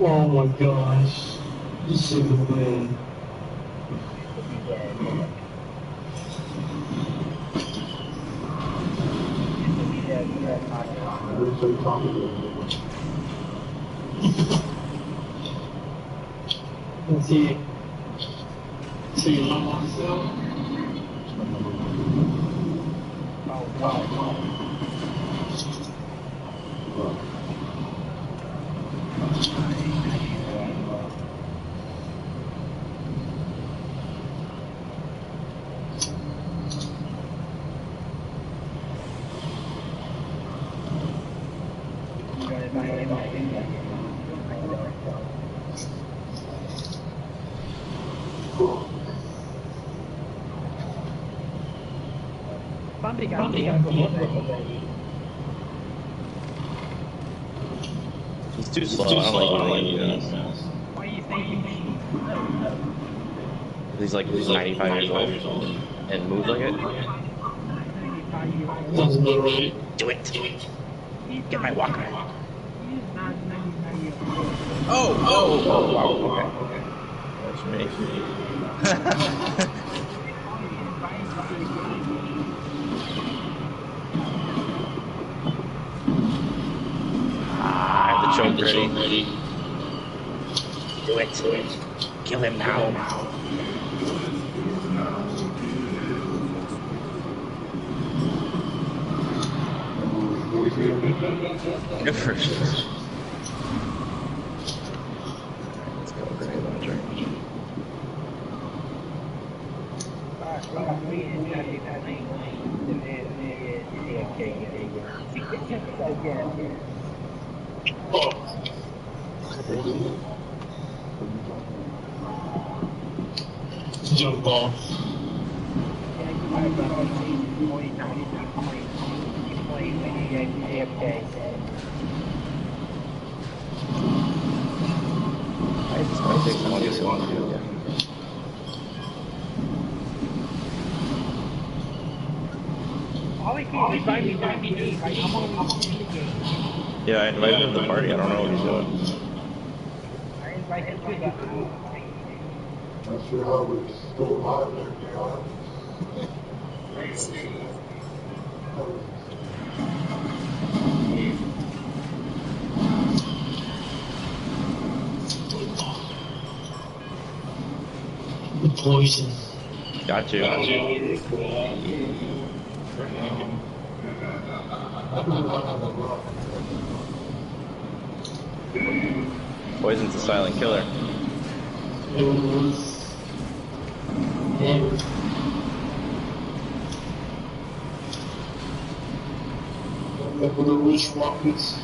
Oh my gosh. You should have been. Let's see. So you're not on still? Oh, wow. He's too slow. I don't like this. Why are you thinking? He's like 95 years old and moves like it. Doesn't look right. Do it. Get my walker. Oh, wow. Okay. That's me. I have the choke ready. Do it. Kill him now. Good for sure. Let's go, grenade launcher. Jump off. This might take long as long to do. Yeah, I invited him to the party. I don't know what he's doing. Not sure how we're still alive there, The poison. Got you. Poison's a silent killer. It was. Yeah. Like with the wish rockets.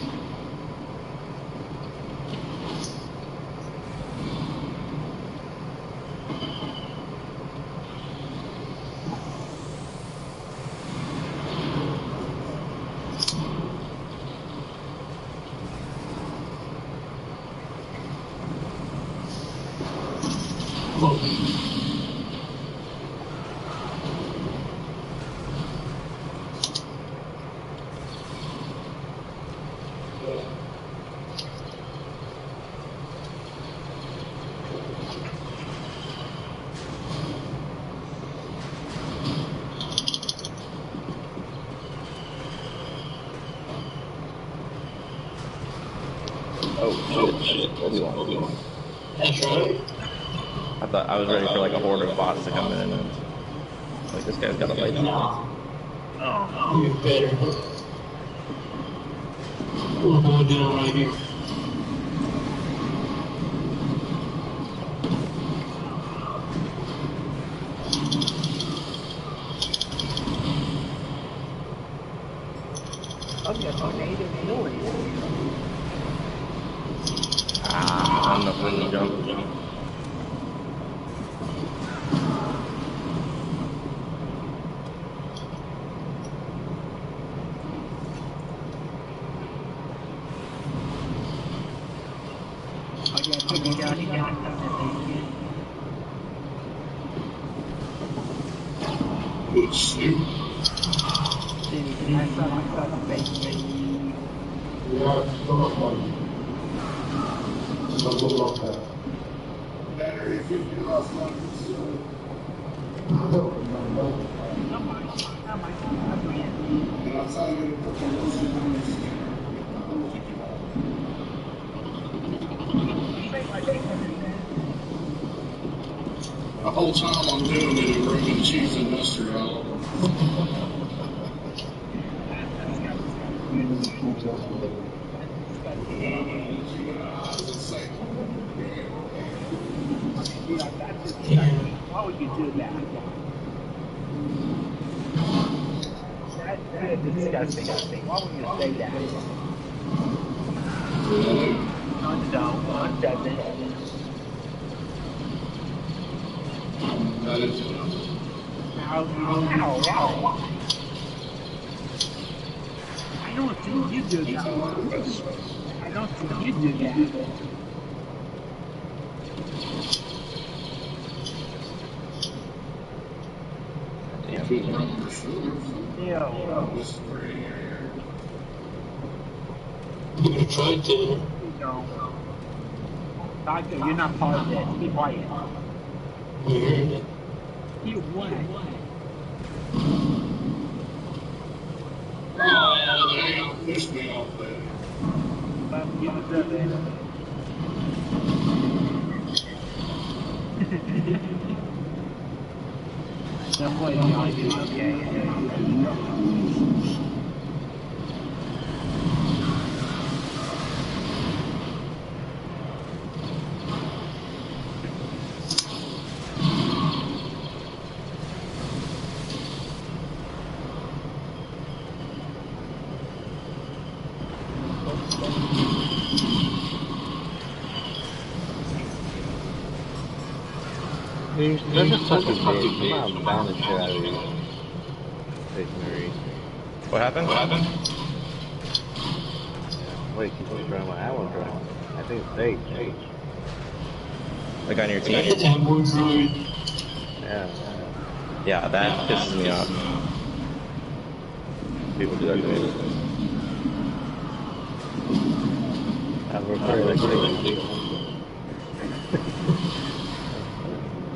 Oh shit. Obi-Wan. That's right. I thought I was ready for like a horde of bots to come in and like this guy's got a light. Oh, you better. We're going down right here. I'm not going to jump. Snoop. I saw myself in face. Yeah, stuff like something like that. Better if you do something. I might. I'll do it. And I'll tell you to put the lotion on your skin. The whole time I'm doing it, it rubbing cheese and mustard all over. Why would you do that? That is disgusting. Why would you say that? No, it doesn't. That is Wow. I don't think you do that. I don't think you do that. Ew. You tried to. No. Doctor, you're not part of this. Be quiet. Mm-hmm. You what? Oh, damn, push me off there. Well, you deserve it. Don't worry, I'll do okay. That's just fucking big. I'm not buying the shit out of these stationery. What happened? Wait, keep on trying my I want to try. I think it's fake. Like on your team? Yeah. Yeah, that pisses me off. People do that to me. I've recorded like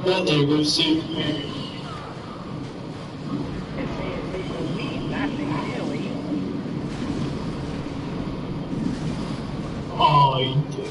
That there goes Sue. Oh, you did.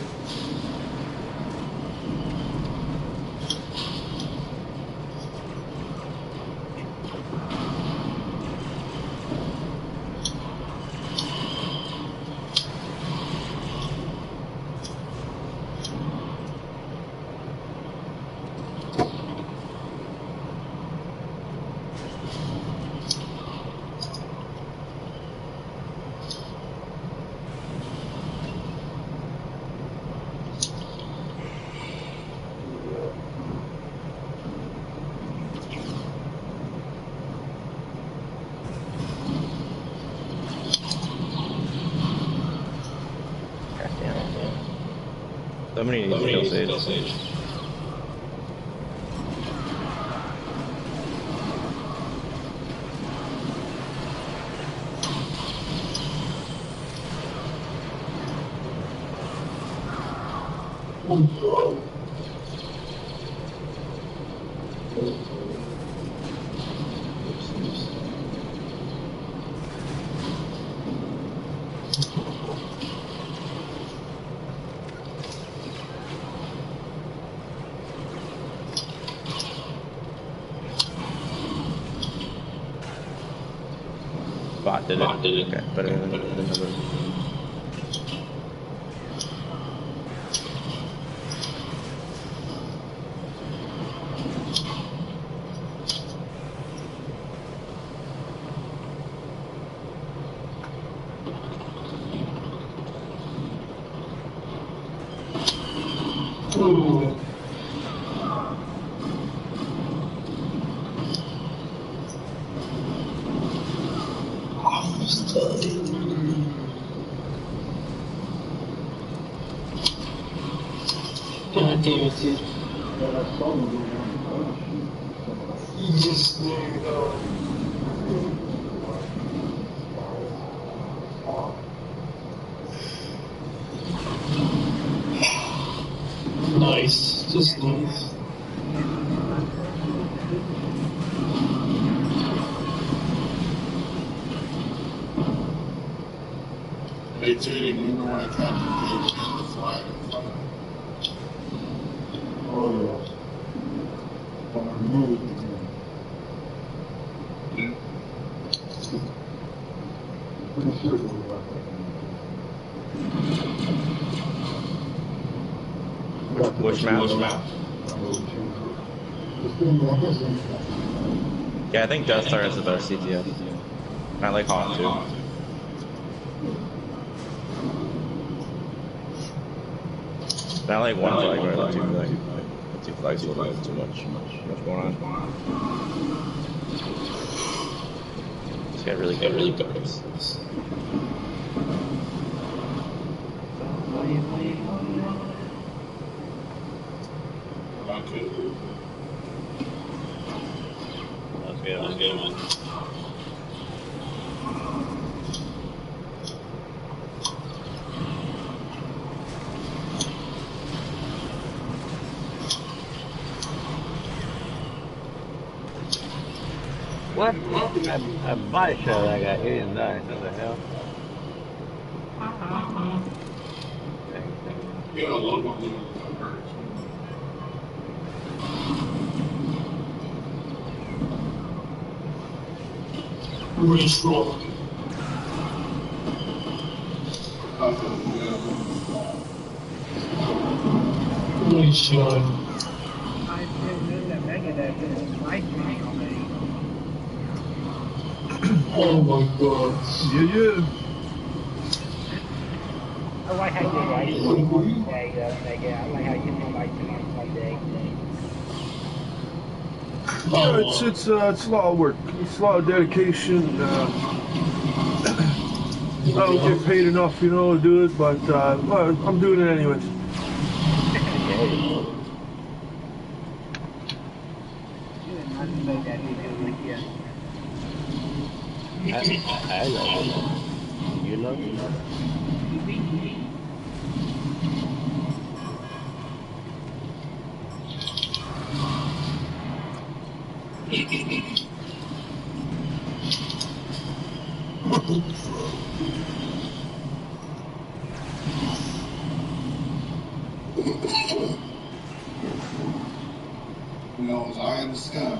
Somebody needs to kill Sage. Bot did it. Okay, better than another. Ooh. God damn it, dude. You just, there you go. Nice, just nice. Hey, Teddy, you know I got the flag in front of me. Oh, yeah. I'm removed again. Yeah. Pretty sure it was about that. Which map? Yeah, I think Death Star is the best CTF. I like Hawk too. I like one flag better than two flags. Two flags a little bit too much going on. Just got really good. Okay. Let's get it. What? A body shot I got hit and died. What the hell? You got a load of them. Really strong. Really strong. I feel that Megadeth is my thing already. Oh my god. Yeah. I like how you like it one day, Megadeth. I like how you feel like it one day. It's a lot of work. It's a lot of dedication. I don't get paid enough, to do it, but well, I'm doing it anyways. I love it. You love it? No, it's eye in the sky.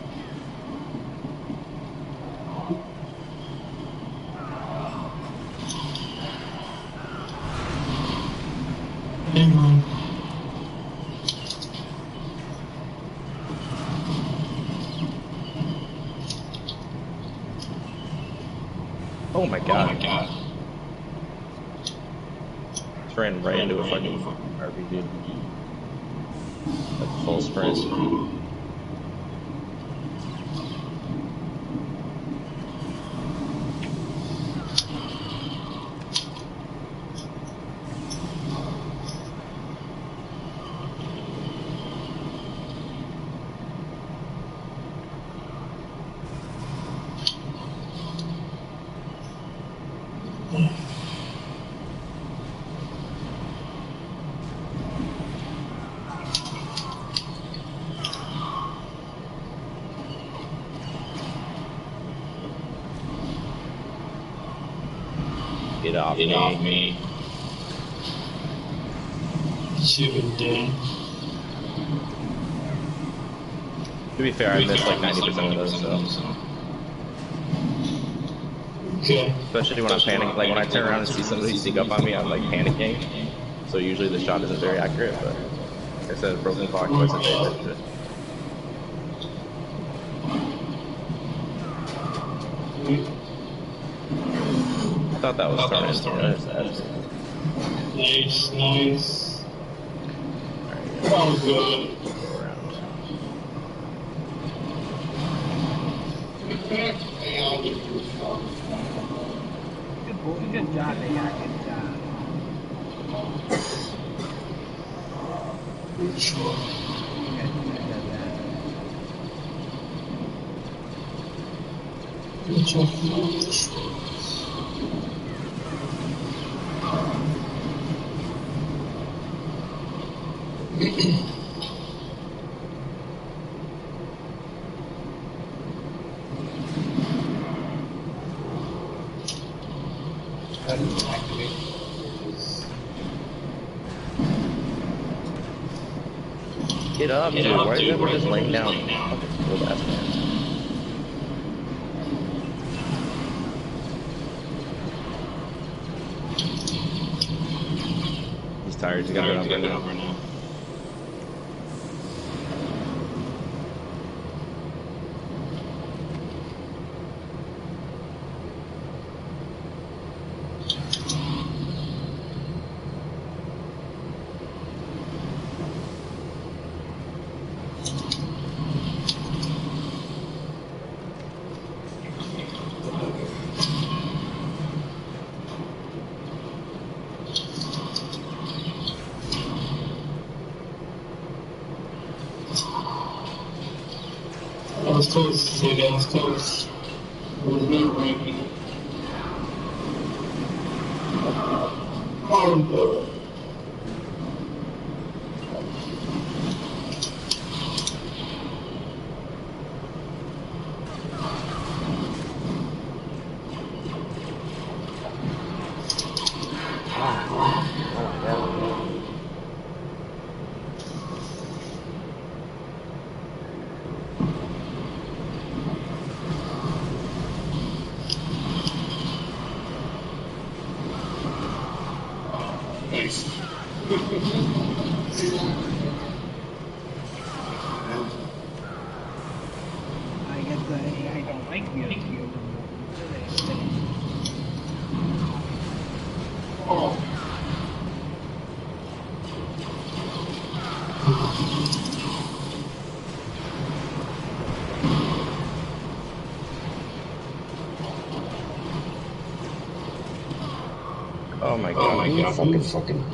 Hang on. Oh my god. Just ran right into a fucking RPG. Like full sprint. Get off me. Stupid damn. To be fair, I missed like 90% of those, so. Okay. Especially when I'm panicking. Like when I turn around and see somebody sneak up on me, I'm like panicking. So usually the shot isn't very accurate, but like I said, broken clock twice a day type shit. I thought that was starting. Nice. Alright, That was good. go around. Good job, they got good job. Sure. Which of these? How do you activate this? Get up, dude. Why is everyone just laying down? Fucking old ass man. He's tired. He's gotta get up right now. I was close, Xavier, I was close. Was not ranking. Oh, Thanks. I guess the AI don't like me. Oh, Oh my god. you fucking.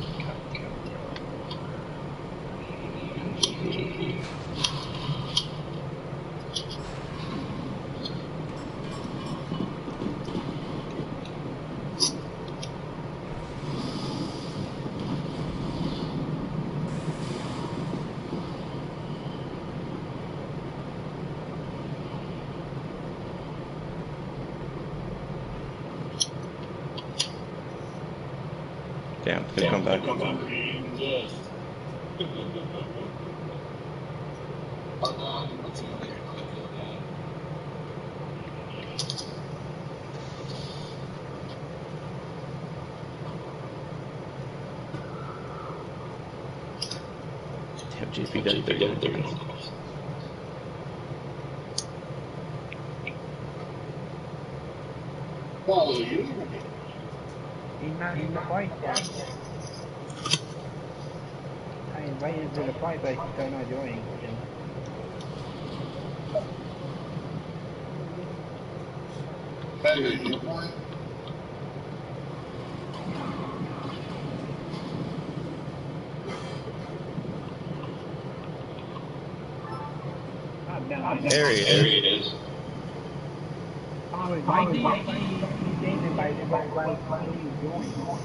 Damn, it's gonna come back. yes. Damn, GP got 30. Follow you. He's not in the fight yet. I invited him to the fight, but he's still not joining. Hey, you point? There he is. Oh, invite me. He's saying invite him, but why don't you join?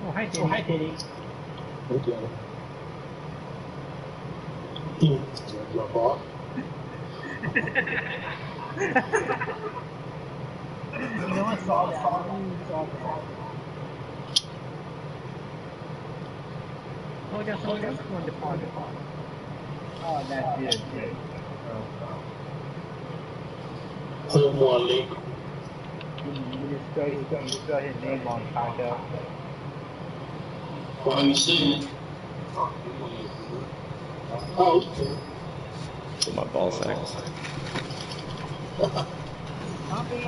Oh, hi, Teddy. Hi, Teddy. Okay. Drop off. You know, I saw that. I really saw that. Oh, I got someone else on deposit. Oh, that's good. Oh. Home wallet. You just spell his name wrong, Taco. Why you saying? Oh, okay. With my ball sack. Poppy,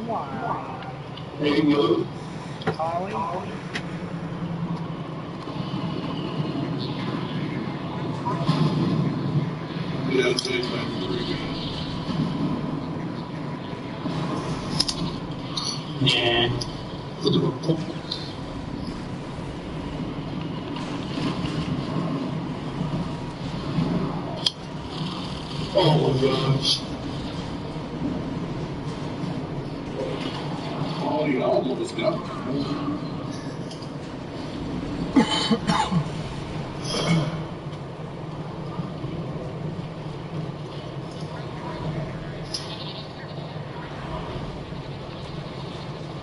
why? There you go. Ollie? Yeah, it's like 3 guys. Yeah. For the report. Oh my gosh. Oh, you almost got me.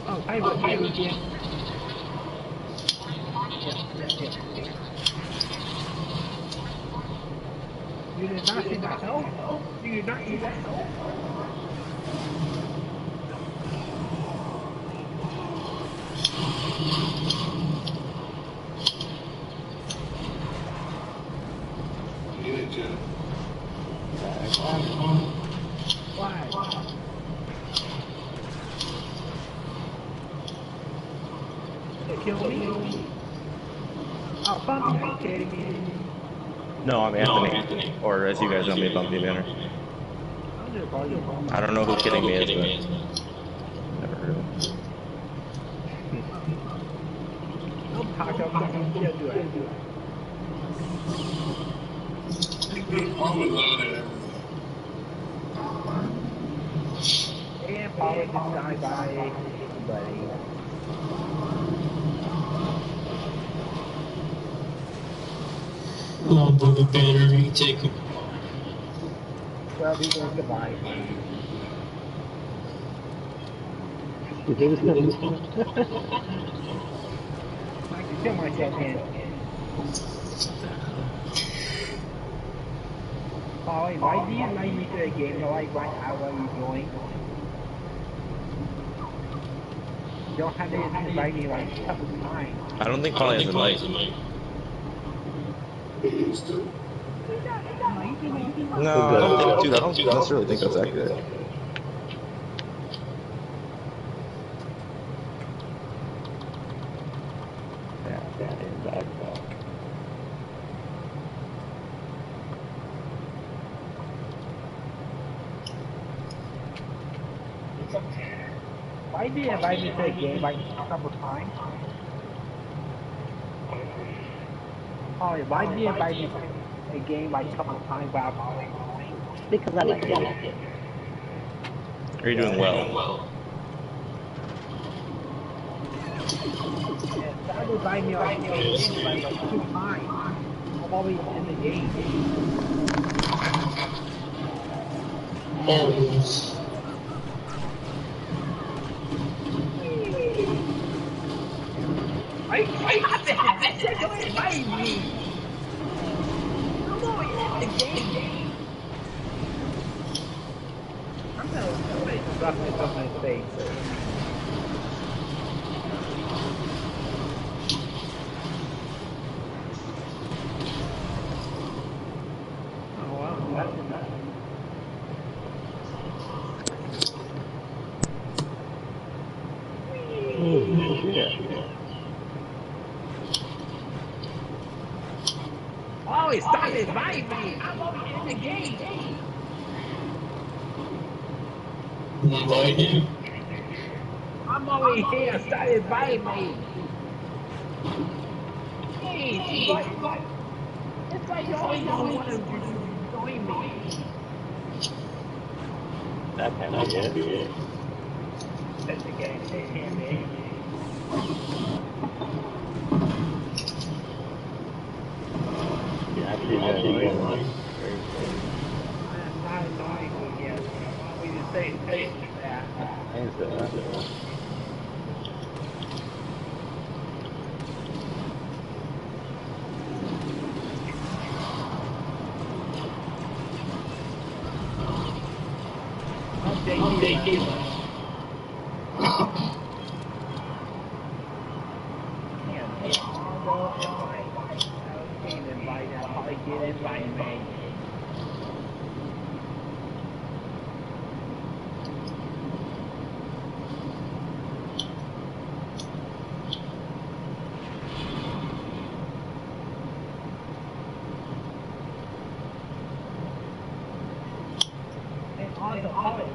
Oh, hi, weekend. Yeah. You did not see that help? You did not see that help? Yeah, Jeff. Why? They killed me? Oh, Bumpy, are you kidding me? No, I'm Anthony. Or as you guys know me, Bumpy Banner. I'm gonna call you Bumpy. I don't know who Kidding Me is, but never heard of him. No, Taco, can't do it. I'm loaded everything. And Paula just died by somebody. Come on, Booger Banner, retake him. Well, he's gonna survive. I can kill myself in. Polly, why do you invite me to a game that like right now while you join? You don't have to invite me like a couple times. I don't think Polly has a mic. He used to. No, I don't think, dude, I don't necessarily think that's accurate. Why do you invite me to a game like a couple times? Polly, why do you invite me to a game like a couple times without joining? Because I like it. Are you doing well? And start inviting me like individually like 2 times. I'm always in the game. Always. I said don't invite me. I'm always in the game. I'm gonna stuff myself in the face. Oh wow, that's enough. Oh, stop inviting me. I'm always in the game. Invite him. I'm always here. Stop inviting me. Hey, it's like you always don't want to join me. That can I get? That's the game. It can be. right? Not annoying, yes. We just say that. Hands that.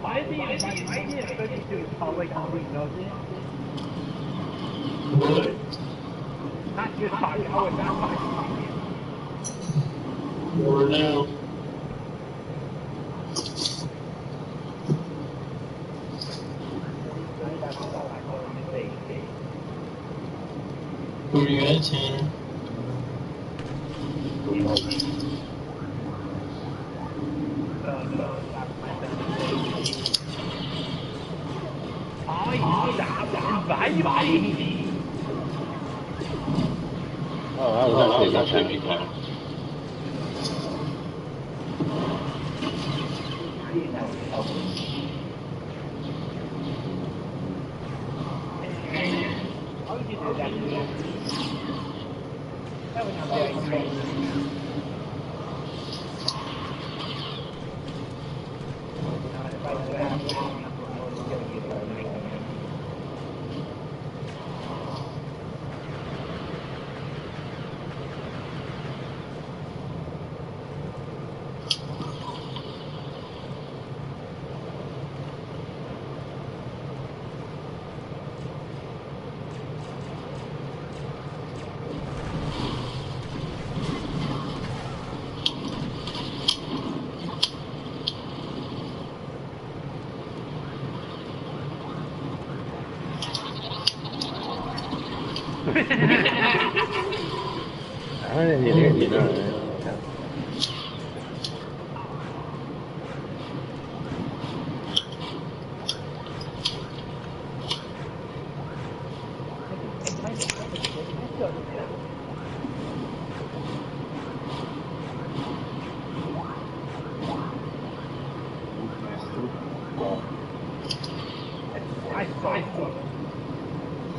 Why is he especially to the public who knows it? What? Not just talking. I would not talk More now. Who you got, Tanner? Oh, that was actually a good time. I didn't hear you, no.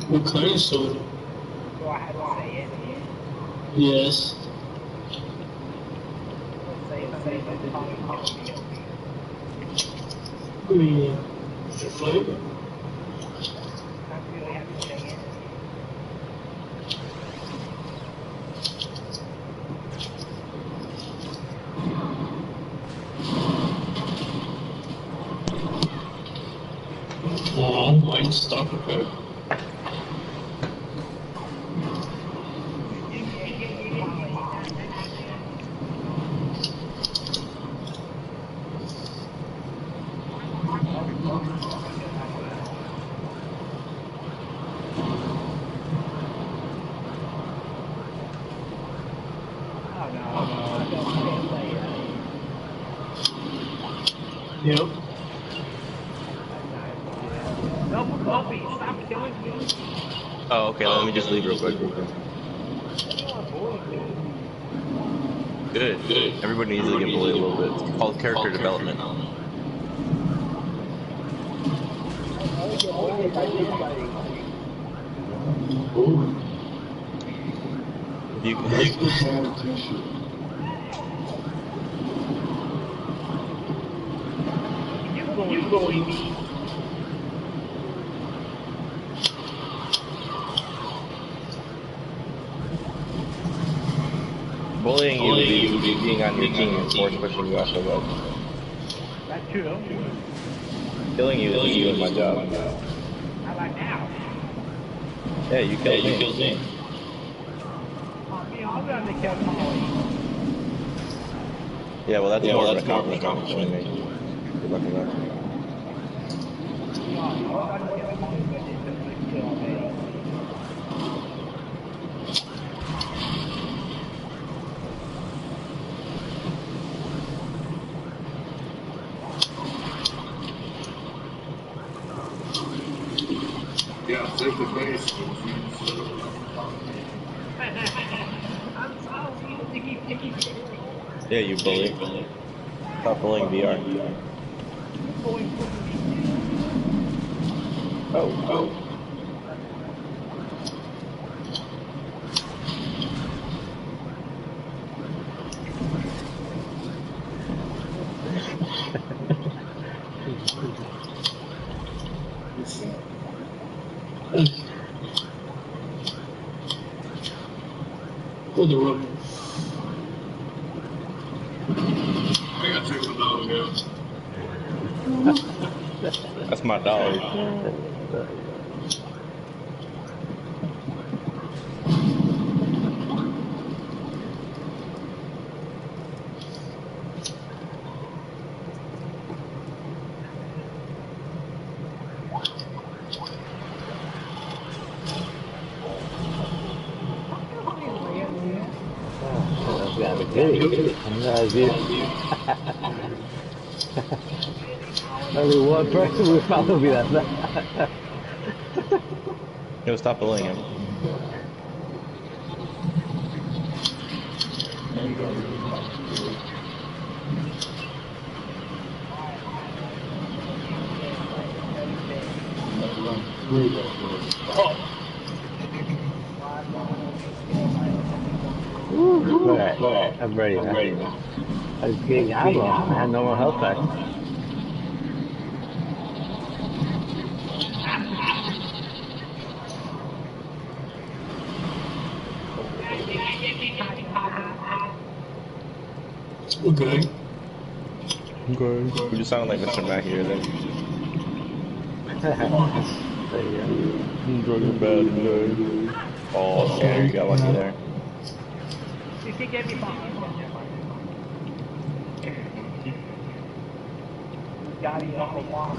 What kind of soda? Do I have to say it? Yes. I mean, the flavor. Oh, mine's stuck okay. Yep. Stop killing me. Oh, okay. Let me just leave real quick. Good. Everybody needs to get bullied a little bit. It's called character development. Ooh. If you You bully me. bullying you would be being on your team and force pushing you off the ledge. That's true. Killing you is me doing my job. How about now? Yeah, you killed me. I'm gonna kill Molly. Yeah, well, that's more of an accomplishment for me. Good luck with that. at the base. Yeah, you bully. Stop bullying VR. Oh. For the road. I gotta take my dog out. That's my dog. That's gotta be pity. I'm glad you. Only one person would probably be that. Yo, stop bullying him. Alright, I'm ready now. I was getting ammo. I had no more health back. Okay. You just sound like Mr. Mackey or then. There you go. Dragon bad today. Oh, Scanner, you got lucky there. You can get me fine. Got it on the wall.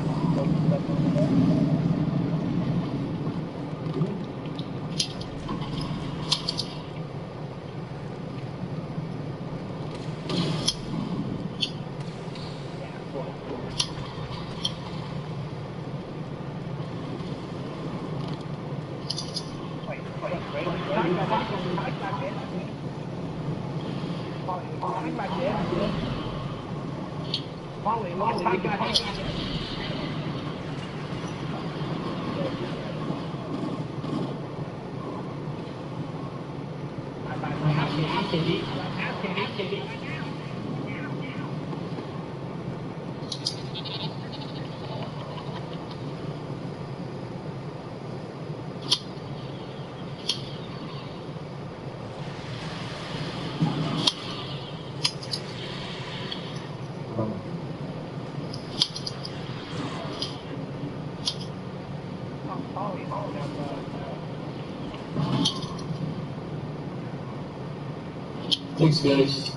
Thanks, guys.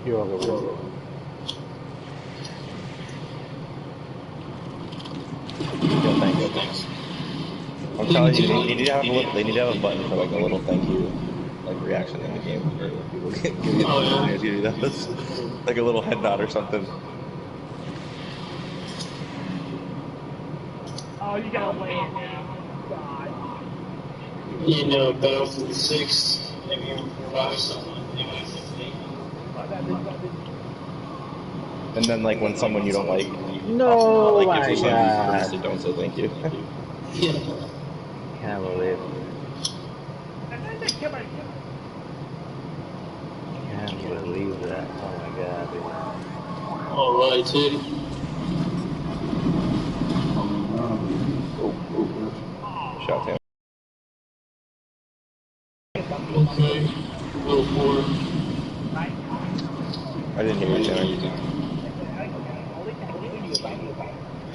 You're welcome. Yo, thanks. I'm telling you, they need to have a button for like a little thank you, like reaction in the game for when people give you those, like a little head nod or something. Oh, you gotta wait now. God. You know, Battlefield 6, maybe 5 something. And then like when someone you don't like, No, like my gives you something, you God. just don't say thank you. Yeah. Can't believe it. Can't believe that. Oh my God, dude. Alright, Teddy. Shout to him. Okay. Go for it. I didn't hear you, Tanner.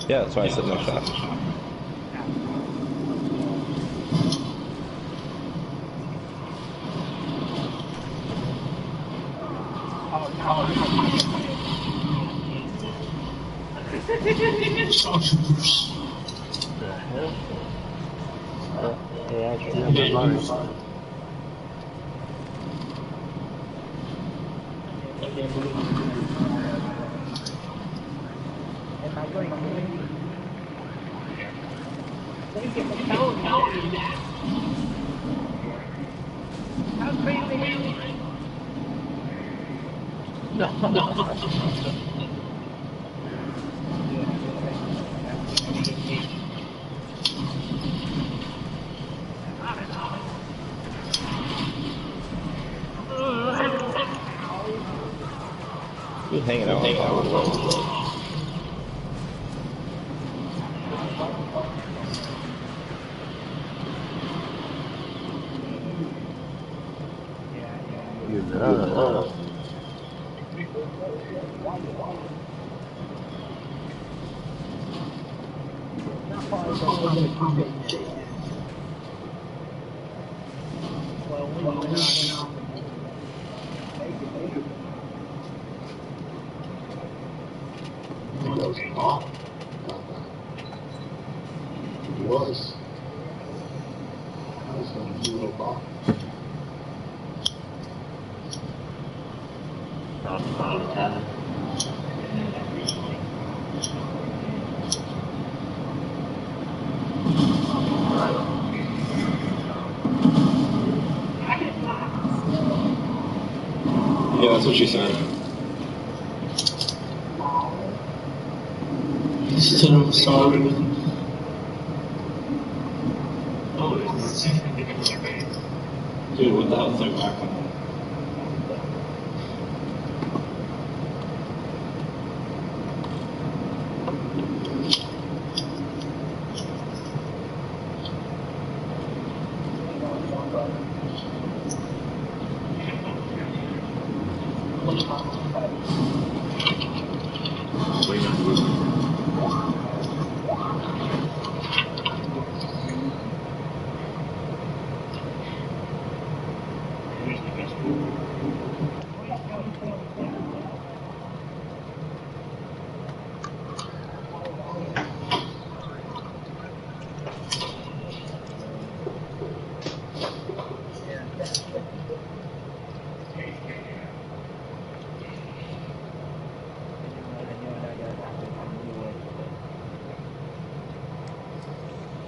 Yeah, that's why I said no shot. Stormtroopers. The hell? Hey, actually, I'm not money. Thank you for telling me that. How crazy. No. He was hanging out on top of the ledge. You know. Well, we went on. He goes, oh. He was. I was going to do a little ball. Yeah, that's what she said. Instead of sorry. Oh, it's dude, what the hell's that back on?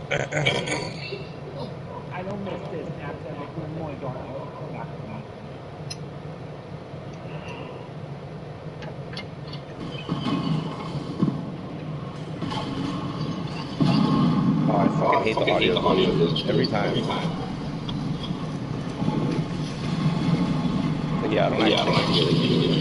I don't miss this after one more going. Oh, I fucking hate the audio glitch every time. But yeah, I don't actually hear it.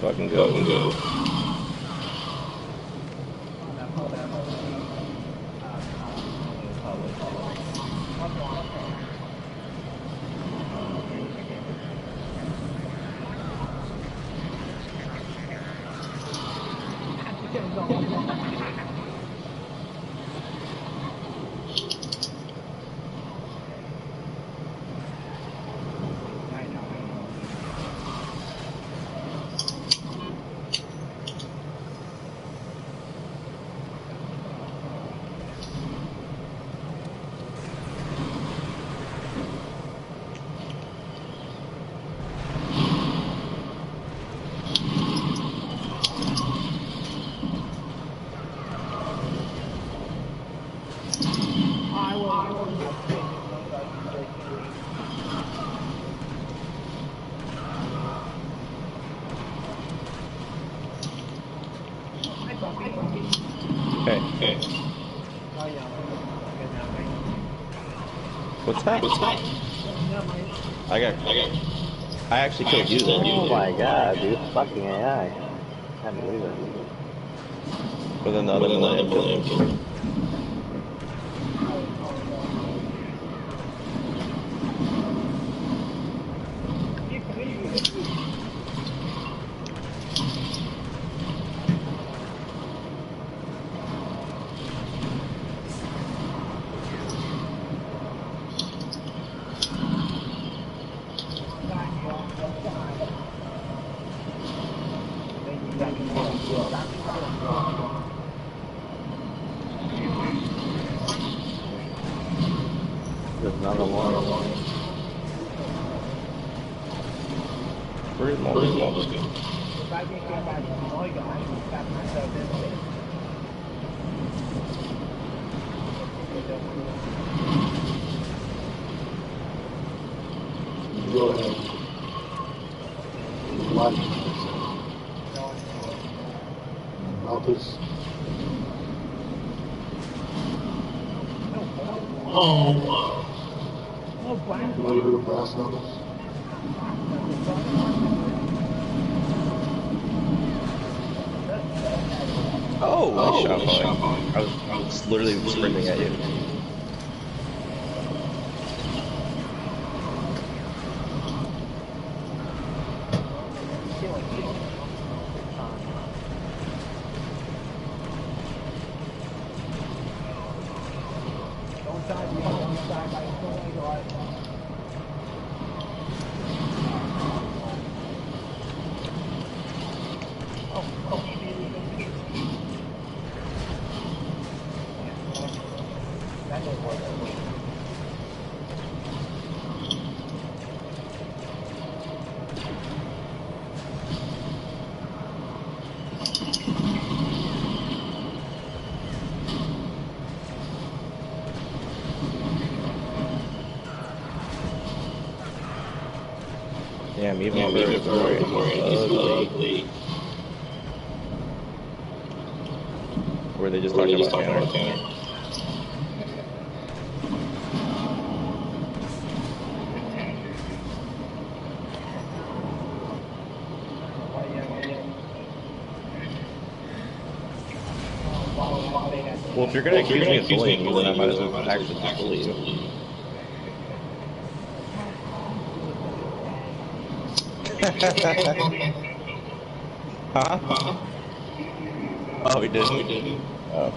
Fucking go. Okay. What's that? I actually killed you there. Oh my god, dude. Fucking AI. Can't believe it. But then the other millennium killed me. Not a lot. Where's Mulder? If I get hit by the noise, I can stop myself this way. Go ahead. What? Malthus. Oh. No, black. You want to go to brass knuckles? Oh, nice shot, Molly. I was literally sprinting at you. Don't die, you don't die by the God. That didn't work. Damn, even Florian's ugly. Were they just talking about Tanner? Well, if you're gonna accuse me of bullying you, then I might as well actually just bully you. Huh? Oh, he didn't? Oh.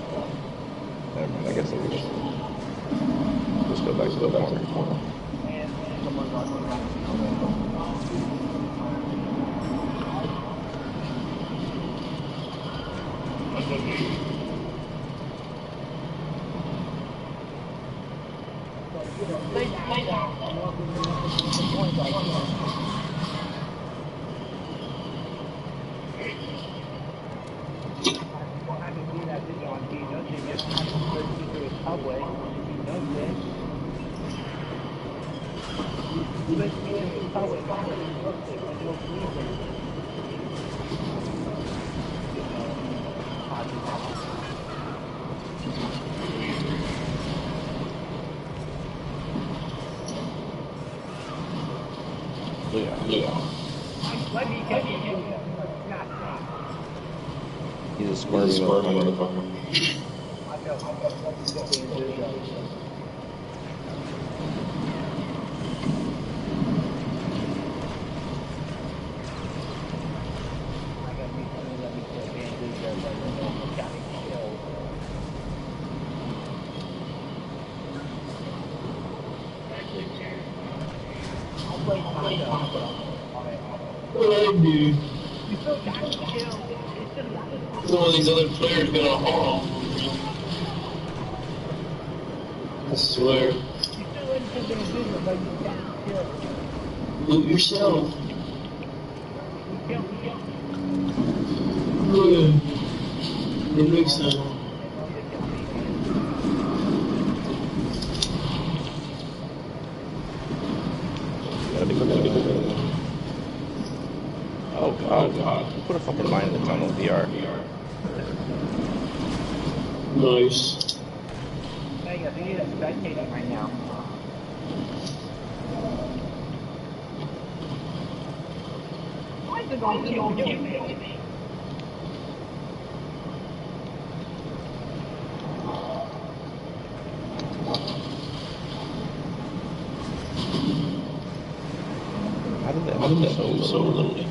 Never mind, I guess I'll just go back to the corner. Yeah. He's a squirmy motherfucker. What, dude? Some of these other players gonna haul. I swear. Loot yourself. Good. It makes sense. Oh god. Put a fucking mine in the tunnel VR. Nice. Hey, I think it's spectating right now. Why is it going to kill me? How did that happen so little?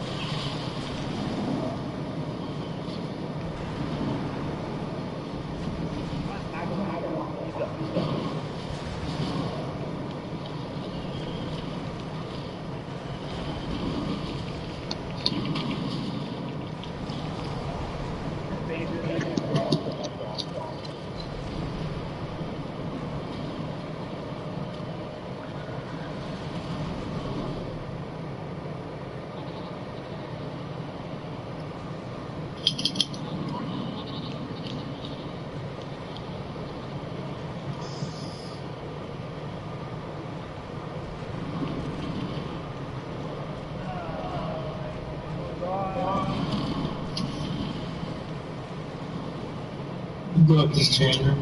Go up this trainer.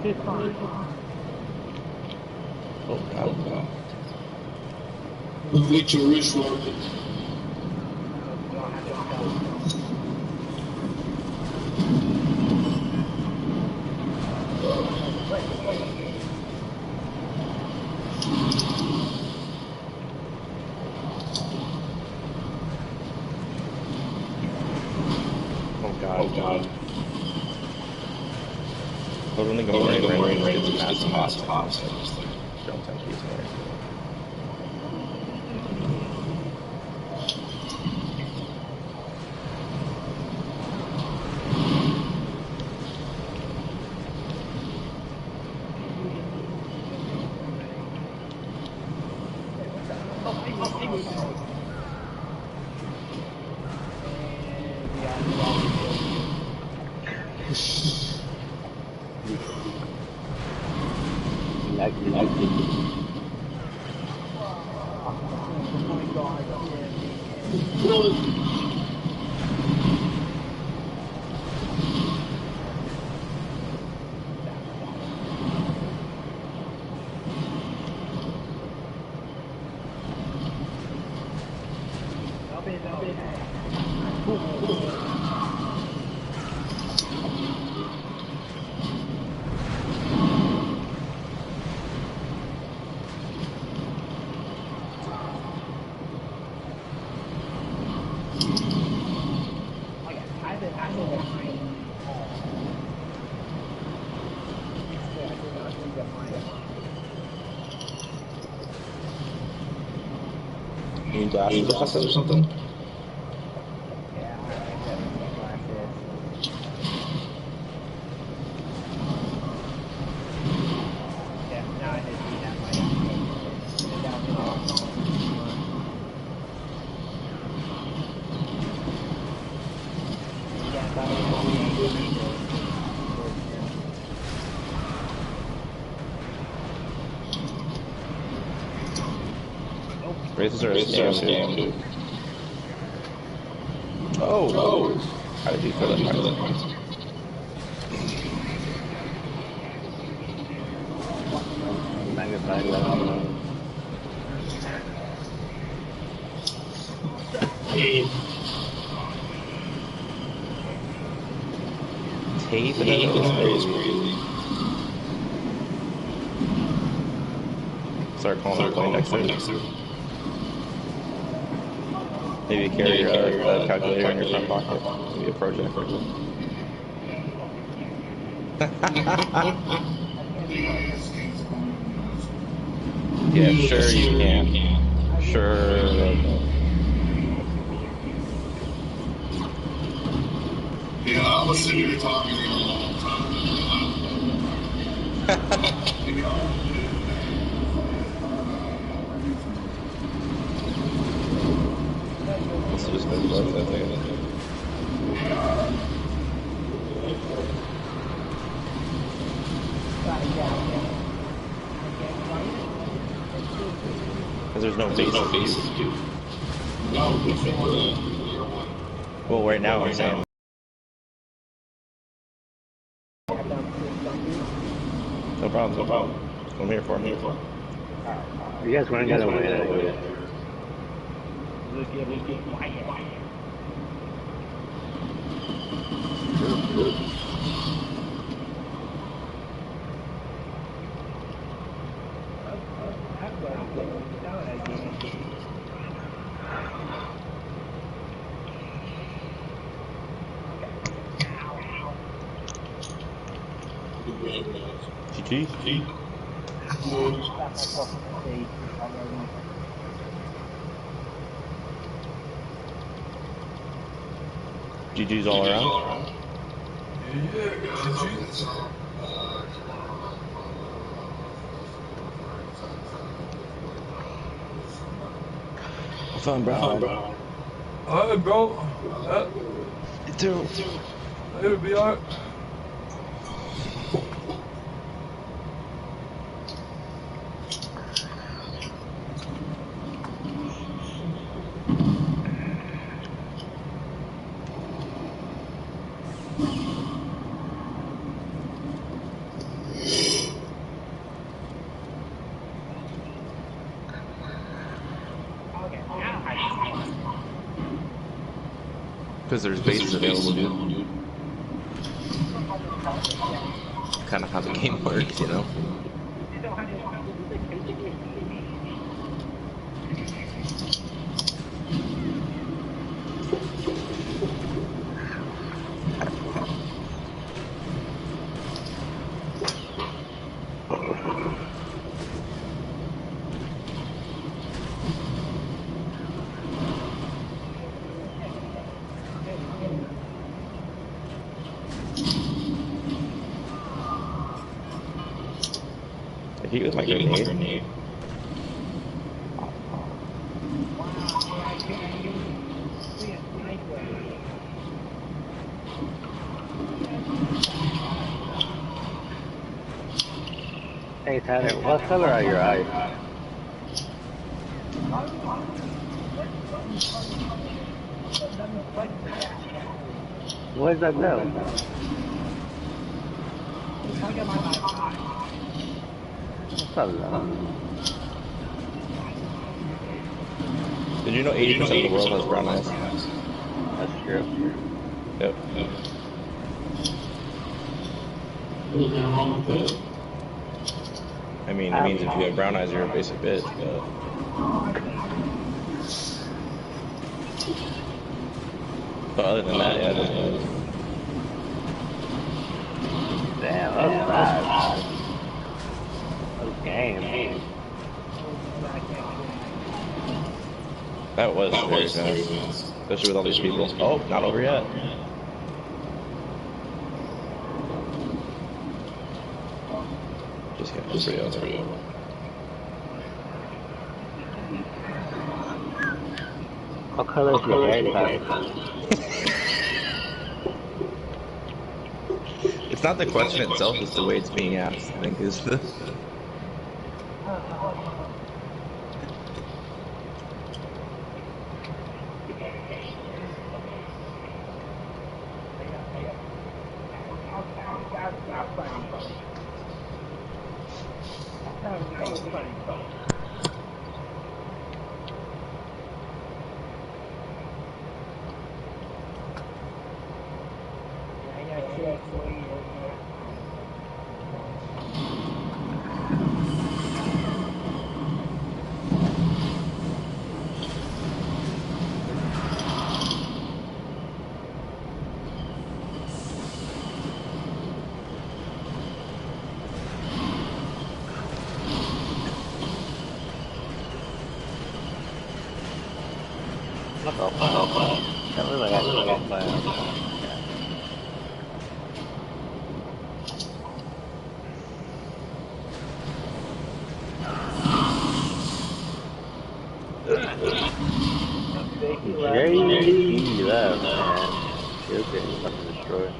It's fine. Oh god. We'll get your wrist work. Don't have to stop. Oh god. Totally going rain. It's massive hot. Don't touch these there. You need glasses or something? Yeah, I definitely need glasses. Yeah, now I just need that light. Yeah, but Races are a scam, dude. Oh! How did you feel that fight? Magnifying glass. Tape is crazy. Start calling the Poindexter. Maybe carry a calculator in your front pocket. Maybe a projector. Yeah, sure you can. Sure. Yeah, I was sitting here talking to you a long time. Let's just go close, I think. Because there's no bases, dude. Well, right now I'm saying. No problem. I'm here for it. You guys want to get away? GG. GG's all around. Have fun, bro. Alright, bro. You too. It'll be alright. because there's bases available, dude. Kind of how the game works, you know? I hit you with my grenade. Hey Tanner, what color are your eyes? What is that now? What's up, love? Did you know 80% of the world has brown eyes? That's true. Yep. Nothing wrong with that. I mean, it means if you have brown eyes, you're a basic bitch, but... But other than that, yeah, it doesn't matter. Damn, that's fast. That's game. That was very fast. Especially with all these people. Oh, not over yet. Just kidding, it's pretty over. What color is your hair? It's not the question itself, it's the way it's being asked, I think is the... What the fuck? That was like I got my Jerry left, man. She was getting fucking destroyed.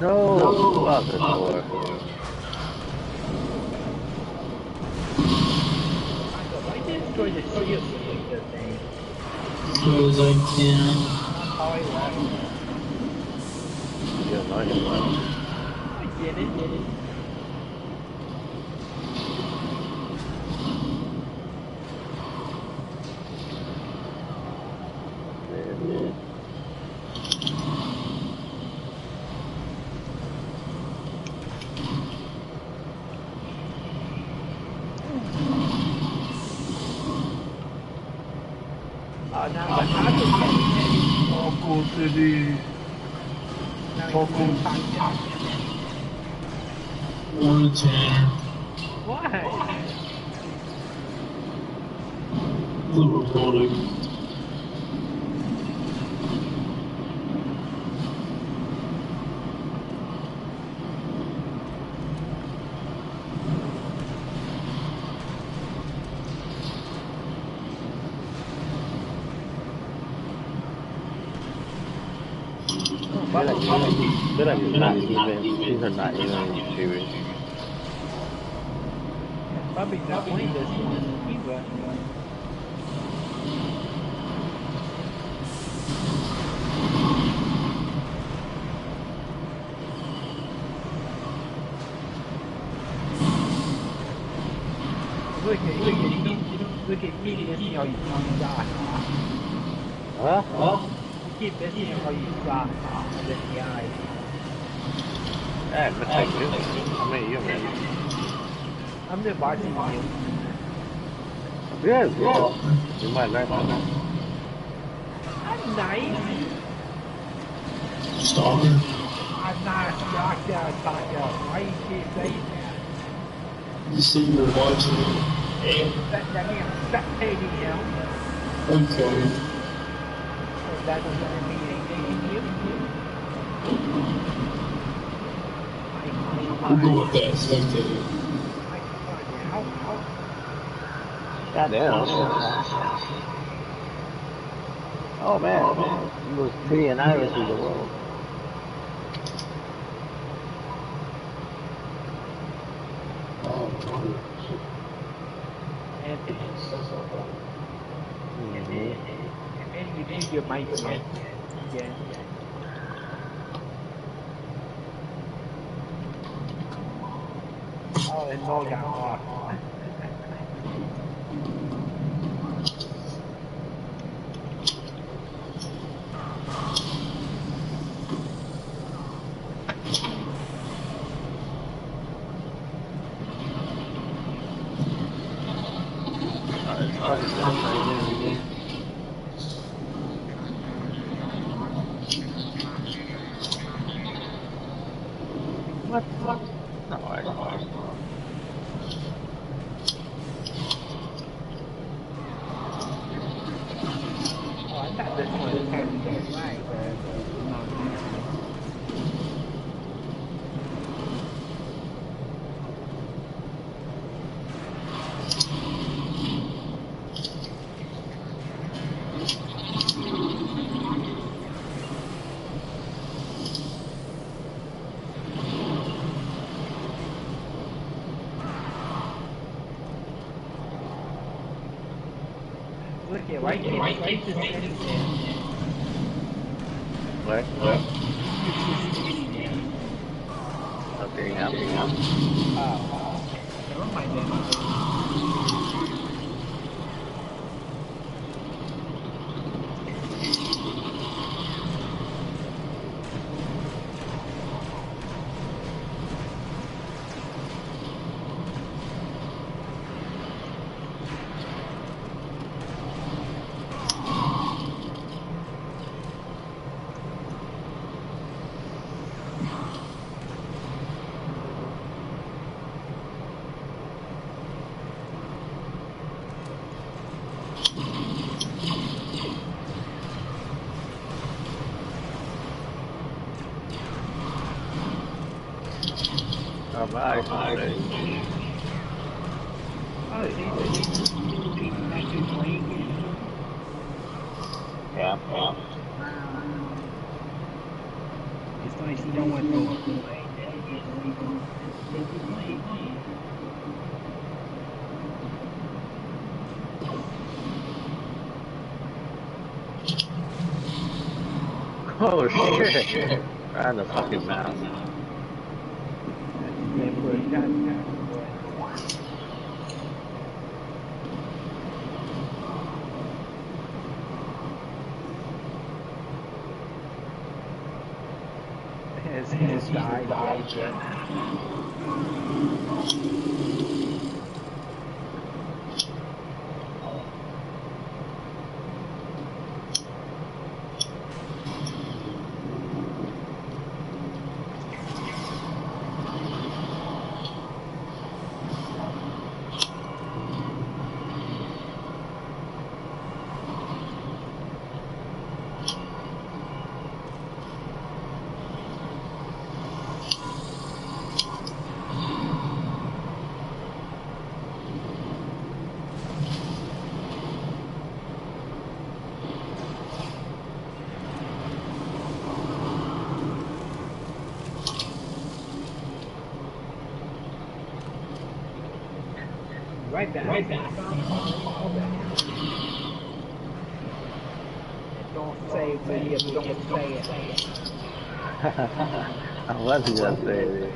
No! Fuck the door. Because I can. You don't know anyone. Taco City. Taco. 110. Why? Liverpool. They're like not even, these are not even serious. Probably not playing this either. Look, you don't Look at me missing all you shots. Huh? You keep missing all you shots under the eyes. Hey, missing you. I mean, you miss. I'm just watching you. Yes, well, you might learn something. I'm nice. Stalker. I'm not a stalker. Why you keep saying that? You see you were watching it. That means I'm spectating you. Okay. So that doesn't mean anything to you. We'll go with that. Spectator. Goddamn. Oh man, you was pretty and Irish as the world. And you keep your mic again. Oh, and no got off. Fucking training. What? No, Oh, I thought this one was technically right, but no. Look at why can't I keep this anything? What? Okay, yeah. Oh, never mind then. Bye. Oh, Yeah. it's like you don't want to play. Oh shit! Right on the fucking mouth. They put that. His died. Right back. Don't say it, but yeah, don't say it. I was gonna say it.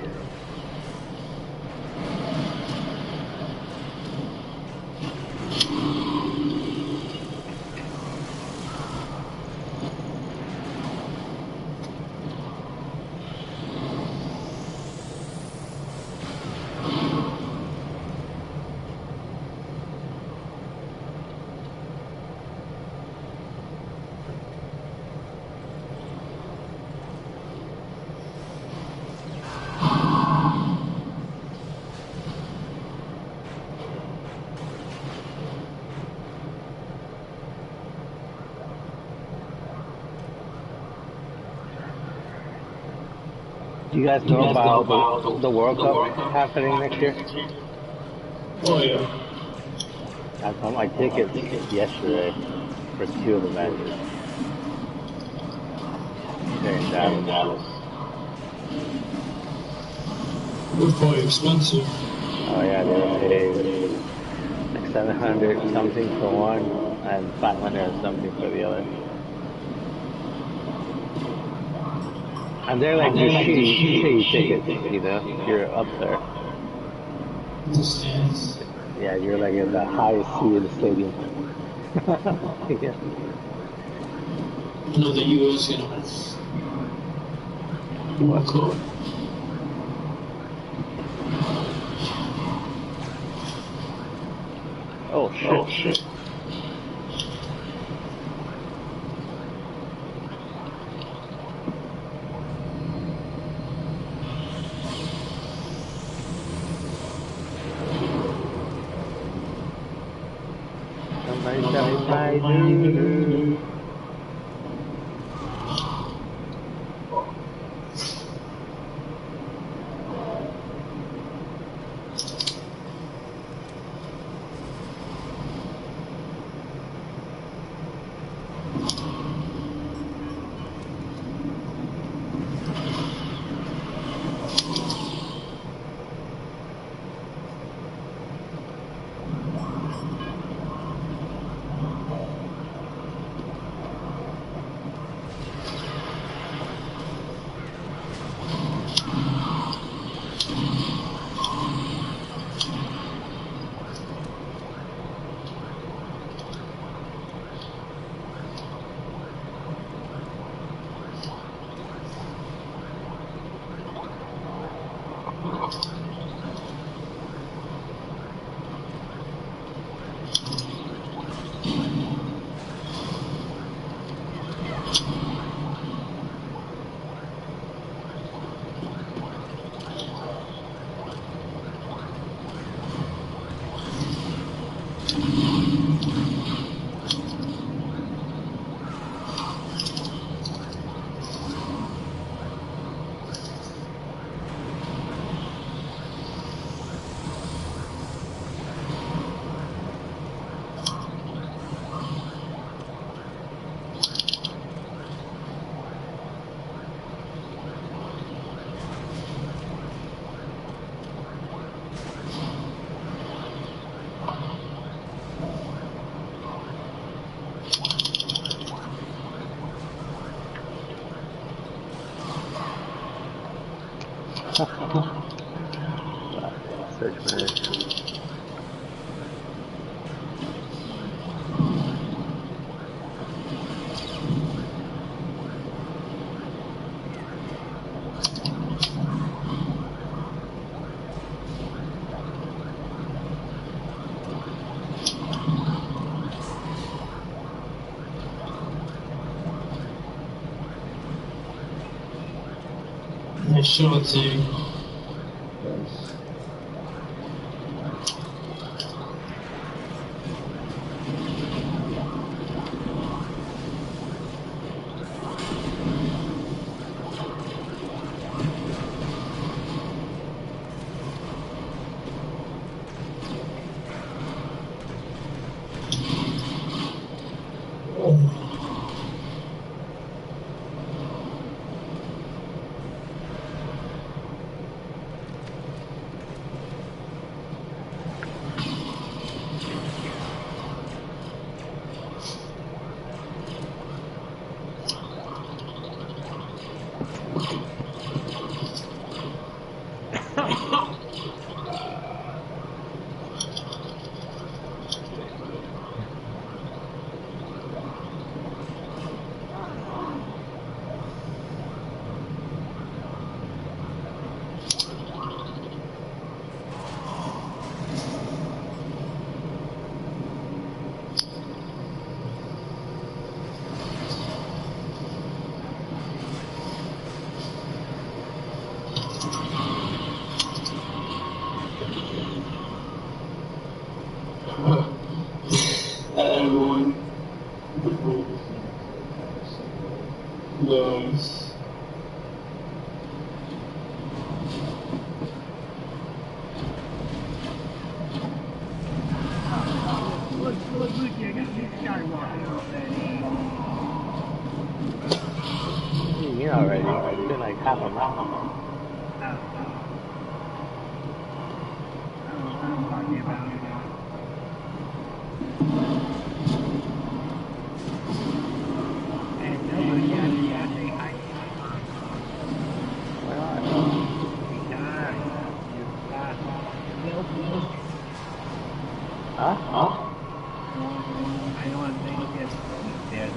Do you guys know about the World Cup happening next year? Oh yeah. I got my tickets yesterday for 2 of the matches. They're in Dallas. They're probably expensive. Oh yeah, they were paying like 700 something for one and 500 and something for the other. And they're like just shitty tickets, you know? You're up there. The stands. Yeah, you're like in the highest seat in the stadium. Yeah. You know the US gonna have World Cup. Oh shit. Shit. Somebody tell me my dude. Search finish. Nice shot, too. Everyone loves here already. It's been like half a mile. Where are you? Huh? I don't want to think it's there.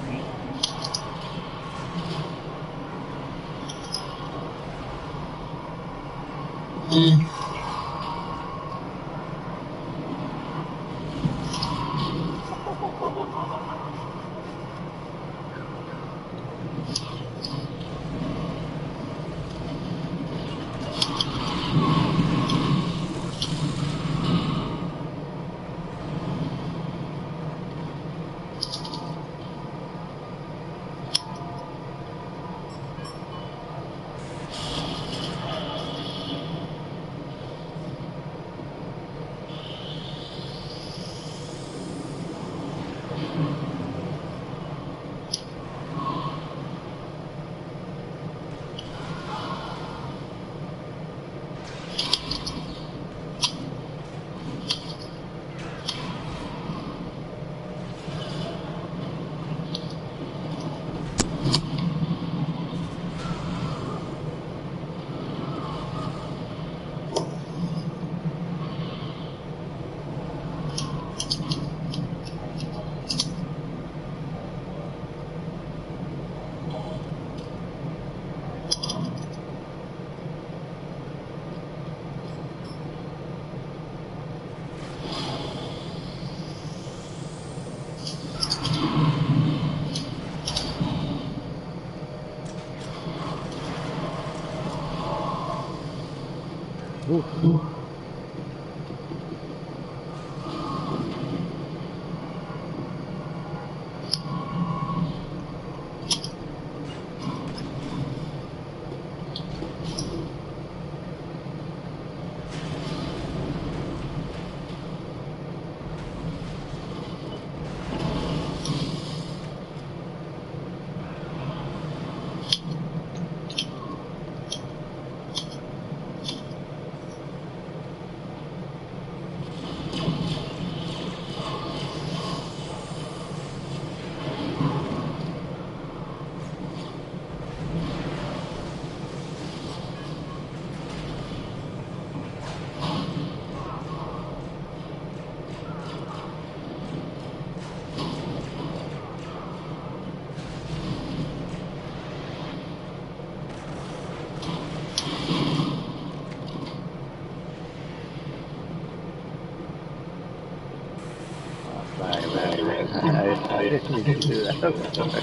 Sorry, man. I didn't mean to do that. I'm sorry.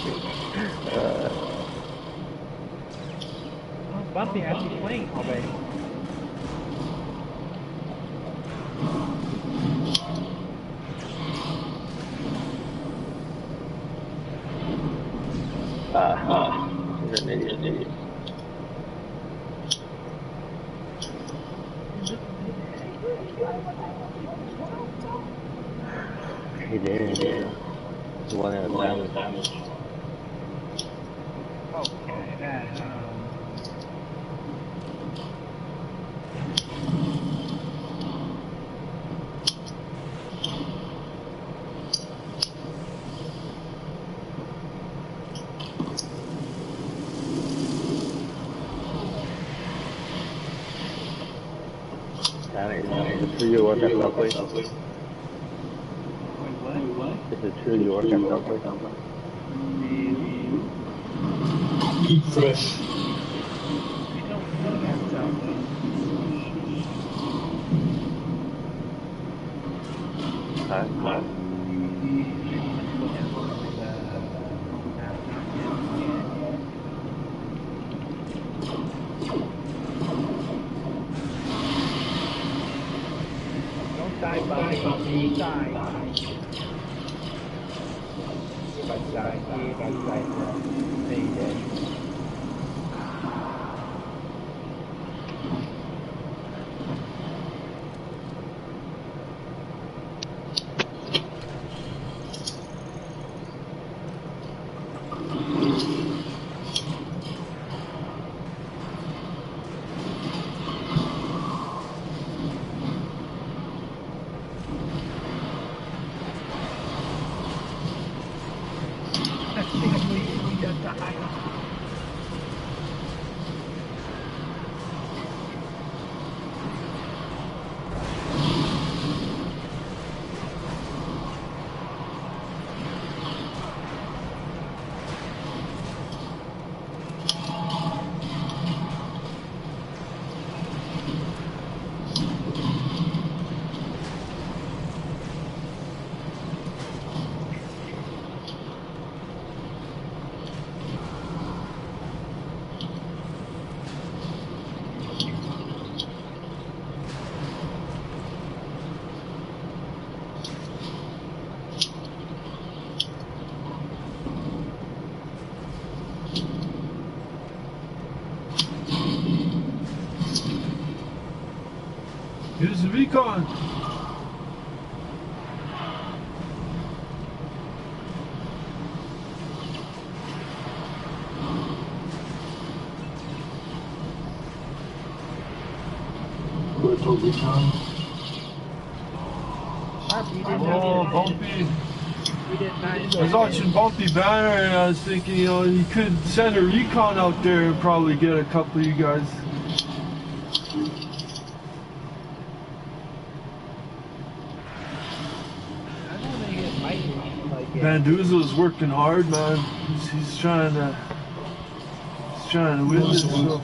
Bumpy actually playing already. He's an idiot. He did. He won in a sandwich. Okay, that, Is it true you work at Subway? what? Is it true you work at Subway? Eat fresh. I don't look at Subway. Huh? Don't die, Bumpy. Don't die. If I die, stay dead. Use the recon. Where's the recon? Oh, Bumpy. We did not. I was watching Bumpy Banner and I was thinking, you know, he could send a recon out there and probably get a couple of you guys. I don't want to hit lightning like that. Van Duzel's working hard, man. He's trying to win this. So.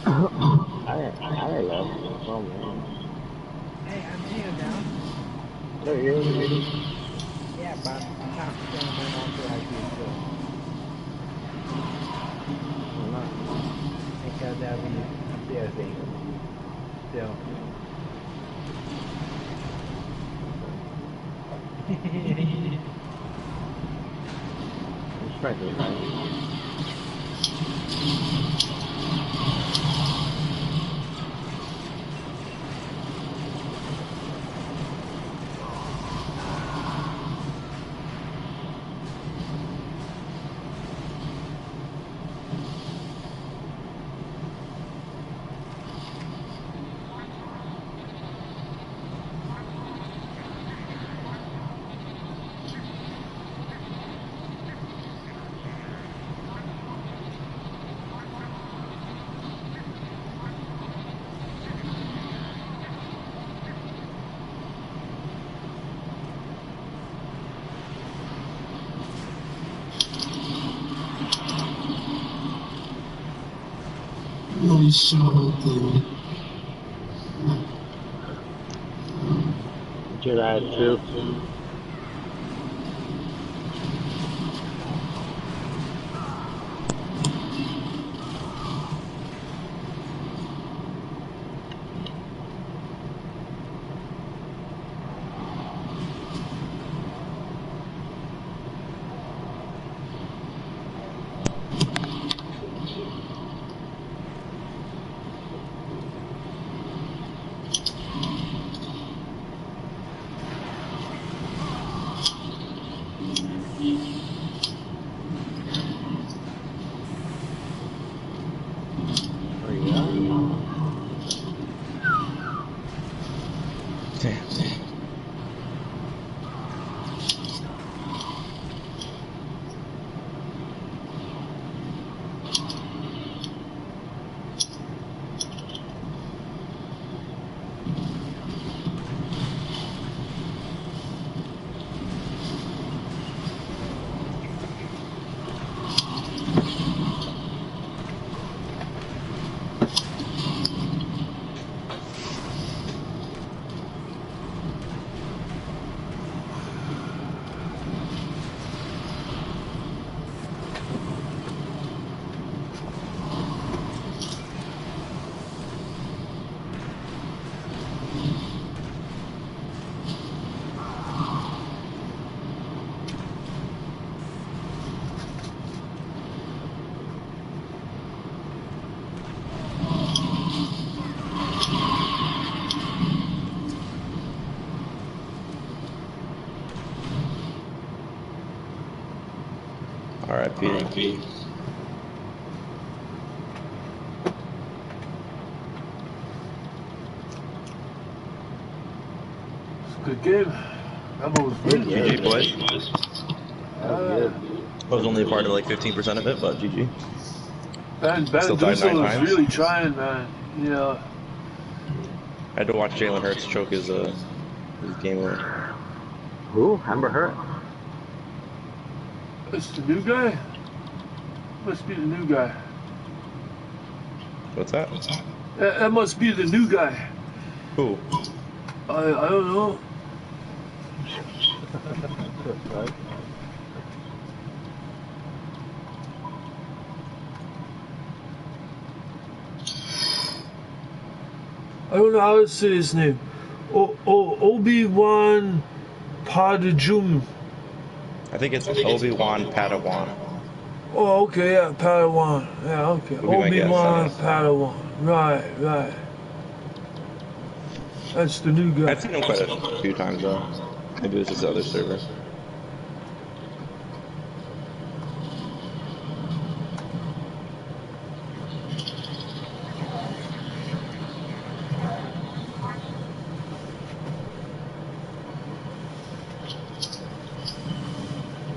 I left. Oh man. Hey, I'm here now. There he is. Yeah, but I'm not feeling my own feel like you still. Why not? Because I'll be upstairs thing. Still. I'm just trying to find you. Really show the Jedi too. Oh yeah. Damn. R.I.P. Good game. Rebel was good. GG, boys. That was good. I was only a part of like 15% of it, but GG. Ben Still tied 9 Dussel is times. really trying, man. Yeah. I had to watch Jalen Hurts choke his game away. Who? Amber Heard. That's the new guy? Must be the new guy. What's that? That must be the new guy. Who? I don't know. Right. I don't know how to say his name. Obi-Wan Padajum. I think it's Obi-Wan Padawan. Oh, okay, yeah, Padawan. Yeah, okay. Would be my guess, Obi-Wan I guess. Padawan. Right. That's the new guy. I've seen him quite a few times though. Maybe it was just the other server.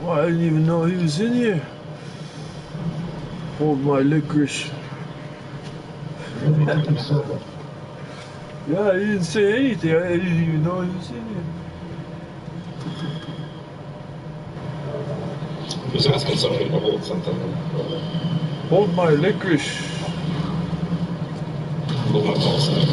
Oh, I didn't even know he was in here. Hold my licorice. Yeah, he didn't say anything. I didn't even know he was in here. He was asking somebody to hold something. Hold my licorice. Hold my ball sack.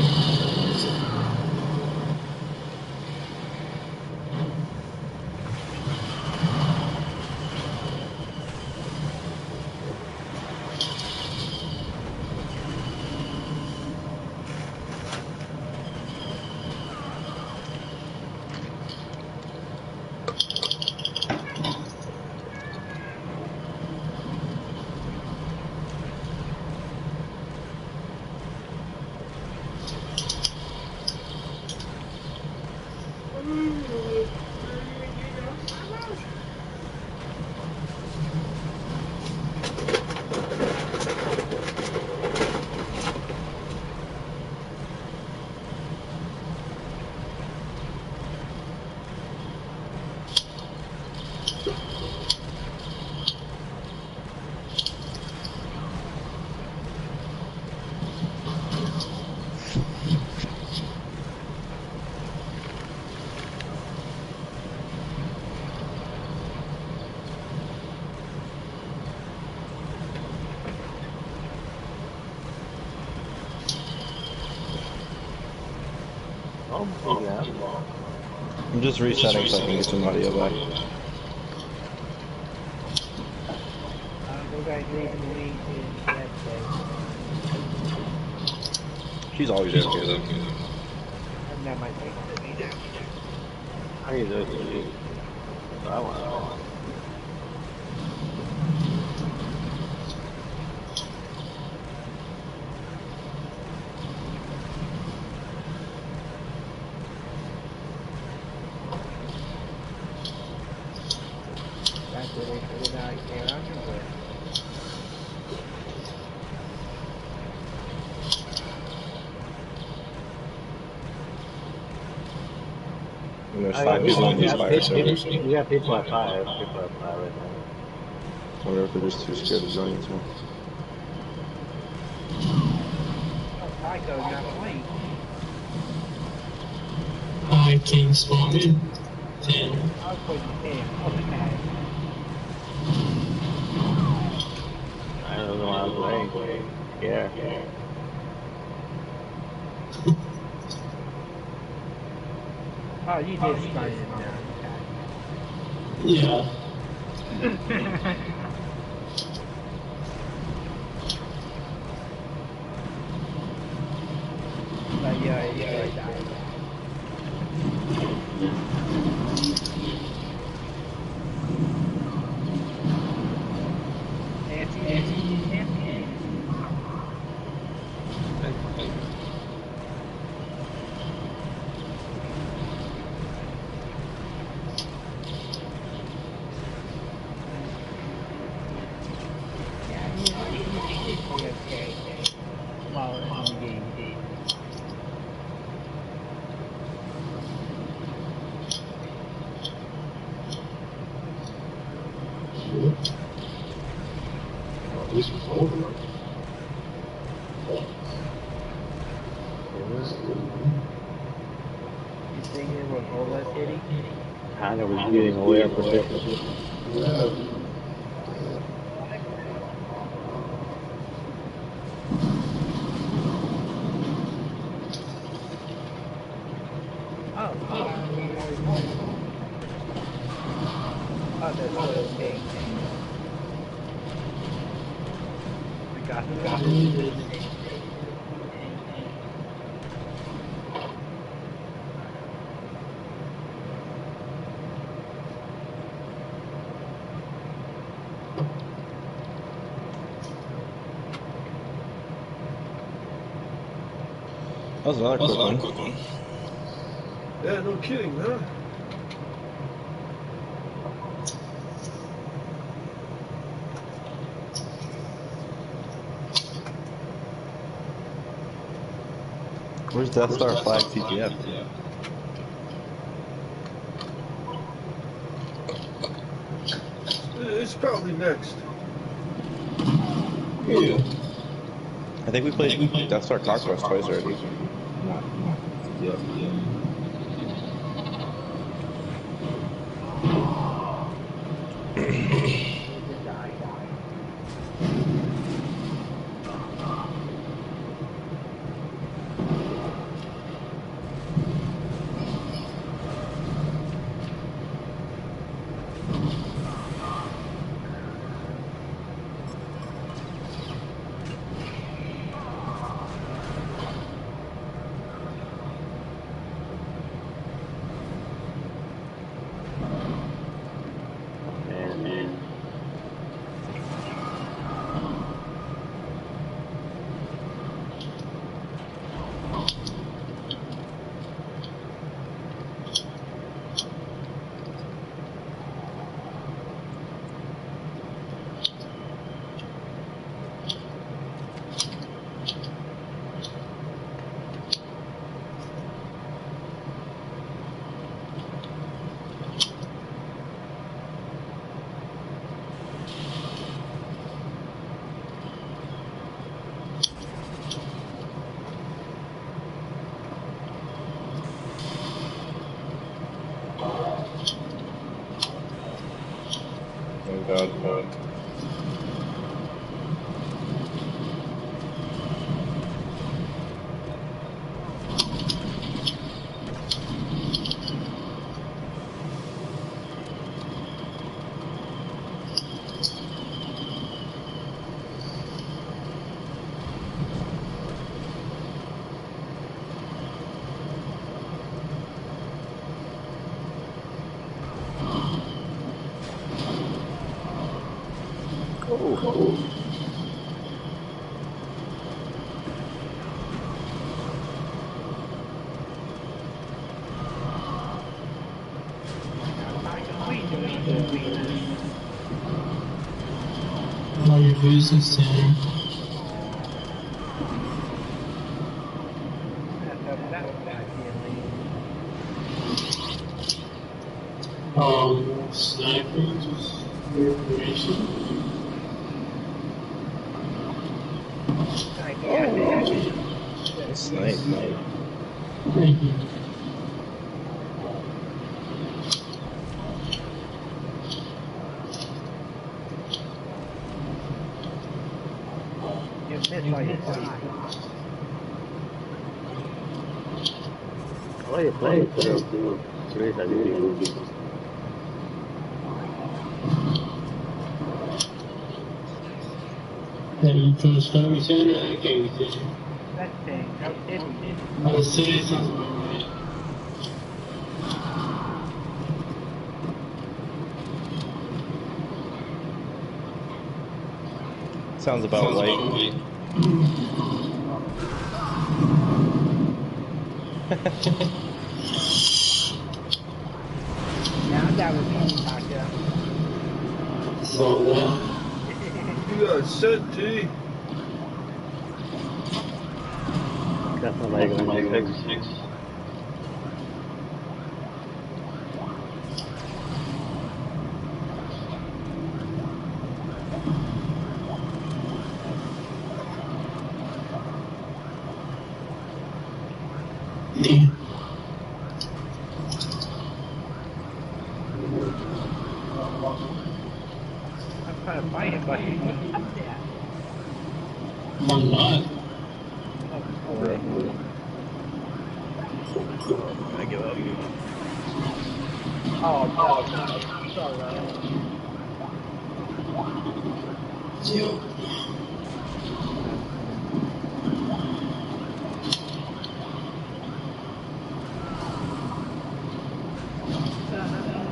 Oh, yeah. I'm just resetting so I can get some audio back. Go guys leaving the link in yesterday. She's always okay though. I'm not my thing. How do you do it, Steve? That's what I want to know. That's what they figured out their underwear. And there's Oh, 5 people on the Spire server. You got people at 5. People at 5 right now. I wonder if they're just too scared to join this one. Oh, Tycho not playing. I King spawned in. 10. I was putting 10. Okay. I don't know why I was playing. Yeah. Oh, you did spawn in now. Yeah. Okay. But yeah, it's died. Nancy. Yeah, he's okay. Well, in the game. Oh, this was over. You think it was over city? Hannah was getting away our position. Oh, we already won. Oh, that's okay. We got who is it? That was another quick one. Yeah, no kidding, huh? Where's Death Star Flag TTF? It's probably next. Yeah. I think we played Death Star Conquest twice already. Not TTF. Just died. Man. Oh god. Ooh. Oh, you're losing soon. Sniping, just for information. Nice, nice. Thank you. You missed like a shot. Oye, pero Luis, así. Are you from the Stony Center? I can't see. That thing, no city. The city sounds about right. Sounds about right. Yeah, I'm down with you, Tasha. So, You got a set, T. Got somebody going to fix. damn. I'm trying to fight him, but he's up there. I'm not. Oh, boy. I give up. Oh, no. So low. Yo.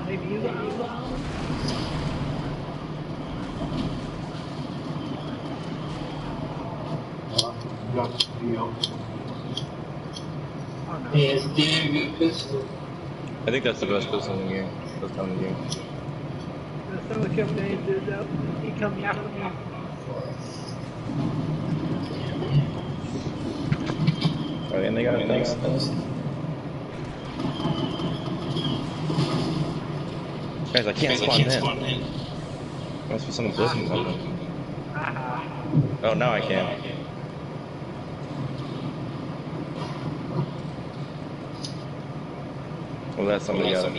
Maybe you go. Oh, no. He has damn good pistol. I think that's the best pistol in the game. Best gun in the game. There's someone coming in, dude, though. He coming after me. Oh, and they got a fence. Guys, I can't spawn in. Must be someone glitching something. Oh, now I can. Well, that's somebody got it.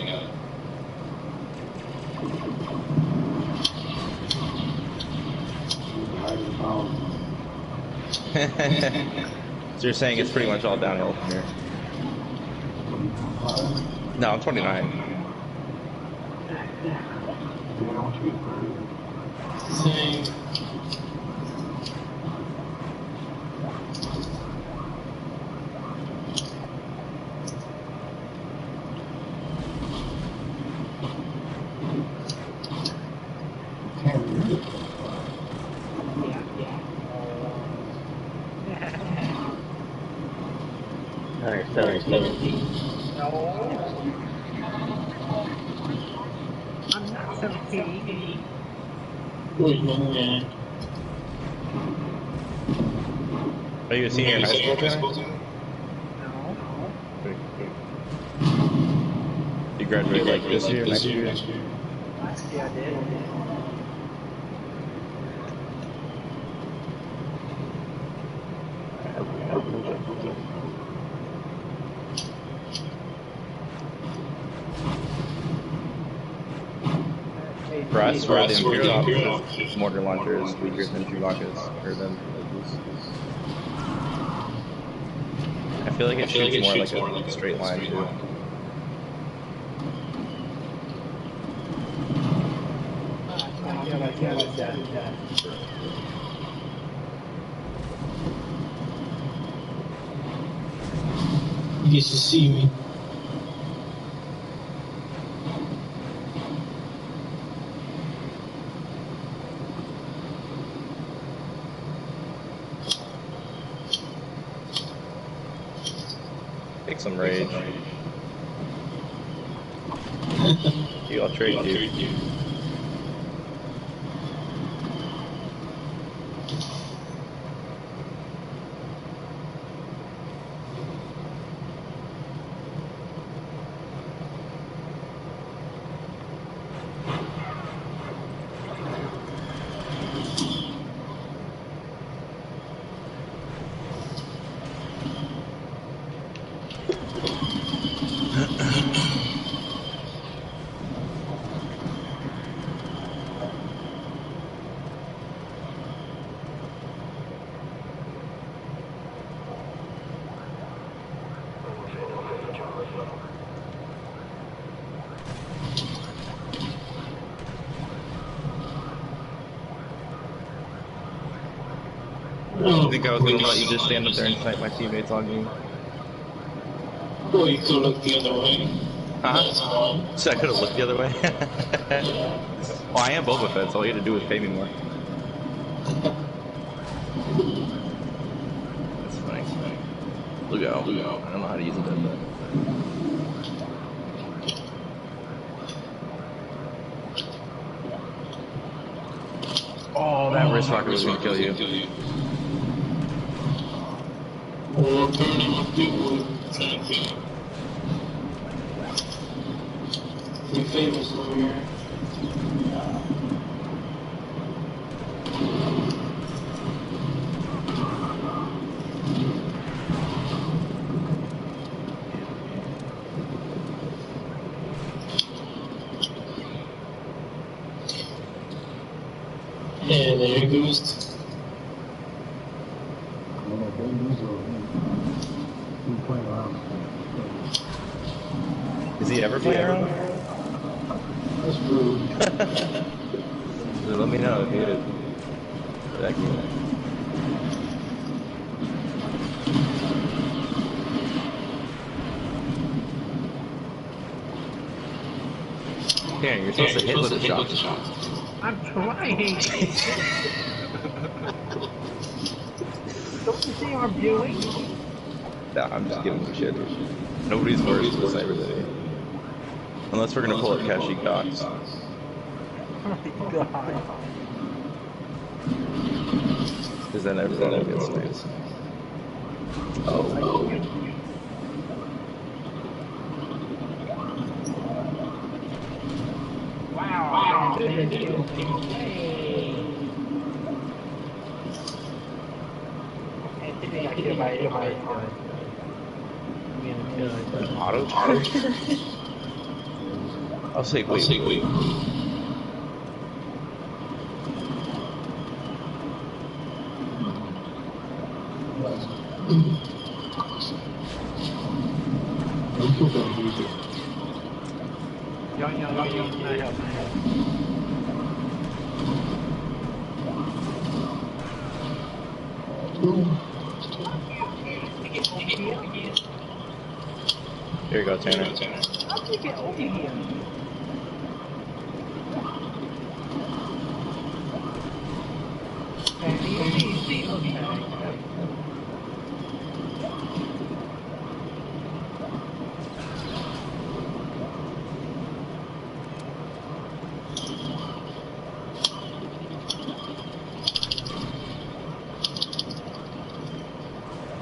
So you're saying it's pretty much all downhill from here? No, I'm 29. Same. Alright, 17. No. I'm not 17. Wait, man. Are you a senior in high school, Tanner? No. You graduate like this year, next year? Last year I did. For us, we're the Imperial because mortar launcher is weaker than Chewbacca's, or than Luke's. I feel like it shoots more like a straight line, too. You get to see me. Take some rage. I'll trade you. I think I was gonna let you just stand up there and snipe my teammates on me. Well, you could look the other way. Huh? So I could have looked the other way? Well, I am Boba Fett, so all you had to do was pay me more. That's funny. Look out. I don't know how to use it, but... Oh, that wrist rocket was gonna kill you. Or burning my people. Thank you. You're famous over here. Yeah, there goes. Is he ever playing around? That's rude. Let me know if he is. Thank you. Yeah, you're supposed to hit with the shot. I'm trying. Don't you see what I'm doing? Nah, I'm just giving you shit. Nobody's worse than Cyber City. Unless we're gonna pull up Kashyyyk Docks. Oh my god. Because then everyone will get sniped. Oh. Wow. Auto? I'll say wait. Here you go, Tanner. How did you get over here?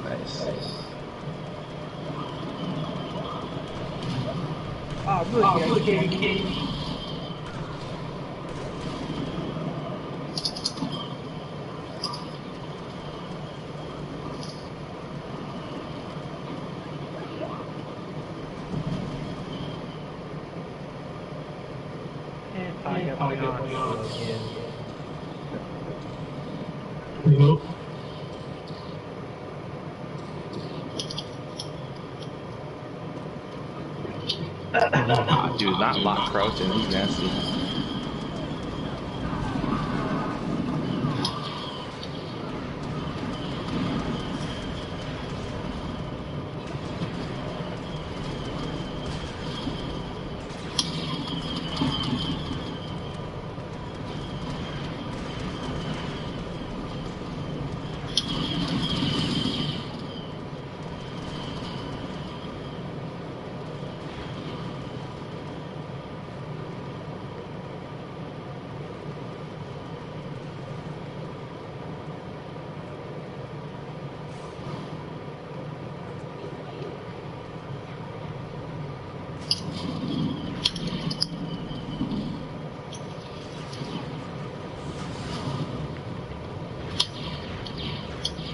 Nice. Oh, look, are you kidding me? Nope. Dude, not lock crouching. That's nasty.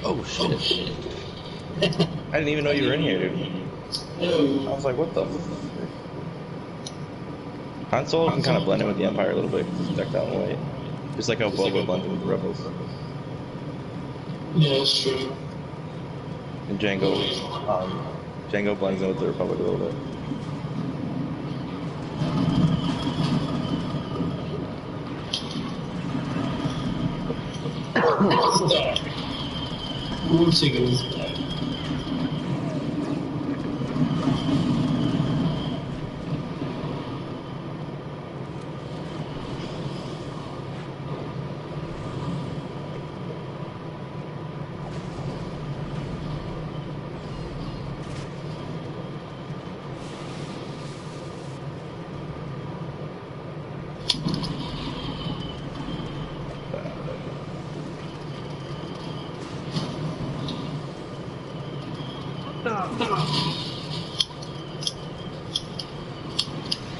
Oh shit! I didn't even know you were in here, dude. I was like, what the frick? Han Solo can kind of blend in with the Empire a little bit because he's decked out in white. Just like how Boba blends in with the Rebels. Yeah, that's true. And Django blends in with the Republic a little bit. One second.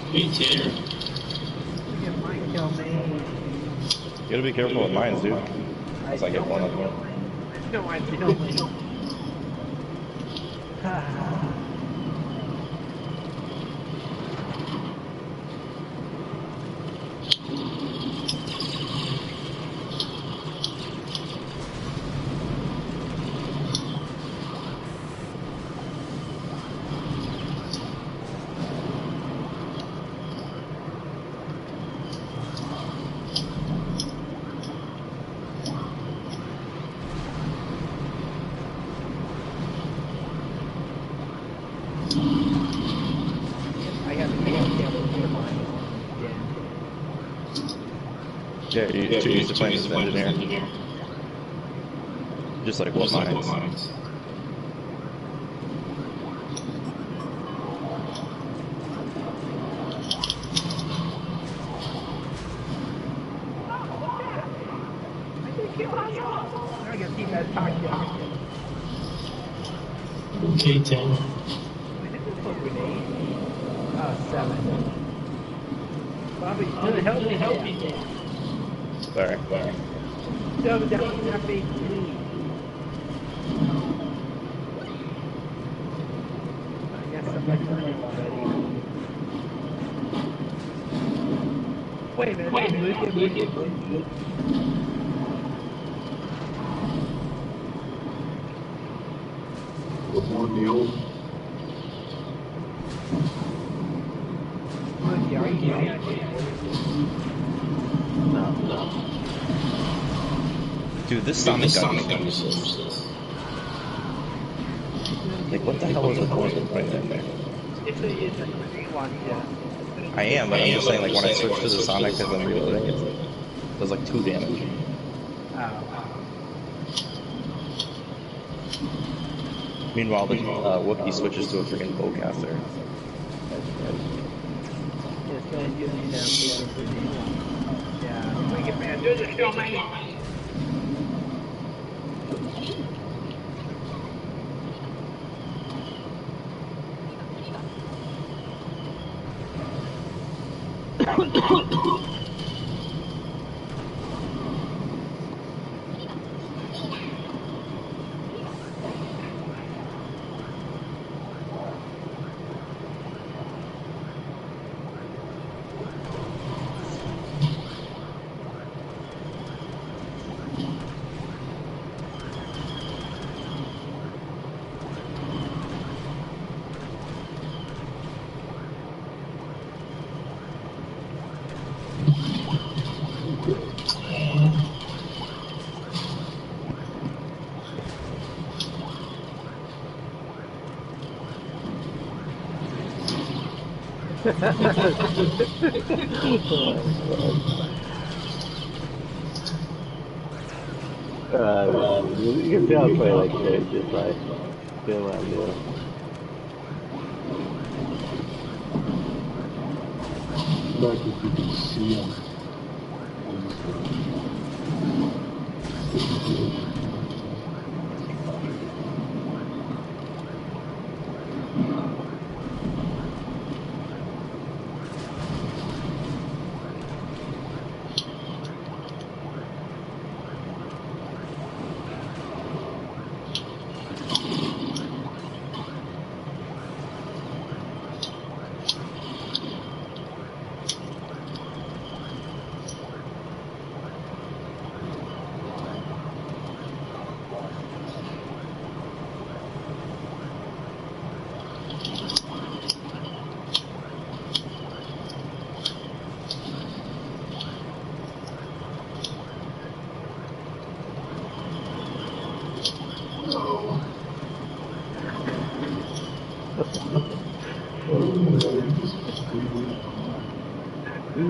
Hey, Tanner. You gotta be careful with mines, dude. Unless I get one of them. No, I don't. Yeah, you're too used to playing as an engineer. Just like what mines? I gotta keep that talk down. Okay, Tanner. Wait, this is for grenade. Oh, 7. Bobby, help me. Sorry. No, down that big please. I guess somebody's already. Wait a minute, look at. More deal. No. Dude, this Sonic gun is useless. Like, what the hell was the point of putting that there? It's a grenade launcher. I am, but I'm just saying, like, when I switch to the Sonic as I'm reloading, it does like 2 damage. Meanwhile, the Wookiee switches to a freaking bowcaster. Yeah, make it man. Do the show, man. You can see how I play like shit, just like doing what I'm doing. Back if you can see him.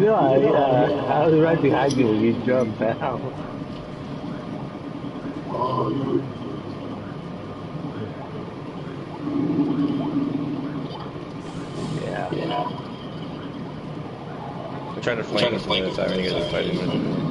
No, I was right behind you when you jumped down. Yeah. I tried to flank him from the other side when you guys were fighting with him.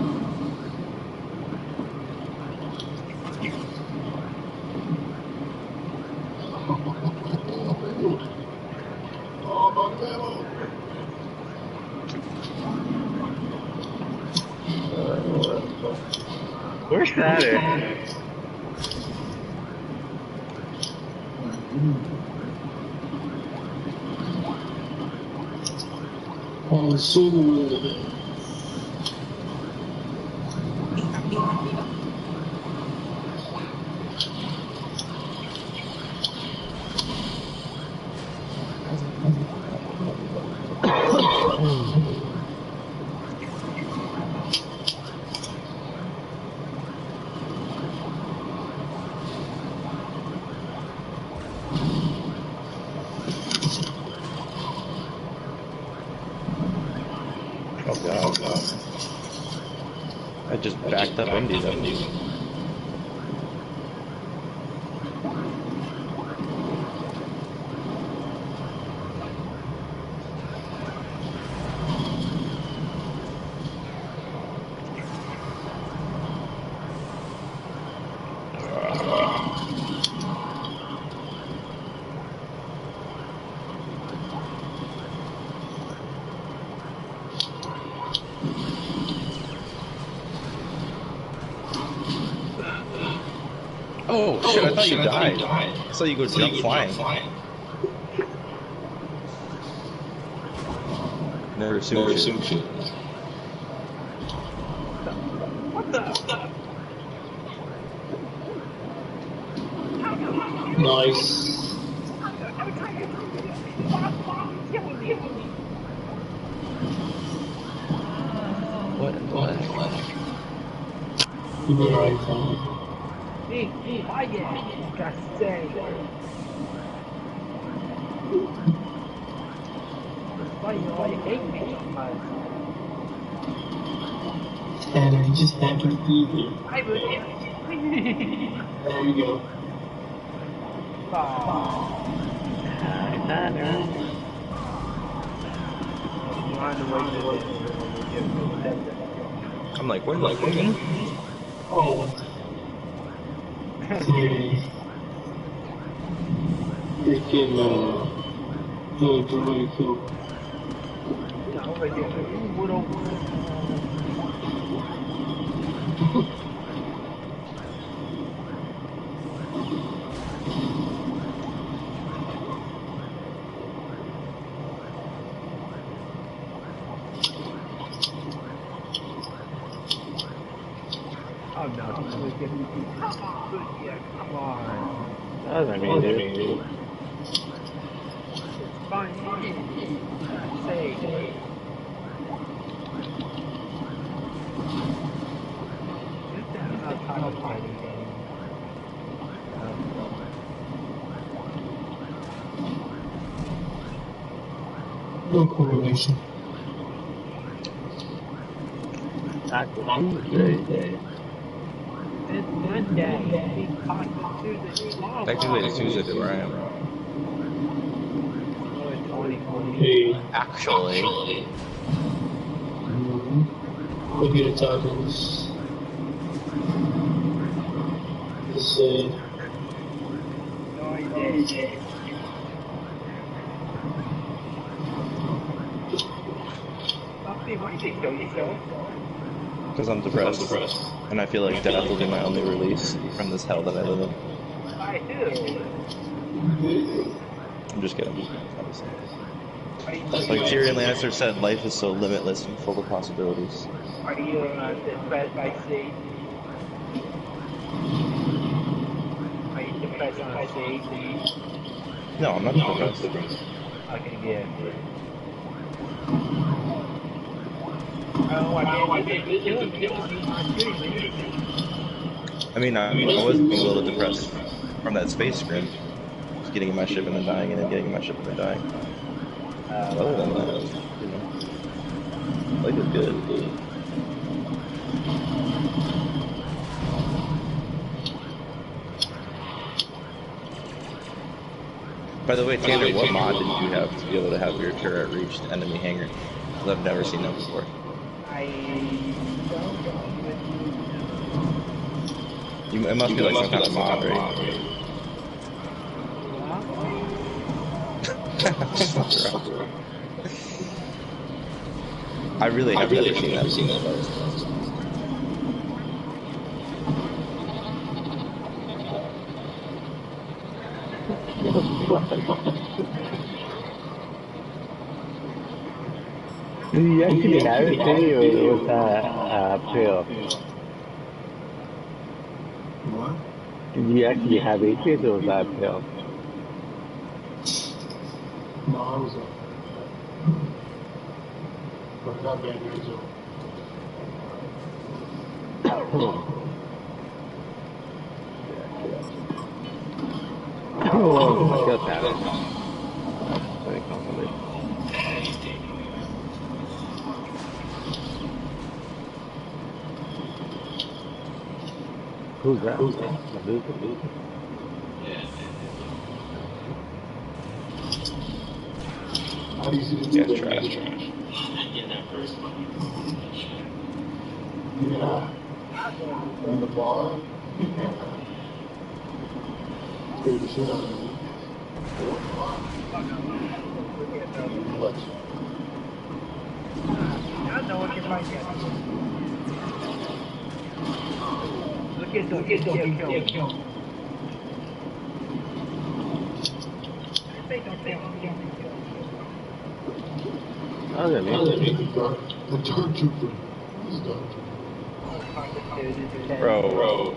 Where's Saturn? Oh, so good. Oh god. I just backed up into them. Oh shit, I thought you died. I saw you go jump flying. Never assumed shit. What the? Nice. What? You'll be right, fine. Why yeah? Gotta say. Why you hate me so much? Tanner, you just have to eat it. I would. There you go. I'm like, what? Oh. Freaking, doing really cool. Oh no, come on. That was amazing. It's fine. Say. I'm not title fighting game. No correlation. Taco Tuesday. It's Monday. Taco Tuesday. Technically it's Tuesday where I am. Hey. Actually. Look at the tacos. Just say. Because I'm depressed. And I feel like death will be my only release from this hell that I live in. I do. I'm just kidding. Obviously. Like Tyrion Lannister said, life is so limitless and full of possibilities. Are you depressed by sea? Are you depressed on sea? No, I'm not depressed. Okay, good. Oh, I can't kill me. I mean, I wasn't a little depressed from that space scrim. Just getting in my ship and then dying, and then getting in my ship and then dying. Other than that, you know. Like it's good. By the way, Taylor, what mod did you have to be able to have your turret reach the enemy hangar? Because I've never seen that before. I don't even It must be like some kind of mod, right? Fuck around. I really have never seen that before. Did you actually have it, City, or was that pre-op? What? Did you actually have Atrius, or was that pre-op? No, I was up. But that bad news. Oh, I got that. Very comfortable. Who's that? Medusa? How easy to do Yeah, that? trash. Yeah. In the bar. Scared the shit out of me. What? I know what you're like. Look at those. Kill. They don't kill. Oh, yeah, me. The dark trooper. He's dark trooper. Bro,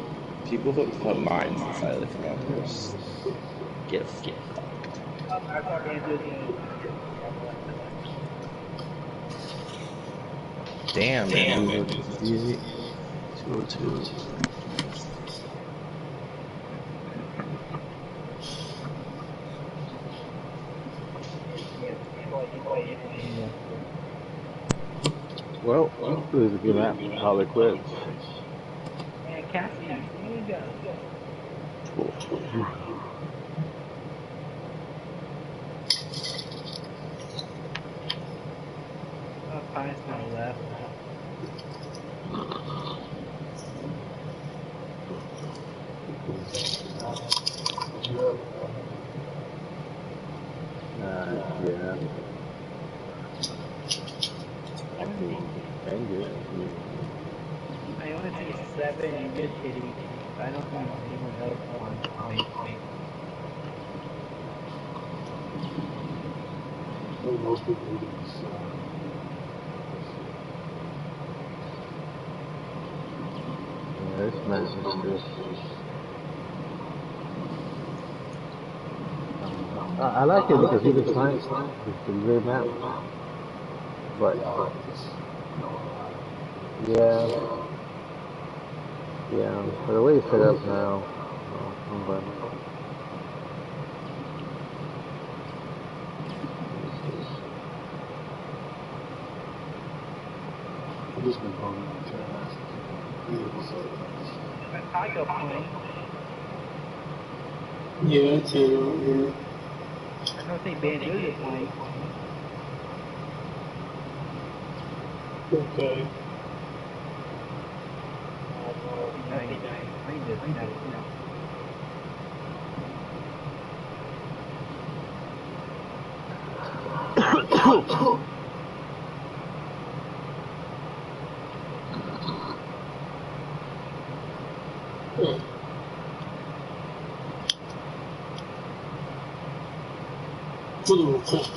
people who put mines inside of the commanders get fucked. Damn, man. 202. Well, it was a good map. Call it quits. Man, Cassie, there you go. Five's now left. Yeah. I think Bengals. I only see 7 in this city. I don't see anyone else on point. Most people do this. Yeah, this match is good. I like it because he was fine. It's a great map. But, yeah, for the way it's set up now, I'm glad. I've just been calling it trash. I go point. Yeah, Taylor, yeah. I don't think Bandu is point. Okay. I just never know. For the report.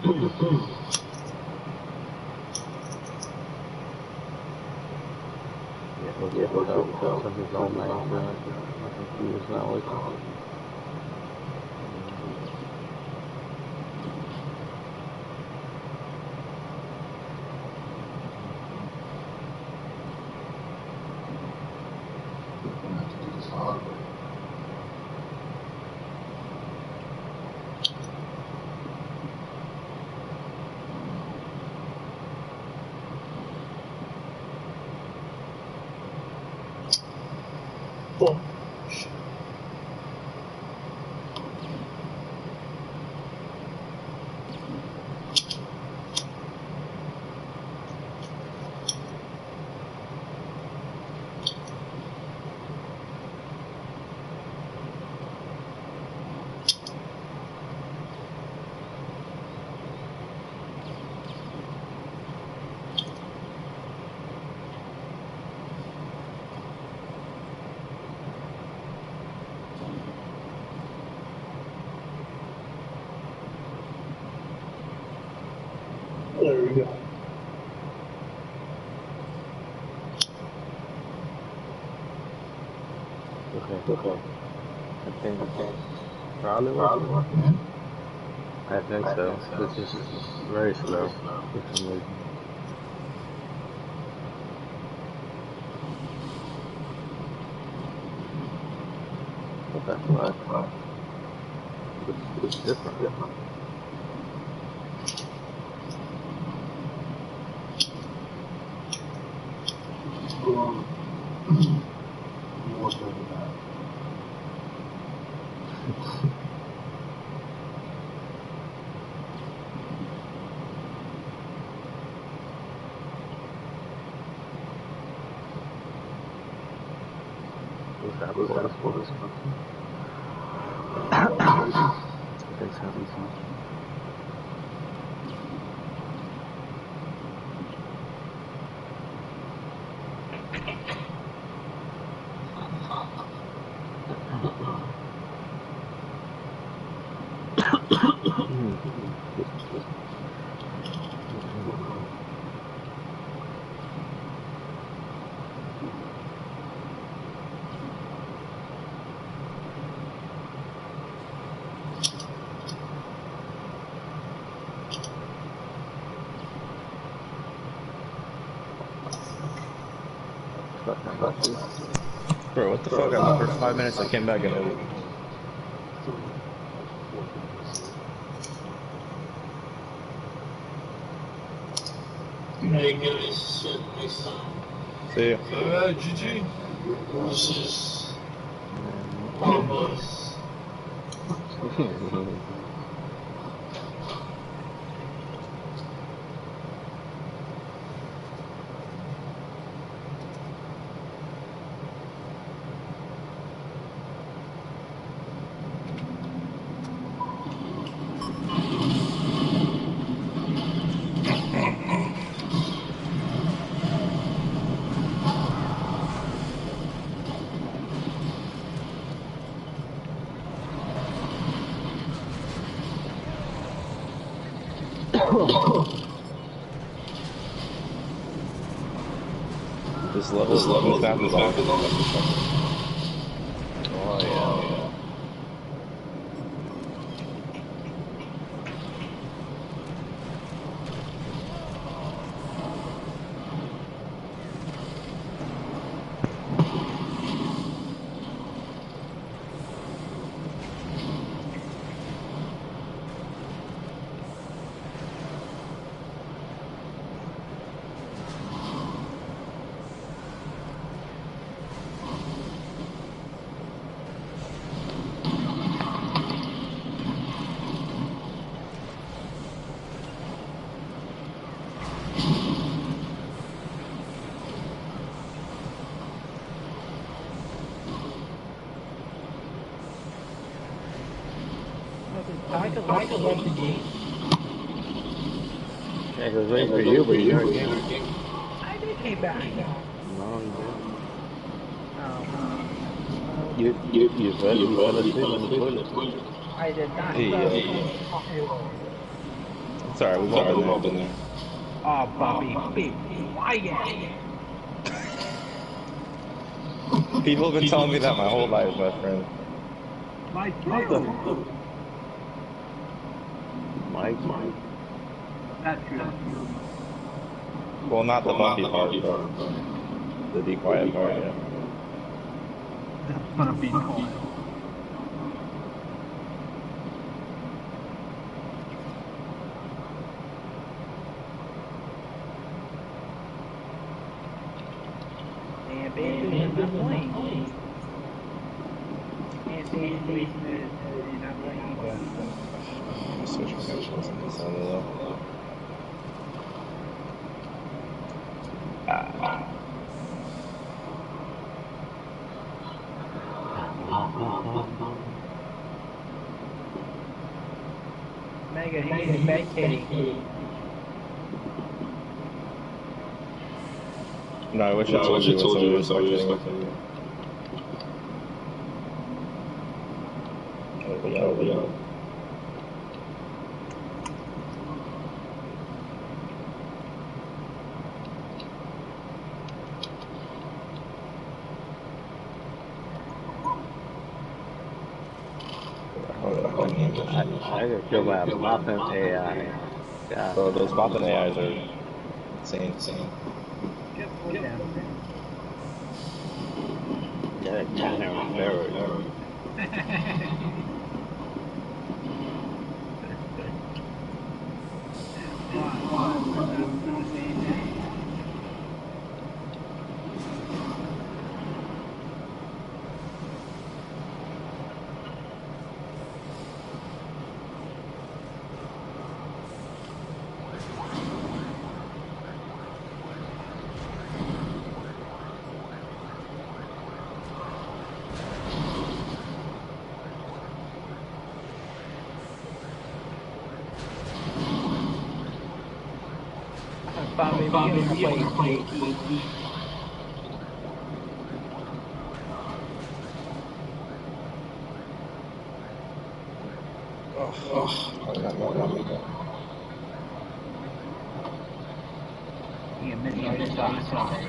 Yeah, so something's on my internet. My computer's not working. Oh. There we go. Okay. I think probably working. I think so. It's just very slow for some reason. Okay, well, it's different. What's that for this one? I think so. Fuck, I'm about to. Bro, what the fuck? I left for 5 minutes. I came back and it. Good night, guys. Next time. See ya. Alright, GG. Versus Bombas. This level map is awesome. Oh yeah. I could like the game. Yeah, he was waiting for you, but you never came. I did came back. No, you didn't. Um, You fell asleep in the toilet. I did not. Hey, Possible. Sorry, we've all been there. Oh, Bobby, be quiet. People have been telling me that my whole life, my friend. My What the? too. Mike? Not true. Well, not the bumpy part, but the be quiet part, yeah. The Bobby part. And basically, you're not playing. And basically, you're not playing either. Let me switch my headphones on this end, though. Mega, he's spectating. No, I wish I told you what somebody was spectating. Oh, yeah. I get killed by a bopping AI. God. Bro, those bopping AIs are insane. Just slow down. They're like China on steroids. Why? For the same thing? Bobby, we gonna play JT. You miss all your socks already.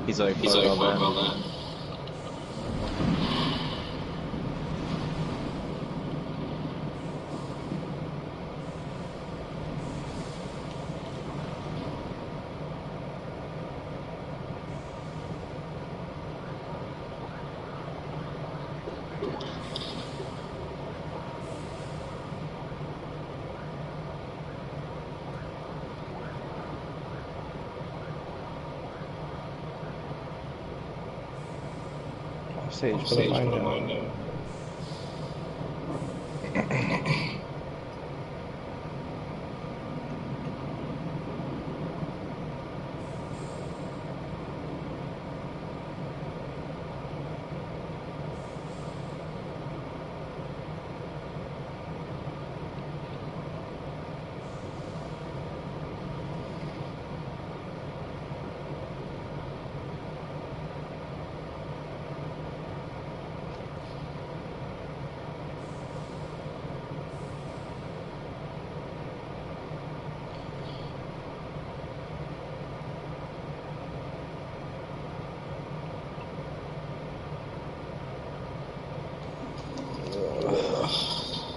He's like, fuck all that. Sage for the mine now.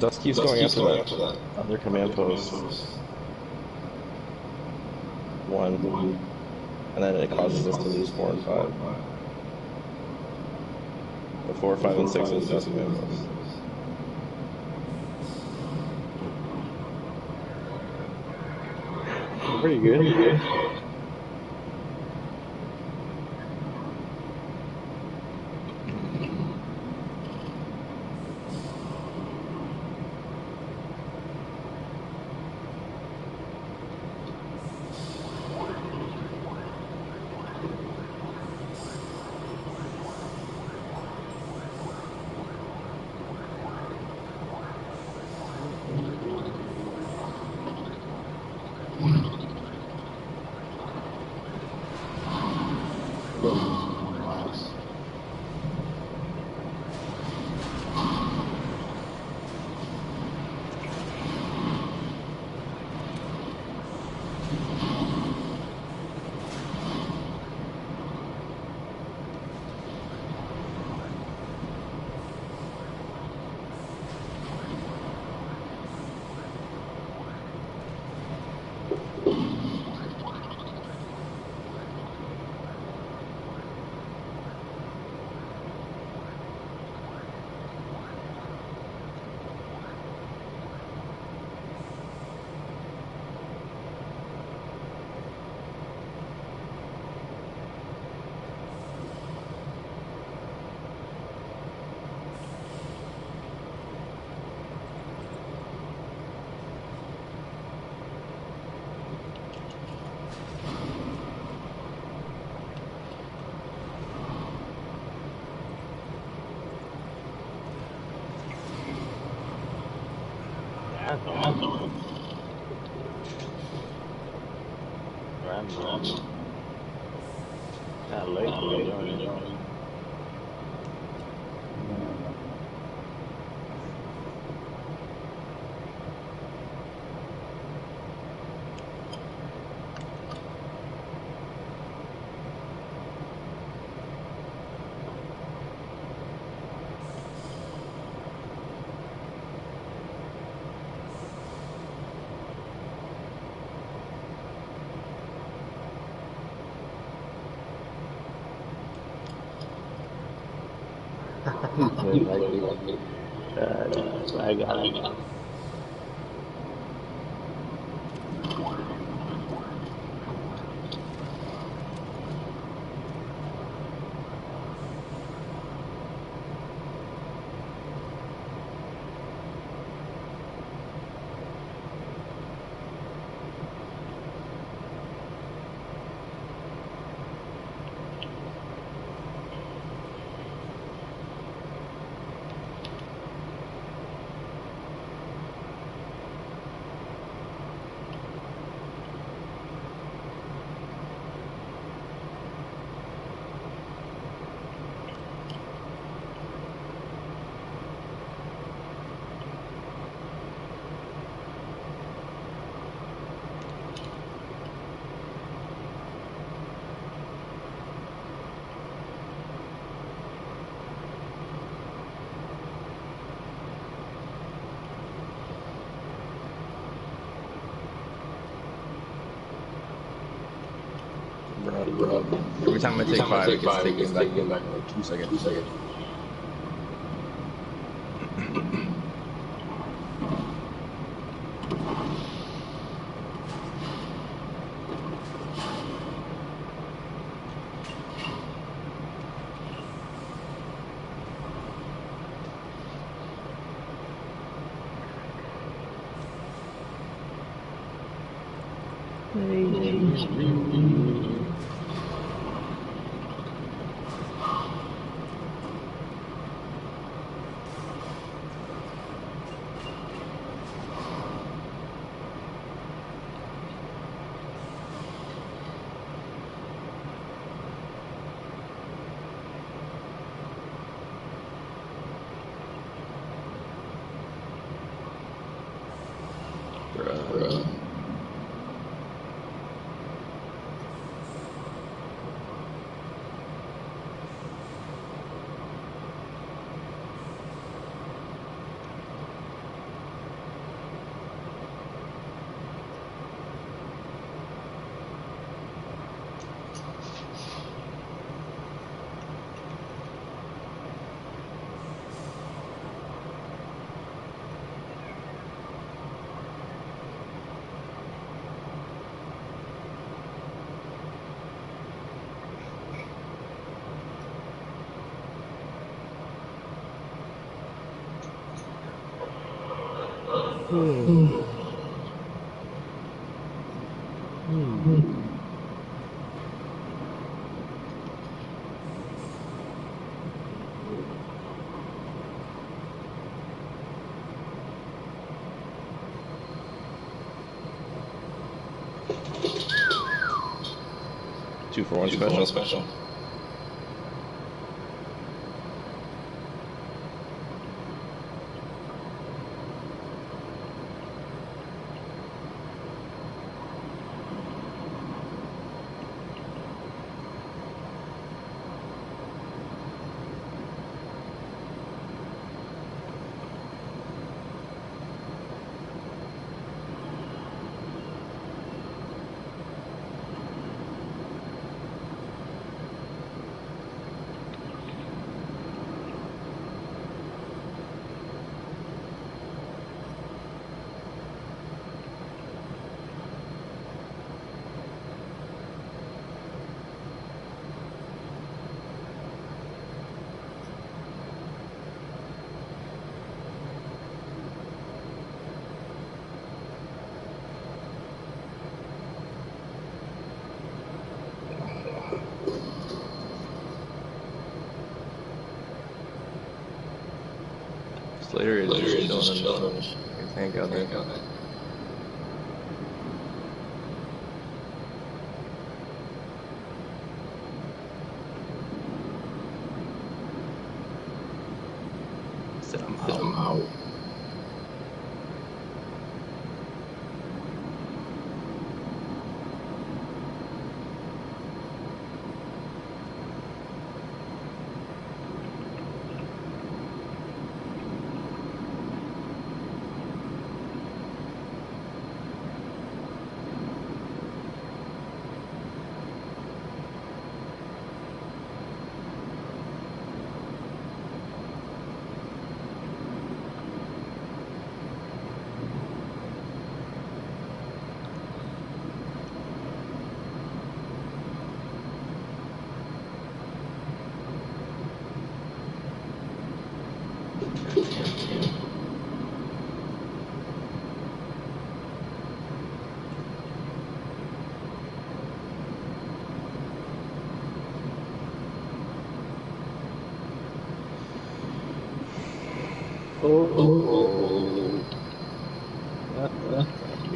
Dust keeps going after that other command post. One. And then it causes us to lose 4 and 5. The 4, 5, and 6 is Dust command post. Pretty good. Random. Kinda late to be doing it. I got it. Every time I take 5, it gets taken back in like 2 seconds. Bruh. Two for one special. Slater is just chilling. His tank out there. Said I'm out.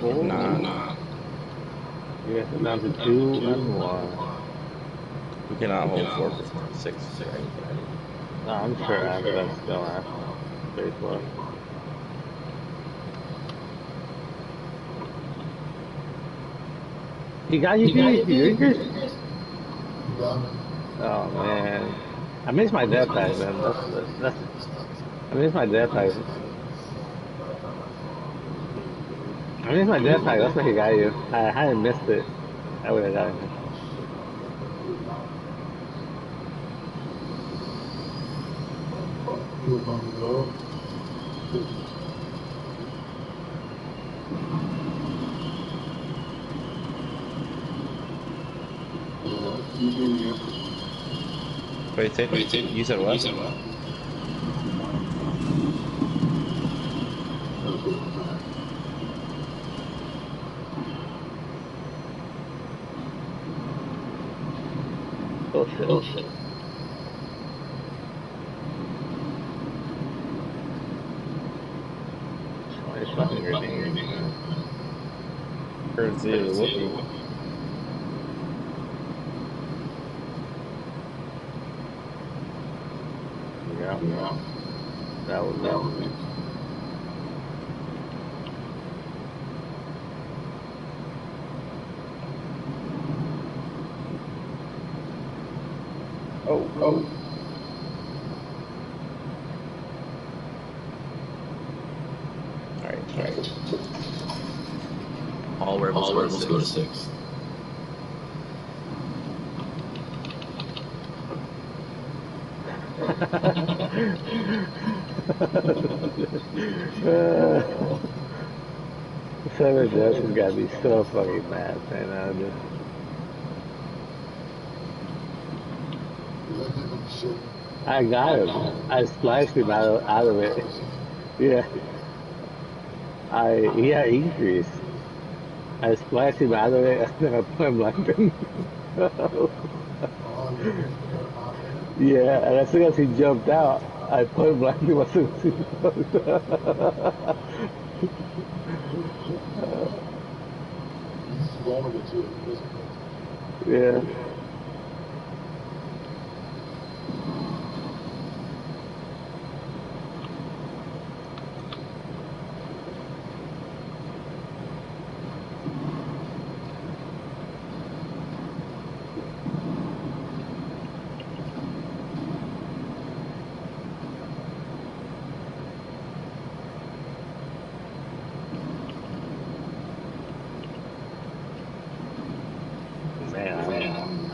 Nah. You guys are down to 2-1. We cannot hold 4 for 6 or anything. No, I'm sure Advent's gonna face one. He got you good? Oh man. I miss my death tag, man. I miss my death tag. That's why he got you. I hadn't missed it. I would have got him. Wait, you said what? Oh shit. It's fucking grenade. Courtesy of the Wookiee. Yeah. That was it. Oh. Alright. All rebels go to 6. Seven Jess has got me so fucking mad right now, dude. I got him. I spliced him out of it. Yeah. He had increase. I spliced him out of it and then I point blanked him. Yeah, and as soon as he jumped out, I point blanked him as soon as he jumped out. Yeah.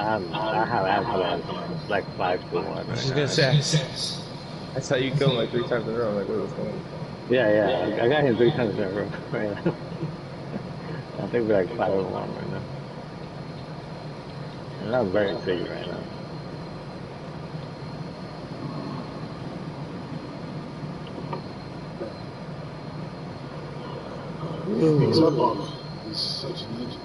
I have ambulance like 5-1 I right was just now. gonna say, I saw you kill him like 3 times in a row. I'm like, what's going on? Yeah, I got him 3 times in a row right now. I think we're like 5-1 right now. And I'm very sick right now. He's up on him. He's such a ninja.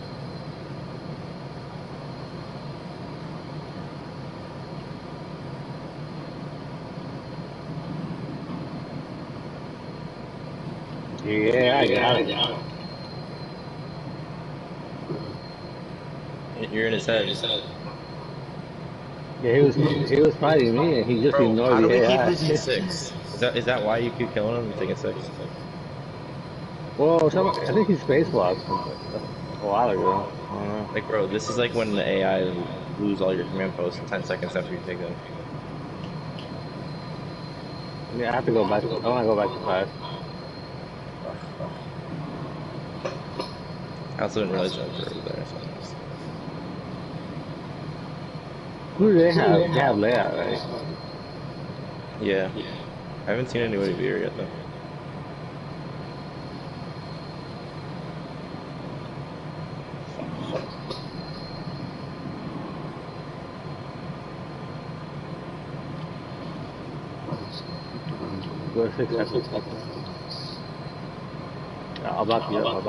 Yeah, I got it. You're in his head. Yeah, he was fighting me and he just Bro, ignored how do the we keep AI. losing 6? Is that why you keep killing him? You taking 6? Well, I think he spacewalked a while ago. I don't know. Like, bro, this is like when the AI lose all your command posts 10 seconds after you take them. Yeah, I have to go back. I want to go back to 5. I also didn't realize that was there. So. Who do they have? They have Leia, right? Yeah. I haven't seen anybody beat her yet, though. Go to 6 seconds. I'll back you up.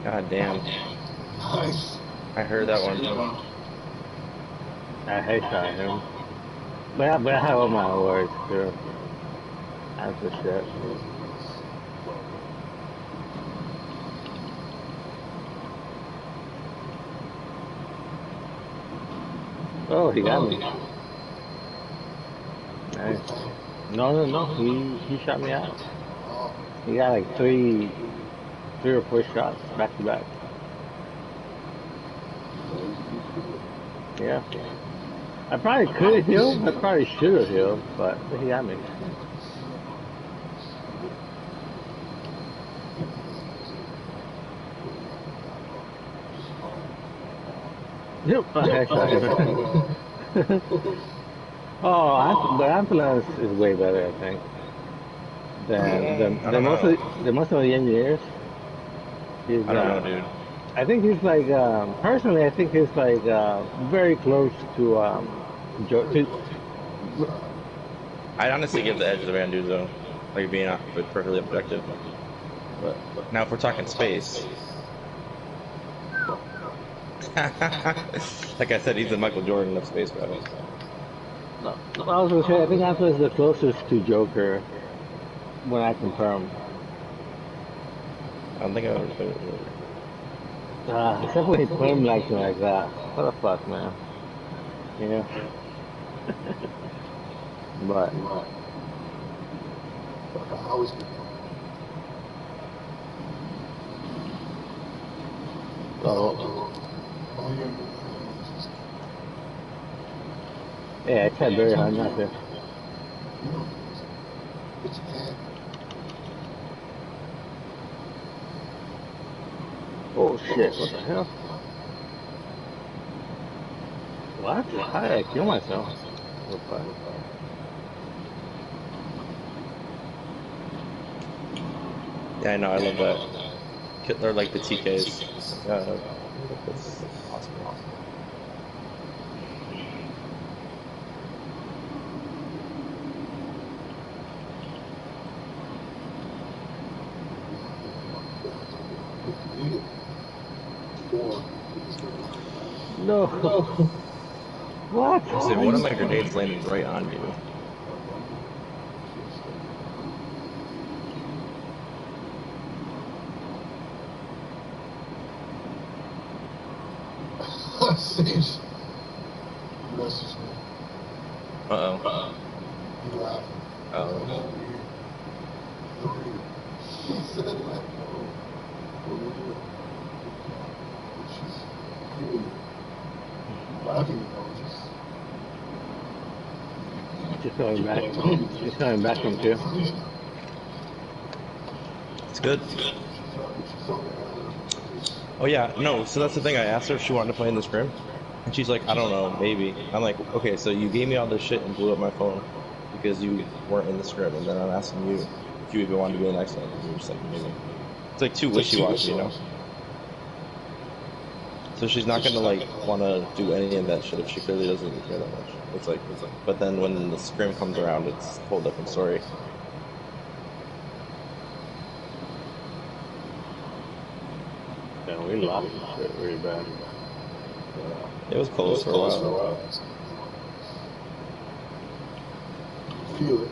God damn. Nice. I heard that one. I headshot him. But I have all my awards too. That's the shit. Oh, he got me. Nice. No. He shot me out. He got like three or 4 shots back to back. Yeah. I probably could have healed. I probably should have healed, but he got me. Okay, sorry, man. Oh, but ambulance is way better, I think, I don't know. than most of the engineers. He's I don't know, dude. I think he's like personally, I think he's like very close to Joe. I'd honestly give the edge to the Van Dude though, like being perfectly objective. But now, if we're talking space, like I said, he's the Michael Jordan of space battles. No, I was gonna say I think Apple is the closest to Joker when I compare him. I don't think I've ever played with Joker. Except when he put him like that. What the fuck, man? Yeah. But so yeah, I tried very hard not to. Oh shit! What the hell? What? How did I kill myself? What the fuck? Yeah, I know. I love that. They're like the TKs. That's awesome. No. What? I said, one of my grenades landed right on you. Uh-oh. Oh. She's coming back. She's coming back from two. It's good. Oh yeah, no, so that's the thing. I asked her if she wanted to play in the scrim, and she's like, I don't know, maybe. I'm like, okay, so you gave me all this shit and blew up my phone because you weren't in the scrim, and then I'm asking you if you even wanted to be an excellent, and you're just like, maybe. It's like too wishy-washy, you know? So she's not gonna like want to do any of that shit if she clearly doesn't even care that much. But then when the scrim comes around, it's a whole different story. Yeah, we lost this shit really bad. It was close for a while. Feel it.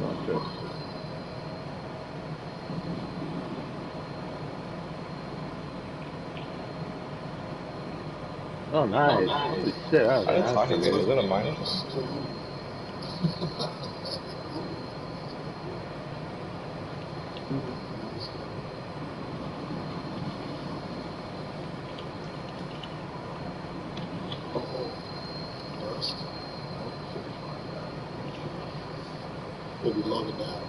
Oh shit. Oh nice. Holy shit, that was I didn't talk to awesome. you. Is that a minor? Maybe love it now.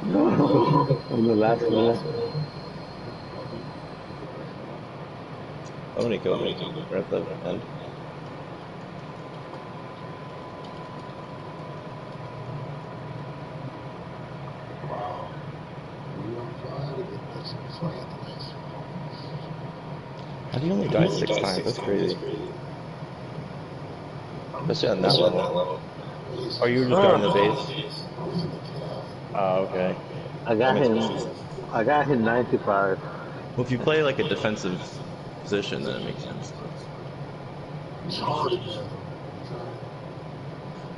No. On the last minute. Somebody killed me. Right at the end. How do you only die 6 times? That's crazy. Especially on that level. Oh, you were just guarding the base? Oh, okay. I That got makes him. more sense. I got him 95. Well, if you play like a defensive position, then it makes sense. It's hard again.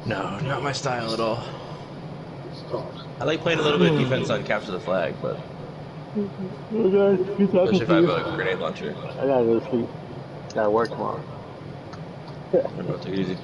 No, not my style at all. It's tough. I like playing a little bit of defense on capture the flag, but Okay, keep talking especially if to I have you. a grenade launcher. I gotta go to sleep. Gotta work tomorrow. I'm about to take it easy.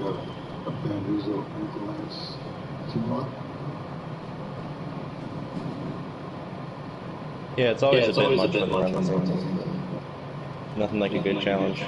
a bamboozle in the last 2 months. Yeah, it's always a bit much for the friendly games. Nothing like a good challenge.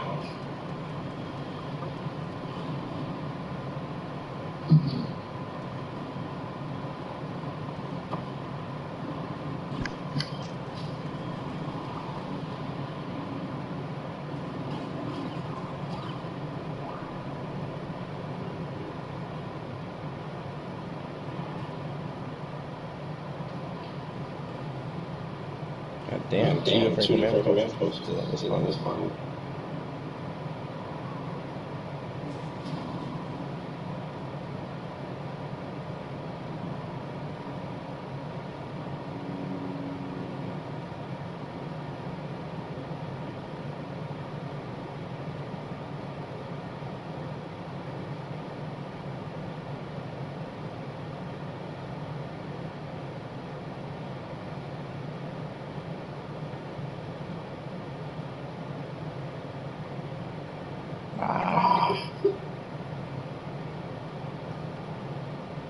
God damn, two different command posts posted on this final.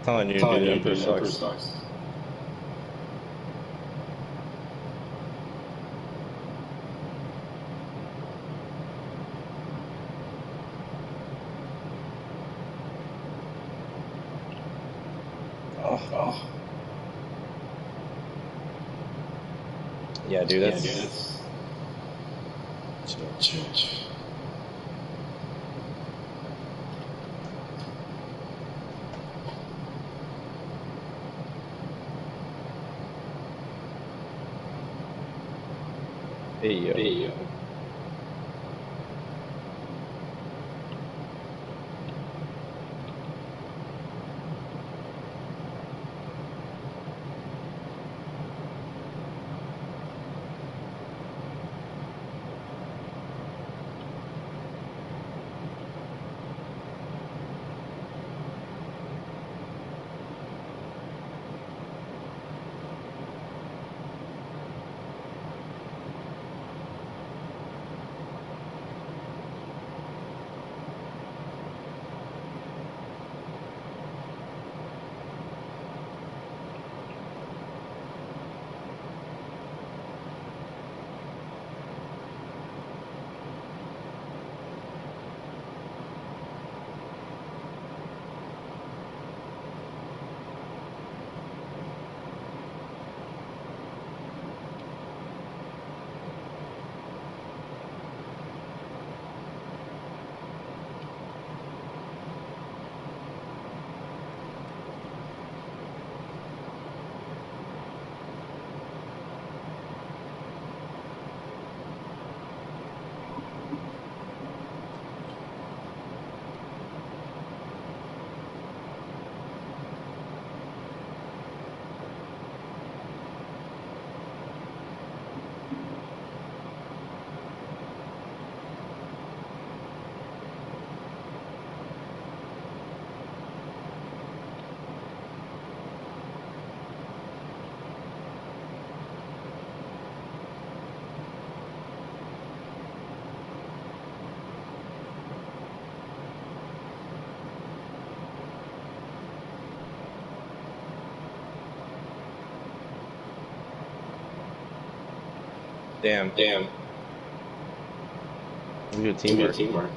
Telling you, dude, Emperor sucks. Oh. Yeah, dude, that's... Hey, yo. Damn. Good teamwork.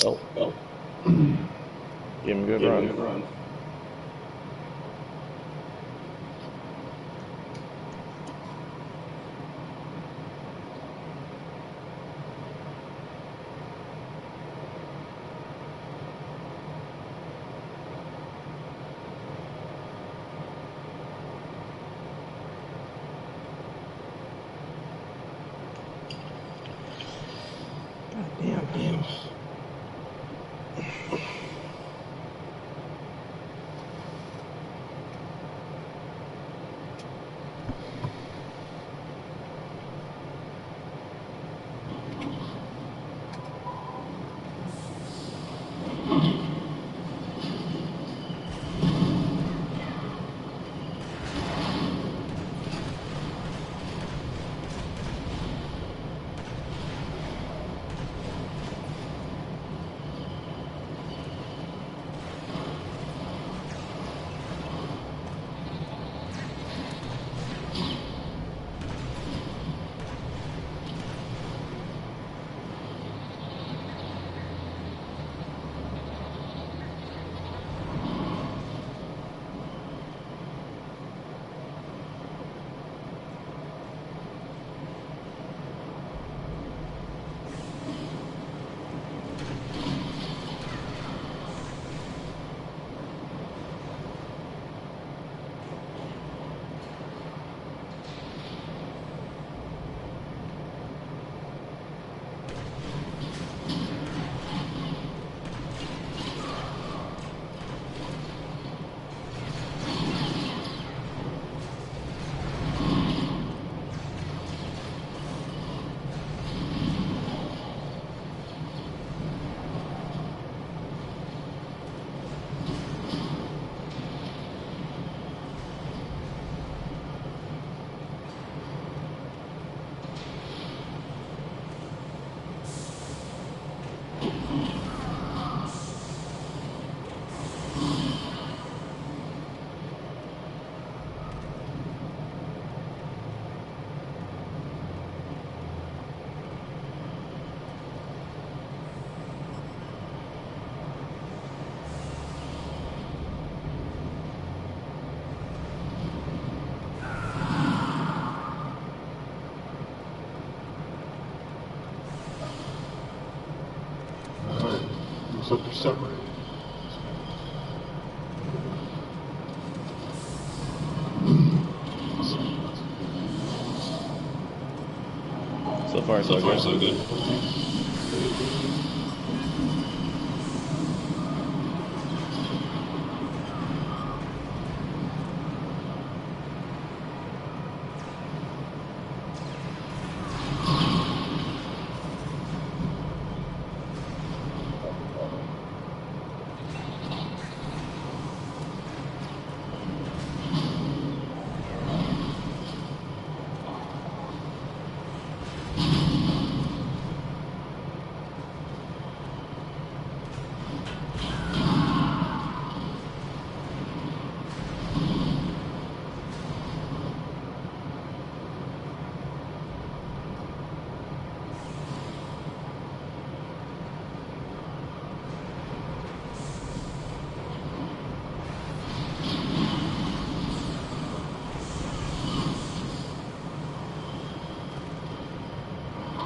Oh, give him a good run. God damn. Looks like they're separated. So far, so good.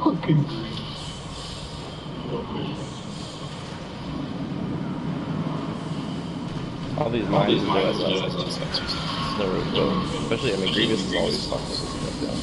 Fucking All these mines and Jedi spots, it's never really good. Especially, I mean, Grievous is always fucking with this stuff down.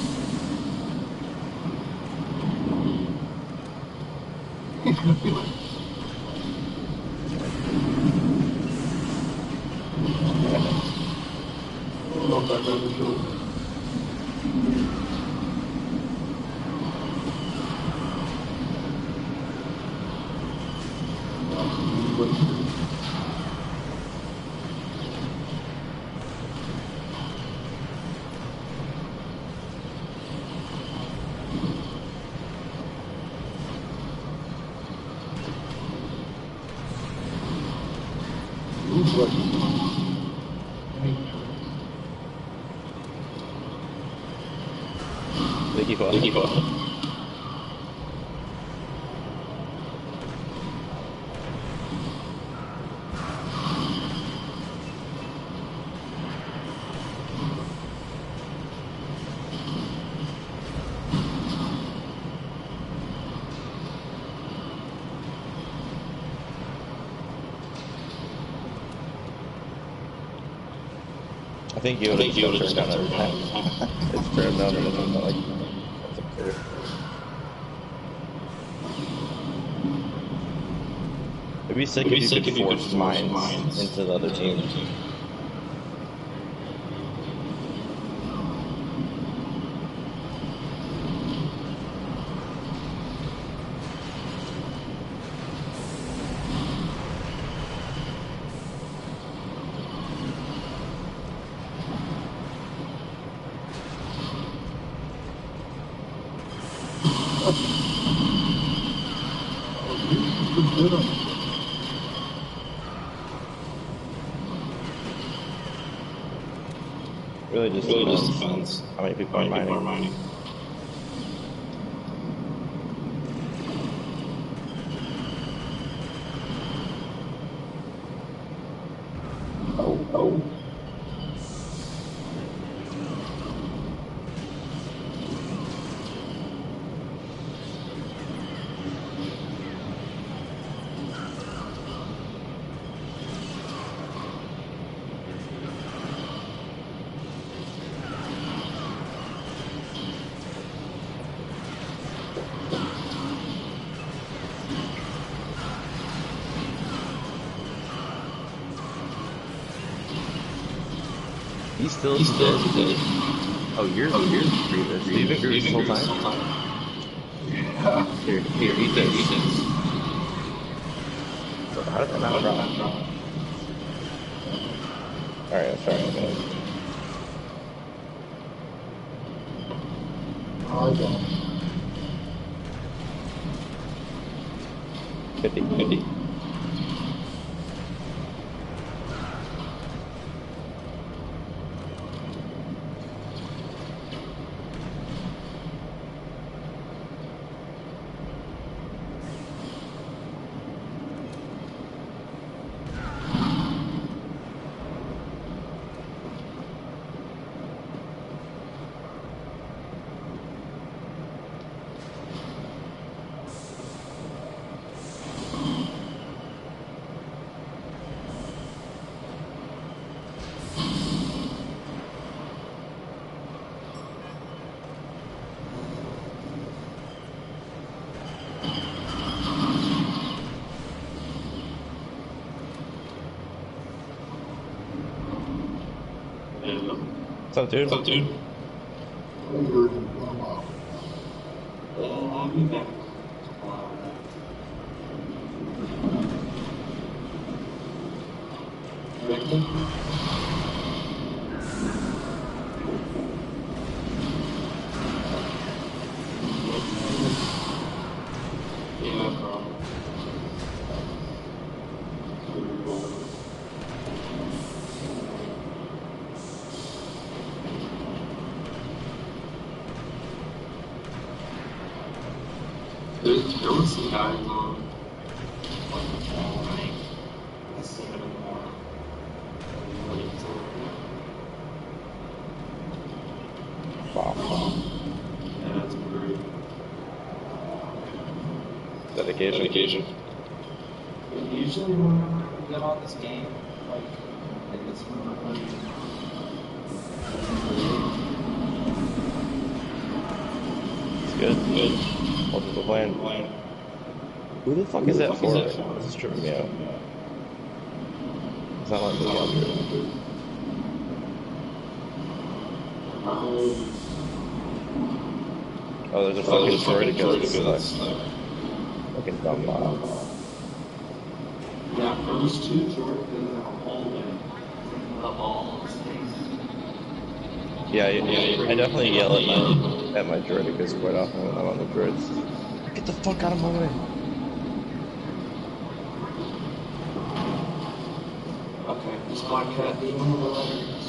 Thank you, I think you would have just turned down every time. It's turned down and then like that's absurd. It'd be sick if you could force mines into the other team. Really just depends how many people are mining. Oh. He's still dead. Oh, you're previous. You've been previous the whole time? Yeah. Here, eat this. So how did that not drop? Alright, I'm sorry, guys. I got 50. What's up, dude? I'll be back. There was some guys on like I see him more. Wow. Yeah, that's great. Dedication. Usually whenever we get on this game, like it's when we're playing. It's good. Multiple plan. Who the fuck is that for? This is tripping me out. It's not like me. Oh, there's a fucking droid that's stuck. Fucking dumb bomb. Yeah, those two Jordan in the hallway of all of space. Yeah, I definitely yell at my droidicas quite often when I'm on the droids. Get the fuck out of my way. Okay, this black cat, do you know the letters?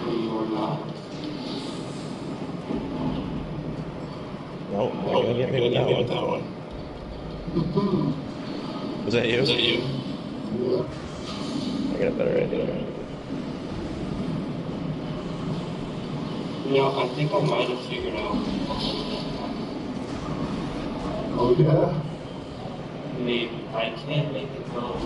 You are not. No, not gonna get me with that one. Was that you? Yeah. I got a better idea. You know, I think I might have figured out. Oh yeah? Maybe. I can't make it go.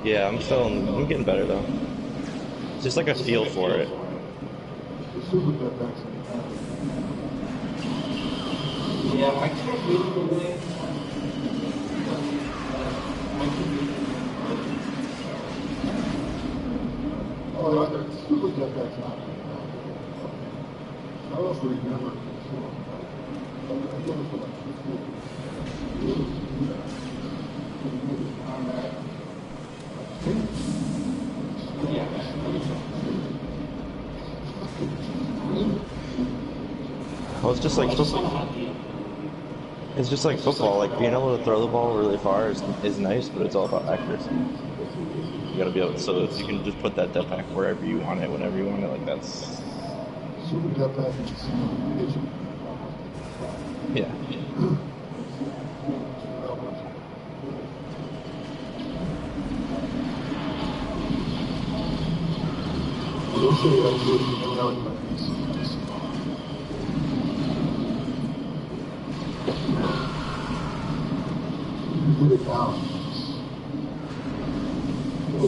Yeah, I'm getting better though. It's just like a feel for it. Yeah, I can't really believe. Well, it's just like football. Like being able to throw the ball really far is nice, but it's all about accuracy. You gotta be able. So if you can just put that depth pack wherever you want it, whenever you want it, like that's. Yeah.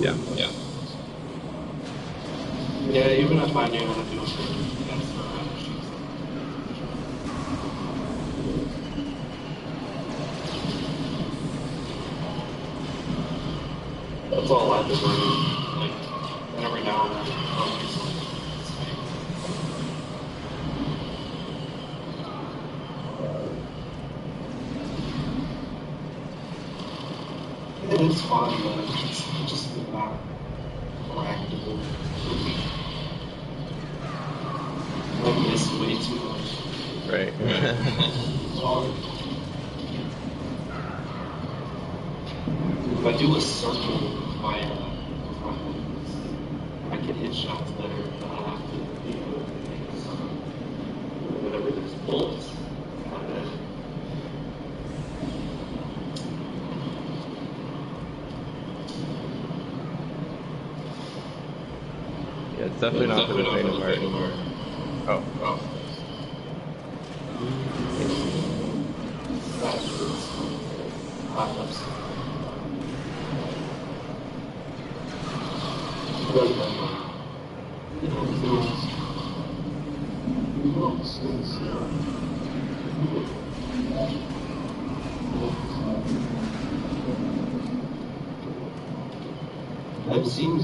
Yeah. Yeah. Yeah, even if I knew how to do it, that's not how to shoot. That's all I've been learning. Like, every now and then, I'll use like it is fun, but it's just not practical. I miss way too much. Right. If I do a circle with my hands, I can hit shots better, but I have to be able to make some whenever there's bullets. Yeah, it's definitely not for the faint of heart anymore. Oh. I've seen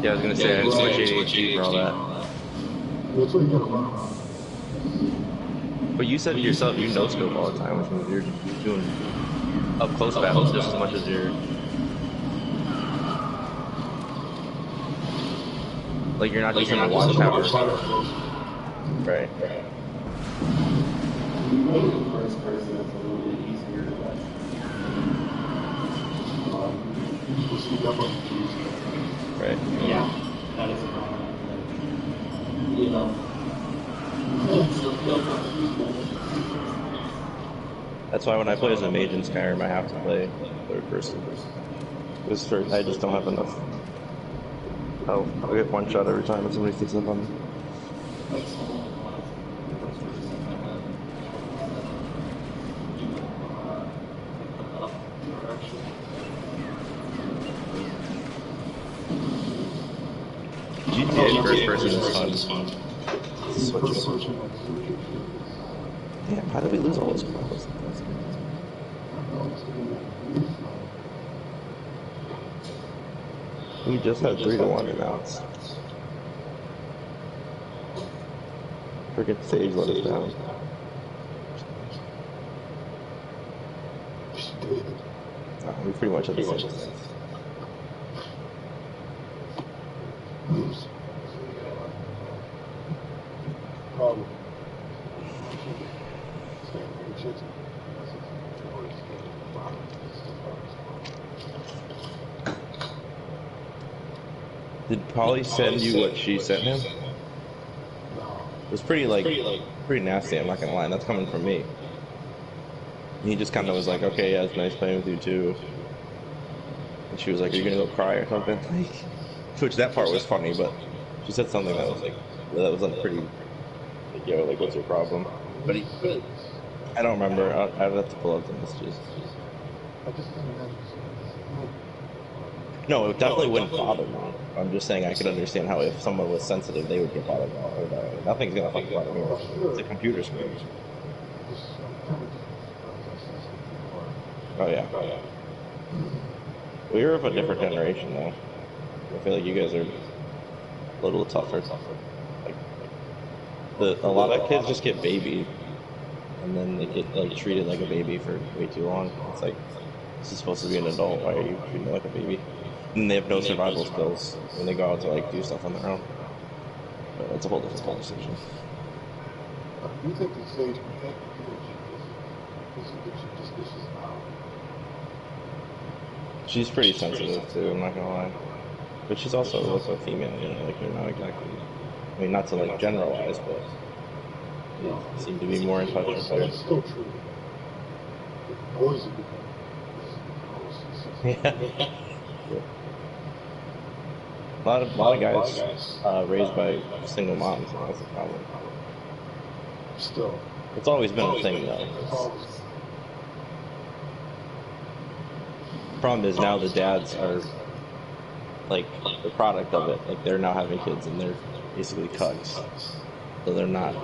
Yeah, I was gonna say I had switch ADHD for all that. That's what you gotta run around. But you said yourself you no scope all the time, which means you're doing up close battles just as much as you're like you're not just in the watchtower. Right. first person, it's a little bit easier, but Right. yeah, that is a problem. You know, That's why when I play as a mage in Skyrim, I have to play third person. Because I just don't have enough. I'll get one shot every time when somebody sneaks up on me. GTA first person is fun. Switching. Damn, how did we lose all those combos? We just had 3-1 and now it's freaking Sage let us down. We pretty much had the same. Did Polly send you what she sent him? It was pretty pretty nasty. I'm not gonna lie. That's coming from me. He just kind of was like, okay, yeah, it's nice playing with you too. And she was like, are you gonna go cry or something? Like, which that part was funny, but she said something that was like pretty, like, yo, like, what's your problem? But I don't remember. I'd have to pull up the messages. No, it definitely wouldn't bother me. I'm just saying I could understand how if someone was sensitive, they would get bothered by it. Nothing's gonna fucking bother me. It's a computer screen. Oh yeah. We're of a different generation though. I feel like you guys are a little tougher. Like a lot of kids just get babied, and then they get like treated like a baby for way too long. It's like, this is supposed to be an adult. Why are you treating it like a baby? And they have no survival skills when they go out to like do stuff on their own. But that's a whole different conversation. You think the stage She's pretty sensitive too, I'm not gonna lie. But she's also like a female, you know, like they're not exactly, I mean, not to like generalize, but they seem to be more in touch with her. That's still true. Boys are Yeah. A lot of guys raised by single moms, and that's the problem. still. It's always been a thing though. The problem is now the dads are like the product of it. Like they're now having kids and they're basically cucks. So they're not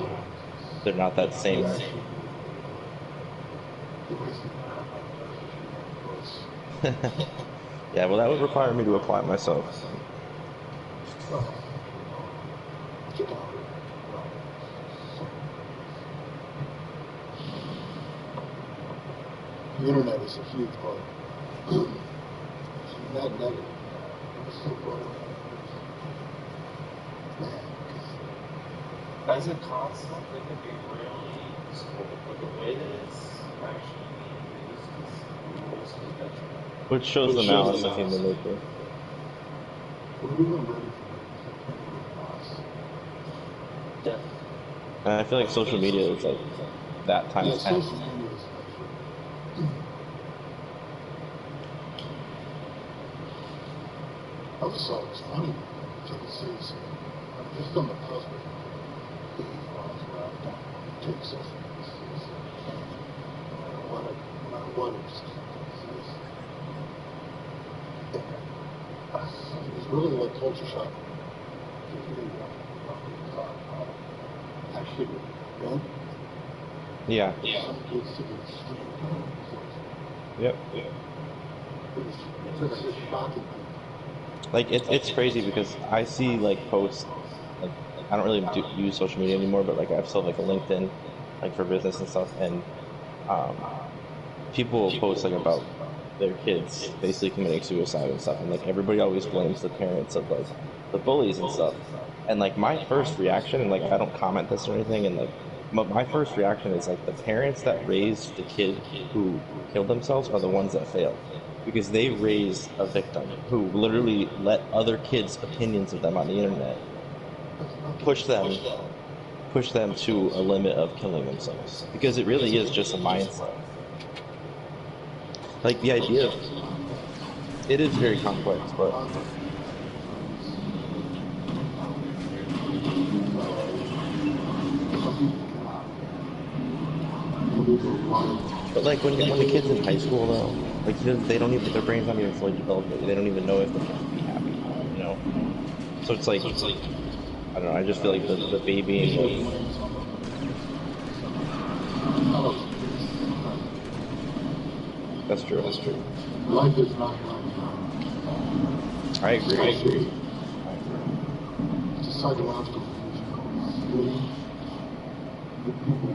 that same. Yeah, well that would require me to apply myself. The internet is a huge part. That negative. As a concept, it can be really useful, but the way that it's actually being used is mostly detrimental. Which shows the malice of human nature. And I feel like social media is like that times 10. I just thought it was funny. Take it seriously. I'm just on the cusp of take social media seriously. No matter what, it just can't take it seriously. It's really like culture shock. Actually, man. Yeah. Some kids to the extreme. Yep. It's just shocking. Like it's crazy because I see like posts, like I don't really use social media anymore, but like I still have like a LinkedIn, like for business and stuff, and people will post like about their kids basically committing suicide and stuff, and like everybody always blames the parents of like the bullies and stuff, and like my first reaction, and like I don't comment this or anything, and like my first reaction is like the parents that raised the kid who killed themselves are the ones that failed. Because they raised a victim who literally let other kids' opinions of them on the internet push them to a limit of killing themselves. Because it really is just a mindset. Like the idea of it is very complex, but like when the kid's in high school though, like they don't even, their brain's not even fully developed. They don't even know if they can be happy, you know. So it's like I don't know. I just feel like the baby and that's true. Life is not I agree. It's a psychological condition. The people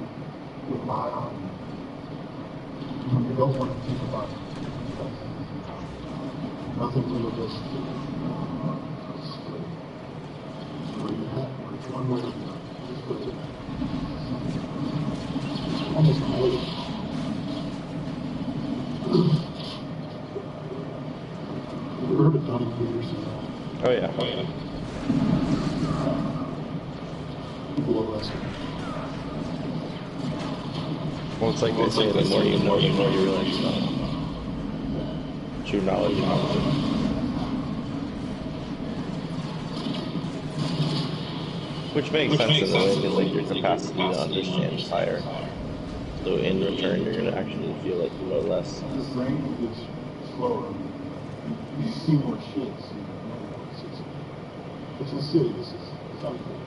rely on you. You don't want to think about it. Nothing realistic. It's one way or another. It's almost amazing. You heard of Dunning years ago? Oh yeah. People arrested. Well, it's like they say, the more you know, the more you realize you know. True knowledge. Which makes sense in a way, because like your capacity to understand is higher. So in return, you're gonna actually feel like you know less. Your brain gets slower. You see more shit. It's insidious. It's unfair.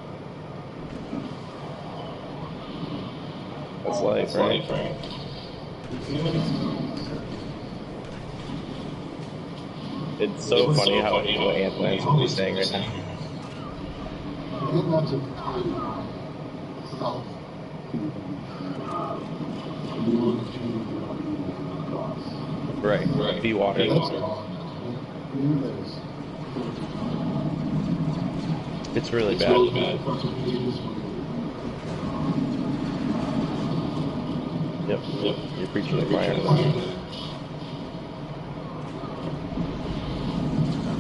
That's life, right? It's so funny how what Anthony's will be saying right now. Getting out to south. Right. Be water. It's really bad. Yep. You're preaching the choir.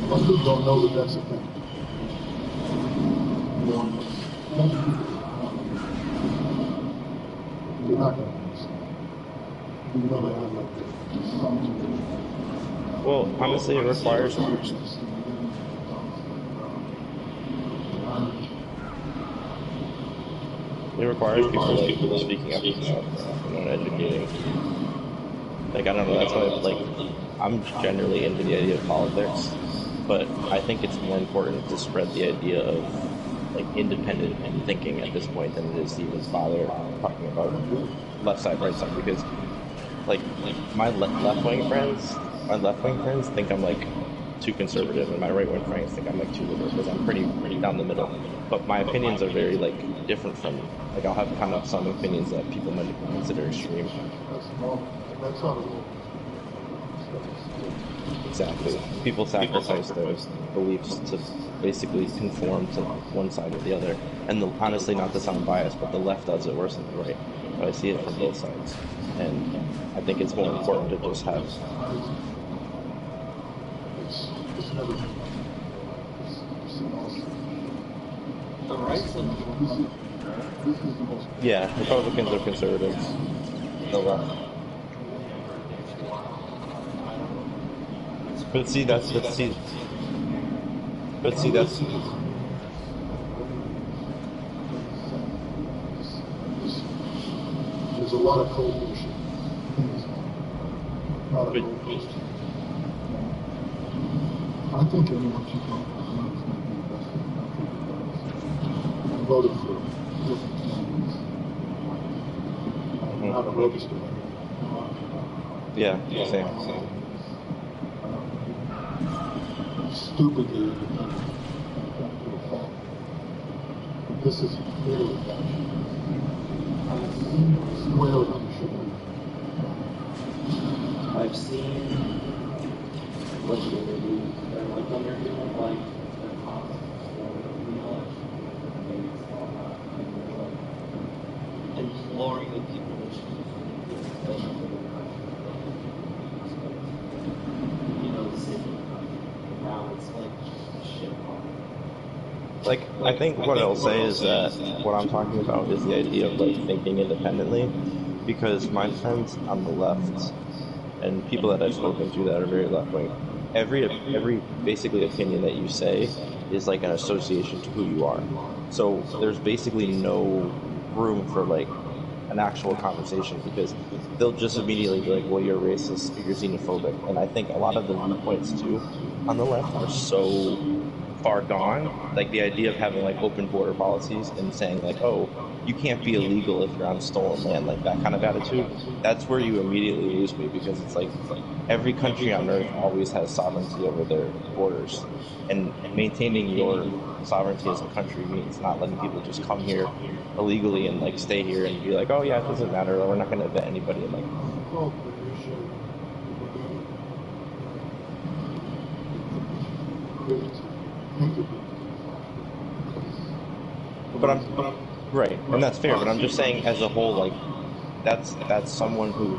Most people don't know that that's a thing. They're not going to understand. Even though they have like some. Well, honestly, it requires. It requires people like speaking up and stuff, and educating. Like I don't know, that's why like I'm generally into the idea of politics, but I think it's more important to spread the idea of like independent thinking at this point than it is to even bother talking about left side, right side, because like my left wing friends think I'm like too conservative, and my right wing friends think I'm like too liberal, because I'm pretty down the middle. But my opinions are very like different from like I'll have kind of some opinions that people might consider extreme. That's not Exactly. People sacrifice their beliefs to basically conform to one side or the other. And honestly, not to sound biased, but the left does it worse than the right. But I see it from both sides. And I think it's more important to just have. It's never been. The right's Yeah, Republicans are conservatives. The left. But see, that's. There's a lot of cold bullshit. I think anyone should vote for who's going to be the best for the country because I voted for different candidates. I'm not a registered. Yeah, same. Stupidly independent to a fault. But this is clearly squarely understood. I've seen legislatively like under different like their costs and just lowering the people which you know the city. Now it's like shit. Like, I think what I'll say is that what I'm talking about is the idea of like thinking independently, because my friends on the left and people that I've spoken to that are very left wing, every basically opinion that you say is like an association to who you are. So there's basically no room for like an actual conversation, because they'll just immediately be like, well, you're racist, you're xenophobic. And I think a lot of the viewpoints too on the left are so far gone. Like the idea of having like open border policies and saying like, oh, you can't be illegal if you're on stolen land, like that kind of attitude, that's where you immediately lose me, because it's like every country on earth always has sovereignty over their borders, and maintaining your sovereignty as a country means not letting people just come here illegally and like stay here and be like, oh yeah, it doesn't matter, or we're not going to vet anybody, and like but I'm right, and that's fair, but I'm just saying as a whole, like that's someone who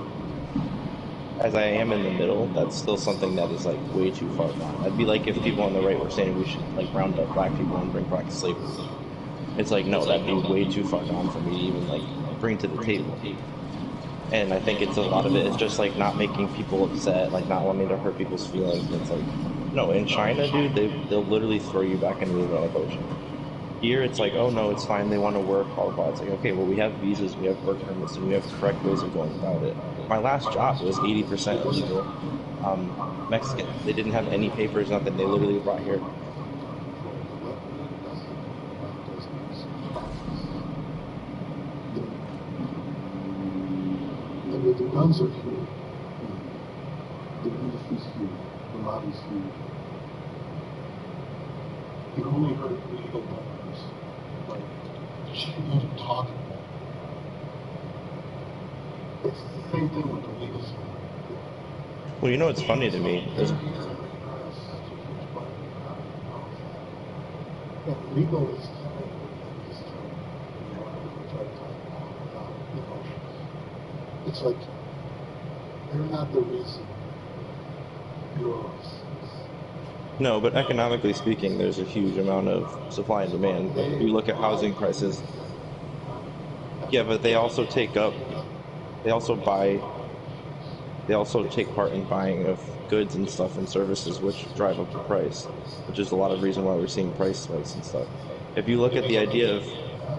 as I am in the middle, that's still something that is like way too far gone. That'd be like if people on the right were saying we should like round up black people and bring back slavery. It's like, no, that'd be way too far gone for me to even like bring to the table. And I think it's a lot of it is just like not making people upset, like not wanting to hurt people's feelings. And it's like, no, in China, dude, they'll literally throw you back into the Atlantic Ocean. Here, it's like, oh no, it's fine. They want to work, blah, blah, blah. It's like, okay, well, we have visas, we have work permits, and we have correct ways of going about it. My last job was 80% illegal. Mexican. They didn't have any papers, nothing. They literally brought here. And with the guns are here, the industry's here, the lobby's here. You only heard legal doctors, like, she can even talk about it. It's the same thing with the legal system. Well, you know what's funny to me is legal is it's like they're not the reason you're no, but economically speaking, there's a huge amount of supply and demand. Like if you look at housing prices, yeah, but they also take up, they also buy, they also take part in buying of goods and stuff and services, which drive up the price, which is a lot of reason why we're seeing price spikes and stuff. If you look at the idea of,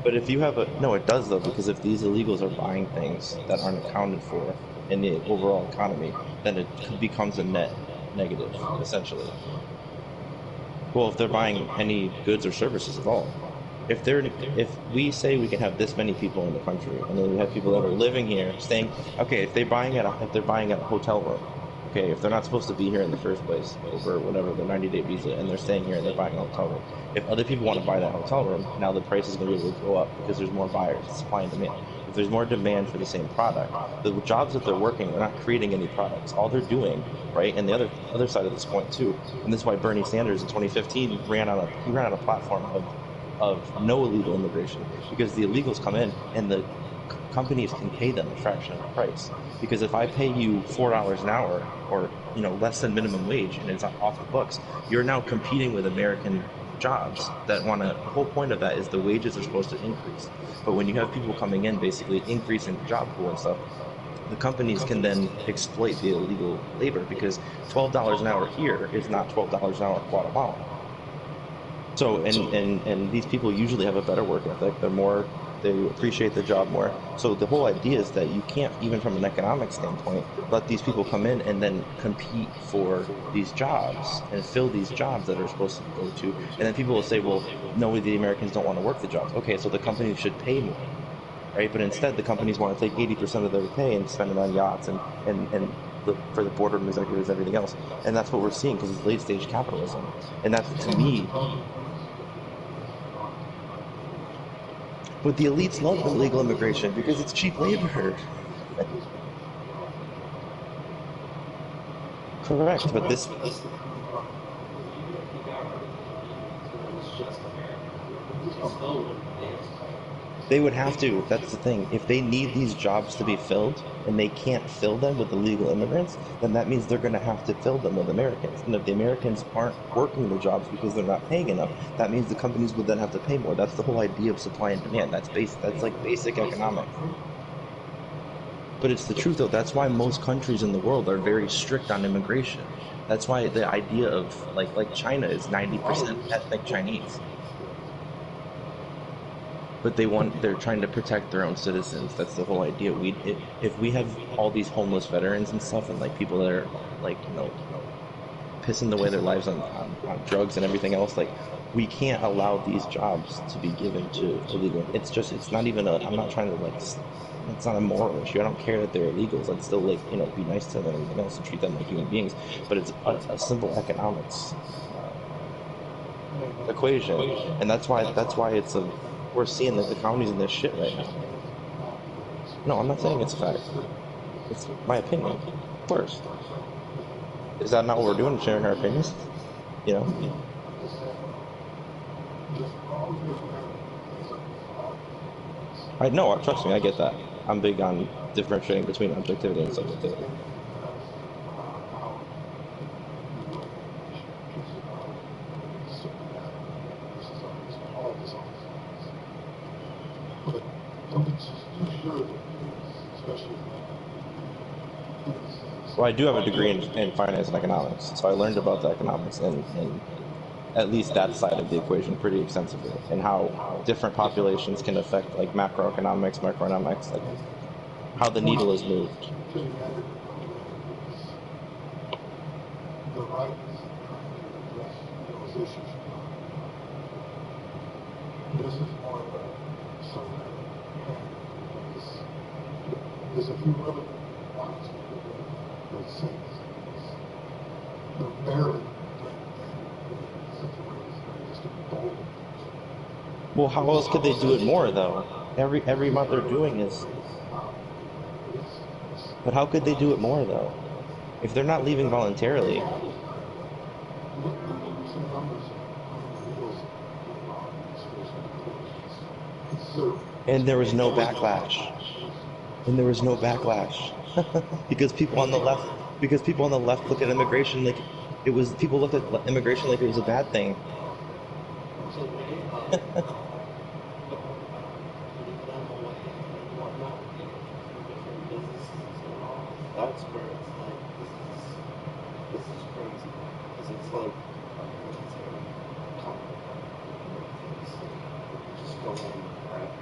but if you have a, no, it does though, because if these illegals are buying things that aren't accounted for in the overall economy, then it becomes a net negative, essentially. Well, if they're buying any goods or services at all, if we say we can have this many people in the country, and then we have people that are living here, staying, okay, if they're buying at a hotel room, okay, if they're not supposed to be here in the first place over whatever the 90-day visa, and they're staying here and they're buying a hotel room, if other people want to buy that hotel room, now the price is going to be able to go up because there's more buyers, supply and demand. If there's more demand for the same product, the jobs that they're working, they're not creating any products. All they're doing, right? And the other side of this point too, and this is why Bernie Sanders in 2015 ran on a platform of no illegal immigration, because the illegals come in and the companies can pay them a fraction of the price. Because if I pay you $4 an hour, or less than minimum wage, and it's off the books, you're now competing with American jobs that want to. The whole point of that is the wages are supposed to increase. But when you have people coming in, basically increasing the job pool and stuff, the companies can then exploit the illegal labor, because $12 an hour here is not $12 an hour in Guatemala. So and these people usually have a better work ethic. They appreciate the job more. So the whole idea is that you can't, even from an economic standpoint, let these people come in and then compete for these jobs and fill these jobs that are supposed to go to. And then people will say, well, no, the Americans don't want to work the jobs. Okay, so the companies should pay more, right? But instead, the companies want to take 80% of their pay and spend it on yachts and for the boardroom executives, everything else. And that's what we're seeing, because it's late stage capitalism. And that's, to me. But the elites love illegal immigration because it's cheap labor. Correct, but this. They would have to. That's the thing. If they need these jobs to be filled and they can't fill them with illegal immigrants, then that means they're going to have to fill them with Americans. And if the Americans aren't working the jobs because they're not paying enough, that means the companies would then have to pay more. That's the whole idea of supply and demand. That's like basic economics. But it's the truth, though. That's why most countries in the world are very strict on immigration. That's why the idea of like China is 90% ethnic Chinese. But they're trying to protect their own citizens. That's the whole idea. If we have all these homeless veterans and stuff, and like people that are like pissing away their lives on drugs and everything else, like we can't allow these jobs to be given to illegal. It's not even I'm not trying to it's not a moral issue. I don't care that they're illegals. Let's still be nice to them and everything else and treat them like human beings. But it's a simple economics equation, and that's why we're seeing that the economy's in this shit right now. No, I'm not saying it's a fact. It's my opinion. Of course. Is that not what we're doing? Sharing our opinions? I know. Trust me, I get that. I'm big on differentiating between objectivity and subjectivity. Well, I do have a degree in finance and economics, so I learned about the economics and at least that side of the equation pretty extensively, and how different populations can affect like macroeconomics, microeconomics, like how the needle is moved. To the editor, the right is trying to address those issues. This is more of a something, there's a few other ones that say they're barely just a bold. Well, how else could they do it more though? Every month they're doing is. But how could they do it more though? If they're not leaving voluntarily. And there was no backlash. And there was no backlash. because people on the left look at immigration like it was people looked at immigration like it was a bad thing. That's where it's like, this is crazy. Because it's like, just go on, right?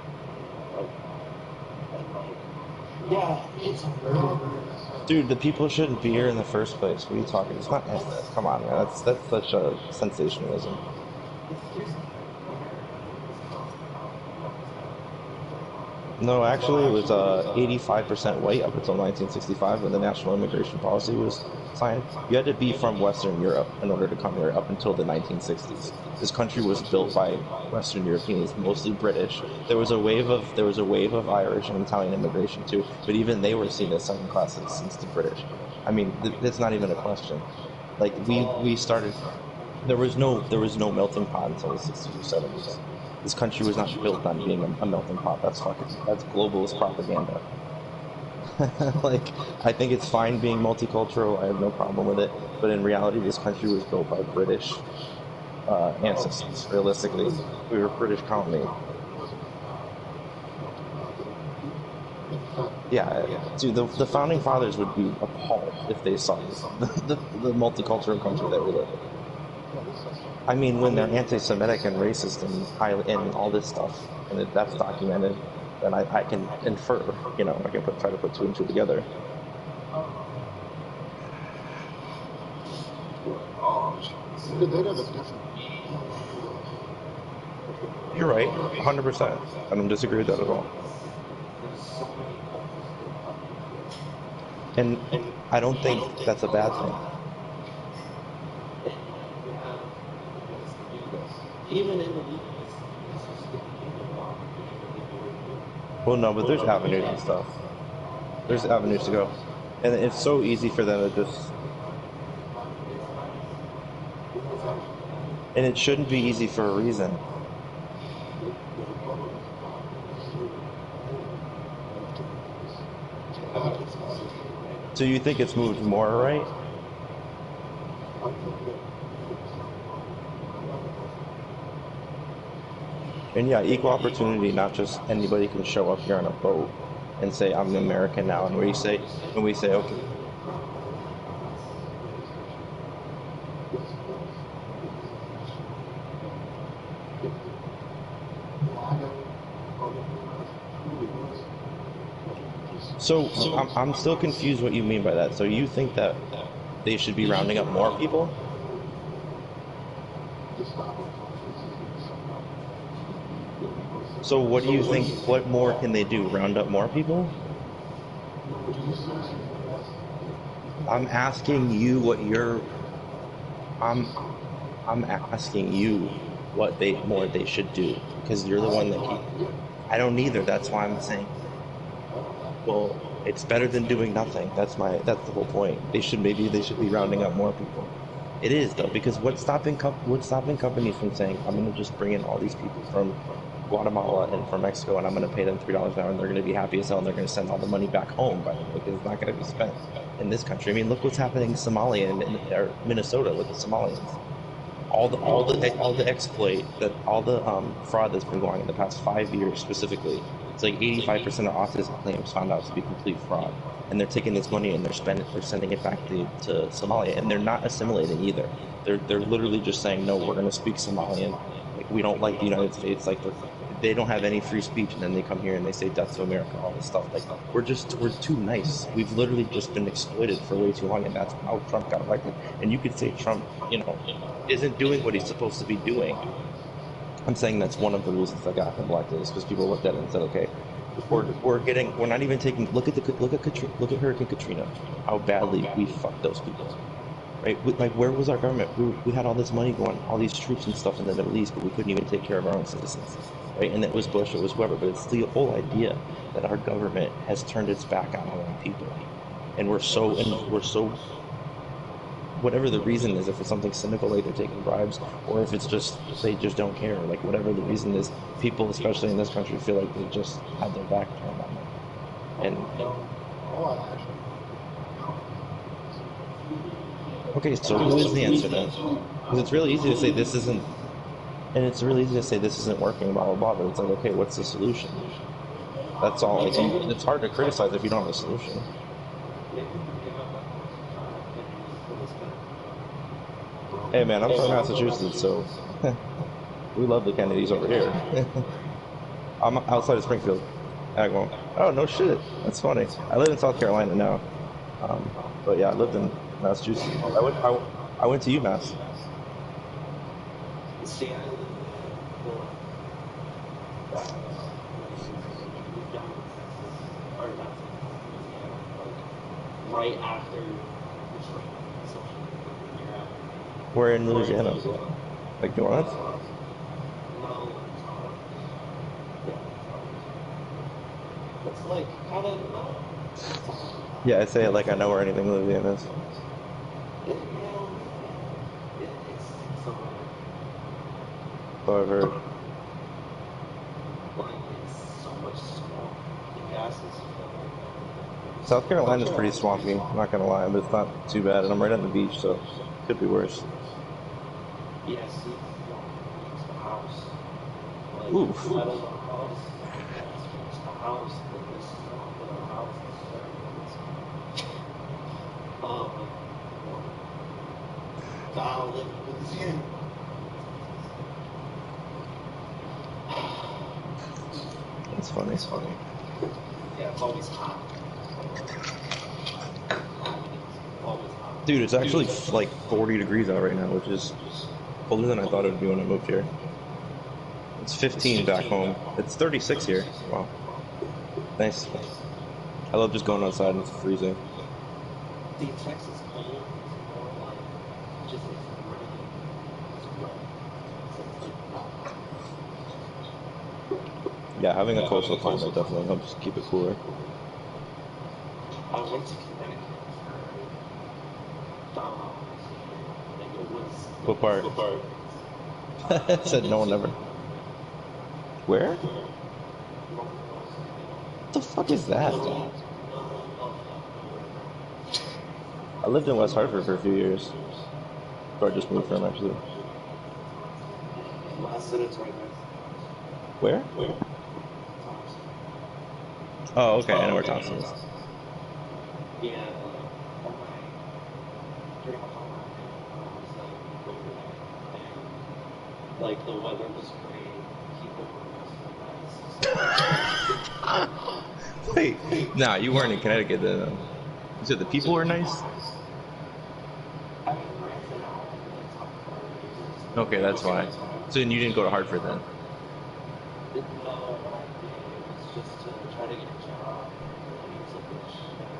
Yeah, it's Dude, the people shouldn't be here in the first place. What are you talking? It's not. Come on, man. That's such a sensationalism. No, actually, it was 85% white up until 1965 when the national immigration policy was signed. You had to be from Western Europe in order to come here up until the 1960s. This country was built by Western Europeans, mostly British. There was a wave of Irish and Italian immigration too, but even they were seen as second-class citizens to British. I mean, it's not even a question. Like we started. There was no melting pot until the 60s or 70s. This country was not built on being a melting pot. That's globalist propaganda. Like, I think it's fine being multicultural. I have no problem with it. But in reality, this country was built by British ancestors. Realistically, we were a British colony. Yeah, dude, the founding fathers would be appalled if they saw the multicultural country that we live in. I mean, when they're anti-Semitic and racist and all this stuff, and that's documented, then I can infer, I can try to put two and two together. You're right, 100%. I don't disagree with that at all. And I don't think that's a bad thing. even in the Well, no, but there's avenues and stuff. There's avenues to go. And it's so easy for them to just... And it shouldn't be easy for a reason. So you think it's moved more, right? And yeah, equal opportunity, not just anybody can show up here on a boat and say, I'm an American now. And we say, okay. So I'm still confused what you mean by that. So you think that they should be rounding up more people? So what do you think, what more can they do? Round up more people? I'm asking you what you're... I'm asking you what they should do. Because you're the one that I don't either, that's why I'm saying... Well, it's better than doing nothing. That's the whole point. They should be rounding up more people. It is though, because what's stopping companies from saying, I'm gonna just bring in all these people from Guatemala and from Mexico, and I'm gonna pay them $3 an hour, and they're gonna be happy as hell, and they're gonna send all the money back home, by the way, because it's not gonna be spent in this country. I mean, look what's happening in Somalia or Minnesota with the Somalians. All the exploit, that all the fraud that's been going on in the past 5 years specifically It's like 85% of autism claims found out to be complete fraud, and they're taking this money and they're sending it back to Somalia, and they're not assimilating either. They're literally just saying no, we're going to speak Somalian. Like we don't like the United States. Like they don't have any free speech, and then they come here and they say death to America, all this stuff. Like we're too nice. We've literally just been exploited for way too long, and that's how Trump got elected. And you could say Trump, isn't doing what he's supposed to be doing. I'm saying that's one of the reasons that got him elected is because people looked at it and said, okay, we're not even taking look at Hurricane Katrina, how badly we fucked those people, right? Like where was our government? We had all this money going, all these troops and stuff in the Middle East, but we couldn't even take care of our own citizens, right? And it was Bush, it was whoever, but it's the whole idea that our government has turned its back on our own people, and we're so whatever the reason is, if it's something cynical like they're taking bribes, or if it's just they just don't care, like whatever the reason is, people especially in this country feel like they just had their back turned on them. And okay, so who is the answer then? Because it's really easy to say this isn't, and it's really easy to say this isn't working, blah blah blah, but it's like, okay, what's the solution? That's all. Like, it's hard to criticize if you don't have a solution. Hey man, I'm from Massachusetts, so we love the Kennedys over here. I'm outside of Springfield. And I go, oh no shit, that's funny. I live in South Carolina now, but yeah, I lived in Massachusetts. I went to UMass. Right after We're in Louisiana, like New Orleans. It's like kind of. Yeah, I say it like I know where anything Louisiana is. So I've heard. South Carolina's pretty swampy, I'm not gonna lie, but it's not too bad, and I'm right on the beach, so it could be worse. Yes, the house. Oof. That's funny. It's funny. Yeah, it's always hot. Dude, it's actually like 40 degrees out right now, which is colder than I thought it would be when I moved here. It's 15 back home. It's 36 here. Wow. Nice. I love just going outside and it's freezing. The Texas cold is more like just Yeah, having a coastal climate definitely helps keep it cooler. I went to Connecticut. What part? Said no one ever. Where? What the fuck is that? I lived in West Hartford for a few years. Or I just moved from, actually. Where? Oh, okay, I know where Thompson is. Yeah. Like the weather was great. People were Wait, nah, you weren't in Connecticut then. You said the people were nice? Okay, that's why. So then you didn't go to Hartford then?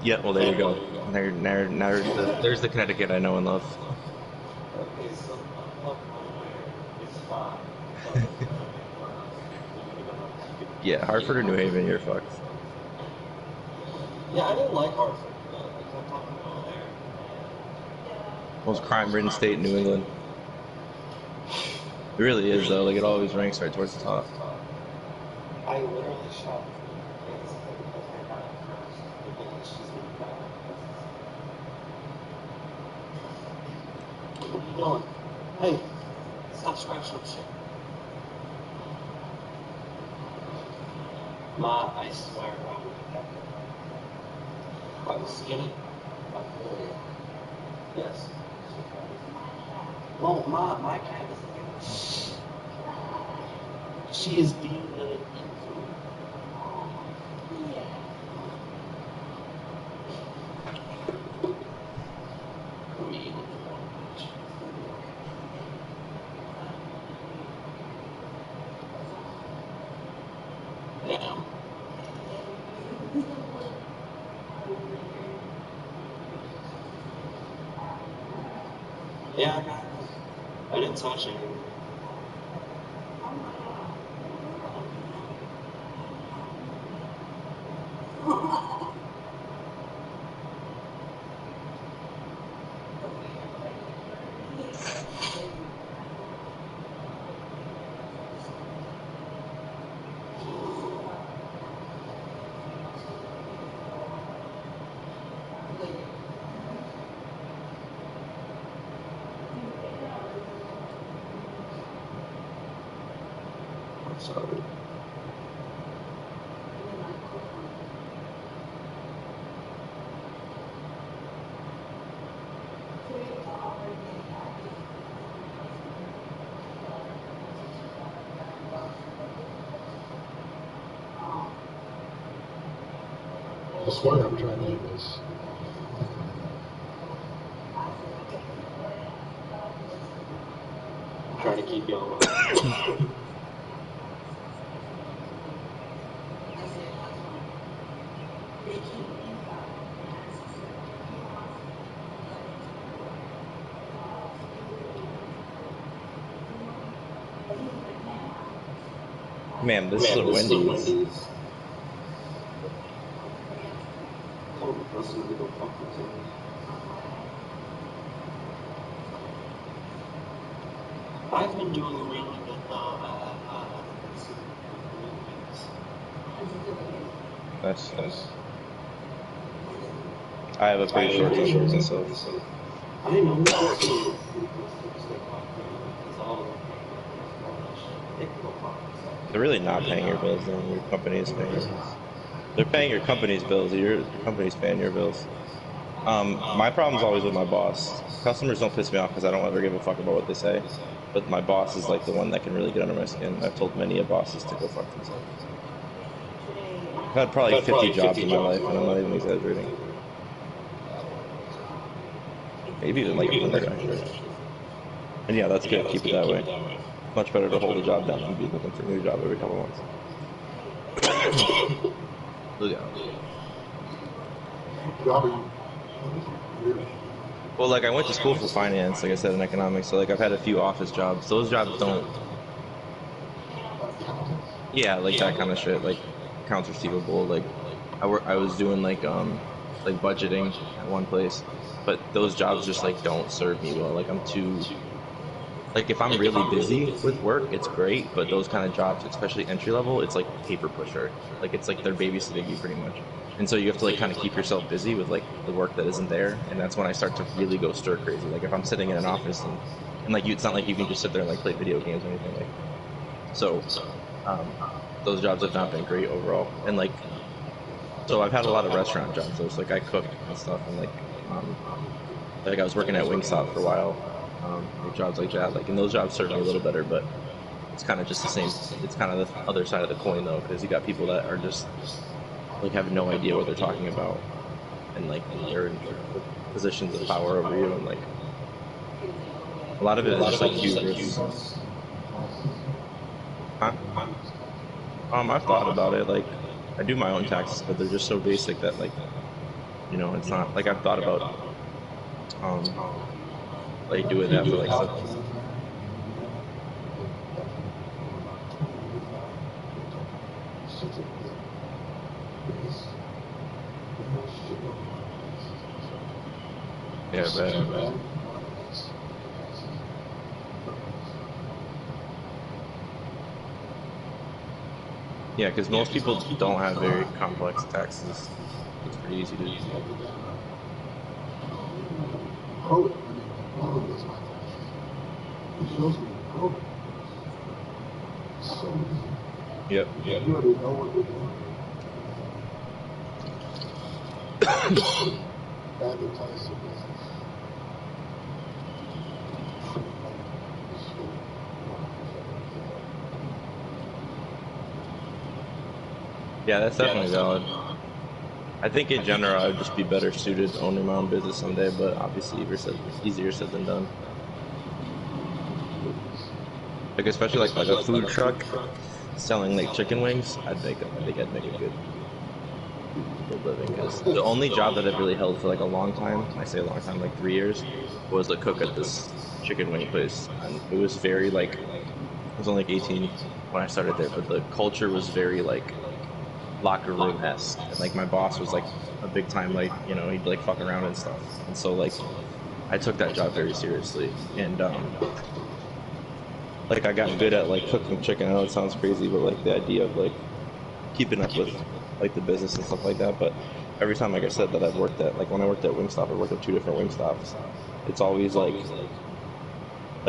Yeah, well there you go. There's the Connecticut I know and love. Yeah, Hartford or New Haven, you're fucked. Yeah, I didn't like Hartford. Most crime-ridden state in New England. It really is though. Like it always ranks right towards the top. I literally shot. No. Hey, stop scratching up shit. Ma, I swear I was skinny. Yes. Well, Ma, my cat is. She is being the. Me. Damn. Yeah, I didn't touch it. I'm sorry. That's why I'm trying to do this. I'm trying to keep you on. Man, this is Man, a this is a Wendy's. Wendy's. Tell the customer to go fuck themselves. I've been doing really good though. That's. I have a pretty short temper myself. I know. They're really not paying your bills, though. Your company is paying your bills. They're paying your company's bills. Your company's paying your bills. My problem's always with my boss. Customers don't piss me off because I don't ever give a fuck about what they say. But my boss is like the one that can really get under my skin. I've told many of bosses to go fuck themselves. I've had probably 50 jobs in my life, and I'm not even exaggerating. Maybe even like 100 actually. And yeah, that's good. Keep it that way. Much better to hold a job down than be looking for a new job every couple months. So, yeah. Job are you? Well, like I went to school for finance, like I said, in economics. So like I've had a few office jobs. Those jobs don't. Yeah, like that kind of shit, like accounts receivable. Like I was doing like budgeting at one place, but those jobs just like don't serve me well. Like I'm too. Like if I'm really busy with work, it's great, but those kind of jobs, especially entry level, it's like paper pusher. Like it's like they're babysitting you pretty much. And so you have to like kind of keep yourself busy with like the work that isn't there, and that's when I start to really go stir crazy. Like if I'm sitting in an office and like you, it's not like you can just sit there and like play video games or anything like. So, um, those jobs have not been great overall, and like so I've had a lot of restaurant jobs. So it's like I cook and stuff, and like I was working at Wingstop for a while, like jobs like that. Like and those jobs serve me a little better, but it's kind of just the same. It's kind of the other side of the coin though, because you got people that are just like have no idea what they're talking about, and like they're in positions of power over you, and like a lot of it is just like hubris. Huh? I've thought about it. Like I do my own taxes, but they're just so basic that like it's not like I've thought about um like doing that for like stuff. Yeah, but yeah, because most people don't have very complex taxes. It's pretty easy to do. Yep. You already know what they're doing. advertise your business. Yeah, that's definitely valid. I think in general, I would just be better suited owning my own business someday, but obviously easier said than done. Like especially like a food truck selling like chicken wings, I think I'd make a good living because the only job that I've really held for like a long time, I say a long time, like 3 years, was a cook at this chicken wing place, and it was very like I was only like 18 when I started there, but the culture was very like locker room esque, and like my boss was like a big time like he'd like fuck around and stuff, and so like I took that job very seriously, and like I got good at like cooking chicken. I know it sounds crazy, but like the idea of like keeping up with like the business and stuff like that. But every time, like I said, that I've worked at, like when I worked at Wingstop, I worked at 2 different Wingstops. It's always like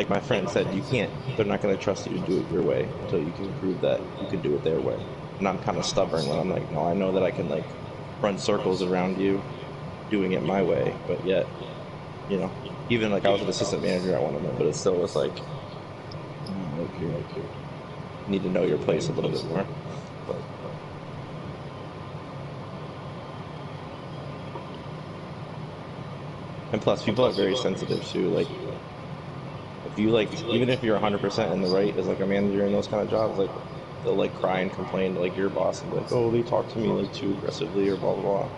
my friend said, you can't. They're not going to trust you to do it your way until you can prove that you can do it their way. And I'm kind of stubborn when I'm like, no, I know that I can like run circles around you doing it my way, but yet, even like I was an assistant manager at one of them, but it still was like, okay, you need to know your place a little bit more. But and plus, people are very sensitive too. Like, if you like, even if you're 100% in the right as like a manager in those kind of jobs, like they'll like cry and complain to like your boss and be like, oh, they talk to me like too aggressively or blah blah blah.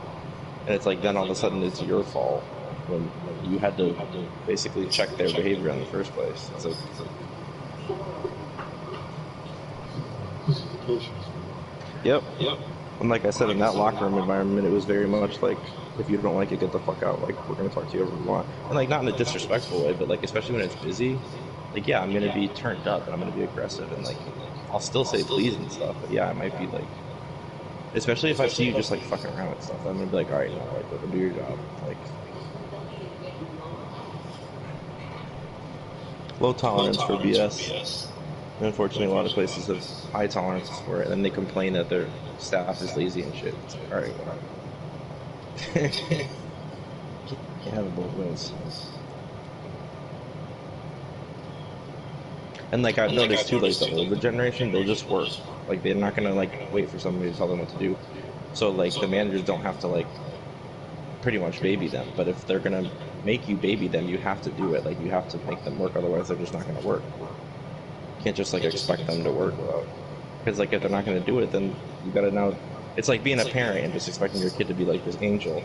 And it's like then all of a sudden it's your fault when you had to basically check their behavior in the first place. It's like, yep. And like I said, in that locker room environment, it was very much like, if you don't like it, get the fuck out. Like, we're gonna talk to you however we want, and like not in a disrespectful way, but like especially when it's busy, like yeah, I'm gonna be turned up and I'm gonna be aggressive and like I'll still say please and stuff, but yeah, I might be like, especially if I see you just like fucking around and stuff, I'm gonna be like, all right, no, like go do your job, like low tolerance for BS. And unfortunately, a lot of places have high tolerances for it, and then they complain that their staff is lazy and shit. It's like, all right, well, can't have it both ways. And like I've noticed too, like the older generation, they'll just work. Like they're not gonna like wait for somebody to tell them what to do. So like the managers don't have to like pretty much baby them. But if they're gonna make you baby them, you have to do it. Like you have to make them work, otherwise they're just not gonna work. You can't just like expect them to work without. Because like if they're not gonna do it, then you gotta know. It's like being a parent and just expecting your kid to be like this angel.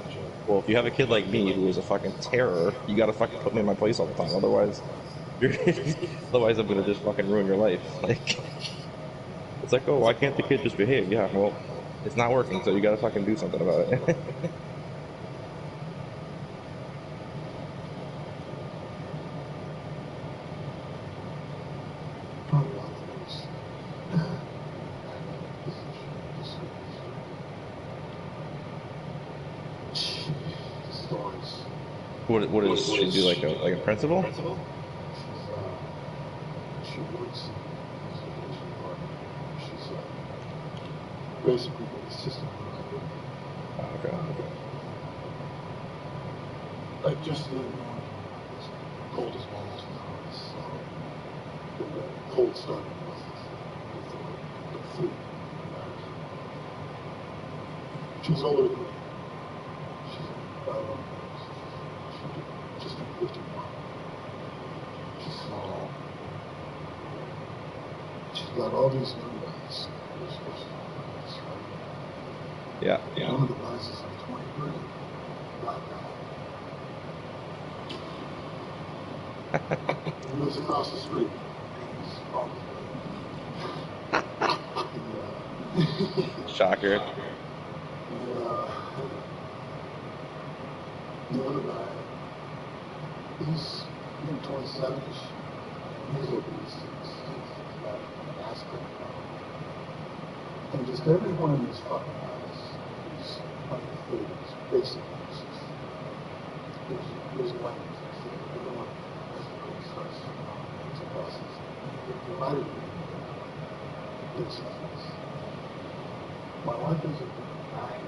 Well, if you have a kid like me who is a fucking terror, you gotta fucking put me in my place all the time. Otherwise, otherwise I'm gonna just fucking ruin your life. Like, it's like, oh, why can't the kid just behave? Yeah, well, it's not working, so you gotta fucking do something about it. What is she do like a principal? She works in the education department. She's basically the assistant director. Oh, okay. Like just the cold as well as the cold starting process. The food. She's older than me. She's just 51. She's small. She's got all these young guys. Yeah. One of the guys is like 23. Black guy. He lives across the street. He's probably Shocker. The other guy, he's 27-ish. He's obese. He's got an aspect. And just every one of these fucking guys is under 30. Basically, there's one. Everyone basically starts to process. Divided into this. My wife is a guy.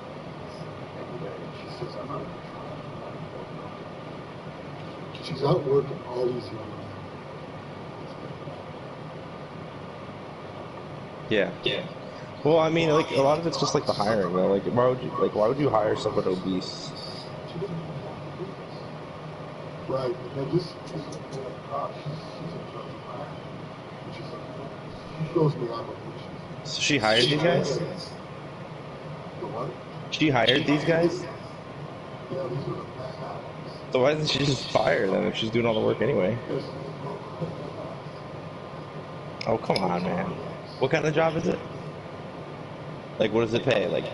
every day. And she says, I'm not even trying. She's out working all these young men. Yeah. Well, I mean, like a lot of it's just like the hiring, though. Like, why would you hire someone obese? She didn't even have to do this. Right. And then this, she's a judge of hiring. And she's like, she throws me out of So she hired these guys? The what? She hired these guys? Yeah, these are the best ones. So why doesn't she just fire them if she's doing all the work anyway? Oh, come on, man. What kind of job is it? Like, what does it pay? Like,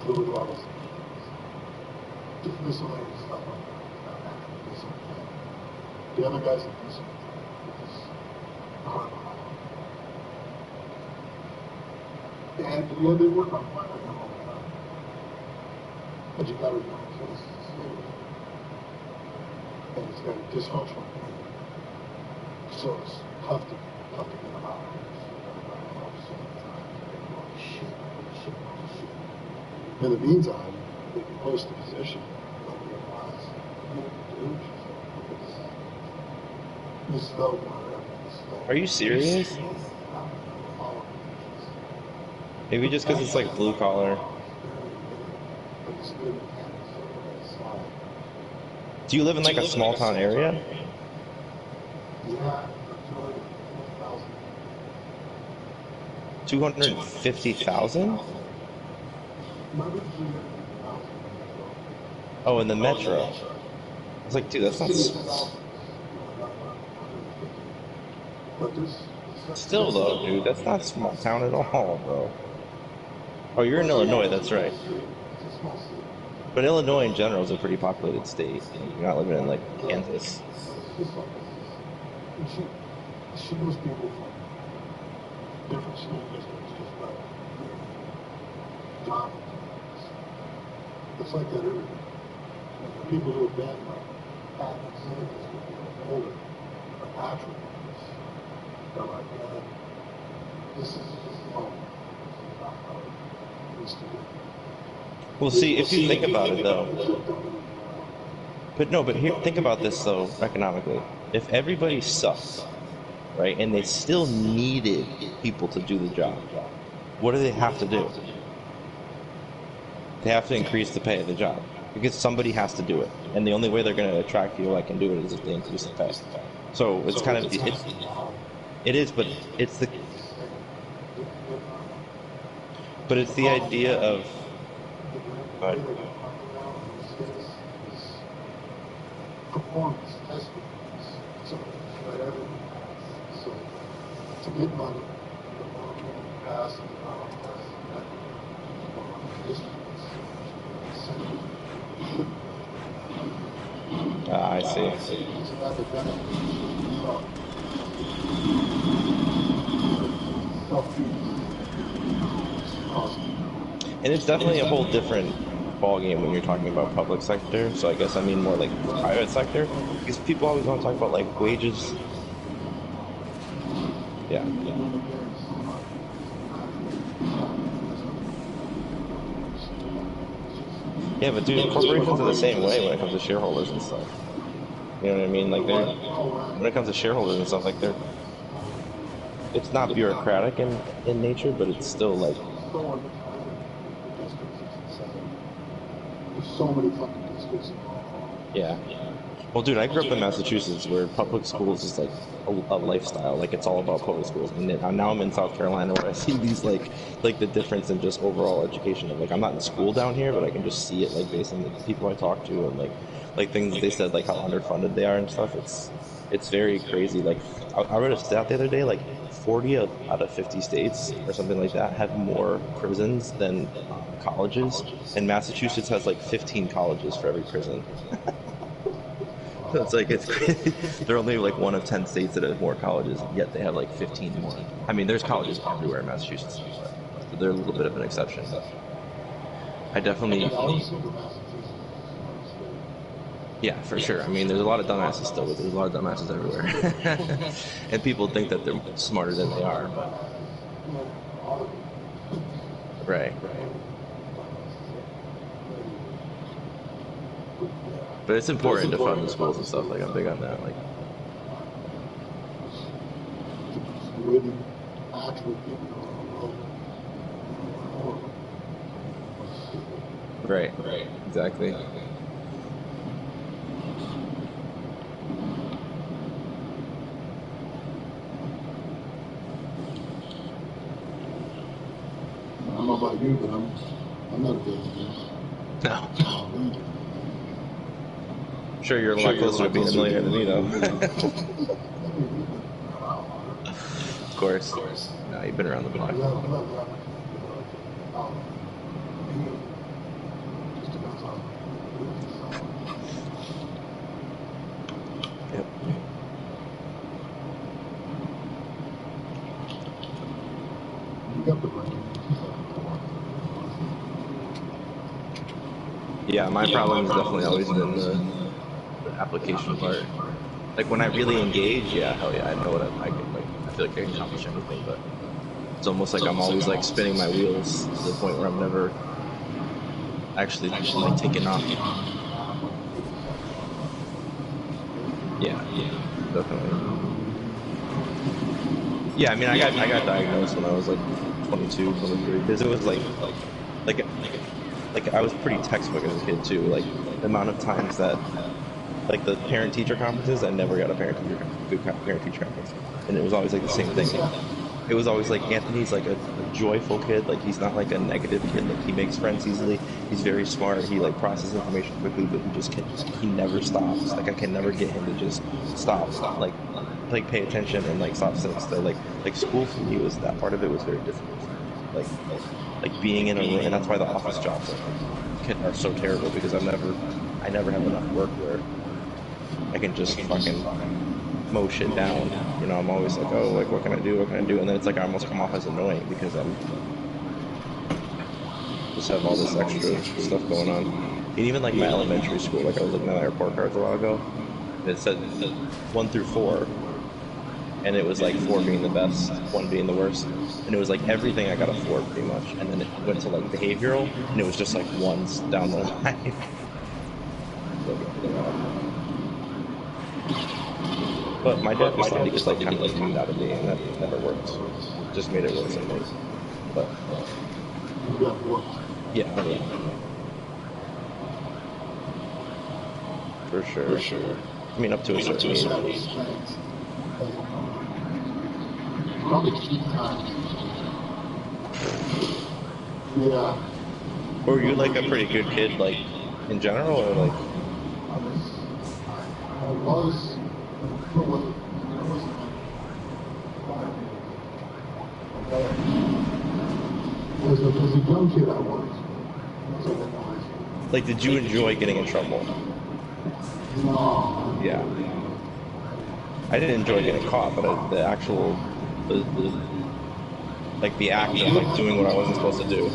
fluid levels, just miscellaneous stuff like that. Not actually do something. The other guys that do something, just hard behind. And yeah, they work on fire with them all the time. But you gotta remember, this is a state. And it's got a dysfunctional community. So it's tough to get them out. In the meantime, they can post the position. are you serious? Maybe just because it's like blue collar. Do you live in like a small town area? Yeah. 250,000? Oh, in the metro. I was like, dude, that's not still though, dude. That's not small town at all, bro. Oh, you're in Illinois. That's right. But Illinois in general is a pretty populated state. You're not living in like Kansas. She knows people from different school districts just by job. It's like that everywhere. And the people who have been like Catholic cities, older, are patriots. They're like, man, this is just wrong. This is not how it used to be. Well, see, if you think about it though. But no, but here, think about this though, economically. If everybody sucked, right, and they still needed people to do the job, what do they have to do? They have to increase the pay of the job because somebody has to do it, and the only way they're going to attract people that can do it is if they increase the pay. So it's kind of it is, but it's the idea of. Performance testing. So, right, everything. So, to get money, the more people pass and the more I see. And it's definitely a whole different ballgame when you're talking about public sector. So I guess I mean more like private sector, because people always want to talk about like wages. Yeah. Yeah, but dude, corporations are the same way when it comes to shareholders and stuff. You know what I mean? Like when it comes to shareholders and stuff, like it's not bureaucratic in nature, but it's still like. There's so many fucking districts. Yeah. Well, dude, I grew up in Massachusetts where public schools is like a lifestyle. Like it's all about public schools. And now I'm in South Carolina where I see these like the difference in just overall education. Of, like I'm not in school down here, but I can just see it like based on the people I talk to and like things that they said like how underfunded they are and stuff. It's very crazy. Like I read a stat the other day, like 40 out of 50 states or something like that have more prisons than colleges, and Massachusetts has like 15 colleges for every prison. So it's like they're only like one of 10 states that have more colleges, yet they have like 15 more. I mean, there's colleges everywhere in Massachusetts, but they're a little bit of an exception. I definitely. Yeah, for sure. I mean, there's a lot of dumbasses still, but there's a lot of dumbasses everywhere. And people think that they're smarter than they are, but right. But it's important to fund the schools and stuff. Like I'm big on that. Like, really actual people on the road. right, exactly. I don't know about you, but I'm not a billionaire. No, I'm I'm sure you're a lot closer to being a millionaire than me, though. Of course. No, you've been around the block. Yep. Yeah, my problem has definitely always been the application part. Like when I really engage, yeah, hell yeah, I know what I can, like, I feel like I can accomplish anything, but it's almost like I'm always like spinning my wheels to the point where I'm never actually like taking off. Yeah, definitely. Yeah, I mean, I got diagnosed when I was like 22, 23, because it was like I was pretty textbook as a kid too. Like the amount of times that like the parent-teacher conferences, I never got a parent-teacher conference, and it was always like the same thing. It was always like Anthony's like a joyful kid, like he's not like a negative kid, like he makes friends easily, he's very smart, he like processes information quickly, but he never stops. Like I can never get him to just stop, like pay attention and like stop sitting still. Like school for me was that part of it was very difficult for me. Like being in a room, and that's why the office jobs are so terrible because I never have enough work where I can just fucking mow shit down. You know, I'm always like, oh, like what can I do? What can I do? And then it's like I almost come off as annoying because I'm just have all this extra stuff going on. And even like my elementary school, like I was looking at my report cards a while ago, and it said 1 through 4, and it was like 4 being the best, 1 being the worst, and it was like everything I got a 4 pretty much, and then it went to like behavioral, and it was just like 1s down the line. But my dad just thought he could like kind of like beat out of me, and that never worked. It just made it worse, I think. But yeah, oh, yeah. For sure. I mean, up to a certain age. Yeah. Were you like a pretty good kid, like in general, or like? I was. As a young kid, I was. Like, did you enjoy getting in trouble? No. Yeah. I didn't enjoy getting caught, but the actual, like the act of like doing what I wasn't supposed to do.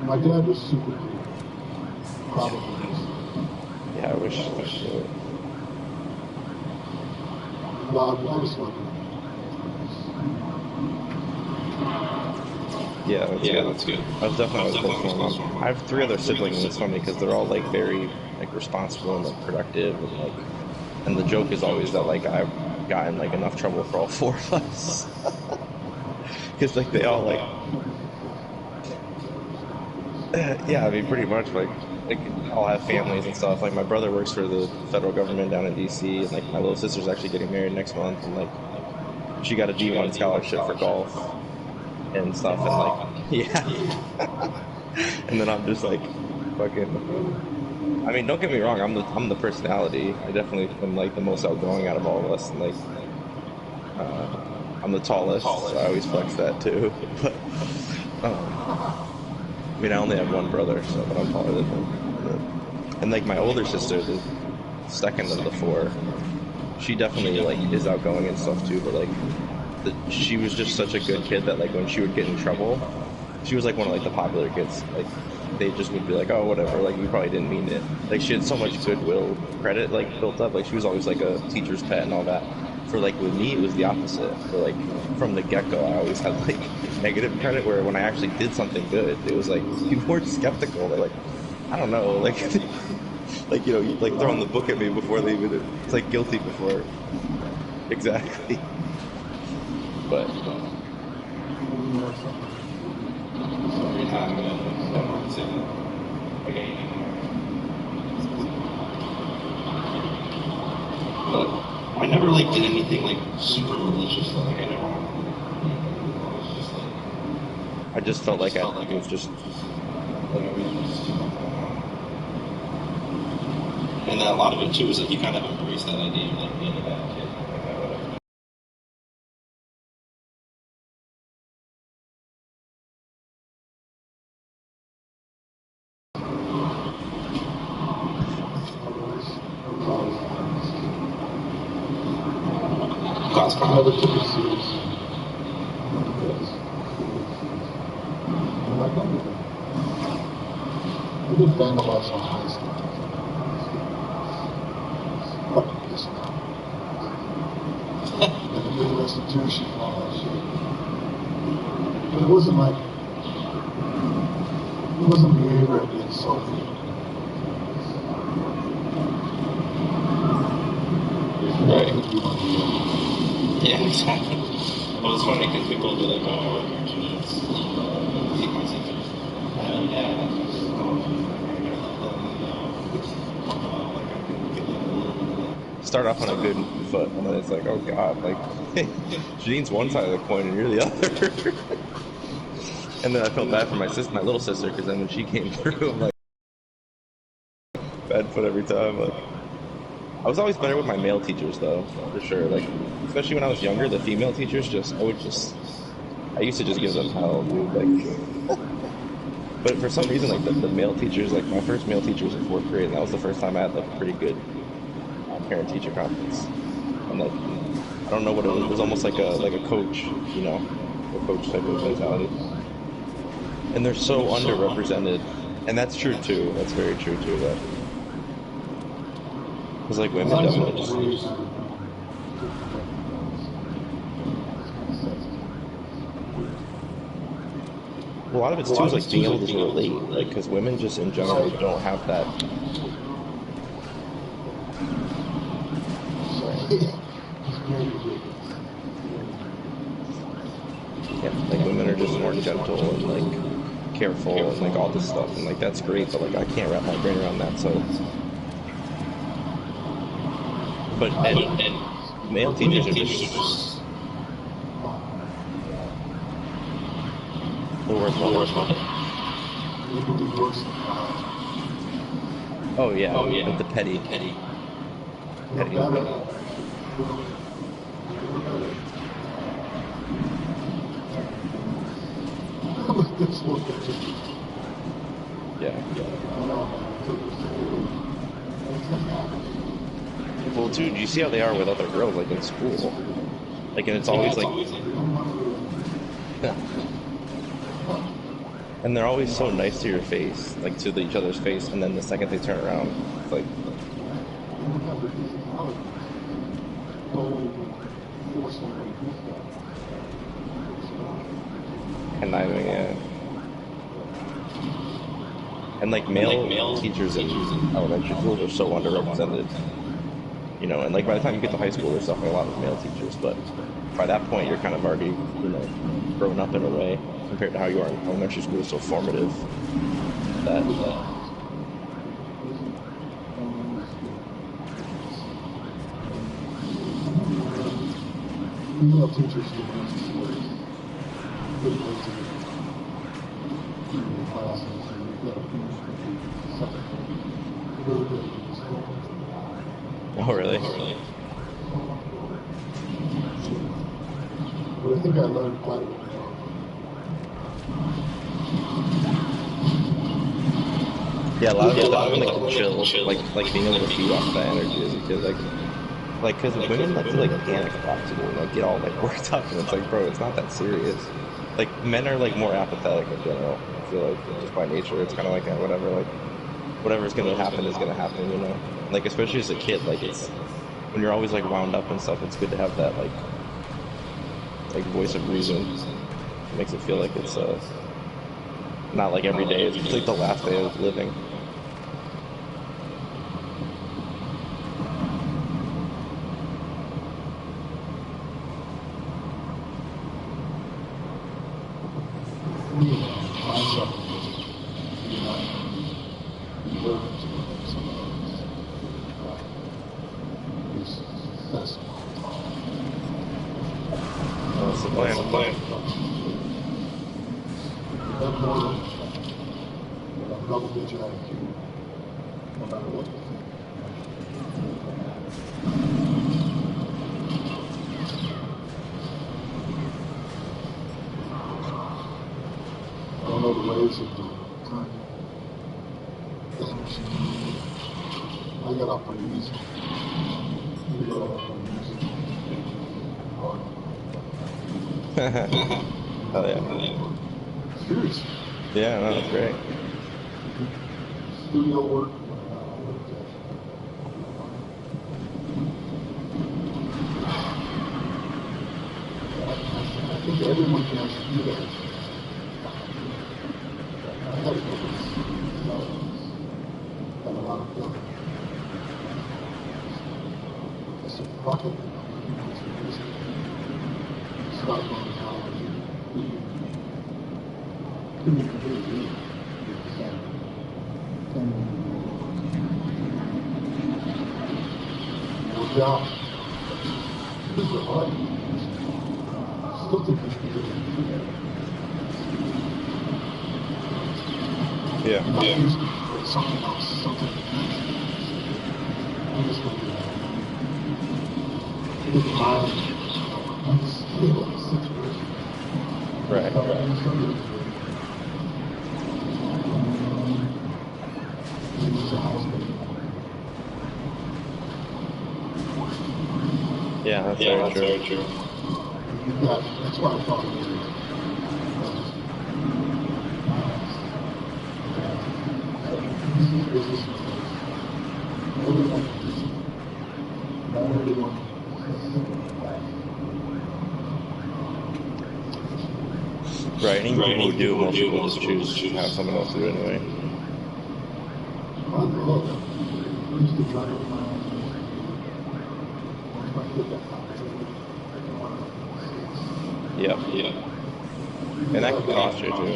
My dad was super cool. Probably. Yeah, I wish. No, I was lucky. Yeah, that's good. I was definitely close to my mom. I have 3 other siblings, and it's funny because they're all like very like responsible and like productive, and like, and the joke is always that like I've gotten like enough trouble for all 4 of us, because like they all like, yeah, I mean pretty much like all have families and stuff. Like my brother works for the federal government down in DC, and like my little sister's actually getting married next month, and like she got a D1 scholarship for golf and stuff, and like, yeah. And then I'm just like, fucking. I mean, don't get me wrong. I'm the personality. I definitely am like the most outgoing out of all of us, and like, I'm the tallest, so I always flex that too. But, I mean, I only have 1 brother, so but I'm taller than him. And like my older sister, the second of the 4, she definitely like is outgoing and stuff too, but like she was just such a good kid that like when she would get in trouble, she was like one of like the popular kids. Like they just would be like, oh whatever, like you probably didn't mean it. Like she had so much goodwill credit like built up. Like she was always like a teacher's pet and all that. For like with me, it was the opposite. For like from the get go, I always had like negative credit. Where when I actually did something good, it was like people were skeptical. They're like, I don't know, like like you know, like throwing the book at me before they even. It's like guilty before. Exactly. But. I never like did anything like super religious. Like I never. I just felt like it was just. And then a lot of it too is like you kind of embrace that idea of like being a bad kid. I never took it seriously. I'm like, I did vandalize on high school. Fucking pissed me off. And I did restitution and all that shit. But it wasn't like, it wasn't behavior I'd be insulted. Right. Yeah, exactly. Well, it's funny because people will be like, oh, I work your genes. Start off on a good foot, and then it's like, oh god, like Janine's one side of the coin, and you're the other. And then I felt bad for my sister, my little sister, because then when she came through, I'm like, bad foot every time. Like, I was always better with my male teachers, though, for sure. Like, especially when I was younger, the female teachers I used to just give them hell, dude. Like, but for some reason, like the male teachers, like my first male teacher was in 4th grade, and that was the first time I had like a pretty good parent-teacher conference. And like, I don't know what it was. It was almost like a coach, you know, a coach type of mentality. And they're so underrepresented, and that's true too. That's very true too. That because like women definitely just. A lot of it's too is like being able to relate, like because women just in general don't have that. Yeah, like women are just more gentle and like careful and like all this stuff, and like that's great, but like I can't wrap my brain around that. So, but and male teachers are just the worst one. Oh yeah, like the petty. Yeah. Well, dude, you see how they are with other girls, like in school. Like, and it's always like. Yeah. And they're always so nice to your face, like to each other's face, and then the second they turn around, it's like. Conniving, yeah. And like male teachers in elementary schools are so underrepresented, you know. And like by the time you get to high school, there's definitely a lot of male teachers, but by that point, you're kind of already, you know, grown up in a way compared to how you are in elementary school. Is so formative that. Female teachers do Oh really? But I think I learned quite a bit. Yeah, a lot of it, like the chill, like being able to feed off that energy as a kid, like Like, cause women like to like panic a lot too, and like get all like worked up, and it's like, bro, it's not that serious. Like, men are like more apathetic in general. I feel like just by nature, it's kind of like whatever, like whatever's gonna happen is gonna happen, you know. Like, especially as a kid, like it's when you're always like wound up and stuff. It's good to have that like voice of reason. It makes it feel like it's not like every day is like the last day of living. That's the plan. Double-digit IQ, no matter what you think. I don't know the ways of the time things. I got off pretty easy. You got off pretty easy. Oh yeah. Seriously. Yeah, no, that's great. Studio work. I think everyone can actually do that. I have a lot of fun. It's a rocket. Start going college. You can do it. Your job. This is hard. Still think you should do that. Yeah. Something else. Something. I'm just going to do that. I'm still 6 years. Right. Yeah, that's very true. That's why I thought it was. Right, and even people who do, most people just choose to have someone else do it anyway. Yep. And that could cost you too.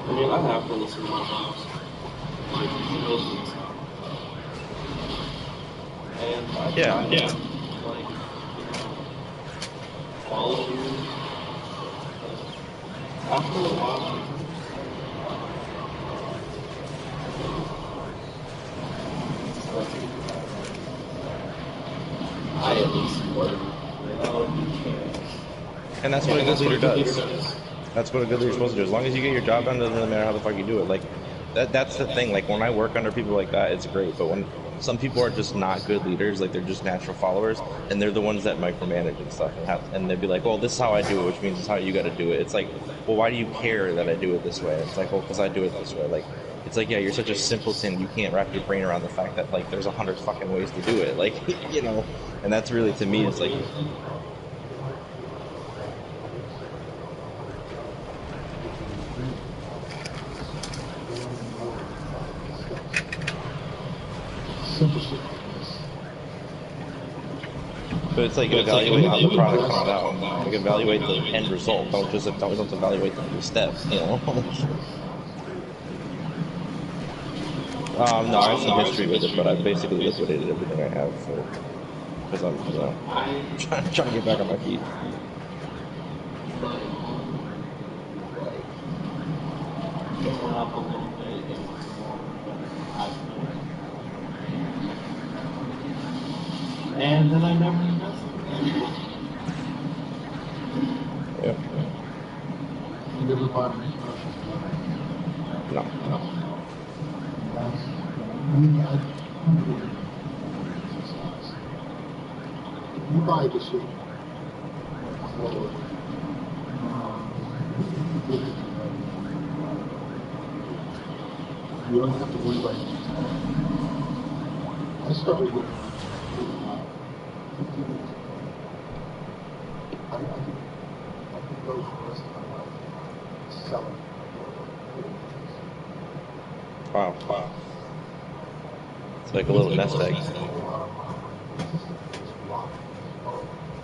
I mean, I have to listen to my jobs, like skills and stuff. And I try to, like, follow you. After a while, I at least work, you know, And that's what a good leader does. That's what a good leader's supposed to do. As long as you get your job done, it doesn't really matter how the fuck you do it. Like that's the thing. Like when I work under people like that, it's great. But when some people are just not good leaders, like they're just natural followers, and they're the ones that micromanage and stuff, and they'd be like, "Well, this is how I do it," which means it's how you got to do it. It's like, well, why do you care that I do it this way? It's like, well, because I do it this way. Like, it's like, yeah, you're such a simpleton. You can't wrap your brain around the fact that like there's 100 fucking ways to do it. Like, you know, and that's really to me, it's like. simple shit like this. But it's like you evaluate how the product comes out. Like evaluate the end result. Don't evaluate the steps. You know. No, I have some history with it, but I basically liquidated everything I have because I'm trying to get back on my feet. And then I never invested. Yep. You never bought any commercials, No. That's, I mean, I'm weird. Exercise. You buy the shit. You don't have to worry about it. I started with 15 years ago. I could go for the rest of my life selling. Wow. It's like a little nest egg.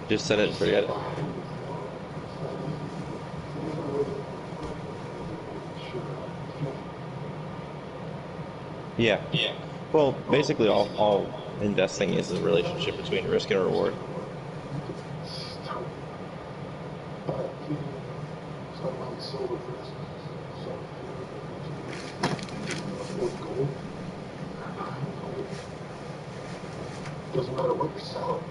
Just set it and forget it. Yeah. Well, basically, all investing is a relationship between risk and reward. Doesn't matter what you're selling.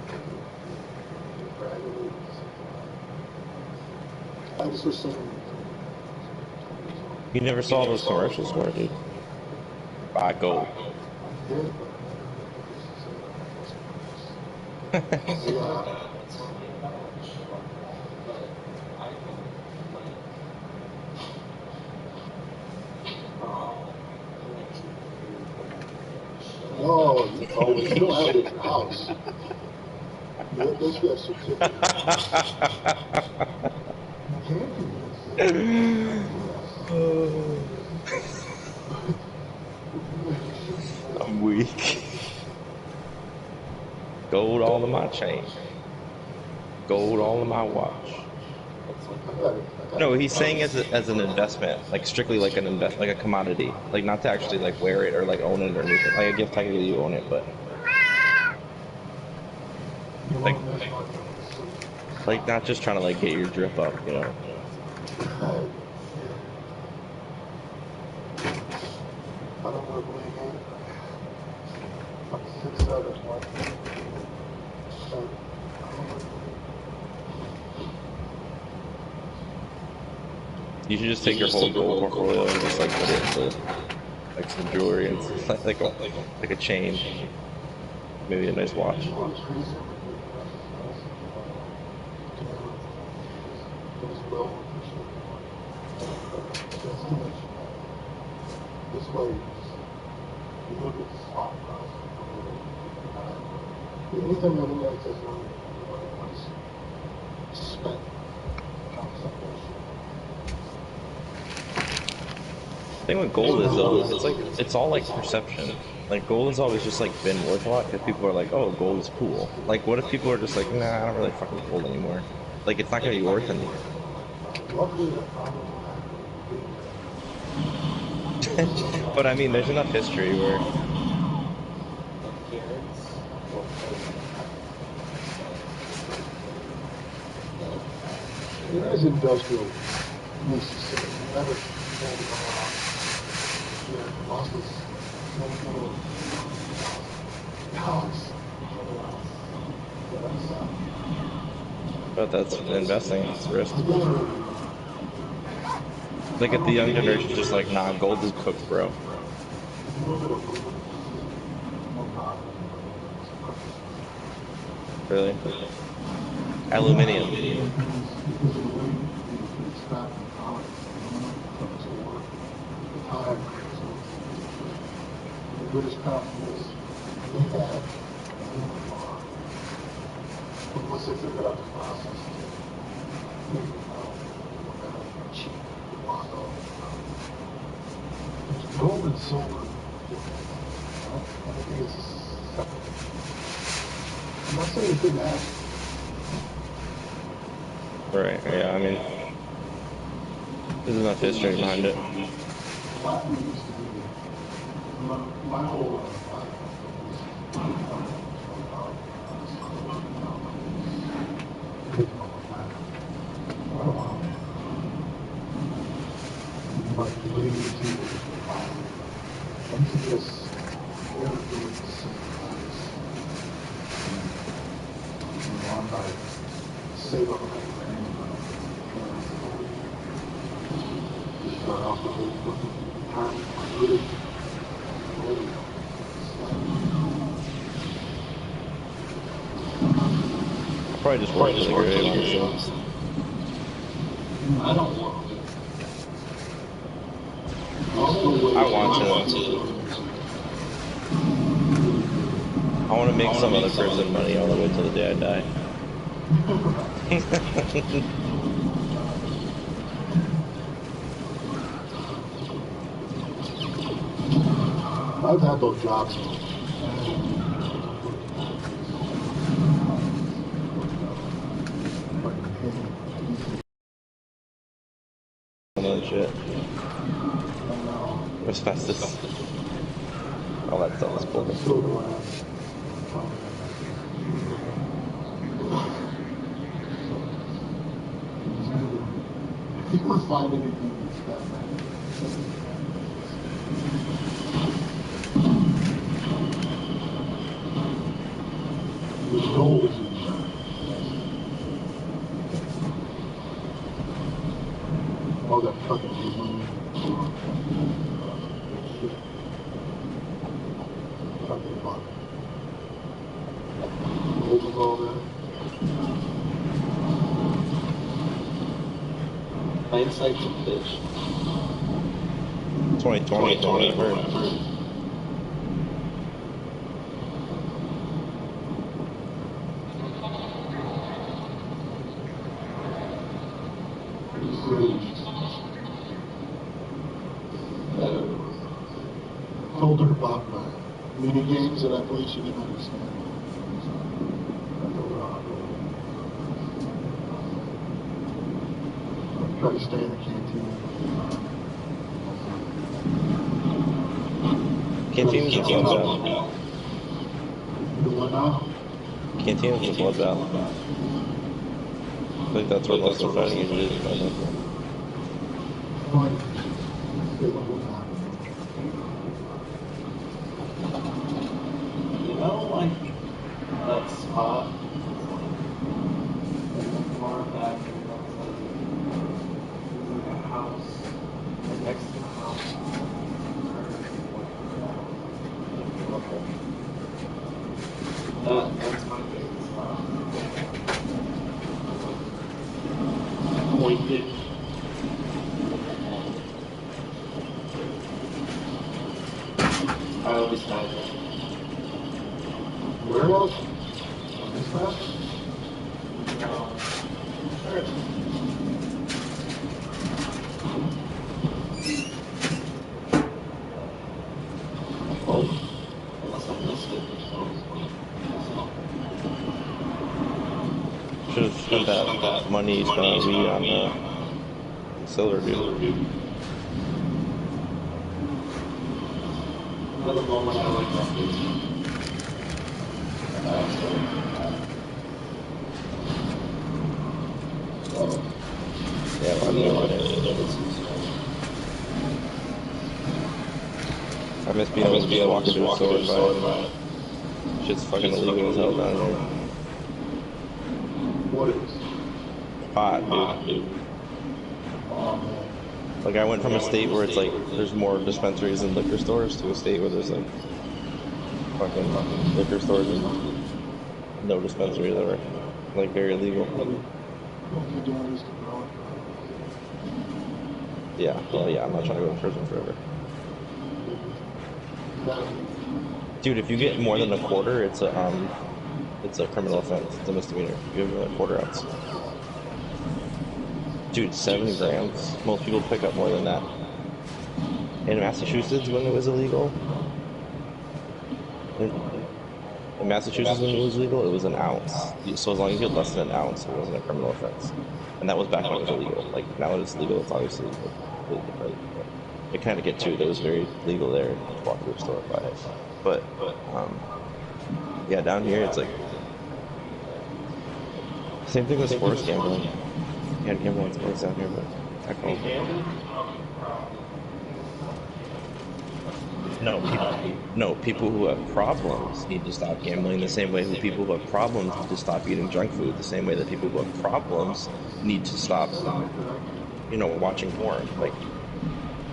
I just wish someone. You never saw those commercials for it, dude. Buy gold. No, you always you don't have it at your house. Don't you have certificate? You can do this. I'm weak. Gold all in my chain. Gold all in my watch. No, he's saying as an investment, like strictly like like a commodity, like not to actually like wear it or like own it or anything. Like I guess technically you own it, but like not just trying to like get your drip up, you know. I don't want to play a game. I'm 6'7", You should just take your whole gold portfolio and just like put it into like some jewelry and like a chain, maybe a nice watch. This way, you look at the stock price. Anything that makes us money, spend on something. The thing with gold is though, it's like it's all like perception. Like gold has always just like been worth a lot because people are like, oh, gold is cool. Like, what if people are just like, nah, I don't really fuck with gold anymore. Like, it's not gonna be worth anything. But I mean, there's enough history where. It is industrial Mississippi. Never lost its house. But that's investing, it's risk. Like if the young generation just like, nah, gold is cooked, bro. Really? Aluminium. British companies, they had, once they figured out the process, cheap, gold and silver, I think it's not saying it couldn't happen. Right, yeah, I mean, there's enough history behind it. Latin used to be my whole but related to this evergreens on by save up a couple grand to start off the whole retirement. I'll probably just work for the grave, honestly. I don't want to. I want to. I want to make some other person money all the way till the day I die. I've had those jobs. Shit. Asbestos. All that stuff is bullshit. You can find anything that's that bad. The goal is all that fucking money. Fucking fuck. All that. Hindsight's a bitch. 2020, 2020. Told her about my mini games that I played. She didn't understand. Try to stay in the canteen. Canteen's a bloodbath. The what now? Canteen's a bloodbath. I think that's where most of the fighting usually is. You know, like, that spot far back in a house, like next to the house. That's my favorite spot. Pointed. I always died there. Where else? On this map? Unless I missed it. Should have spent that money spent on Wii on the Silver Dude. Another moment I like that movie. Yeah, well, I know I miss being able to just walk into a store and buy it. Shit's fucking illegal as hell down here. What is? Pot, dude. Like, I went from a state where it's like, there's more dispensaries and liquor stores to a state where there's like, fucking liquor stores and no dispensaries that are, like, very illegal. Yeah, well, yeah, I'm not trying to go to prison forever. Dude, if you get more than a quarter, it's a criminal offense. It's a misdemeanor. You have a quarter ounce. Dude, 70 grams. Most people pick up more than that. In Massachusetts, when it was illegal, In Massachusetts, when it was legal, it was an ounce. So as long as you had less than an ounce, it wasn't a criminal offense. And that was back when it was illegal. Like now that it's legal, it's obviously like completely different. But in Connecticut too, that was very legal there to walk to a store and buy it. But yeah, down here it's like same thing with sports gambling. You can't gamble on sports down here, but heck all. People who have problems need to stop gambling the same way that people who have problems need to stop eating junk food, the same way that people who have problems need to stop, watching porn. Like,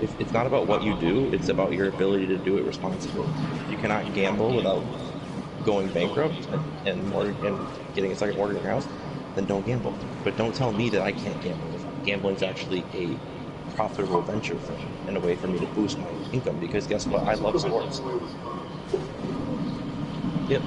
it's not about what you do, it's about your ability to do it responsibly. If you cannot gamble without going bankrupt and getting a second mortgage on your house, then don't gamble. But don't tell me that I can't gamble. Gambling's actually a profitable venture for me and a way for me to boost my income, because guess what? I love sports. Yep.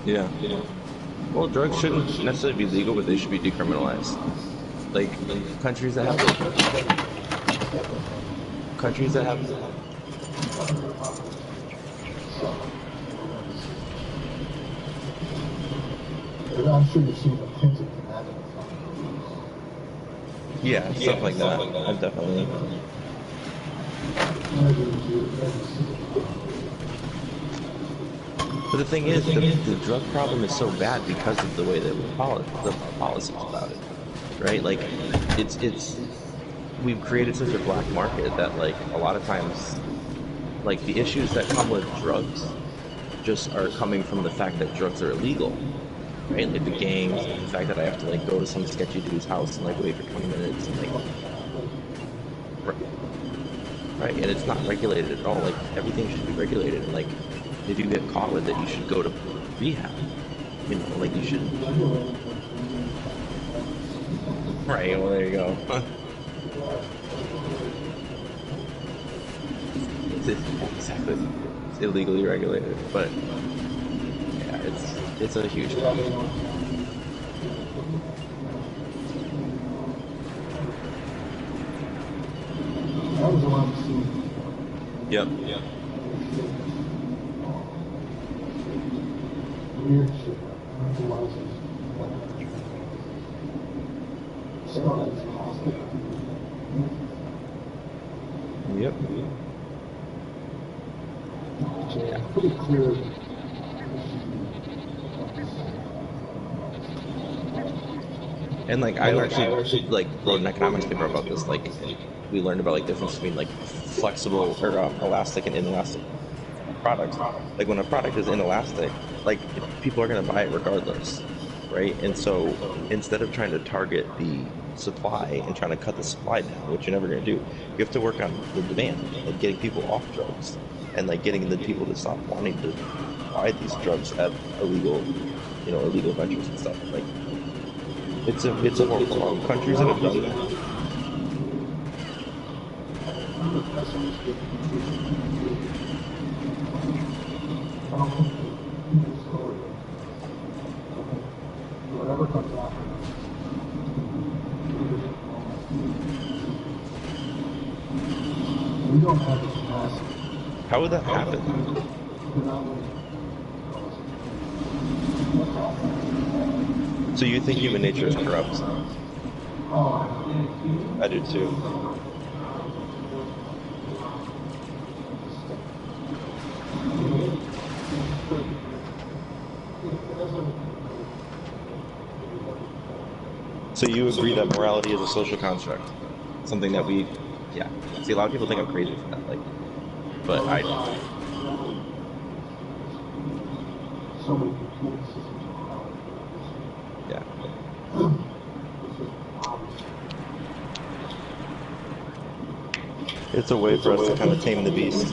Yeah. Well, drugs shouldn't necessarily be legal, but they should be decriminalized. Like countries that have I'm sure you've seen the hints of that. Yeah, stuff like that. I'm definitely. But the thing is, the drug problem is so bad because of the way that the policies about it, right? Like, we've created such a black market that, like, a lot of times, like, the issues that come with drugs just are coming from the fact that drugs are illegal, right? Like the gangs, the fact that I have to, like, go to some sketchy dude's house and, like, wait for 20 minutes and, like, right? And it's not regulated at all. Like, everything should be regulated. And, like, if you get caught with it, you should go to rehab. Like, you should. Right, well, there you go. Exactly. It's illegally regulated, but yeah, it's a huge problem. Yep. Yep. Pretty clear. And, like, I actually like wrote an economics paper about this. Like, we learned about, like, the difference between, like, flexible or elastic and inelastic products. Like, when a product is inelastic, like, people are going to buy it regardless, right? And so instead of trying to target the supply and trying to cut the supply down, which you're never going to do, you have to work on the demand, like getting people off drugs and, like, getting the people to stop wanting to buy these drugs at illegal ventures and stuff. Like, it's a whole problem. Countries that have done that. Whatever comes out. We don't have the capacity. How would that happen? So you think human nature is corrupt? I do too. So you agree that morality is a social construct? Something that we, yeah. See, a lot of people think I'm crazy for that, like, but I don't. Yeah. It's a way for us to kind of tame the beast.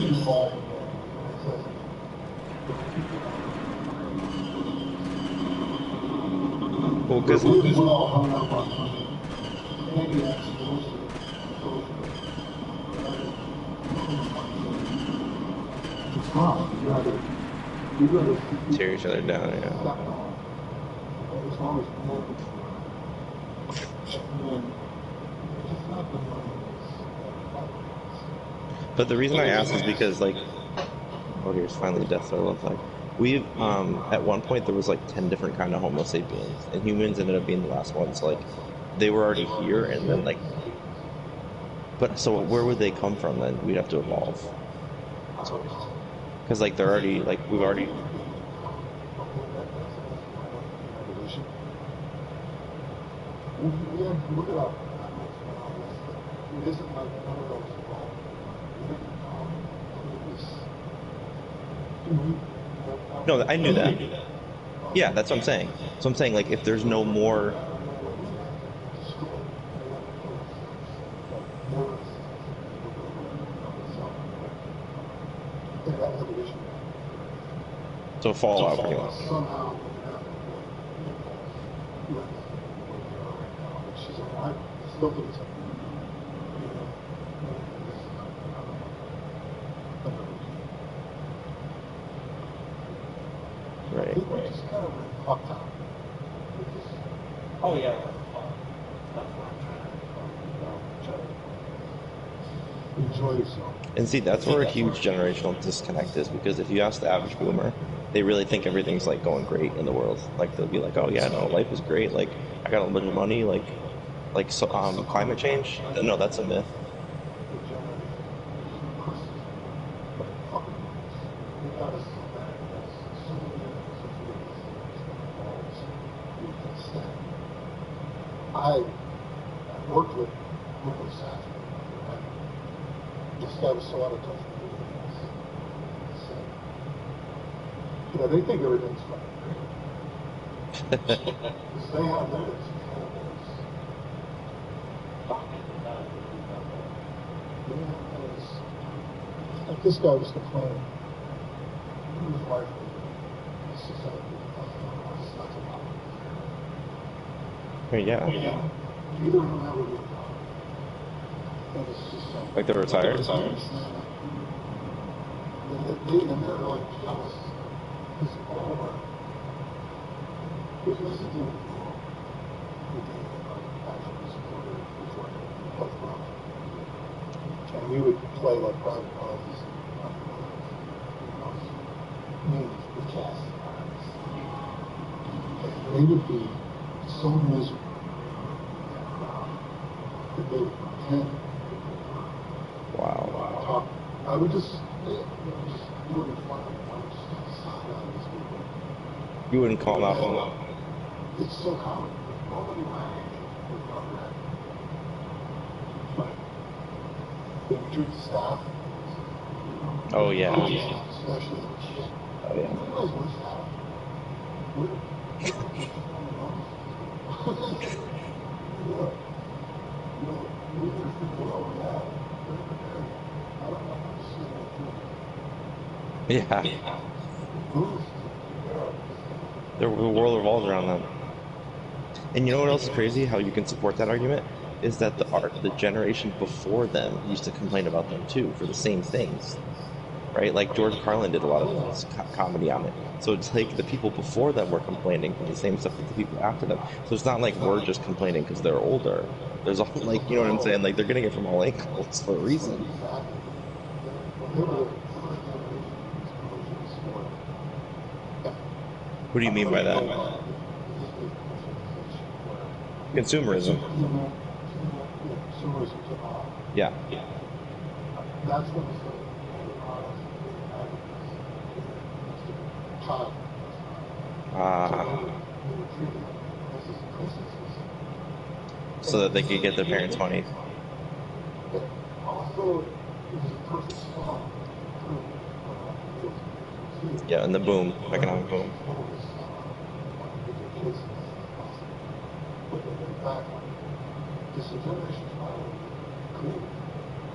Well, because fine. You'd rather Tear each other down, yeah. step on. As long as one and then it's not the money But the reason I ask is because, like, oh, here's finally Death Star looks like. We've, at one point there was like 10 different kind of Homo sapiens, and humans ended up being the last one. So, like, they were already here, and then, like, but so where would they come from then? We'd have to evolve. Because, like, they're already, like, we've already. Look it up. It isn't like one of those. No, I knew that. Yeah, that's what I'm saying. So I'm saying, like, if there's no more. So Fallout, pretty much. Right. Oh yeah. Enjoy yourself. And see, that's where a huge generational disconnect is, because if you ask the average boomer, they really think everything's like going great in the world. Like they'll be like, "Oh yeah, no, life is great. Like I got a bunch of money. Like so, climate change? No, that's a myth." I worked with Seth. This guy was so out of touch with me. You know, they think everything's fucking great. Because they have limits. Like this guy was complaining. His wife was Yeah. Either of them have a good job. Like they're retired. And they're like jealous. Because and we would play like private parties. With cast. They would be so miserable that they would pretend. Wow. I would just do it in front of them. I would just sigh out of these people. You wouldn't call them out on that. It's so common. Nobody my age would cover that. But they would treat the staff. Oh yeah. Especially the shit. Oh yeah. You guys wish that. Yeah. The world revolves around them. And you know what else is crazy? How you can support that argument is that the generation before them used to complain about them too for the same things, right? Like George Carlin did a lot of comedy on it. So it's like the people before them were complaining for the same stuff that the people after them. So it's not like we're just complaining because they're older. There's all like, you know what I'm saying? Like they're getting it from all angles for a reason. What do you mean by that? Consumerism. Yeah. That's what So that they could get their parents' money. Yeah, and the boom, economic boom.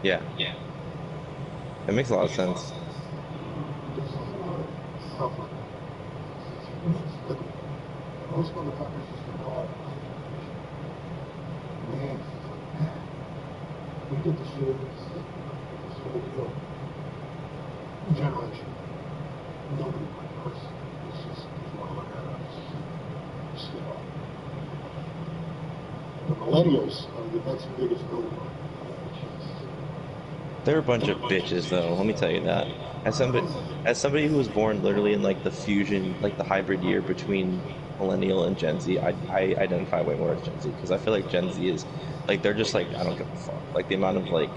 Yeah. Yeah. It makes a lot of sense. Most motherfuckers just call man, we get the shit. generation, nobody like person. It's just, if you want to look at it, it's just, the millennials are the next biggest builder. They're a bunch of bitches, though. Let me tell you that. As somebody who was born literally in like the fusion, like the hybrid year between millennial and Gen Z, I identify way more as Gen Z because I feel like Gen Z is like they're just like I don't give a fuck. Like the amount of like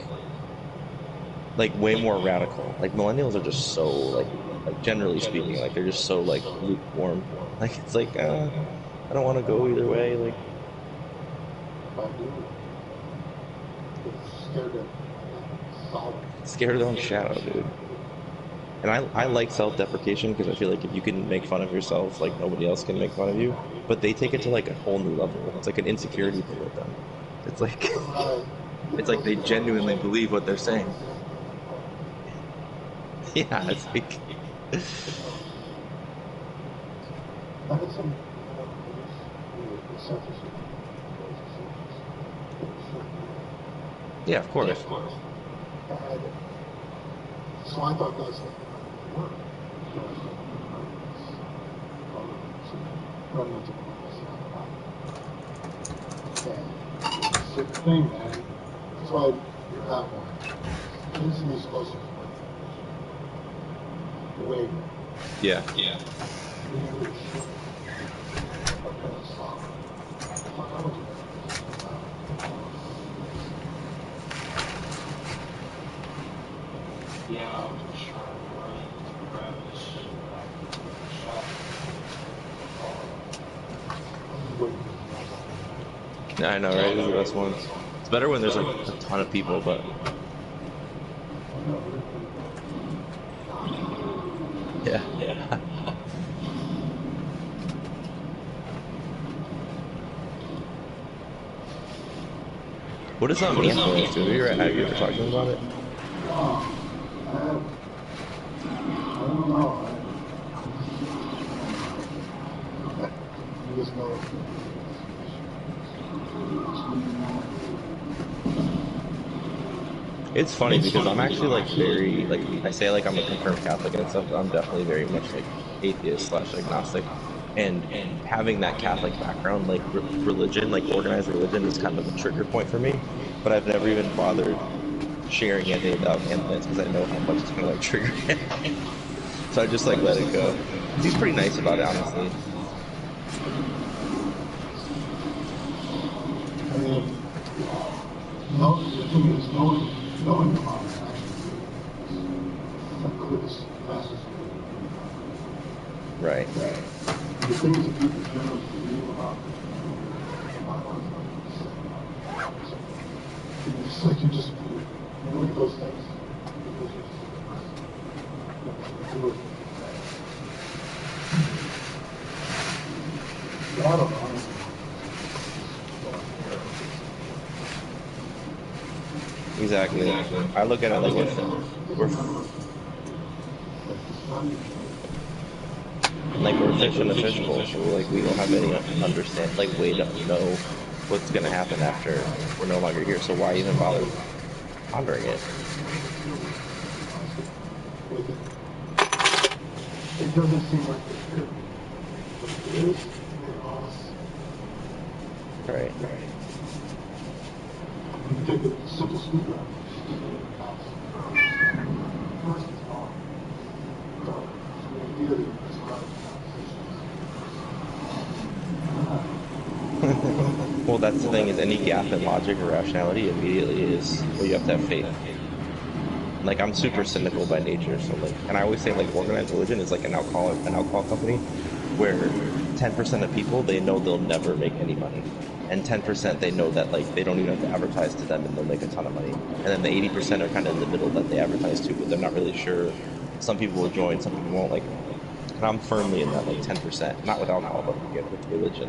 way more radical. Like millennials are just so like generally speaking, like they're just so like lukewarm. Like it's like I don't want to go either way. Like scared of their own shadow, dude. And I like self-deprecation because I feel like if you can make fun of yourself, like nobody else can make fun of you. But they take it to like a whole new level. It's like an insecurity thing with them. It's like it's like they genuinely believe what they're saying. Yeah, it's like yeah, of course. So I thought that's what work. Running into sick thing, man. That's why you have one. Losing is supposed to be way. Yeah. Yeah, I'm just trying to grab this shit back. I know, right? This is the best one. It's better when there's like a ton of people, but yeah. What is Anthem to? Have you ever talked to him about it? It's funny because I'm actually like very like I say like I'm a confirmed Catholic and stuff, but I'm definitely very much like atheist slash agnostic. And having that Catholic background, like religion, like organized religion, is kind of a trigger point for me. But I've never even bothered sharing any about implants because I know how much it's gonna like trigger him. So I just like let it go. He's pretty nice about it, honestly. I mean, no, the thing is, knowing the mom actually is Right. the things that people generally believe about it's like you just look at those things. I don't know. Exactly. I look at it like we're fish in a fishbowl, so like we don't have any way to know what's gonna happen after we're no longer here. So why even bother pondering it? It doesn't seem like it is. Right. You take a simple screwdriver. Well, that's the thing is any gap in logic or rationality immediately is well, you have to have faith. Like I'm super cynical by nature, so like, and I always say like organized religion is like an alcohol company, where 10% of people they know they'll never make any money, and 10% they know that like they don't even have to advertise to them and they'll make a ton of money, and then the 80% are kind of in the middle that they advertise to, but they're not really sure. Some people will join, some people won't. Like, and I'm firmly in that like 10%, not with alcohol, but again with religion,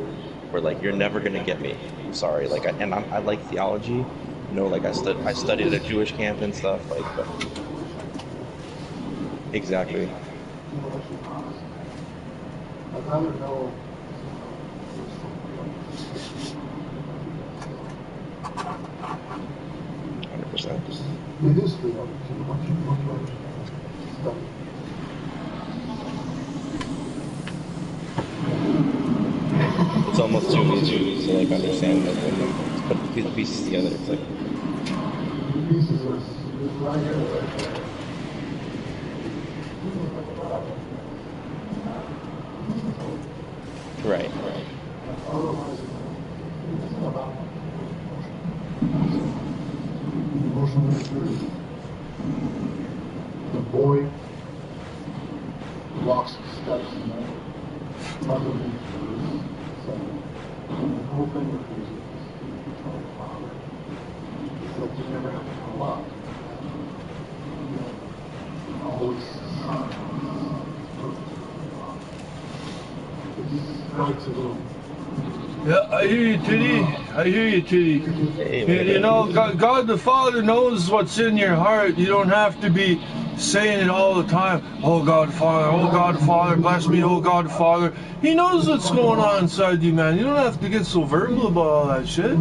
where like you're never gonna get me. I'm sorry, like, I like theology. You know, like I studied at a Jewish camp and stuff, like, but exactly. I'd rather know 100%. the history of it too. What you understand. It's almost too easy to like understand like when you put the pieces together. It's like pieces are right here. right. Otherwise, it's not about emotional maturity. The boy walks the steps and mother nature saying, the whole thing with music is father. It's like you never have to grow up. You always Yeah, I hear you, Titty. I hear you, Titty. Hey, You know, God the Father knows what's in your heart. You don't have to be saying it all the time. Oh God Father, oh God Father, bless me, oh God Father. He knows what's going on inside you, man. You don't have to get so verbal about all that shit.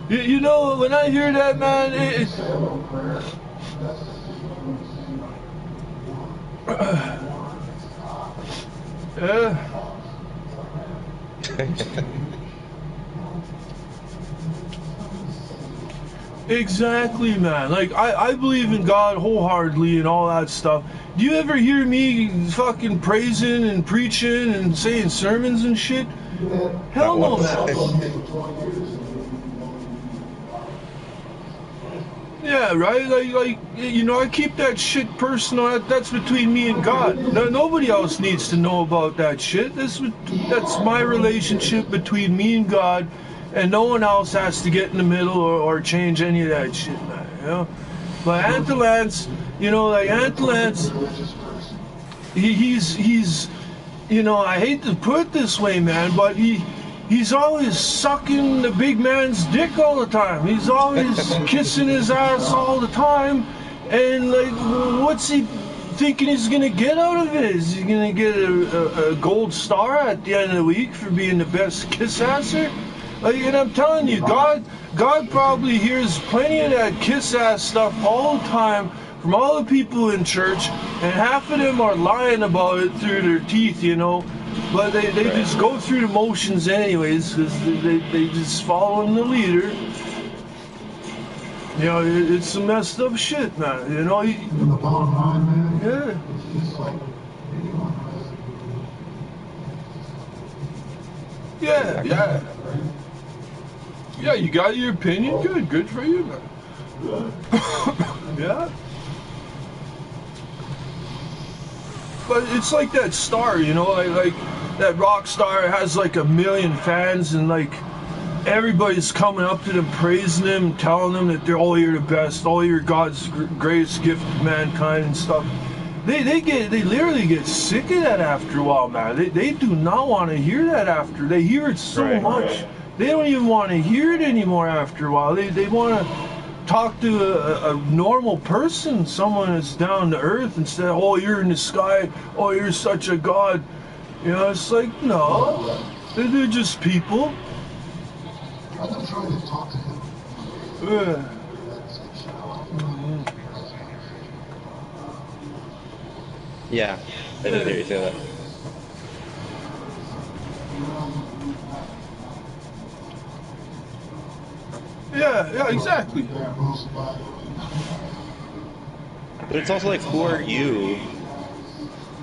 You know, when I hear that, man, yeah. Exactly, man. Like, I believe in God wholeheartedly and all that stuff. Do you ever hear me fucking praising and preaching and saying sermons and shit? Hell no, man. Yeah, right? Like, you know, I keep that shit personal. That's between me and God. No, nobody else needs to know about that shit. That's my relationship between me and God, and no one else has to get in the middle or change any of that shit, man. You know? But Antilance, you know, like Antilance, he's, you know, I hate to put it this way, man, but he's always sucking the big man's dick all the time. He's always kissing his ass all the time. And, like, what's he thinking he's going to get out of it? Is he going to get a gold star at the end of the week for being the best kiss-asser? Like, and I'm telling you, God probably hears plenty of that kiss-ass stuff all the time from all the people in church, and half of them are lying about it through their teeth, you know. But they just go through the motions anyways, because they just following the leader. You know, it's some messed up shit, man. You know, the bottom line, man. Yeah. It's just like anyone has. Yeah. Yeah, you got your opinion? Good for you, man. Yeah. But it's like that star, you know, like that rock star has like 1 million fans, and like everybody's coming up to them, praising them, telling them that you're the best, you're God's greatest gift to mankind and stuff. They literally get sick of that after a while, man. They do not want to hear that after. They hear it so much. They don't even want to hear it anymore after a while. They want to talk to a normal person, someone that's down to earth, instead of, oh, you're in the sky, oh, you're such a god. You know, it's like, no, they're just people. I've been trying to talk to him. Yeah, I did hear you say that. Yeah, exactly. But it's also like, who are you?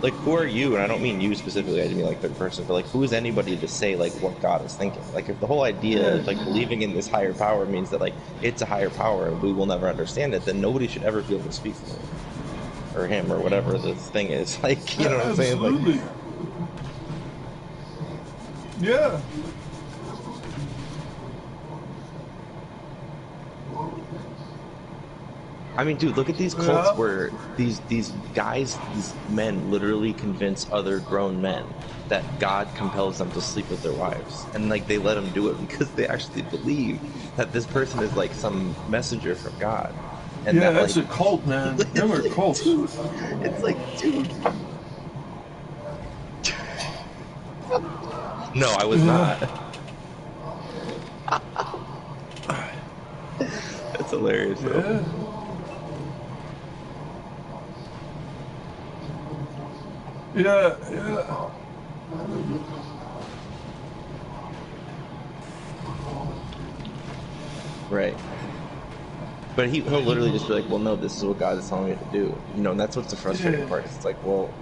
Like, who are you? And I don't mean you specifically, I mean like third person, but like, who is anybody to say like what God is thinking? Like, if the whole idea of like believing in this higher power means that like it's a higher power and we will never understand it, then nobody should ever be able to speak for it or him or whatever the thing is. Like, you know what I'm saying? Like, yeah. I mean, dude, look at these cults where these guys, these men literally convince other grown men that God compels them to sleep with their wives. And, like, they let them do it because they actually believe that this person is, like, some messenger from God. And yeah, that, that's like, a cult, man. Them are cults. Dude, it's like, dude. No, I was not. It's hilarious though. Yeah. Yeah, yeah. Right. But he'll literally just be like, well, no, this is what God is telling me to do. You know, and that's what's the frustrating Yeah. part. It's like, well,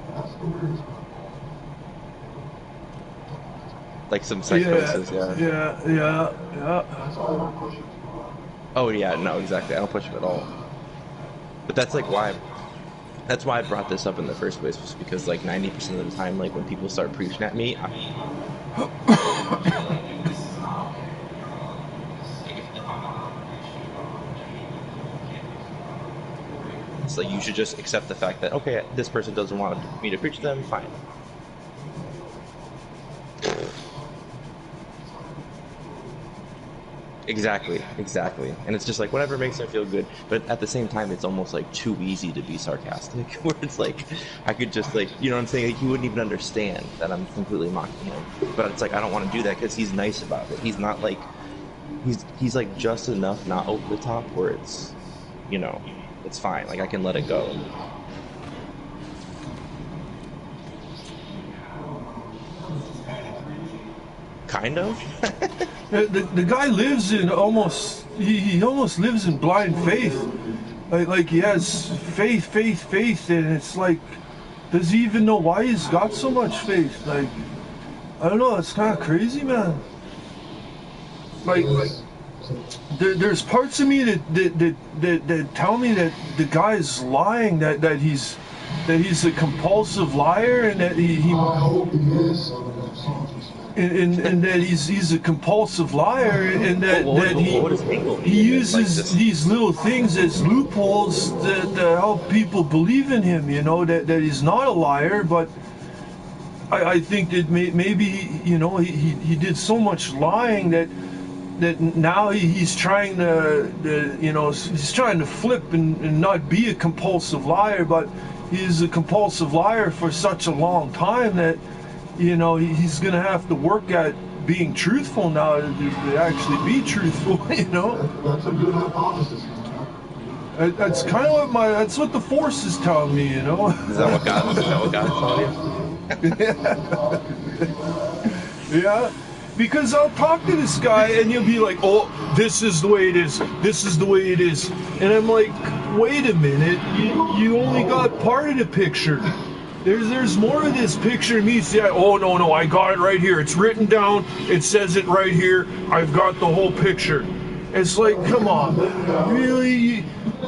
like some psychosis, yeah. Yeah. Oh yeah, no, exactly. I don't push him at all. But that's like why. That's why I brought this up in the first place, was because like 90% of the time, like when people start preaching at me, it's like you should just accept the fact that, okay, this person doesn't want me to preach to them, fine. Exactly. And it's just like whatever makes them feel good. But at the same time, it's almost like too easy to be sarcastic, where it's like I could just like, you know what I'm saying? Like, he wouldn't even understand that I'm completely mocking him. But it's like I don't want to do that because he's nice about it. He's not like he's like just enough not over the top where it's, you know, it's fine. Like I can let it go. Kind of. The guy lives in almost he almost lives in blind faith. Like he has faith, and it's like, does he even know why he's got so much faith? Like, I don't know, it's kind of crazy, man. Like there's parts of me that tell me that the guy's lying, that he's a compulsive liar, and that he I hope he is. and that he's a compulsive liar, and that he uses these little things as loopholes to help people believe in him. You know, that he's not a liar, but I think that maybe, you know, he did so much lying that now he's trying to you know, he's trying to flip and not be a compulsive liar, but he's a compulsive liar for such a long time that, you know, he's gonna have to work at being truthful now to actually be truthful. You know, That's a good hypothesis. that's kind of that's what the Force is telling me. You know. Is that what God's telling you? Yeah, because I'll talk to this guy and he'll be like, "Oh, this is the way it is. This is the way it is," and I'm like, "Wait a minute, you only got part of the picture. There's more of this picture." Me say, "Oh no, I got it right here. It's written down. It says it right here. I've got the whole picture." It's like, come on, really?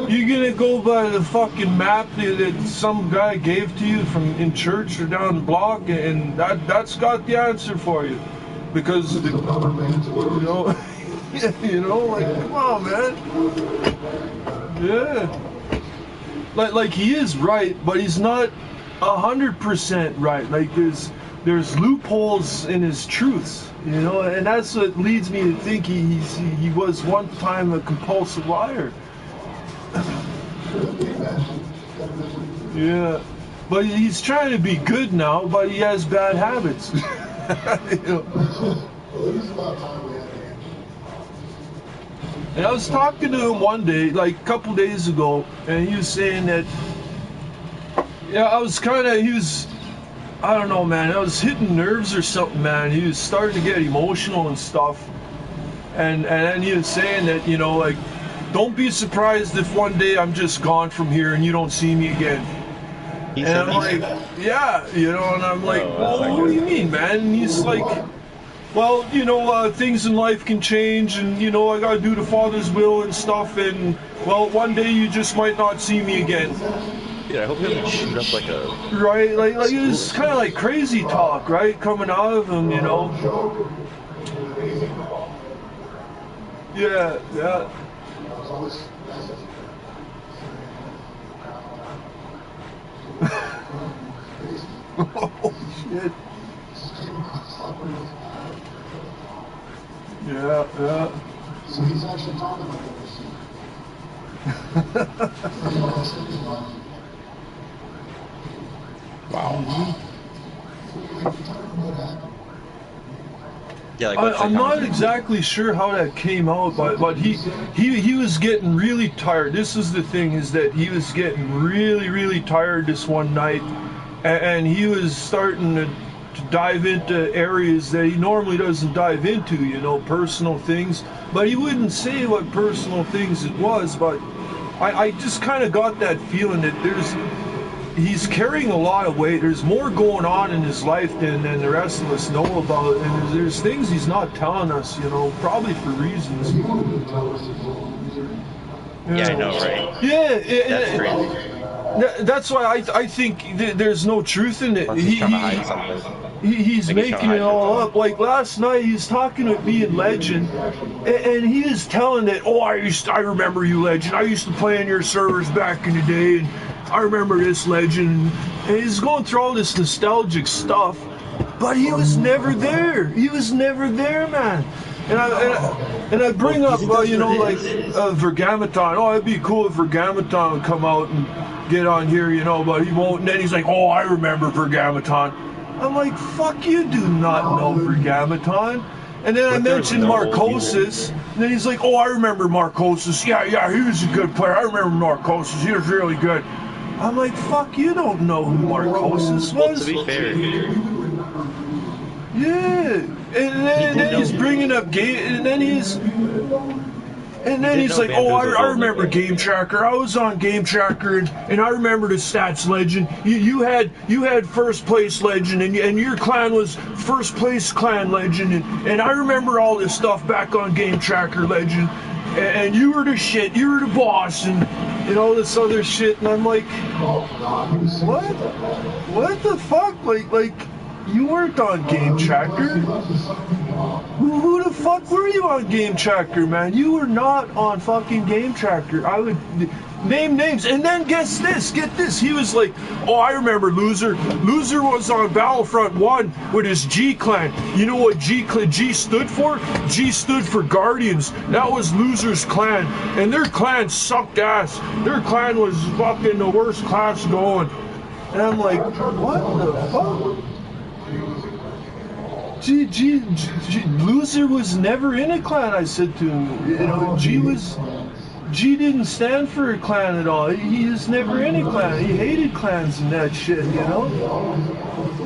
You're gonna go by the fucking map that some guy gave to you from in church or down the block, and that's got the answer for you? Because you know, you know, like, come on, man. Yeah, like he is right, but he's not 100% right. Like there's loopholes in his truths, you know, and that's what leads me to think he was one time a compulsive liar. Yeah, but he's trying to be good now, but he has bad habits. You know? And I was talking to him one day, like a couple days ago, and he was saying that, yeah, I don't know, man, I was hitting nerves or something, man. He was starting to get emotional and stuff. And then he was saying that, you know, like, don't be surprised if one day I'm just gone from here and you don't see me again. And I'm like, yeah, you know, and I'm like, well, what do you mean, man? And he's like, well, you know, things in life can change, and, you know, I gotta do the Father's will and stuff, and, well, one day you just might not see me again. Yeah, I hope he doesn't shoot up like a... Right, like it was kind of like crazy talk, right, coming out of him, you know? Yeah. Oh, shit. Yeah. So he's actually talking about this. Wow. Yeah, like what's I'm the not comment? exactly sure how that came out, but he was getting really tired. This is the thing, is that he was getting really tired this one night, and he was starting to dive into areas that he normally doesn't dive into, you know, personal things. But he wouldn't say what personal things it was, but I just kind of got that feeling that he's carrying a lot of weight. There's more going on in his life than the rest of us know about, and there's things he's not telling us, you know, probably for reasons. Yeah, I know, right? Yeah, That's crazy. that's why I think there's no truth in it. Unless he's trying to hide something. He's Like he's trying to making it hide all something. up. Like last night, he's talking with me in Legend, and he is telling that, oh, I remember you, Legend. I used to play in your servers back in the day, and I remember this, Legend. And he's going through all this nostalgic stuff, but he was never there. He was never there, man. And I bring up, you know, like Vergamaton. Oh, it'd be cool if Vergamaton would come out and get on here, you know, but he won't. And then he's like, oh, I remember Vergamaton. I'm like, fuck, you do not know Vergamaton. And then I But there was mentioned no old Marcosis, and then he's like, oh, I remember Marcosis. Yeah, he was a good player. I remember Marcosis. He was really good. I'm like, fuck, you don't know who Marcosis Well, to was. be fair, Yeah, and then he's bringing up game, and then he's know like, oh, Bamboozle's I old remember nickname. Game Tracker. I was on Game Tracker, and I remember the stats, Legend. You had first place, Legend, and your clan was first place clan, Legend, and I remember all this stuff back on Game Tracker, Legend. And you were the shit. You were the boss, and all this other shit. And I'm like, what? What the fuck? Like. You weren't on Game Tracker. Who the fuck were you on Game Tracker, man? You were not on fucking Game Tracker. I would name names, and then guess this, get this. He was like, oh, I remember Loser. Loser was on Battlefront 1 with his G clan. You know what G stood for? G stood for Guardians. That was Loser's clan, and their clan sucked ass. Their clan was fucking the worst class going. And I'm like, what the fuck? Loser was never in a clan, I said to him. You know, G didn't stand for a clan at all. He was never in a clan. He hated clans and that shit, you know?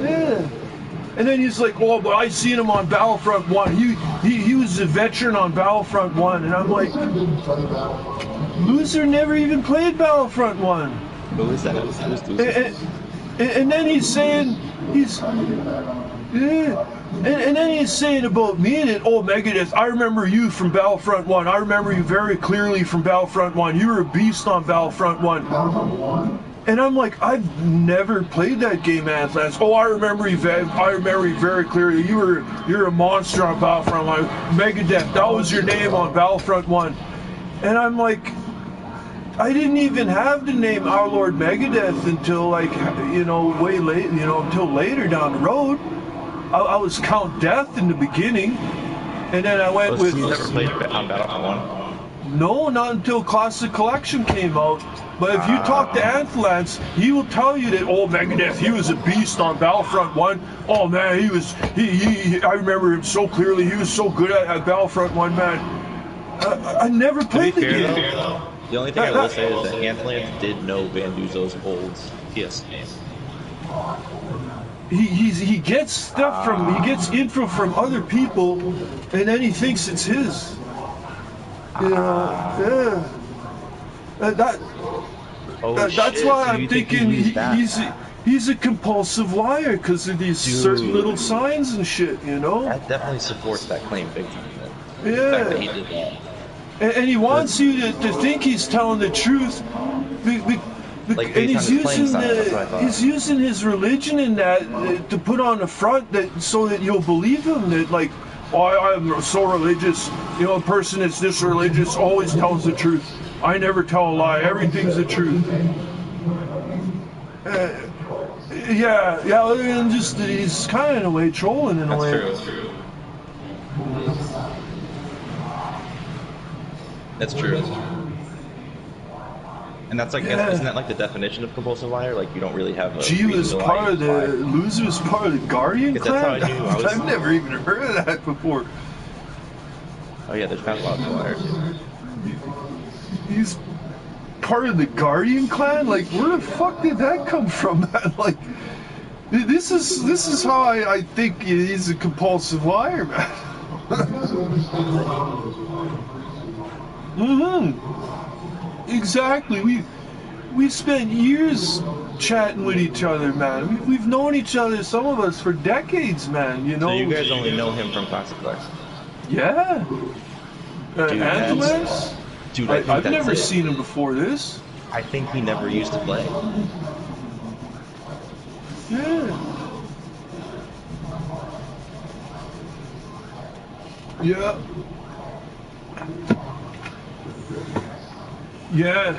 Yeah. And then he's like, oh, but I seen him on Battlefront 1. He was a veteran on Battlefront 1. And I'm like, Loser never even played Battlefront 1. who is that? Who's Loser? And then he's saying, yeah. And then he's saying about me that, oh, Megadeth, I remember you from Battlefront 1. I remember you very clearly from Battlefront 1. You were a beast on Battlefront 1. And I'm like, I've never played that game, Atlas. Oh, I remember you very clearly. You're a monster on Battlefront 1. Megadeth, that was your name on Battlefront 1. And I'm like, I didn't even have the name Our Lord Megadeth until, like, you know, way late, you know, until later down the road. I was Count Death in the beginning, and then I went with. You never played on Battlefront 1? No, not until Classic Collection came out. But if you talk to Anthlance, he will tell you that, oh, Megadeth, he was a beast on Battlefront 1. Oh, man, I remember him so clearly. He was so good at Battlefront 1, man. I never played the game. The only thing I will say is that Anthlance did know Bamboozle's old PS name. He gets stuff he gets info from other people, and then he thinks it's his. You know, yeah. That's why I'm thinking he's a compulsive liar because of these certain little signs and shit, you know? That definitely supports that claim big time. Yeah. The fact that he did that. And he wants you to think he's telling the truth. Like, and he's he's using his religion in that to put on the front so that you'll believe him that, like, oh, I'm so religious. You know, a person that's this religious always tells the truth. I never tell a lie. Everything's the truth. Yeah. And just he's kind of in a way trolling in a way. That's true. And that's like, Yeah. isn't that like the definition of compulsive liar? Like you don't really have a G was reason to part lie, of you lie. the Loser was part of the Guardian Because that's clan. how I knew I was- I've never even heard of that before. Oh yeah, there's not lots of liars. He's part of the Guardian clan. Like, where the fuck did that come from, man? Like, this is how I think he's a compulsive liar, man. Exactly. We spent years chatting with each other, man. We've known each other, some of us, for decades, man. You know. So you guys only know him from Classic Collection. Yeah. Dude, Angeles? Dude, I think I've that's never it. seen him before this. I think he never used to play. Yeah. Yeah. Yeah.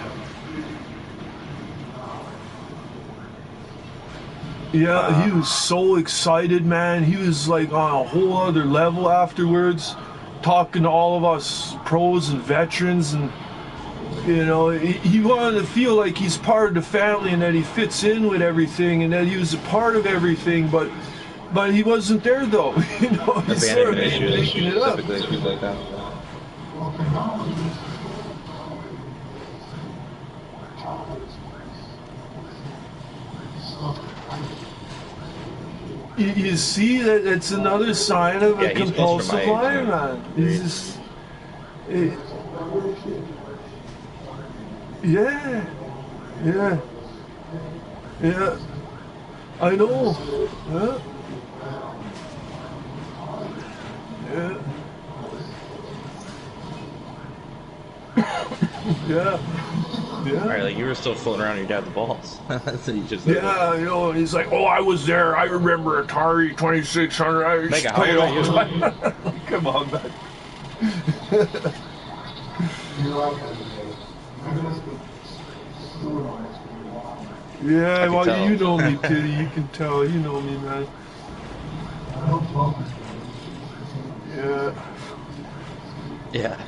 Yeah, he was so excited, man. He was like on a whole other level afterwards, talking to all of us pros and veterans, and you know, he wanted to feel like he's part of the family and that he fits in with everything and that he was a part of everything, but he wasn't there though. You know, he's sort of making it up. Typically things like that. You see that it's another sign of a Yeah, he's close compulsive to my age, liar, yeah. man. He's just, yeah, yeah. I know. Yeah. Yeah. Yeah. Alright, like you were still floating around your dad's balls. That's what he just said. Yeah, you know, he's like, oh, I was there. I remember Atari 2600. I used Mega, to how play it old all are the time. Come on, man. Yeah, well, tell. you know me, Kitty. You can tell. You know me, man. Yeah. Yeah.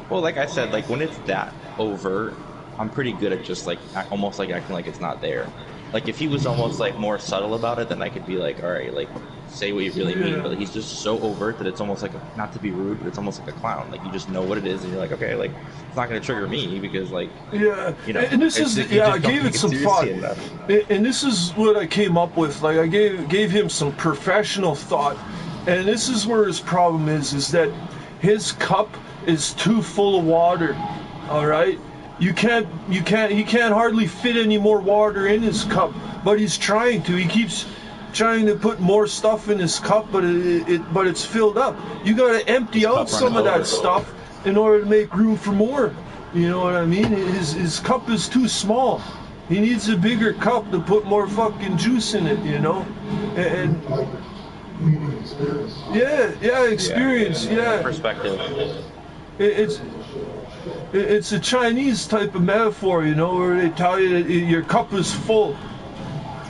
Well, like I said, like when it's that overt, I'm pretty good at just like almost like acting like it's not there. Like if he was almost like more subtle about it, then I could be like, all right, like say what you really mean. But he's just so overt that it's almost like not to be rude, but it's almost like a clown. Like you just know what it is, and you're like, okay, like it's not going to trigger me because like yeah, you know. And this is I gave it some thought, and this is what I came up with. Like I gave him some professional thought, and this is where his problem is that his cup is too full of water. All right. He can't hardly fit any more water in his cup, but he's trying to. He keeps trying to put more stuff in his cup, but it's filled up. You got to empty out some of that stuff in order to make room for more. You know what I mean? His cup is too small. He needs a bigger cup to put more fucking juice in it, you know? And yeah, experience, yeah. Perspective. It's a Chinese type of metaphor, you know, where they tell you that your cup is full.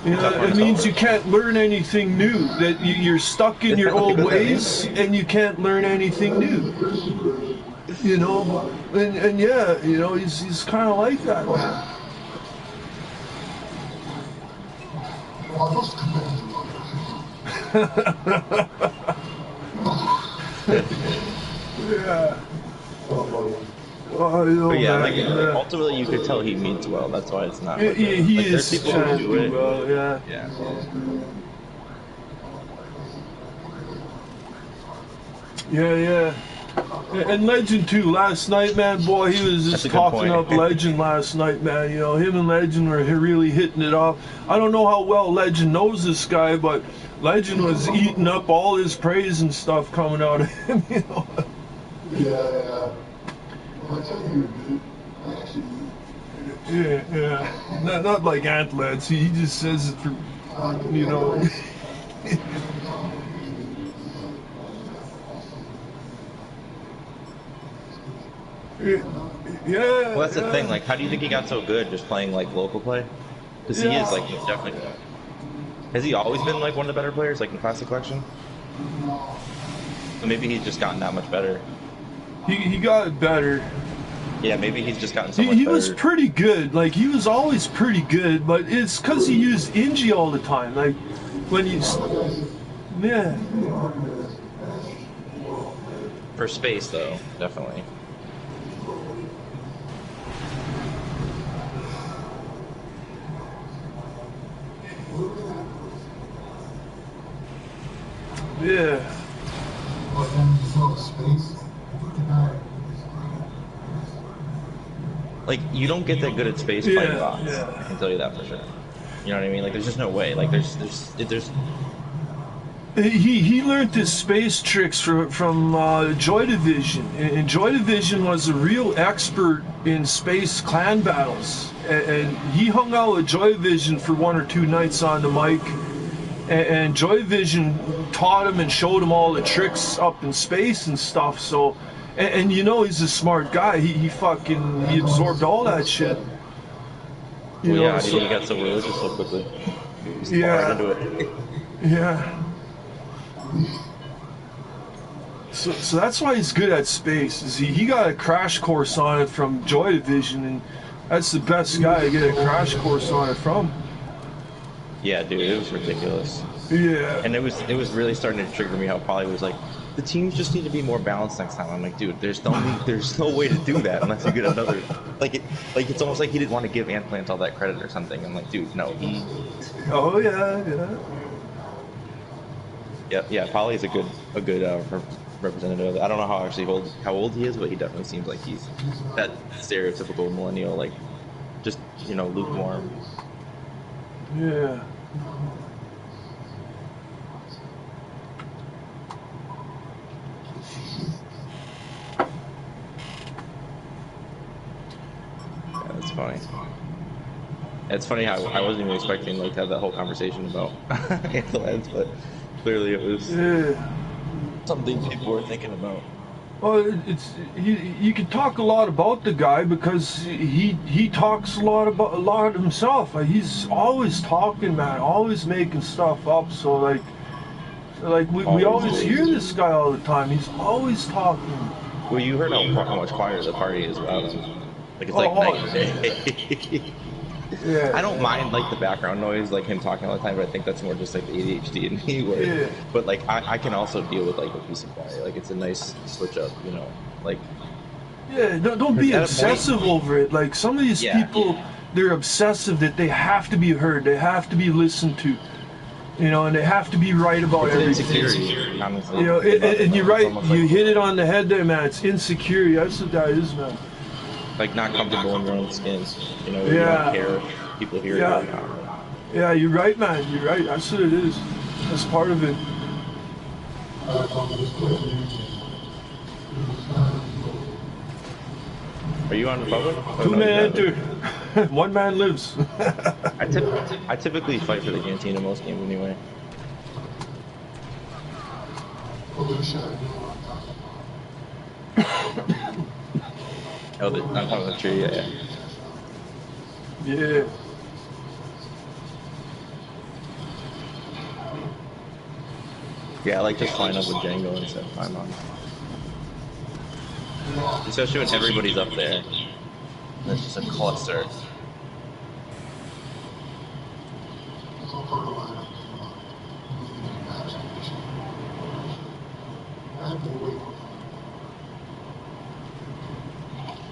You know, it means you can't learn anything new, that you're stuck in your old ways and you can't learn anything new. You know, and yeah, you know, he's kind of like that, man. Yeah. Oh, you know, But yeah, man, like yeah. ultimately you could tell he means well. That's why it's not. Yeah, Like, he like, is there's people trying who to do do it. well, yeah. Yeah. Yeah. And Legend too. Last night, man, boy, he was That's just a good talking point. up Legend last night, man. You know, him and Legend were really hitting it off. I don't know how well Legend knows this guy, but Legend was eating up all his praise and stuff coming out of him. You know. Yeah. Well, I tell you, dude, actually, Yeah. Not like Antlads. He just says it for, you know. Yeah. Well, that's the thing. Like, how do you think he got so good just playing like local play? Because he is like he's definitely. Has he always been like one of the better players, like in Classic Collection? So maybe he's just gotten that much better. He got it better. Yeah, maybe he's just gotten so He, much he better. was pretty good. Like, he was always pretty good, but it's because he used Inji all the time. Like, when he's... Yeah. For space, though, definitely. Yeah. Like, you don't get that good at space Yeah, fighting bots. yeah. I can tell you that for sure. You know what I mean? Like, there's just no way. Like, there's. He learned his space tricks from Joy Division, and Joy Division was a real expert in space clan battles. And he hung out with Joy Division for 1 or 2 nights on the mic, and Joy Division taught him and showed him all the tricks up in space and stuff. So, and you know he's a smart guy. He absorbed all that shit. You Well, know, yeah, so, he got so religious so quickly. He's Yeah. right into it. Yeah. So that's why he's good at space. Is he got a crash course on it from Joy Division, and that's the best guy to get a crash course on it from. Yeah, dude, it was ridiculous. Yeah. And it was really starting to trigger me how Polly was like, the teams just need to be more balanced next time. I'm like, dude, there's no way to do that unless you get another. It's almost like he didn't want to give Antplant all that credit or something. I'm like, dude, no. Oh yeah. Yeah. Polly's a good representative. I don't know how old he is, but he definitely seems like he's that stereotypical millennial, like just lukewarm. Yeah. That's funny. It's funny how I wasn't even expecting to have that whole conversation about Anthelans, but clearly it was something people were thinking about. Well, you can talk a lot about the guy because he talks a lot himself. Like, he's always talking, man, always making stuff up. So like we always hear this guy all the time. He's always talking. Well, you heard how much quieter the party is without him. Like, it's like night and day. Yeah. I don't mind like the background noise, like him talking all the time, but I think that's more just like the ADHD in me. Yeah. But like I can also deal with like a piece of quiet. Like, it's a nice switch up, like. Yeah, don't be obsessive over it. Like, some of these people, they're obsessive that they have to be heard, they have to be listened to, and they have to be right about everything. Insecurity, honestly. And you're right. You hit it on the head there, man. It's insecurity. That's what that is, man. Like, not comfortable in your own skin. You don't care if people hear it or not. Yeah, you're right, man. You're right. That's what it is. That's part of it. Are you on the public? 2 men enter. 1 man lives. I typically fight for the canteen in most games anyway. Oh, on top of the tree, yeah. Yeah. Yeah, I like just line up with Django and set time on. Especially when everybody's up there. And it's just a cluster.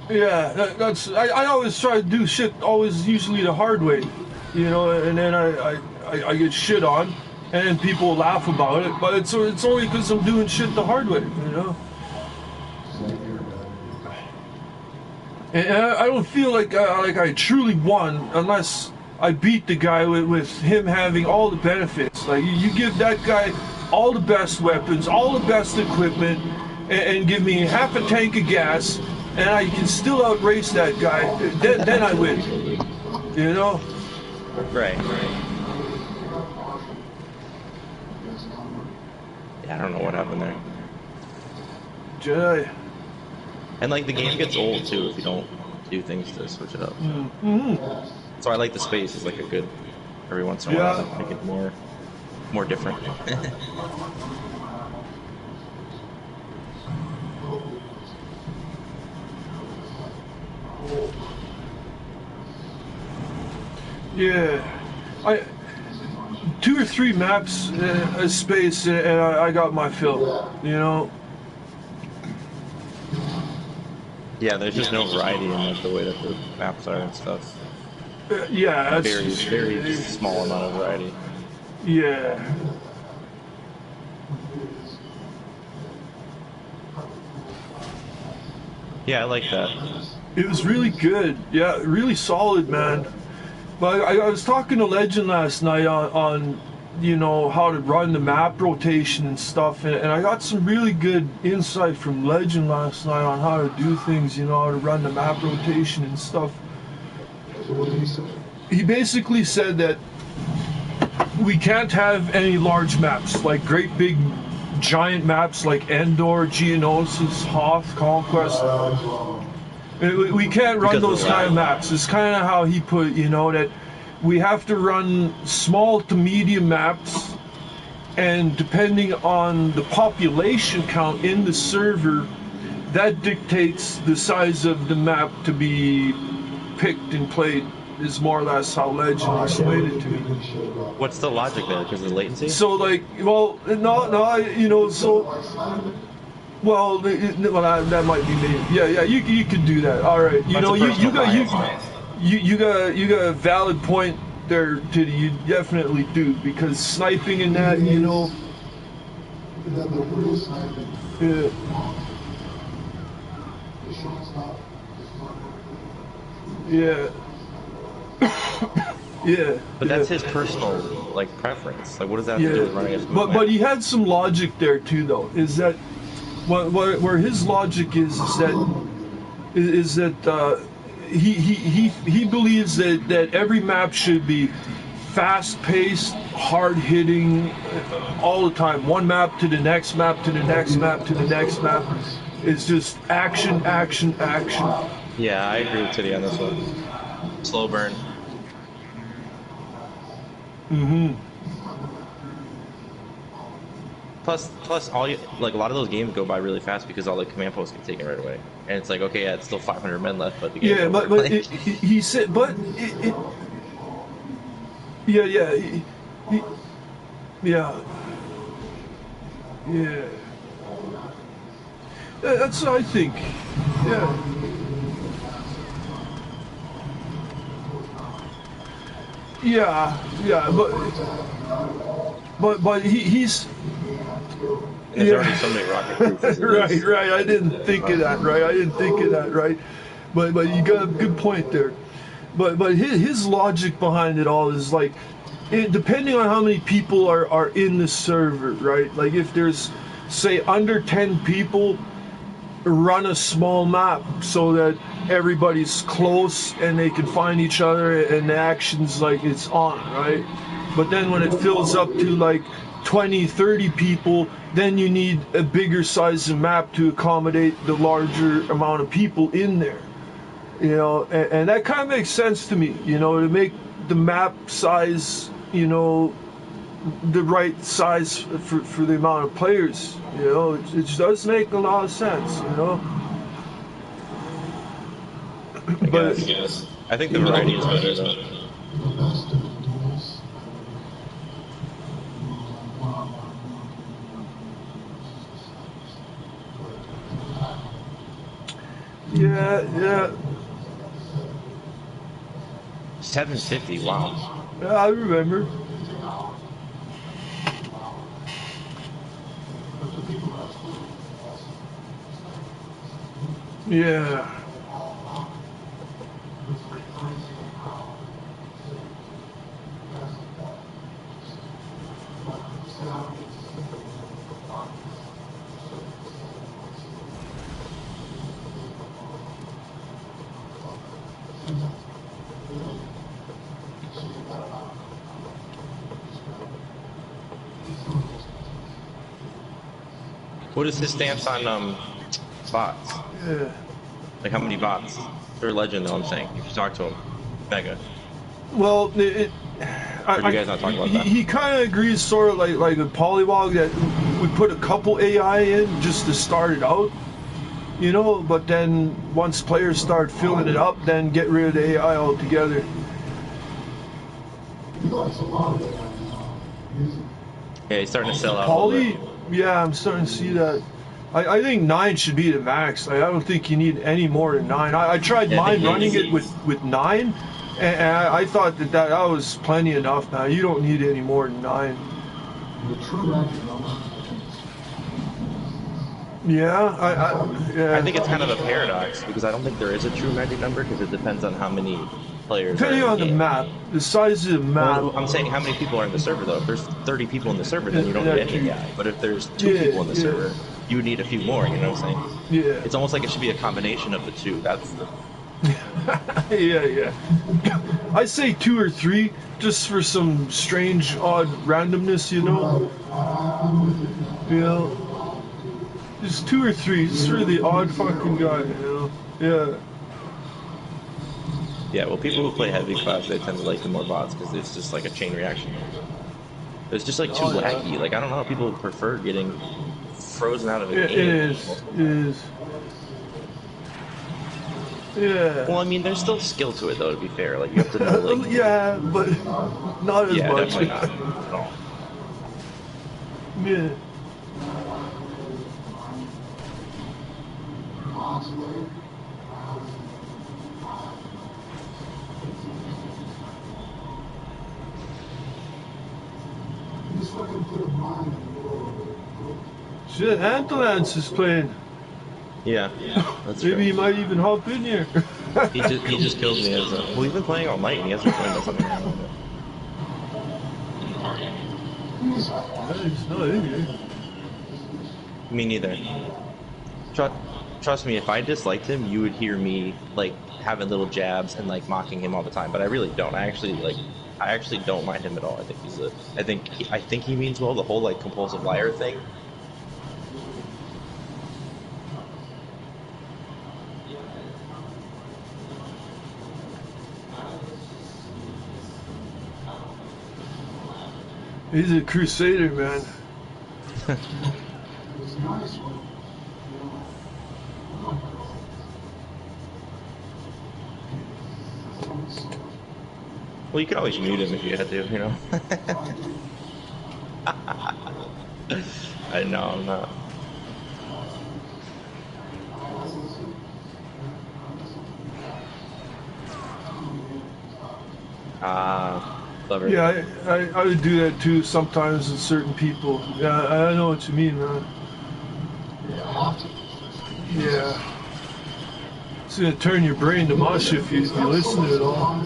Yeah, that's. I always try to do shit usually the hard way, and then I get shit on, and people laugh about it. But it's only because I'm doing shit the hard way, And I don't feel like I truly won unless I beat the guy with him having all the benefits. Like, you give that guy all the best weapons, all the best equipment, and give me half a tank of gas, and I can still outrace that guy. Then I win. Right. Yeah, I don't know what happened there. Jedi. And like, the game gets old too if you don't do things to switch it up. Mm-hmm. So I like the space is like a good every once in a while to make it more different. Yeah, I 2 or 3 maps a space, and I got my fill. You know. Yeah, there's just no variety in like the way that the maps are and stuff. Yeah, that's Very small amount of variety. yeah. Yeah, I like that. It was really good. Yeah, really solid, man. But I was talking to Legend last night on you know how to run the map rotation and stuff, and I got some really good insight from Legend last night on how to do things. You know how to run the map rotation and stuff. He basically said that we can't have any large maps, like great big giant maps like Endor, Geonosis, Hoth, Conquest. We can't run those kind of maps. It's kind of how he put it, you know, that we have to run small to medium maps, and depending on the population count in the server, that dictates the size of the map to be picked and played, is more or less how Legend explained it to me. What's the logic there? Because of the latency? So, like, well, no, you know, so, well, that might be me. Yeah, you could do that. All right, you know, you got a valid point there, Titty. You definitely do, because sniping and that, you know. Yeah. Yeah. Yeah. But that's his personal like preference. Like, what does that have to do with running a smooth map? But he had some logic there too, though. Is that where his logic is that he believes that every map should be fast-paced, hard-hitting, all the time. One map to the next map to the next map to the next map. It's just action, action, action. Yeah, I agree with Titty on this one. Slow burn. Mm-hmm. Plus, all you, like a lot of those games go by really fast because all the command posts get taken right away, and it's like, okay, yeah, it's still 500 men left, but the game. Yeah, but he said, yeah, yeah. That's what I think. Yeah. Yeah, but he's. There's already so many rocket proofs. Right. I didn't think of that. Right. But you got a good point there. But his logic behind it all is like, depending on how many people are in the server, right? Like if there's, say, under 10 people, run a small map so that everybody's close and they can find each other and the action's like it's on, right? But then when it fills up to like 20, 30 people, then you need a bigger size of map to accommodate the larger amount of people in there. You know, and that kind of makes sense to me, you know, to make the map size, you know, the right size for the amount of players. You know, it does make a lot of sense, you know. But I think the variety is better though. Yeah. 750, wow. Yeah, I remember. Yeah. What is his stance on bots? Yeah. Like how many bots? They're Legend though, I'm saying. If you talk to him. Mega. Well, Or do you guys not talk about that? He kind of agrees, sort of like with Polywog, that we put a couple AI in just to start it out, you know. But then once players start filling it up, then get rid of the AI altogether. Yeah, he's starting to sell out. A little Poly, bit. yeah, I'm starting to see that. I think 9 should be the max. I don't think you need any more than 9. I tried Yeah, I mine think running eight. it with 9, and I thought that was plenty enough. Now you don't need any more than 9. Yeah, I think it's kind of a paradox because I don't think there is a true magic number because it depends on how many players. Depending are on the in game. map, the size of the map. Well, I'm saying how many people are in the server though. If there's 30 people in the server, then you don't need any guy. But if there's 2 people in the server, you would need a few more. You know what I'm saying? Yeah. It's almost like it should be a combination of the two. That's the. Yeah. I say 2 or 3, just for some strange, odd randomness, you know. You know, just 2 or 3, just for the odd fucking guy, you know. Yeah. Yeah, well, people who play heavy class, they tend to like the more bots because it's just like a chain reaction. It's just like too laggy. Like I don't know, people prefer getting frozen out of a game. It is. Yeah. Well, I mean, there's still skill to it though. To be fair, like you have to know. Like, yeah, but not as yeah, much. definitely not at all. Yeah. Shit, Antelance is playing. Yeah, that's Maybe true. he might even hop in here. He just killed me as a. Well, he's been playing all night and he hasn't played us something around with it. He's not in here. Me neither. Trust me, if I disliked him, you would hear me like having little jabs and like mocking him all the time. But I really don't. I actually don't mind him at all. I think I think he means well. The whole like compulsive liar thing. He's a crusader, man. Well, you could always mute him if you had to, you know. I know, I'm not. Clever. Yeah, I would do that too sometimes with certain people. Yeah, I know what you mean, man. Yeah. It's gonna turn your brain to mush if you listen to it all.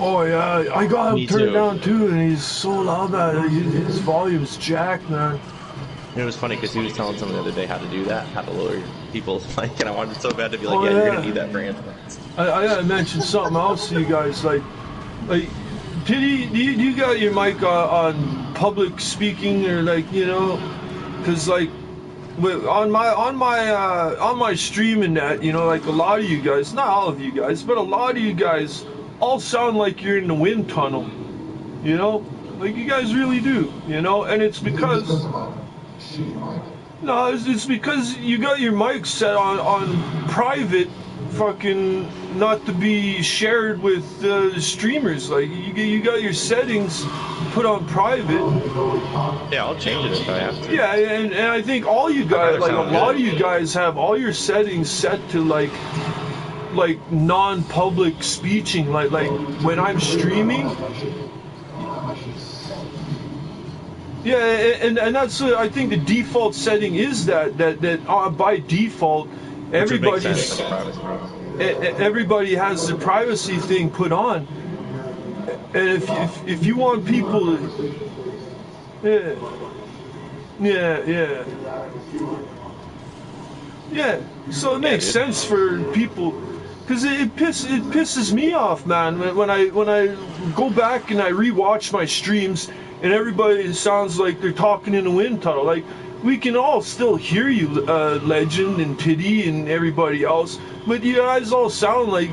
Oh yeah, I got him Me turned too. down too, and he's so loud that his volume's jacked, man. It was funny because he was telling someone the other day how to do that, how to lower people's mic, and I wanted so bad to be like, Oh, yeah, you're yeah. gonna need that for Anthrax. I gotta mention something else to you guys, like, Pity, do you got your mic on public speaking or like, you know, because like, on my stream and that, you know, like a lot of you guys, not all of you guys, but a lot of you guys all sound like you're in the wind tunnel, you know, like you guys really do, you know, and it's because. No, it's because you got your mic set on private, fucking not to be shared with the streamers. Like you got your settings put on private. Yeah, I'll change it if I have to. Yeah, and I think all you guys, like a lot of you guys, have all your settings set to like non-public speeching. Like when I'm streaming. Yeah, and that's I think the default setting is that by default everybody has the privacy thing put on, and if you want people to, yeah, so it makes sense for people. Because it pisses me off, man. When I go back and I rewatch my streams, and everybody sounds like they're talking in a wind tunnel. Like we can all still hear you, Legend and Pity and everybody else, but you guys all sound like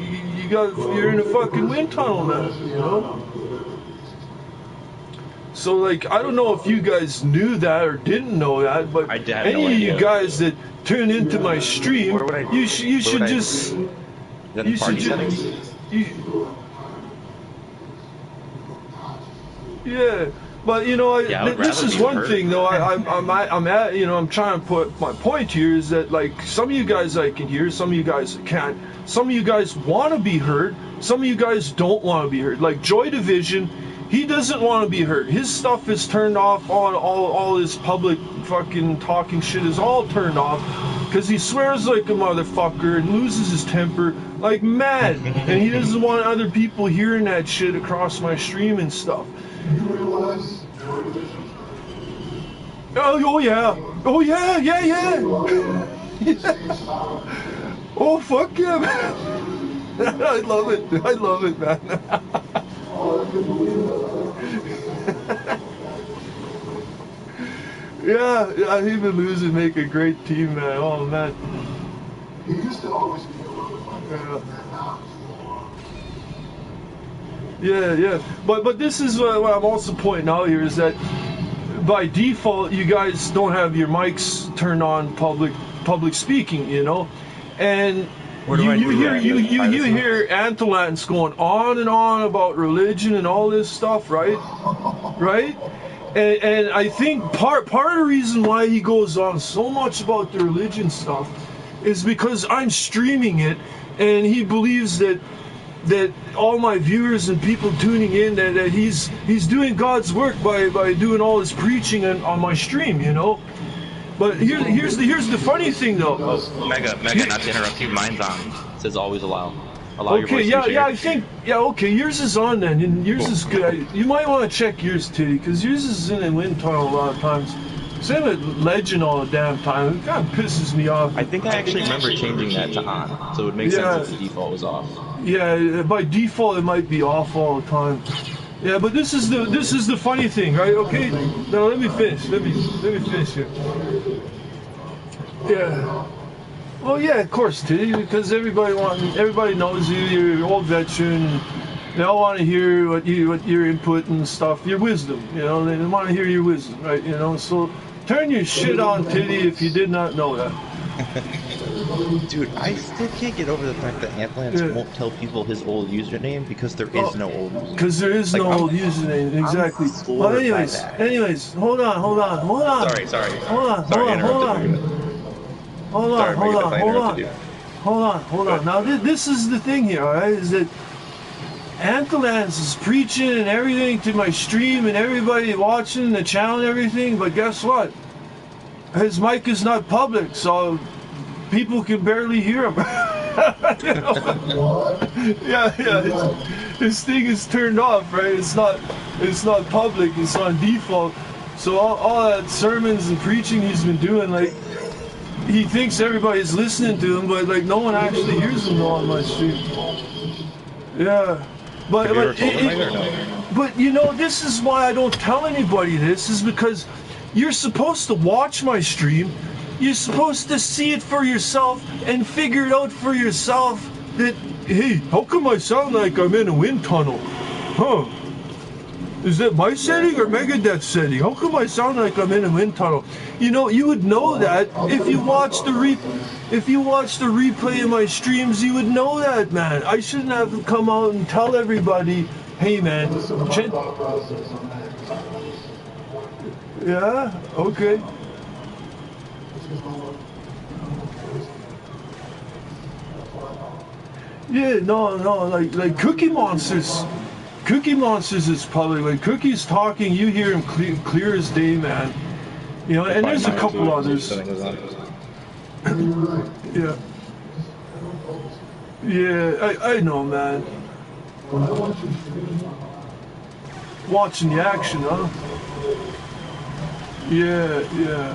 you're in a fucking wind tunnel now. You know. So like I don't know if you guys knew that or didn't know that, but any of you guys that tune into my stream, you should just. You should just. Yeah, but you know, Yeah, I would this rather is be one hurt. thing though. I'm at, you know, I'm trying to put my point here is that like some of you guys I can hear, some of you guys can't. Some of you guys want to be heard, some of you guys don't want to be heard. Like Joy Division, he doesn't want to be heard. His stuff is turned off. All his public fucking talking shit is all turned off because he swears like a motherfucker and loses his temper like mad, and he doesn't want other people hearing that shit across my stream and stuff. You realize Oh yeah. Oh yeah, yeah, yeah. Oh fuck yeah, man. I love it. I love it, man. Yeah, him and Losing make a great team, man. Oh man. he used to always be Yeah. But this is what I'm also pointing out here is that by default you guys don't have your mics turned on public speaking, you know, and Where do I you do hear that? you hear Antolans going on and on about religion and all this stuff, right? And I think part of the reason why he goes on so much about the religion stuff is because I'm streaming it, and he believes that all my viewers and people tuning in that he's doing God's work by doing all his preaching on my stream, you know. But here's the funny thing though. Oh, Mega, not to interrupt you. Mine's on. It says always allow your Okay, voice yeah, to be yeah, shared. I think, yeah, okay, yours is on then, and yours is good. You might want to check yours, Titty, because yours is in a wind tunnel a lot of times. Same with Legend all the damn time. It kind of pisses me off. I think I actually remember changing that to on, so it would make sense if the default was off. Yeah, by default it might be off all the time. Yeah, but this is the funny thing, right? Okay, now let me finish. Let me finish here. Yeah. Well, yeah, of course, Titty, because everybody knows you. You're an old veteran. And they all want to hear what your input and stuff, your wisdom. You know, they want to hear your wisdom, right? You know, so turn your shit on, Titty, if you did not know that. Dude, I still can't get over the fact that Antolans won't tell people his old username because there is no old username. Because there is no old username, exactly. Well, anyways, hold on. Sorry. Hold on. Now this is the thing here, alright? Is that Antolans is preaching and everything to my stream and everybody watching the channel and everything, but guess what? His mic is not public, so people can barely hear him. Yeah. His thing is turned off, right? It's not public. It's on default. So all that sermons and preaching he's been doing, like, he thinks everybody's listening to him, but like no one actually hears him on my stream. Yeah, but you know, this is why I don't tell anybody this, is because you're supposed to watch my stream. You're supposed to see it for yourself and figure it out for yourself that, hey, how come I sound like I'm in a wind tunnel? Huh? Is that my setting or Megadeth's setting? How come I sound like I'm in a wind tunnel? You know, you would know that if you watch the replay of my streams. You would know that, man. I shouldn't have to come out and tell everybody, hey, man. Yeah. Okay. Yeah. No. Like Cookie Monsters. Cookie Monsters is public. Like Cookie's talking, you hear him clear as day, man. You know, and there's a couple others. Yeah, I know, man. Watching the action, huh? Yeah. Yeah.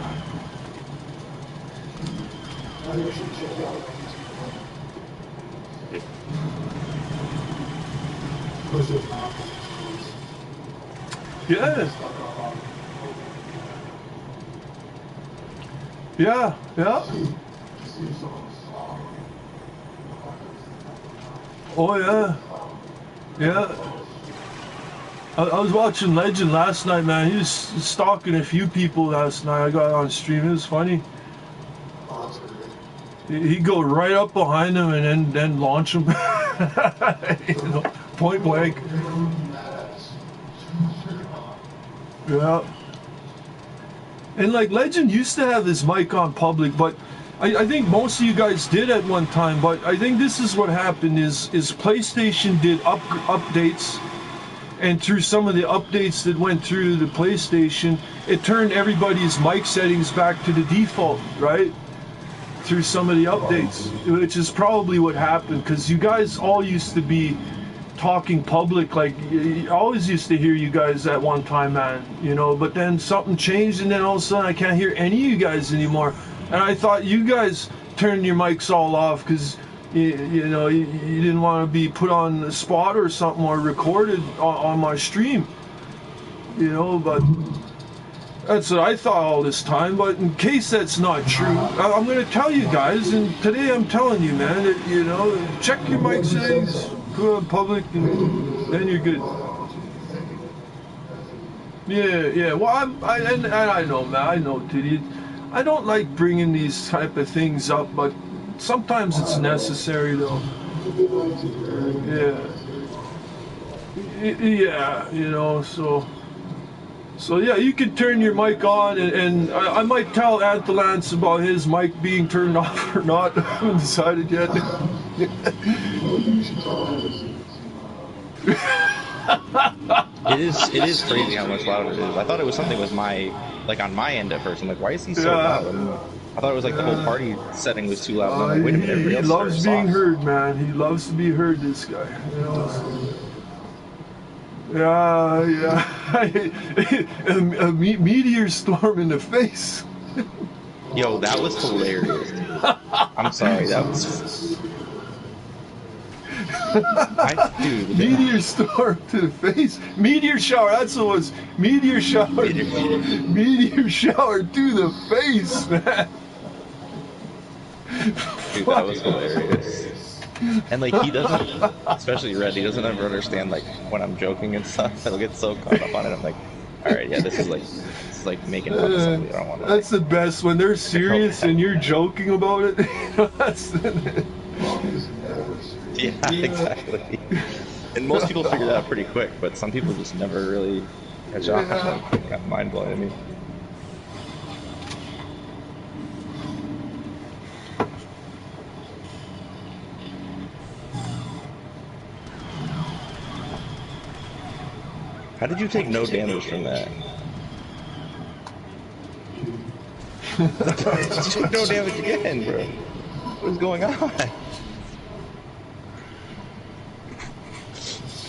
Oh yeah. I was watching Legend last night, man. He was stalking a few people last night. I got on stream. It was funny. He'd go right up behind him and then launch him. You know, point blank. Yeah. And like Legend used to have his mic on public, but I think most of you guys did at one time. But I think this is what happened: is PlayStation did updates, and through some of the updates that went through the PlayStation, it turned everybody's mic settings back to the default, right? Through some of the updates, which is probably what happened, because you guys all used to be talking public, like I always used to hear you guys at one time, man, you know, but then something changed and then all of a sudden I can't hear any of you guys anymore. And I thought you guys turned your mics all off because you know, you didn't want to be put on the spot or something or recorded on my stream, you know, but that's what I thought all this time. But in case that's not true, I'm going to tell you guys, and today I'm telling you, man, that, you know, check your mic settings, put it on public, and then you're good. Yeah. Well, I know, man. I know, Titty. I don't like bringing these type of things up, but sometimes it's necessary, though. Yeah. You know, So yeah, you can turn your mic on, and I might tell Antalance about his mic being turned off or not. I haven't decided yet. It is crazy how much louder it is. I thought it was something with on my end at first. I'm like, why is he so loud? I thought it was like the whole party setting was too loud. I'm like, wait a minute, everybody else he loves being soft. heard, man. He loves to be heard, this guy. You know, yeah. a meteor storm in the face. Yo, that was hilarious. I'm sorry, that was. Dude, meteor storm to the face. Meteor shower. That's what it was. Meteor shower. Meteor shower to the face, man. Dude, that was hilarious. And like he doesn't, especially Red, he doesn't ever understand like when I'm joking and stuff. He'll get so caught up on it. I'm like, all right, yeah, this is like making fun of somebody. I don't want to. That's the best when they're serious and you're joking about it. Yeah, exactly. And most people figure that out pretty quick, but some people just never really catch on. Like, got mind blowing. I mean. How did you take no damage from that? You took no damage again, bro. What is going on?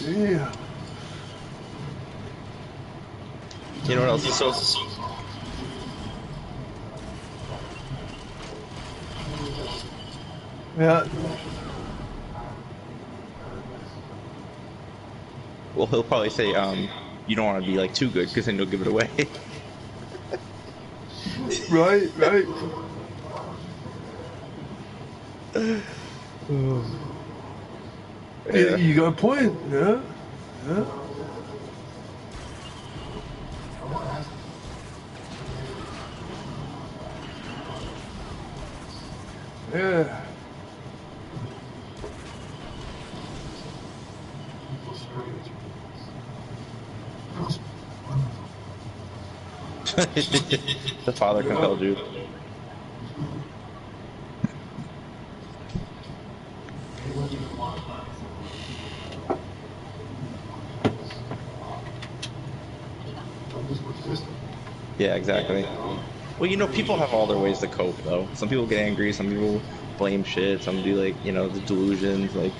Yeah. You know what else is so... Yeah. Well, he'll probably say, you don't want to be like too good, because then you'll give it away. Right. Yeah. You got a point. Yeah. The father compelled you. Yeah, exactly. Well, you know, people have all their ways to cope, though. Some people get angry, some people blame shit, some do, like, you know, the delusions. Like,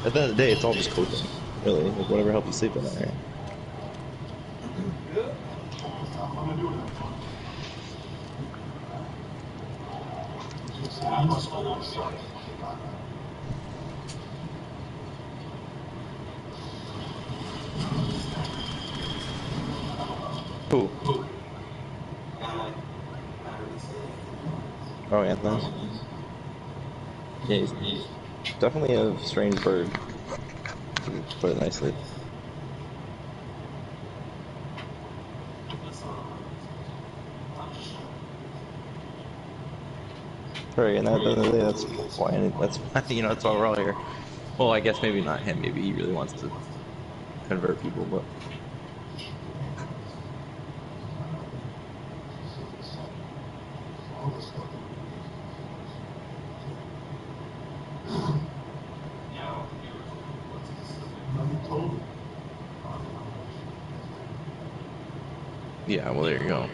at the end of the day, it's all just coping, really. Like, whatever helps you sleep at night, right? Who? Oh, Anthony? Yeah, he's definitely a strange bird, to put it nicely. Right, and that's why, you know, that's why we're all here. Well, I guess maybe not him. Maybe he really wants to convert people, but yeah. Well, there you go.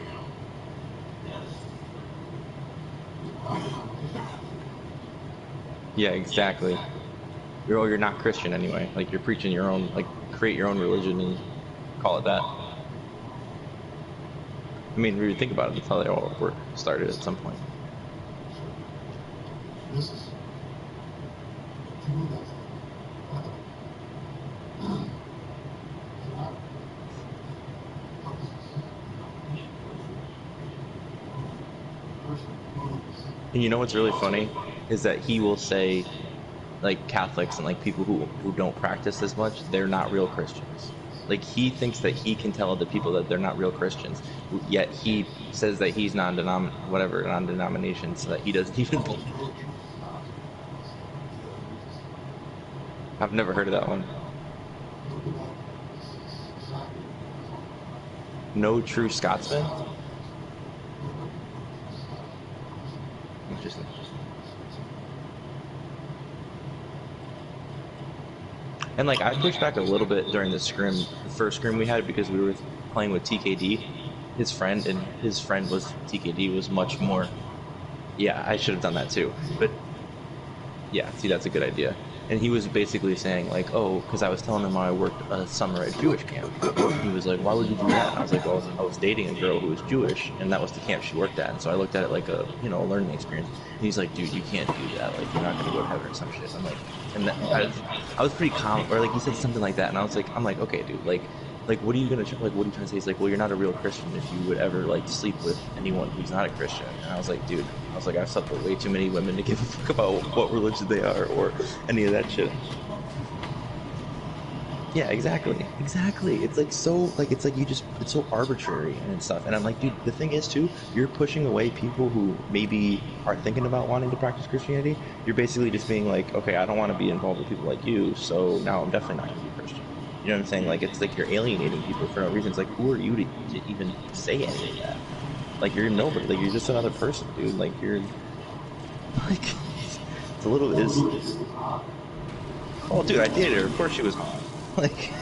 Yeah, exactly. You're not Christian anyway. Like you're preaching your own, like create your own religion and call it that. I mean, when you think about it, that's how they all were started at some point. This is, to me, that's And you know what's really funny is that he will say, like Catholics and like people who don't practice as much, they're not real Christians. Like he thinks that he can tell other people that they're not real Christians, yet he says that he's non-denomination, so that he doesn't even believe. I've never heard of that one. No true Scotsman. Interesting. And like I pushed back a little bit during the first scrim we had, because we were playing with TKD, his friend, and his friend was TKD was much more. Yeah, I should have done that too. But yeah, see, that's a good idea. And he was basically saying like, oh, because I was telling him I worked a summer at Jewish camp. He was like, why would you do that? And I was like, well, I was dating a girl who was Jewish, and that was the camp she worked at. And so I looked at it like a a learning experience. And he's like, dude, you can't do that. Like, you're not gonna go to heaven or some shit. I'm like, and I was pretty calm, or like he said something like that, and I'm like, okay, dude, like what are you gonna like? What are you trying to say? He's like, well, you're not a real Christian if you would ever like sleep with anyone who's not a Christian. And I was like, dude, I've slept with way too many women to give a fuck about what religion they are or any of that shit. Yeah, exactly. It's like so, like it's like it's so arbitrary and stuff. And I'm like, dude, the thing is too, you're pushing away people who maybe are thinking about wanting to practice Christianity. You're basically just being like, okay, I don't want to be involved with people like you, so now I'm definitely not going to be a Christian. You know what I'm saying? Like it's like you're alienating people for no reason. It's like, who are you to even say any of that? Like you're nobody. Like you're just another person, dude. Like you're like it's a little is. Oh, dude, I dated her. Of course she was hot. Like.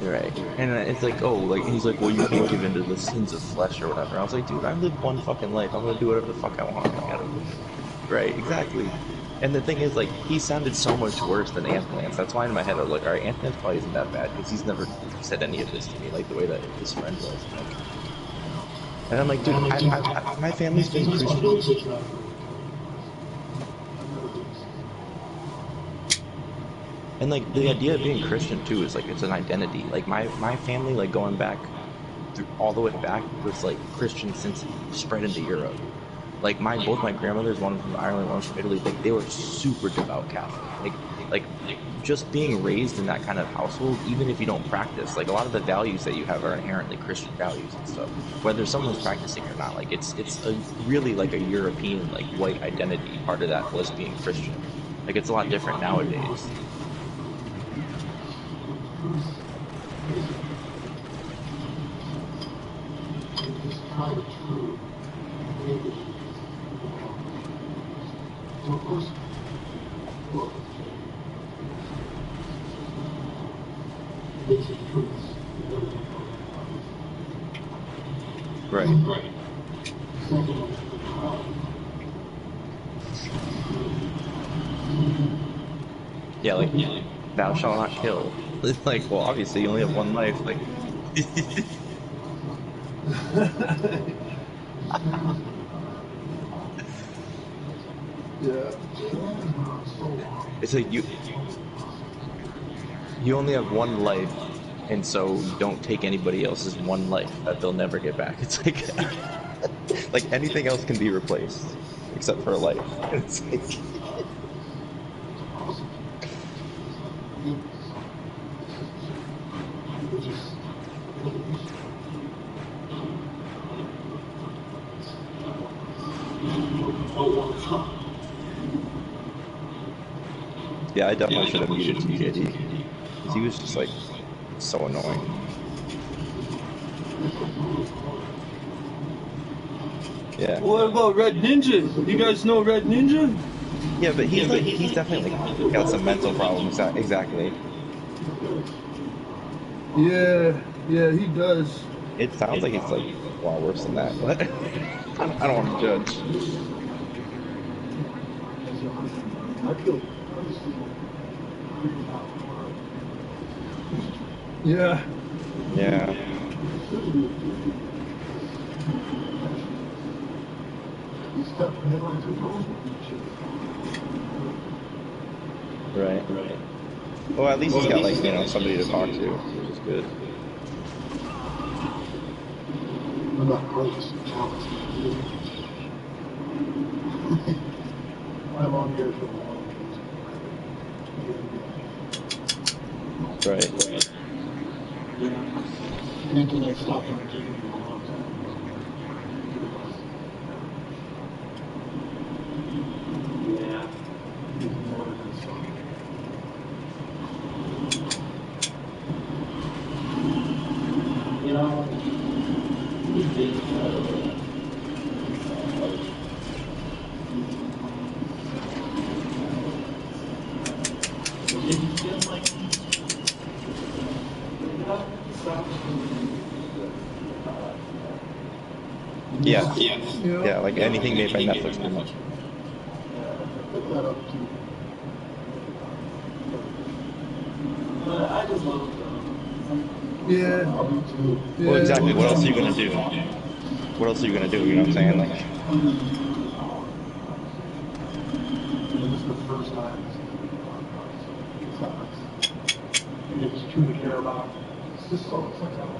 Right. And it's like, oh, like he's like, well, you can't give into the sins of flesh or whatever. I was like, dude, I live one fucking life. I'm gonna do whatever the fuck I want. Like, I don't. Right. Exactly. And the thing is, like, he sounded so much worse than Anthony. That's why in my head I was like, all right, Anthony probably isn't that bad because he's never said any of this to me, like the way that his friend was. Like, and I'm like, dude, my family's been Christian. And like the idea of being Christian too is like it's an identity. Like my family, like going back through all the way back, was like Christian since it spread into Europe. Like both my grandmothers, one from Ireland, one from Italy, like they were super devout Catholic. Like just being raised in that kind of household, even if you don't practice, like a lot of the values that you have are inherently Christian values and stuff. Whether someone's practicing or not, like it's a really like a European like white identity. Part of that was being Christian. Like it's a lot different nowadays. Right. Yeah, like thou shalt not kill. It's like, well, obviously you only have one life. Like, Yeah. it's like you only have one life, and so you don't take anybody else's one life that they'll never get back. It's like like anything else can be replaced except for a life. It's like Yeah, I definitely should have muted TJD. He was just like so annoying. Yeah. What about Red Ninja? You guys know Red Ninja? Yeah, but he's definitely like got some mental problems. Exactly. Yeah, he does. It sounds like he's like a lot worse than that, but I don't want to judge. I feel Yeah. Yeah. Right. Well, at least he's got like, you know, somebody to talk to, which is good. I'm not close. I'm on here for Right. internet stopped on TV. Yeah. You know, Yeah. yeah. Yeah, like anything made by Netflix pretty much. I just love Yeah. Well, exactly. What else are you gonna do? What else are you gonna do? You know what I'm saying? Like, This is the first time it's true to care about. It's just so sometimes.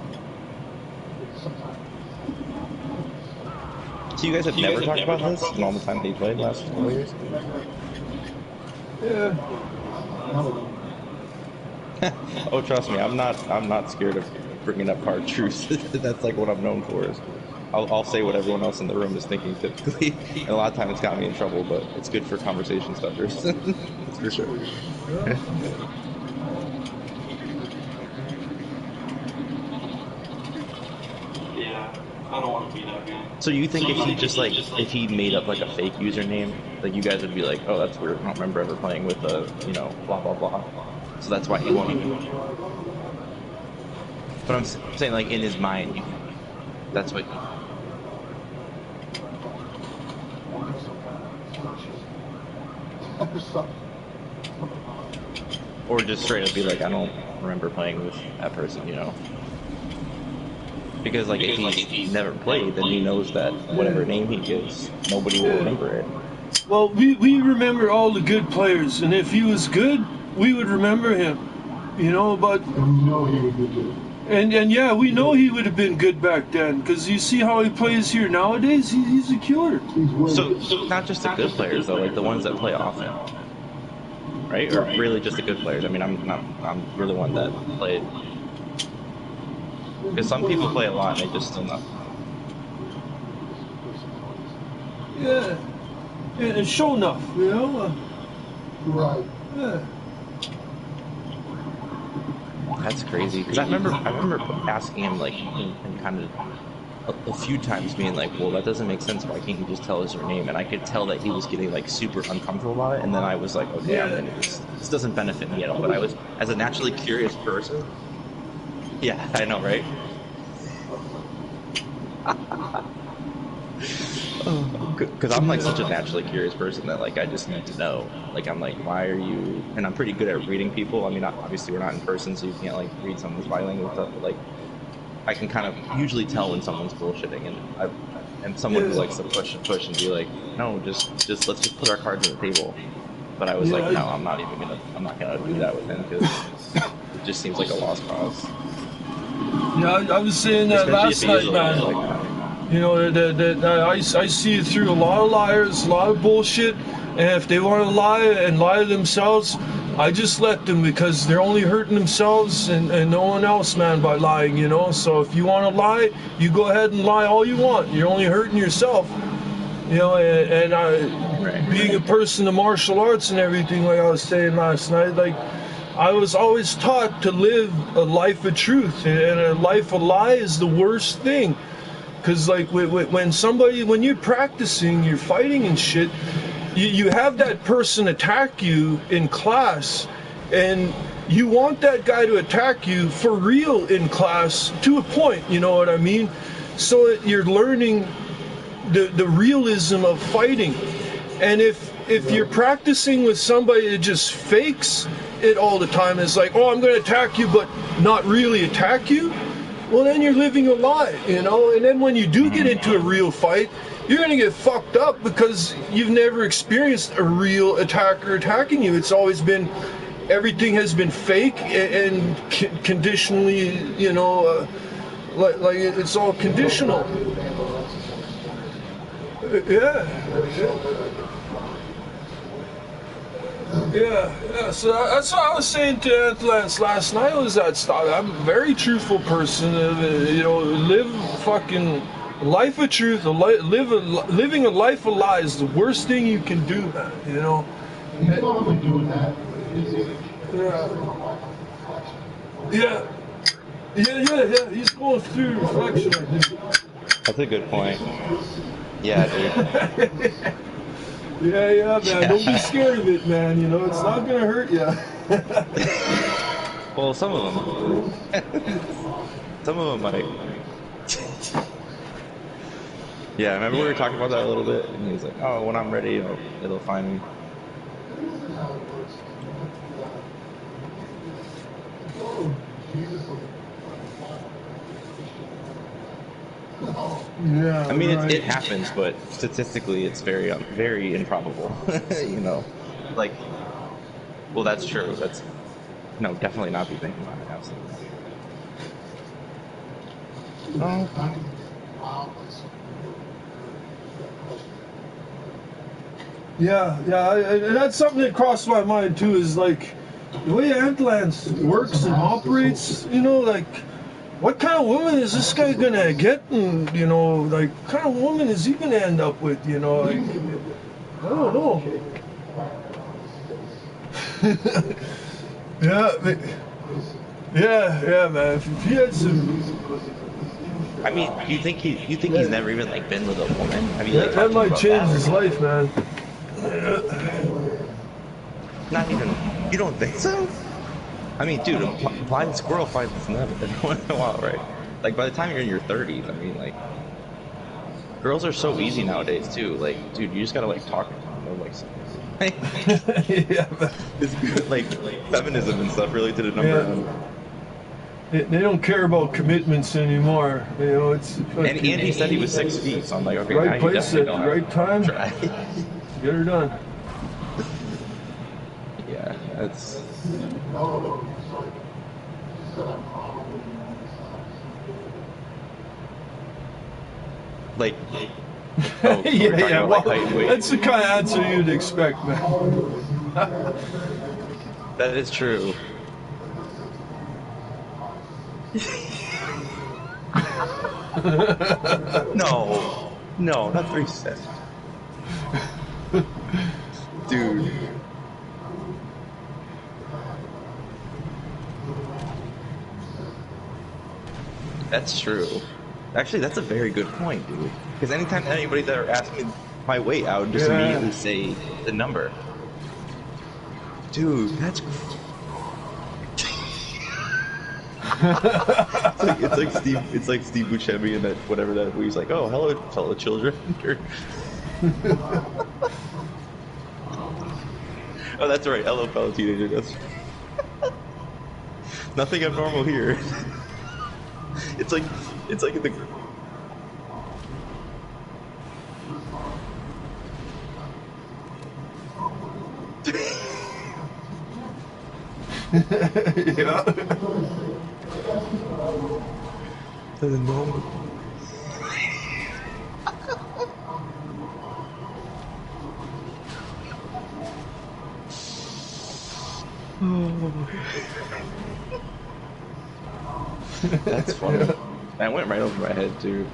so you guys have never talked about this in all the time that you played last 4 years? Yeah. Oh, trust me, I'm not scared of bringing up hard truths. That's like what I'm known for. Is I'll say what everyone else in the room is thinking typically, and a lot of times it's got me in trouble. But it's good for conversation starters. That's for sure. Yeah. I don't want to be that guy. So you think if he just like if he made up like a fake username, like you guys would be like, oh, that's weird. I don't remember ever playing with a blah blah blah. So that's why he won't. But I'm saying like in his mind, that's what. Or just straight up be like, I don't remember playing with that person, you know. Because like if he's never played, then he knows that whatever name he gives, nobody will remember it. Well, we remember all the good players, and if he was good, we would remember him. You know, but and yeah, we know he would have been good back then, because you see how he plays here nowadays. He's a killer. So not just the good players though, like the ones that play often, right? Or really just the good players. I mean, you're the one that played. Because some people play a lot and they just still not. Yeah, and show enough, you know. Right. Yeah. That's crazy. Because I remember asking him like, and kind of a few times being like, well, that doesn't make sense. Why can't you just tell us your name? And I could tell that he was getting like super uncomfortable about it. And then I was like, okay, this doesn't benefit me at all. But I was, as a naturally curious person. Yeah, I know, right? Because I'm like such a naturally curious person that like I just need to know. Like I'm like, why are you? And I'm pretty good at reading people. I mean, obviously we're not in person, so you can't like read someone's body language stuff. But like, I can kind of usually tell when someone's bullshitting, and someone who likes to push and be like, no, just let's just put our cards on the table. But I was like, no, I'm not gonna do that with him because it just seems like a lost cause. Yeah, I was saying that last night, man. Like, you know, that I see it through a lot of liars, a lot of bullshit, and if they want to lie and lie to themselves, I just let them, because they're only hurting themselves and no one else, man, by lying, you know. So if you want to lie, you go ahead and lie all you want. You're only hurting yourself. You know, being a person of martial arts and everything, like I was saying last night, like I was always taught to live a life of truth, and a life of lie is the worst thing. Because like when you're practicing, you're fighting and shit, you have that person attack you in class, and you want that guy to attack you for real in class to a point, you know what I mean? So you're learning the realism of fighting. And if you're practicing with somebody that just fakes it all the time, it's like, oh, I'm going to attack you, but not really attack you, well, then you're living a lie, you know? And then when you do get into a real fight, you're going to get fucked up because you've never experienced a real attacker attacking you. It's always been, everything has been fake and conditionally, you know, like it's all conditional. Yeah. So that's what I was saying to Antlance last night, was that stuff. I'm a very truthful person. You know, live fucking life of truth. Living a life of lies is the worst thing you can do, man. You know. He's not only doing that. Yeah. He's going through reflection, I think. That's a good point. Yeah, dude. Yeah, man. Don't be scared of it, man. You know, it's not gonna hurt you. Well, some of them. Some of them might. Yeah, I remember we were talking about that a little bit, and he was like, "Oh, when I'm ready, it'll find me." Yeah. I mean, right. it happens, but statistically, it's very improbable. You know, like, well, that's true. That's no, definitely not be thinking about it. Absolutely. Oh. Yeah, and that's something that crossed my mind too. Is like the way Antlance works and operates. You know, like, what kind of woman is this guy gonna get? And, you know, like, what kind of woman is he gonna end up with? You know, like, I don't know. Yeah, man. If he had some. I mean, you think he's never even like been with a woman? Have you like That might about change that? his life, man. Not even. You don't think so? I mean, dude, a blind squirrel finds its nut every once in a while, right? Like, by the time you're in your 30s, I mean, like, girls are so easy nowadays too. Like, dude, you just gotta like talk to them. They're like, Yeah, man. it's like feminism and stuff related to the number. Yeah. They don't care about commitments anymore. You know, it's. And he said he was 6 feet, so I'm like, okay, right now you place definitely at don't the right time. try. Get her done. Yeah, that's. Like, oh, yeah. About, Well, like, height and weight. that's the kind of answer you'd expect, man. That is true. No, not 3 cents. Dude. That's true. Actually, that's a very good point, dude. Because anytime anybody's ever asked me my weight, I would just immediately say the number. Dude, that's. It's like Steve Buscemi and that whatever that where he's like, oh, hello, fellow children. Oh, that's right, hello, fellow teenager. That's nothing abnormal here. It's like the. Yeah. To the normal. That's funny. That went right over my head too.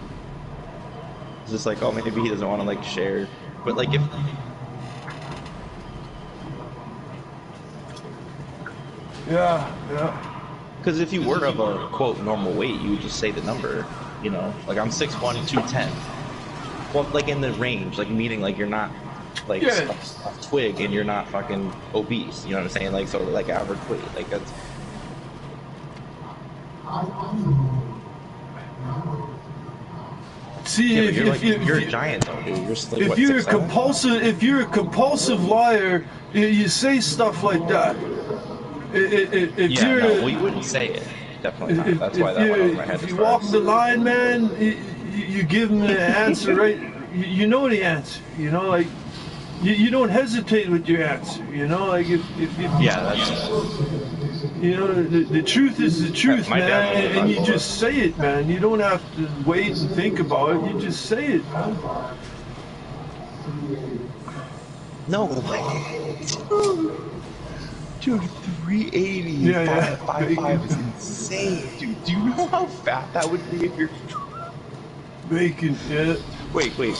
It's just like, oh, maybe he doesn't want to like share. But like if Yeah. because if you were of a quote normal weight, you would just say the number. You know, like I'm 6'1", 210. Well, like in the range, like meaning like you're not like Yeah. a twig and you're not fucking obese. You know what I'm saying? Like sort of like average weight. Like that's. See, Yeah, if you're a giant though, dude. You're just like if what, you're a 6'7"? if you're a compulsive liar, you say stuff like that. If Yeah, you're no, well, you wouldn't say it. Definitely not. That's why if that went over my you head if as you far walk as. the line, man, you give them the answer right. You know the answer. You know, like you don't hesitate with your answer. You know, like if Yeah, that's. you know the truth is the truth, My dad's man, really and you hardcore. just say it, man. You don't have to wait and think about it. You just say it, man. No, dude, 380 Yeah. 5'5" is insane, dude. Do you know how fat that would be if you're. Bacon, yeah. Wait, but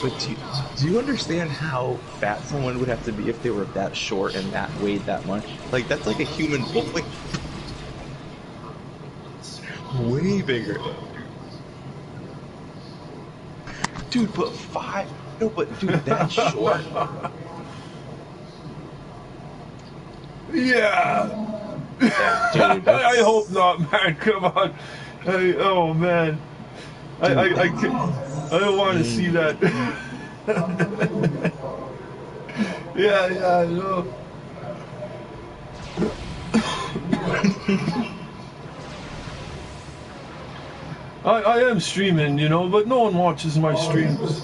do you understand how fat someone would have to be if they were that short and that weighed that much? Like, that's like a human boy. Way bigger. Dude, but no, but dude, that short? Yeah. Yeah, dude, I hope not, man. Come on. Oh man. I don't want to see that. Yeah, no. I am streaming, you know, but no one watches my streams,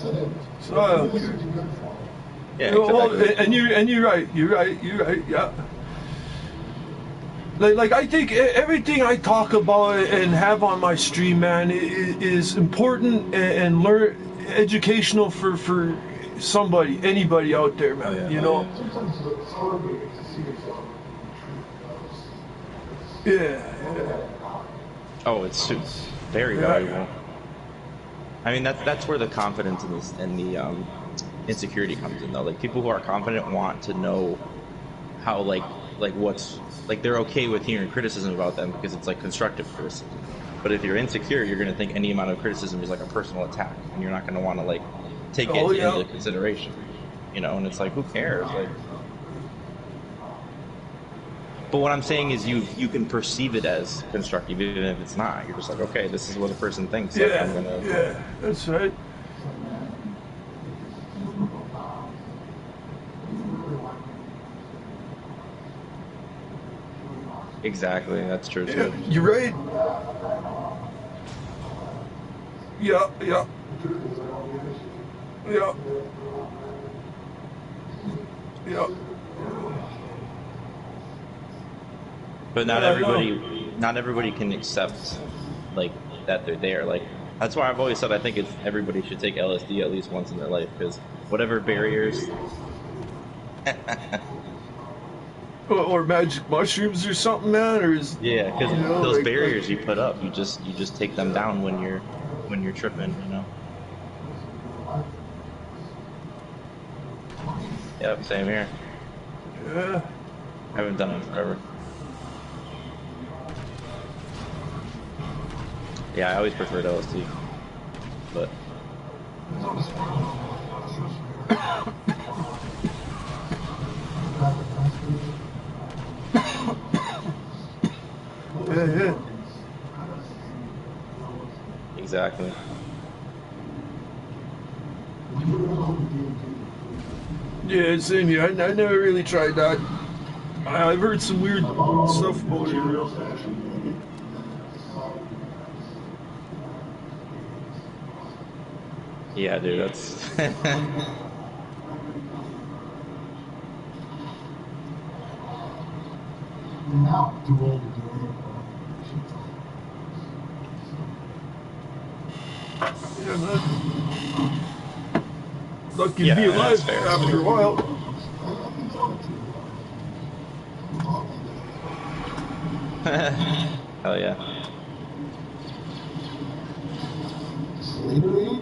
so I don't care. Yeah, Well, exactly. and you're right. Yeah. Like I think everything I talk about and have on my stream, man, is important and learn educational for somebody, anybody out there, man. Oh, yeah. You know. Yeah. Oh, it's very valuable. I mean, that's where the confidence and the insecurity comes in, though. Like people who are confident want to know how like what's like they're okay with hearing criticism about them because it's like constructive criticism. But if you're insecure, you're going to think any amount of criticism is like a personal attack, and you're not going to want to like take it into consideration. You know, and it's like, who cares? Like, but what I'm saying is you can perceive it as constructive even if it's not. You're just like, okay, this is what a person thinks. Like, I'm gonna. Yeah, that's right. Exactly, that's true too. Yeah, you're right. Yeah. But not everybody can accept like that they're there. Like that's why I've always said I think everybody should take LSD at least once in their life because whatever barriers. Or magic mushrooms or something, man, or is Yeah, because those like, barriers you put up, you just take them down when you're tripping, you know. Yep, same here. Yeah. I haven't done it forever. Yeah, I always preferred LSD, but. Yeah. Exactly. Yeah, same here. I never really tried that. I've heard some weird stuff about it. Yeah, dude, that's. Yeah, man. Lucky to be Yeah, alive that's fair. after a while. Hell yeah. Slavery,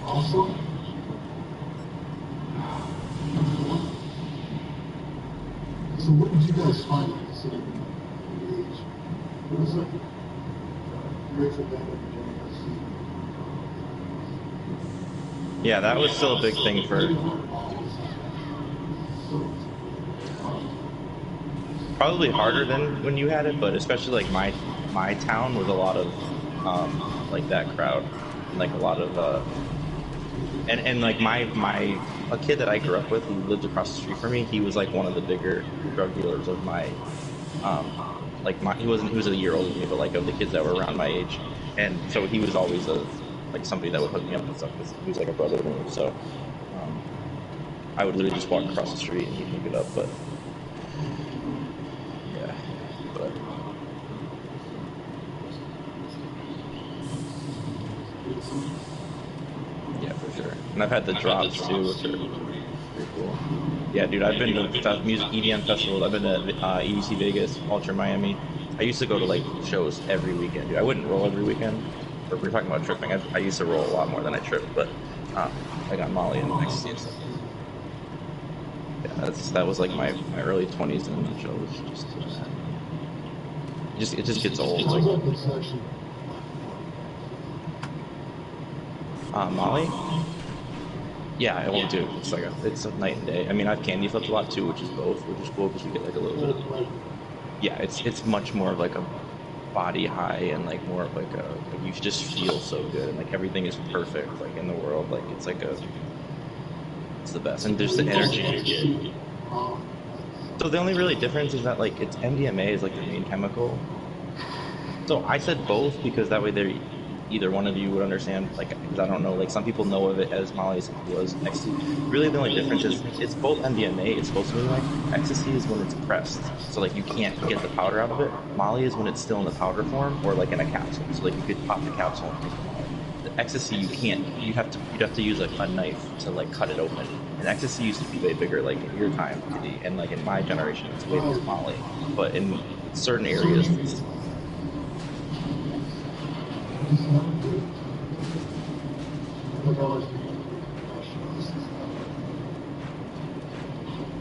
also what did you guys find considering the age? It was like grateful dead every day. Yeah, that was still a big thing for. Probably harder than when you had it, but especially like my town was a lot of like that crowd, and like a lot of and like my a kid that I grew up with who lived across the street from me, he was like one of the bigger drug dealers of my like he was a year older than me, but like of the kids that were around my age, and so he was always like somebody that would hook me up and stuff because he was like a brother to me. So I would literally just walk across the street and he'd hook it up, but yeah, but. Yeah, for sure. And I've had the drops too, which are pretty cool. Yeah, dude, I've been to music EDM festivals. I've been to EDC Vegas, Ultra Miami. I used to go to like shows every weekend, dude. I wouldn't roll every weekend. Or if we're talking about tripping, I used to roll a lot more than I tripped, but I got Molly and ecstasy and stuff. Yeah, that was like my early 20s in a nutshell. Was just doing that. It just gets old. Like, Molly? Yeah, I won't do. It's like it's a night and day. I mean, I've candy flipped a lot too, which is cool because you get like a little bit of. Yeah, it's much more of like a body high and like more of like you just feel so good and like everything is perfect like in the world. Like it's the best, and there's the energy you get. So the only really difference is that like it's MDMA is like the main chemical. So I said both because that way either one of you would understand, like, because I don't know, like some people know of it as Molly, some people as ecstasy. Really the only difference is it's both MDMA, it's supposed to be like, ecstasy is when it's pressed, so like you can't get the powder out of it. Molly is when it's still in the powder form or like in a capsule, so like you could pop the capsule and take the Molly. The ecstasy you can't, you'd have to use like a knife to like cut it open. And ecstasy used to be way bigger, like in your time, and like in my generation it's way less Molly, but in certain areas it's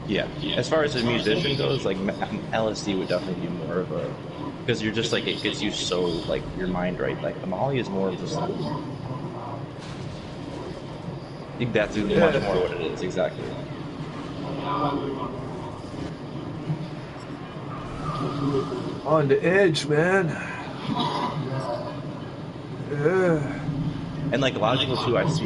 yeah. As far as a musician goes, like LSD would definitely be more of a, because you're just like it gets you so like your mind right. Like the Molly is more of just like, I think that's much more what it is exactly. On the edge, man. Yeah. And like a lot of people too, I see.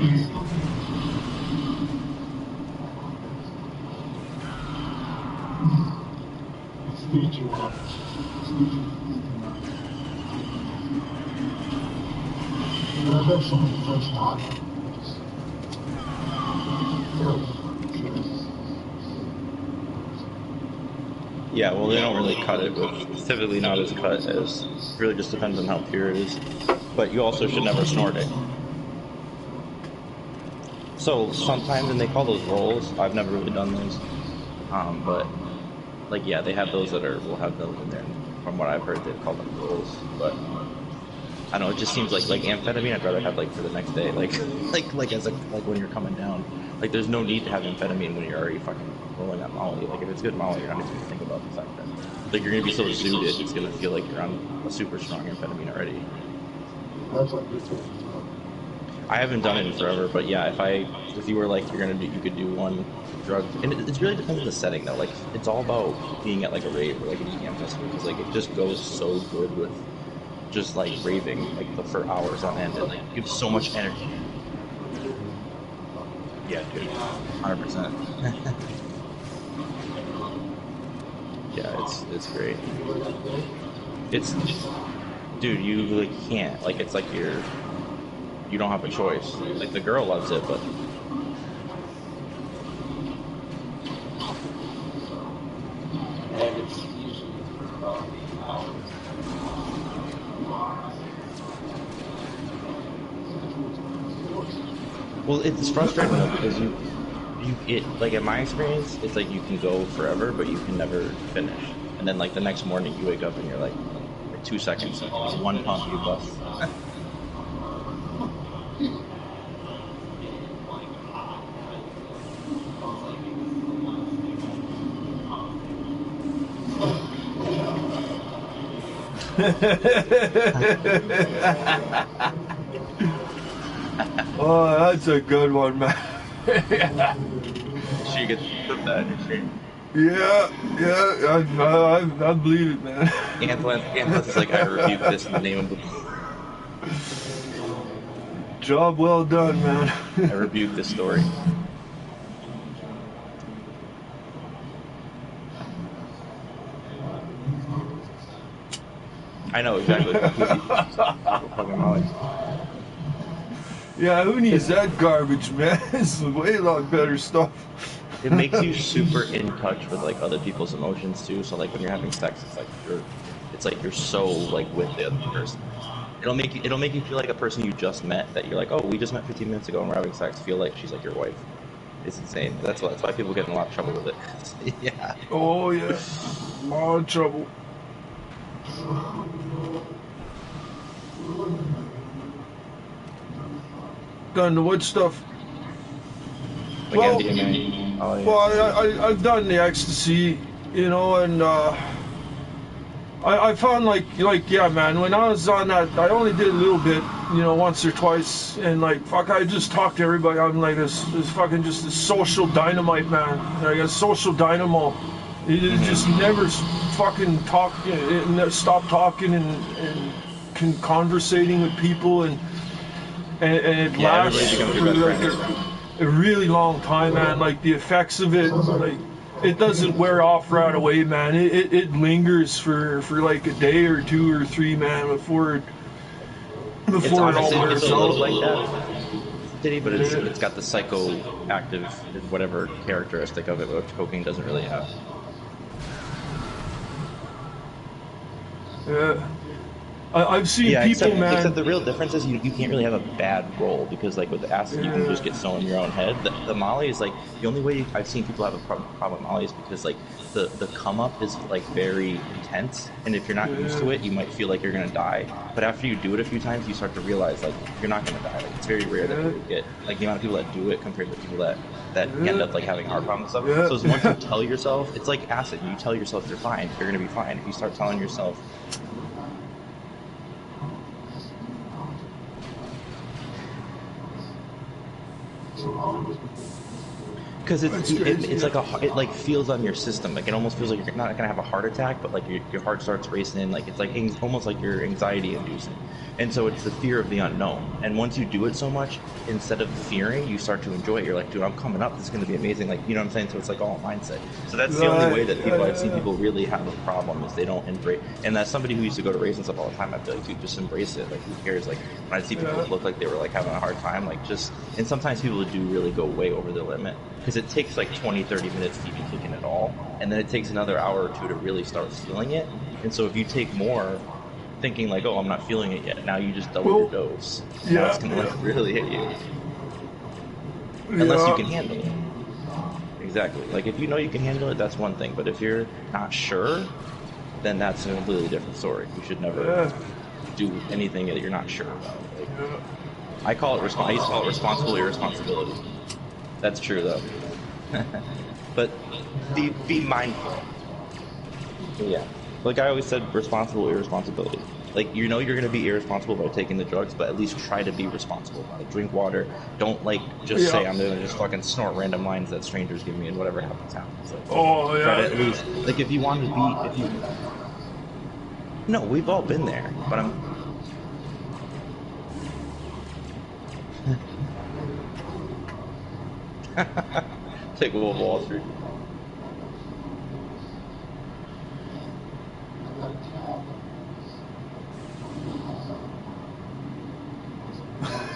Yeah, well, they don't really cut it with, typically not as cut as, really just depends on how pure it is. But you also should never snort it. So sometimes, and they call those rolls, I've never really done those. But like, yeah, they have those will have those in there. And from what I've heard, they've called them rolls. But I don't know, it just seems like amphetamine I'd rather have like for the next day, like as like when you're coming down. Like there's no need to have amphetamine when you're already fucking rolling on Molly. Like if it's good Molly, you're not even gonna think about the fact that like you're gonna be so zooted, it's gonna feel like you're on a super strong amphetamine already. I haven't done it in forever, but yeah, if you were like you could do one drug, and it really depends on the setting though. Like it's all about being at like a rave or like an EDM festival because like it just goes so good with just like raving like for hours on end and like gives so much energy. Yeah, dude, 100%. Yeah, it's great. It's dude, you like can't like it's like you don't have a choice. Like the girl loves it, but And it's usually about 8 hours. well, it's frustrating though because like in my experience, it's like you can go forever, but you can never finish. And then like the next morning, you wake up and you're like 2 seconds, one pump, you bust. Oh, that's a good one, man. She gets put that in your shame. Yeah, I believe it, man. Anthos is like, I rebuke this in the name of the. Job well done, man. I rebuke this story. I know exactly. Fucking Molly. Yeah, who needs that garbage, man? It's way a lot better stuff. It makes you super in touch with like other people's emotions too. So like when you're having sex, it's like you're so like with the other person. It'll make you feel like a person you just met, that you're like, oh, we just met 15 minutes ago and we're having sex. Feel like she's like your wife. It's insane. That's why people get in a lot of trouble with it. Yeah. Oh yeah, a lot of trouble. Done the wood stuff. Like Well, MDMA. Oh, yeah. well, I've done the ecstasy, you know, and I found like yeah, man. When I was on that, I only did a little bit, you know, once or twice, and like fuck, I just talked to everybody. I'm like this fucking just a social dynamite, man. Like a social dynamo. It just never fucking talk, stop talking and conversating with people, and it lasts for like a really long time, man. Like the effects of it, like it doesn't wear off right away, man. It lingers for like a day or two or three, man, before it all wears it's a little off. like that, but it's got the psychoactive whatever characteristic of it, which cocaine doesn't really have. Yeah. I've seen people, man. Except the real difference is you can't really have a bad roll, because like with the acid you can just get so in your own head. The Molly is like the only way I've seen people have a problem with Molly is because like the come up is like very intense, and if you're not used to it, you might feel like you're gonna die. But after you do it a few times, you start to realize like you're not gonna die. Like it's very rare that people get like the amount of people that do it compared to people that end up like having heart problems and stuff. So once you tell yourself, it's like acid. You tell yourself you're fine, you're gonna be fine. If you start telling yourself. Because it's like it like feels on your system. Like it almost feels like you're not gonna have a heart attack, but like your heart starts racing. Like it's like almost like you're anxiety inducing. And so it's the fear of the unknown. And once you do it so much, instead of fearing, you start to enjoy it. You're like, dude, I'm coming up. This is gonna be amazing. Like, you know what I'm saying? So it's like all mindset. So that's the only way that I've seen people really have a problem is they don't embrace. And as somebody who used to go to race and stuff all the time, I feel like, dude, just embrace it. Like, who cares? Like when I see people look like they were like having a hard time, like just. And sometimes people do really go way over the limit. Because it takes like 20-30 minutes to even kick in at all, and then it takes another hour or two to really start feeling it. And so if you take more thinking like, oh, I'm not feeling it yet, now you just double your dose. Now it's gonna like really hit you. Unless you can handle it. Exactly. Like if you know you can handle it, that's one thing. But if you're not sure, then that's a completely different story. You should never do anything that you're not sure about. Like, I used to call it responsible irresponsibility. That's true though. But be mindful. Yeah. Like I always said, responsible irresponsibility. Like you know you're gonna be irresponsible by taking the drugs, but at least try to be responsible. Like drink water. Don't like just say I'm gonna just fucking snort random lines that strangers give me and whatever happens. Like, try to at least like if you want to be No, we've all been there, but I'm take Wolf of Wall Street.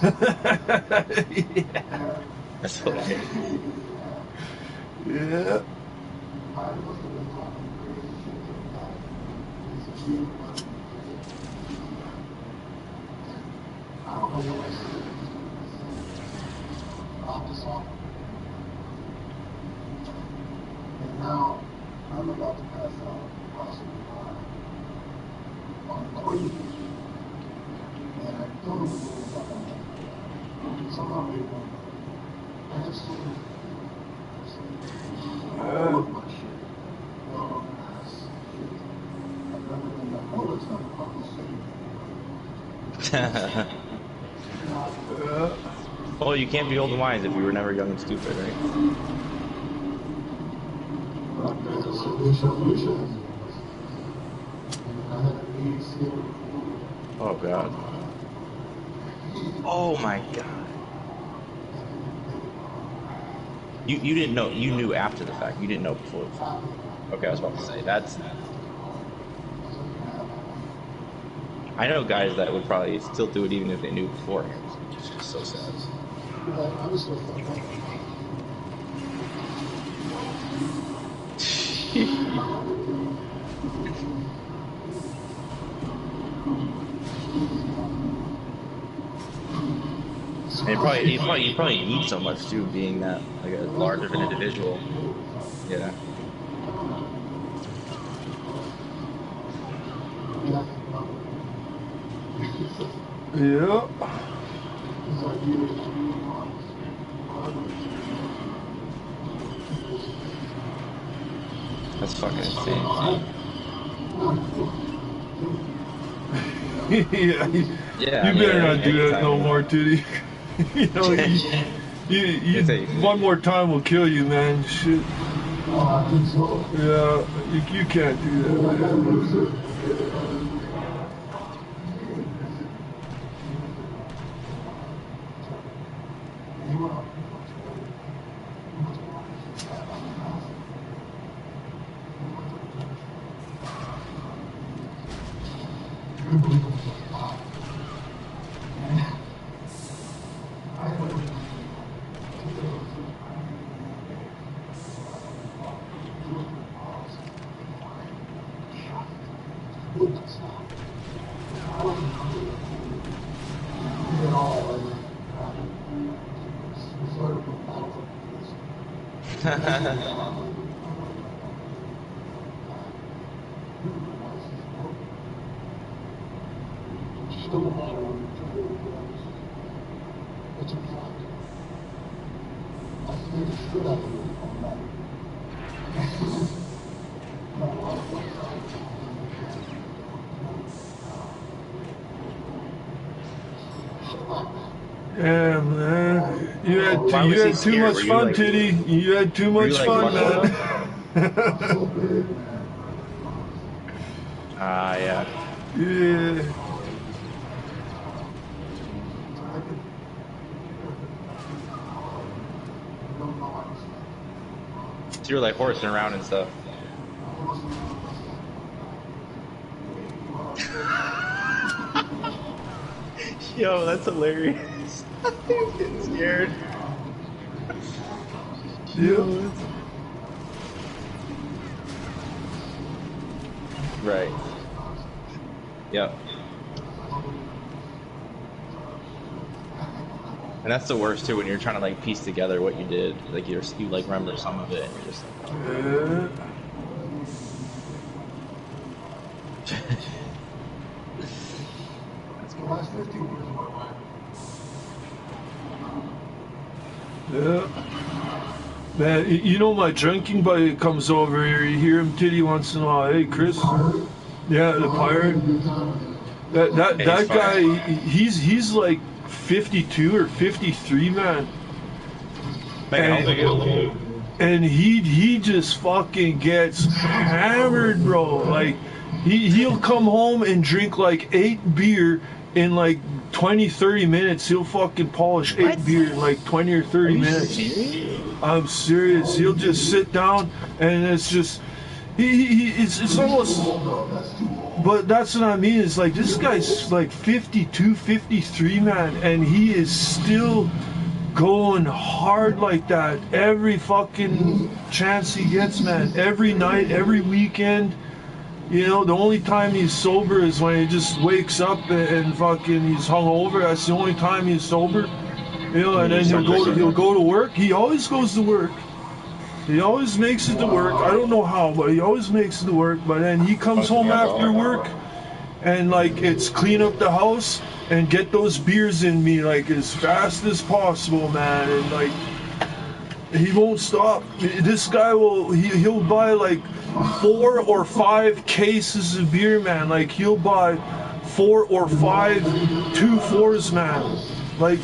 Yeah. That's hilarious. Yeah. And now I'm about to pass out, possibly on a queen. And I don't know what I'm doing. Somehow they want I just don't all of my shit. Well, I've never been that. Oh, it's not a problem. Well, you can't be old and wise if you were never young and stupid, right? Oh god. Oh my god. You didn't know, you knew after the fact. You didn't know before the fact. Okay, I was about to say that's. I know guys that would probably still do it even if they knew beforehand. It's just so sad. And you probably need so much too, being that like a large of an individual. Yeah. Yeah. That's fucking insane. Yeah. Yeah. You better not do that no more, Titty. You know, one more time will kill you, man. Shit. Yeah, you can't do that, man. Yeah, man. You had too much fun, like, Titty. You had too much fun, man. Yeah. Yeah. So you're like horsing around and stuff. Yo, that's hilarious. I'm getting scared. Yeah. Right. Yep. And that's the worst too, when you're trying to like piece together what you did. Like you like remember some of it, and you're just like, oh. That's cool. Last 15 years of my life. Yeah. Man, you know my drinking buddy comes over here. You hear him Titty once in a while. Hey, Chris. Yeah, the pirate. That guy, he's like 52 or 53, man. And he just fucking gets hammered, bro. Like he'll come home and drink like 8 beer in like 20-30 minutes. He'll fucking polish 8 beer in like 20 or 30 minutes. Serious? I'm serious. He'll just sit down and it's just it's almost. But that's what I mean. It's like this guy's like 52, 53, man, and he is still going hard like that every fucking chance he gets, man. Every night, every weekend. You know, the only time he's sober is when he just wakes up and fucking he's hungover. That's the only time he's sober. You know, and then he'll go to work. He always goes to work. He always makes it to work. I don't know how, but he always makes it to work. But then he comes home after work and like it's clean up the house and get those beers in me like as fast as possible, man. And like he won't stop. This guy he'll buy like 4 or 5 cases of beer, man. Like he'll buy 4 or 5 2-4s, man. Like,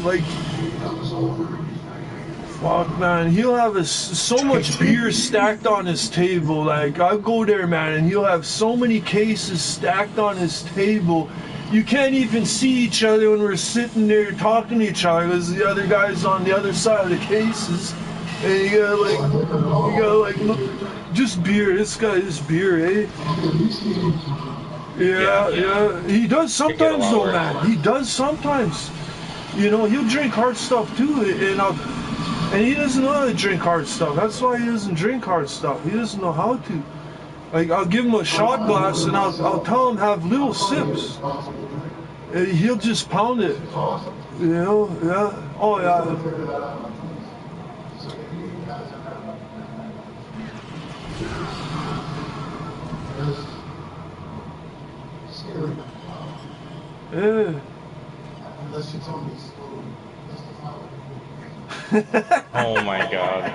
fuck, man. He'll have so much beer stacked on his table. Like, I'll go there, man, and he'll have so many cases stacked on his table. You can't even see each other when we're sitting there talking to each other because the other guy's on the other side of the cases. And you gotta like, look, just beer. This guy is beer, eh? Yeah. He does sometimes, though, man. He does sometimes. You know, he'll drink hard stuff too, and he doesn't know how to drink hard stuff. That's why he doesn't drink hard stuff. He doesn't know how to. Like, I'll give him a shot glass and I'll tell him have little sips. And he'll just pound it. You know? Yeah. Oh, yeah. Yeah. Unless you tell me it's Oh my god.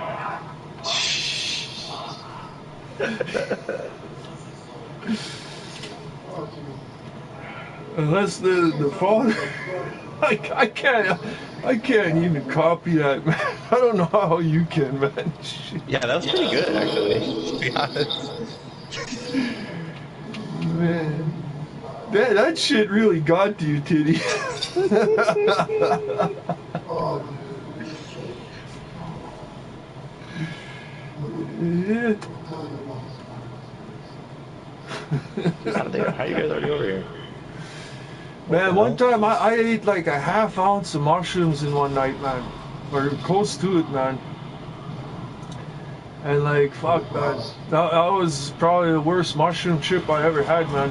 Unless the father, I can't even copy that, man. I don't know how you can, man. Yeah, that was pretty good, actually, to be honest. Man, that shit really got to you, Titty. Yeah. How you guys already over here? Man, one time I ate like a half ounce of mushrooms in one night, man. Or close to it, man. And like, fuck, man. That was probably the worst mushroom trip I ever had, man.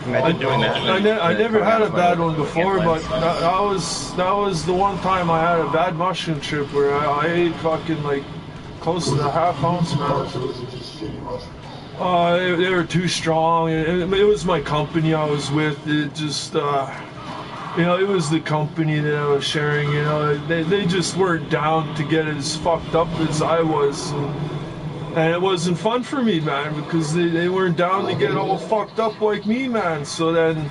Imagine doing that. I never had a bad one before, but that was the one time I had a bad mushroom trip where I ate fucking like close to a half ounce, man. They were too strong. It was my company I was with. It just, you know, it was the company that I was sharing. You know, they just weren't down to get as fucked up as I was, and it wasn't fun for me, man, because they weren't down to get all fucked up like me, man. So then,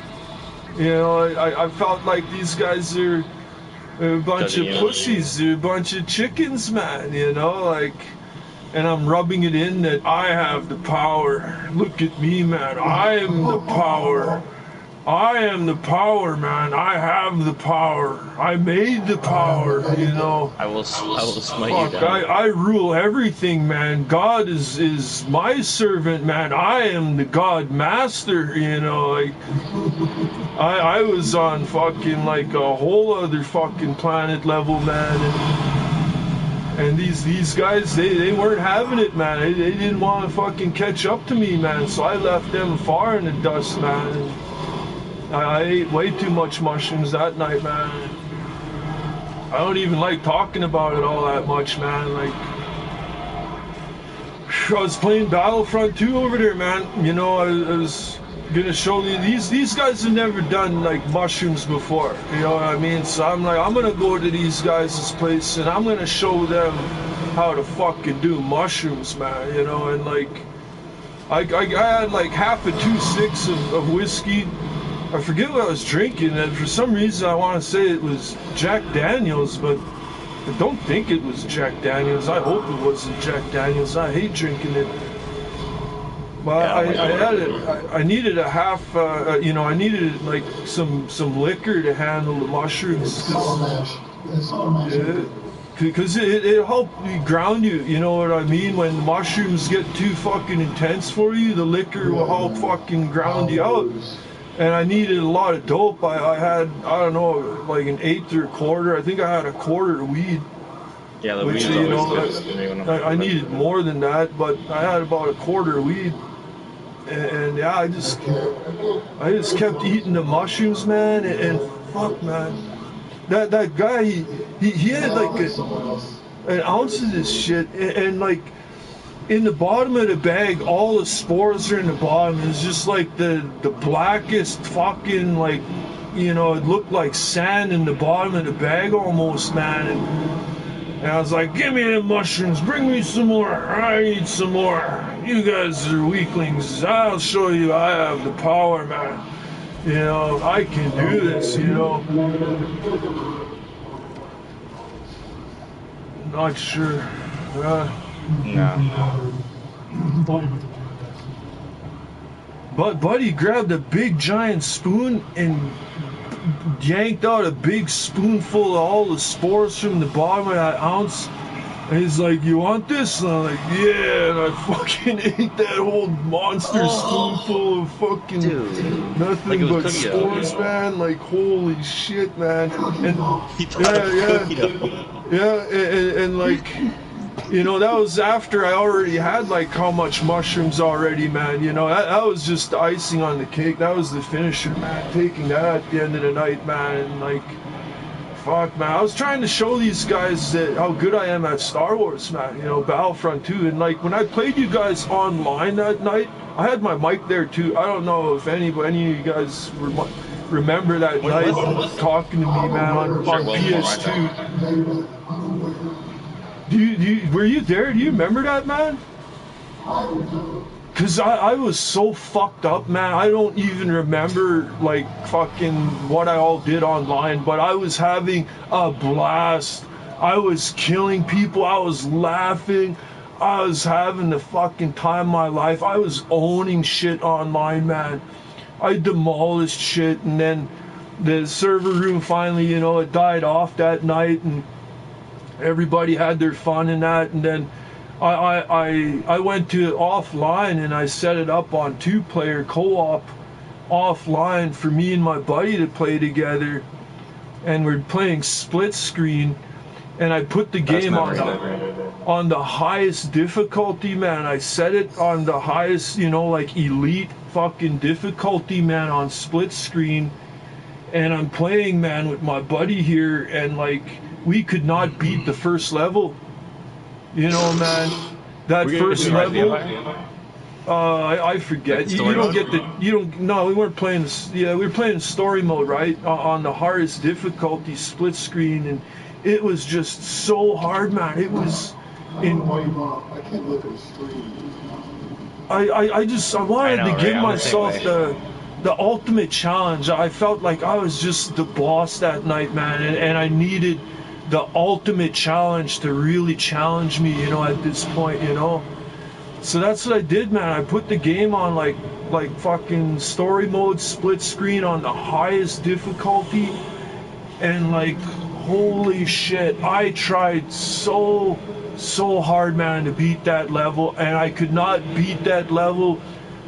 you know, I felt like these guys are a bunch of pussies, they're a bunch of chickens, man. You know, like. And I'm rubbing it in that I have the power. Look at me, man. I am the power. I am the power, man. I have the power. I made the power, you know. I will smite you down. I rule everything, man. God is my servant, man. I am the God master, you know. Like, I was on fucking like a whole other fucking planet level, man. And these guys, they weren't having it, man. They didn't want to fucking catch up to me, man. So I left them far in the dust, man. And I ate way too much mushrooms that night, man. I don't even like talking about it all that much, man. Like, I was playing Battlefront 2 over there, man. You know, I was gonna show you these guys have never done like mushrooms before, you know what I mean? So I'm like, I'm gonna go to these guys' place and I'm gonna show them how to fucking do mushrooms, man, you know. And like I had like half a 2.6 of whiskey. I forget what I was drinking, and for some reason I want to say it was Jack Daniels, but I don't think it was Jack Daniels. I hope it wasn't Jack Daniels. I hate drinking it. Well, yeah, I needed a half, you know, I needed like some liquor to handle the mushrooms. Because it helped ground you, you know what I mean? When the mushrooms get too fucking intense for you, the liquor will help fucking ground you out. And I needed a lot of dope. I had, I don't know, like an eighth or a quarter. I think I had a quarter of weed. Yeah, the which, weed you know, good. I needed more than that, but I had about a quarter of weed. And yeah, I just kept eating the mushrooms, man, and fuck, man, that guy, he had like an ounce of this shit, and like in the bottom of the bag, all the spores are in the bottom. It's just like the blackest fucking, like, you know, it looked like sand in the bottom of the bag almost, man. And I was like, give me the mushrooms, bring me some more, I need some more. You guys are weaklings, I'll show you I have the power, man. You know, I can do this, you know. Not sure. No. But Buddy grabbed a big giant spoon and yanked out a big spoonful of all the spores from the bottom of that ounce. And he's like, "You want this?" And I'm like, "Yeah." And I fucking ate that whole monster spoonful of fucking nothing like but spores, man. Like, holy shit, man. And and like, you know, that was after I already had like how much mushrooms already, man. You know, that was just the icing on the cake. That was the finisher, man. Taking that at the end of the night, man. And like, fuck, man. I was trying to show these guys that how good I am at Star Wars, man. You know, Battlefront 2. And like, when I played you guys online that night, I had my mic there too. I don't know if any of you guys remember that night talking to me, man, on PS2. Were you there? Do you remember that, man? Cause I was so fucked up, man. I don't even remember like fucking what I all did online, but I was having a blast. I was killing people. I was laughing. I was having the fucking time of my life. I was owning shit online, man. I demolished shit, and then the server room finally, you know, it died off that night, and everybody had their fun in that, and then I went to offline and I set it up on 2-player co-op offline for me and my buddy to play together, and we're playing split screen, and I put the game on the highest difficulty, man. I set it on the highest, you know, like elite fucking difficulty, man, on split screen, and I'm playing, man, with my buddy here, and like, we could not beat the first level. You know, man, that first level. I forget. You don't get the. You don't. No, we weren't playing. Yeah, we were playing story mode, right? On the hardest difficulty, split screen, and it was just so hard, man. It was. I can't look at a screen. I wanted to give myself the ultimate challenge. I felt like I was just the boss that night, man, and I needed the ultimate challenge to really challenge me, you know, at this point, you know. So that's what I did, man. I put the game on like fucking story mode, split screen on the highest difficulty, and like, holy shit, I tried so hard, man, to beat that level, and I could not beat that level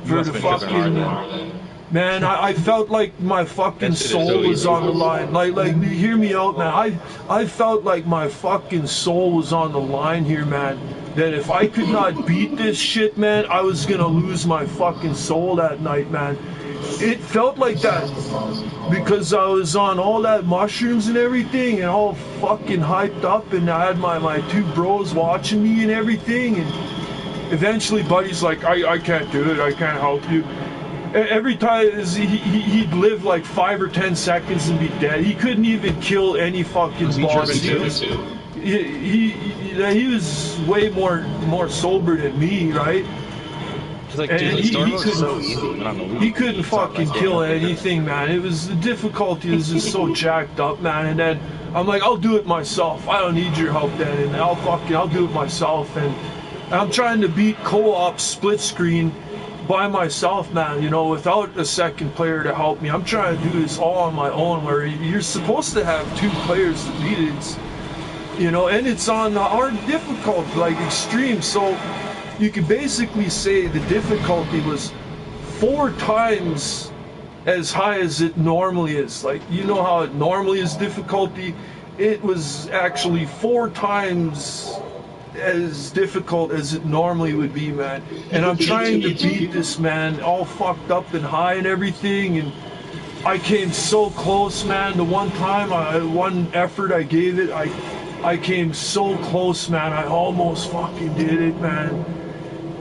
for the fucking. Man, I felt like my fucking soul was on the line. Like, hear me out, man. I felt like my fucking soul was on the line here, man. That if I could not beat this shit, man, I was gonna lose my fucking soul that night, man. It felt like that because I was on all that mushrooms and everything, and all fucking hyped up, and I had my 2 bros watching me and everything, and eventually Buddy's like, I can't do it, I can't help you. Every time he'd live like 5 or 10 seconds and be dead. He couldn't even kill any fucking boss. He was way more sober than me, right? Like, dude, he couldn't fucking kill anything, man. It was, the difficulty was just so jacked up, man. And then I'm like, I'll do it myself. I don't need your help, then. And I'll do it myself. And I'm trying to beat co-op split screen by myself, man, you know, without a second player to help me. I'm trying to do this all on my own, where you're supposed to have 2 players to beat it, you know, and it's on the hard difficulty, like extreme. So you can basically say the difficulty was 4 times as high as it normally is. Like, you know how it normally is difficulty? It was actually 4 times as difficult as it normally would be, man. And I'm trying to beat this, man, all fucked up and high and everything, and I came so close, man. The one time, one effort I gave it, I came so close, man. I almost fucking did it, man.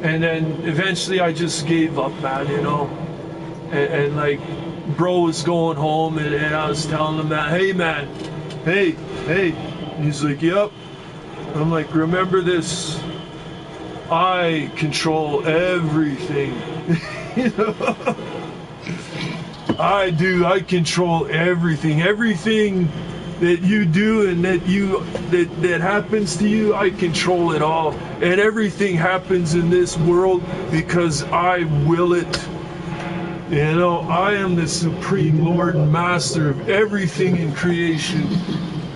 And then eventually I just gave up, man, you know. And like, bro was going home, and I was telling him that, hey, man, hey. He's like, yep. I'm like, remember this, I control everything. You know? I do. I control everything. Everything that you do and that happens to you, I control it all. And everything happens in this world because I will it. You know, I am the supreme Lord and Master of everything in creation.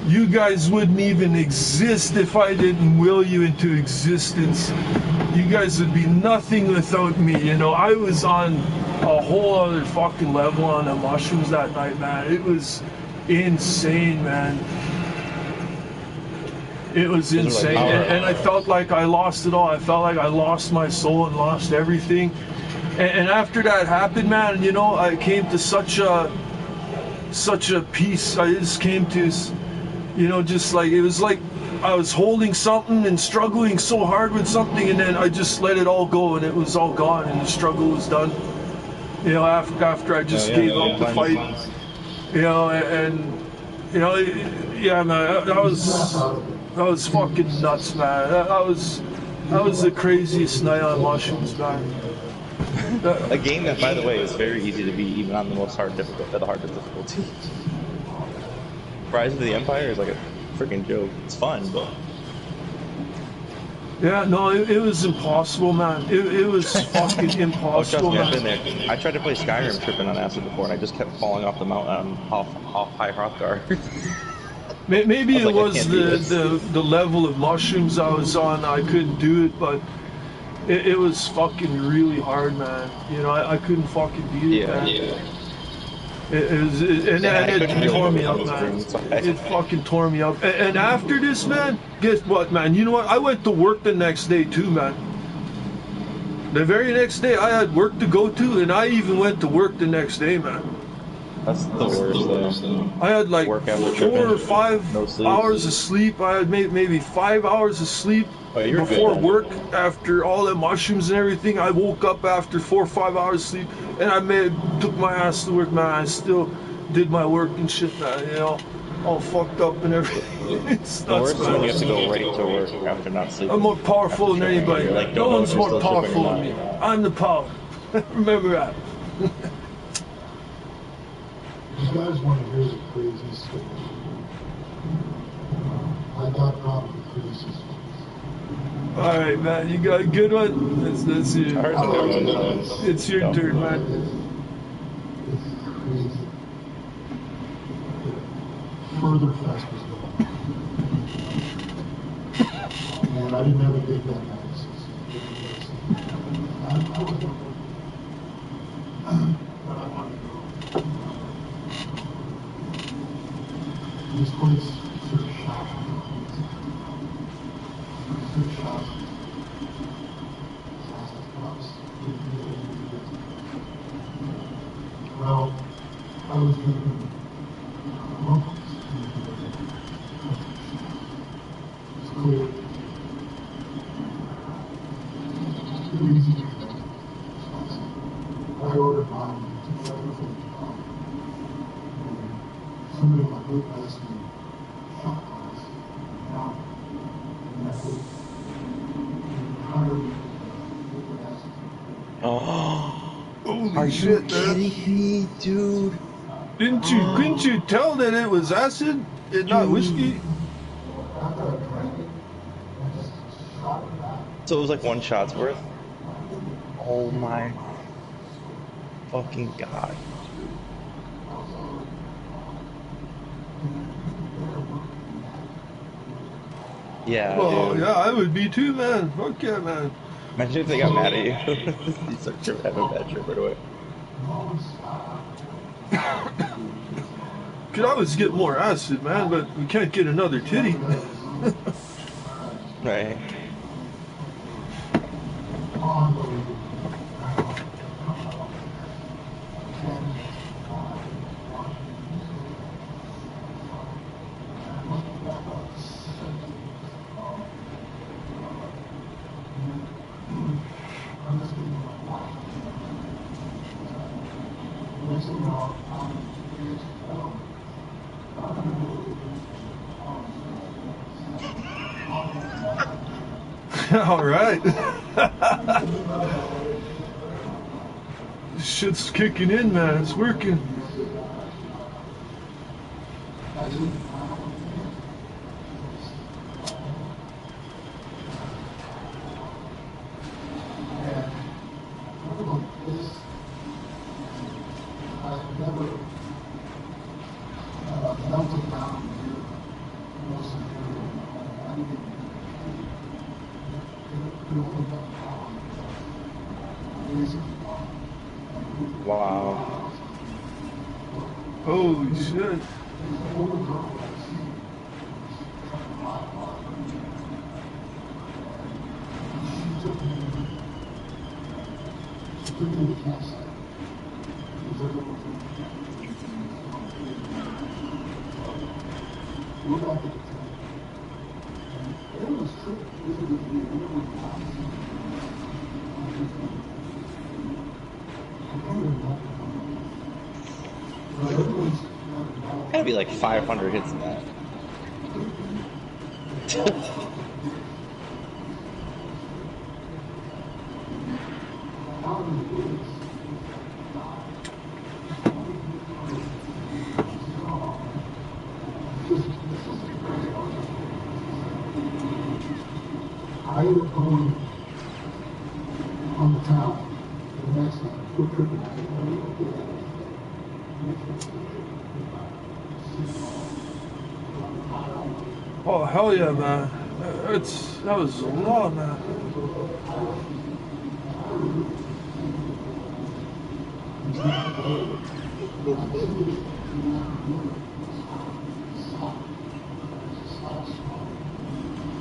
You guys wouldn't even exist if I didn't will you into existence. You guys would be nothing without me. You know, I was on a whole other fucking level on the mushrooms that night, man. It was insane, man. It was insane. And I felt like I lost it all. I felt like I lost my soul and lost everything. And after that happened, man, you know, I came to such a peace. I just came to, you know, just like, it was like I was holding something and struggling so hard with something, and then I just let it all go, and it was all gone, and the struggle was done. You know, after I just gave up the fight. You know, and you know, yeah, man, that was fucking nuts, man. That was the craziest night on mushrooms, man. A game that, by the way, is very easy to beat, even on the most hard difficulty. Rise of the Empire is like a freaking joke. It's fun, but yeah, no, it was impossible, man. It was fucking impossible. Oh, trust me, I've been there. I tried to play Skyrim tripping on acid before, and I just kept falling off the mountain off high Hrothgar. Maybe it was the level of mushrooms I was on. I couldn't do it, but it was fucking really hard, man. You know, I couldn't fucking beat it, man. Yeah. It tore me up, man. It fucking tore me up. And after this, man, guess what, man? You know what? I went to work the next day too, man. The very next day, I had work to go to, and I even went to work the next day, man. That's the worst, though. I had like 4 or 5 hours of sleep. I had maybe 5 hours of sleep before work. After all the mushrooms and everything, I woke up after 4 or 5 hours of sleep, and I took my ass to work, man. I still did my work and shit, man. You know, all fucked up and everything. It's nuts, man. You have to go right to work after not sleeping. I'm more powerful than anybody. Like, no one's more powerful than me. I'm the power. Remember that. You guys want to hear the crazy story? I got robbed with crazy stories. All right, man, you got a good one. That's it. It's your turn, man. It's crazy. Further fast was going. And I didn't have a big gun analysis. I was going but I wanted to go. This place took shots. Took shots. Well, I was drinking locals. It's clear. Too easy to get. I ordered mine to try to think about it. Somebody in my group asked me shot glass. Now, and that was entirely what asked me. Oh, Holy shit, man. me, dude? Couldn't you tell that it was acid and not whiskey? After I drank it, I just shot it back. So it was like one shot's worth? Oh my fucking god. Yeah, Oh, dude. yeah, I would be too, man. Fuck yeah, man. Imagine if they got mad at you. You start having a bad trip right away. Could always get more acid, man, but we can't get another titty. Right. All right. This shit's kicking in, man. It's working. Wow. Holy shit. Gotta be like 500 hits in that. I ended up going on the town. The next one, we're tripping. Oh, hell yeah, man. That was a lot, man.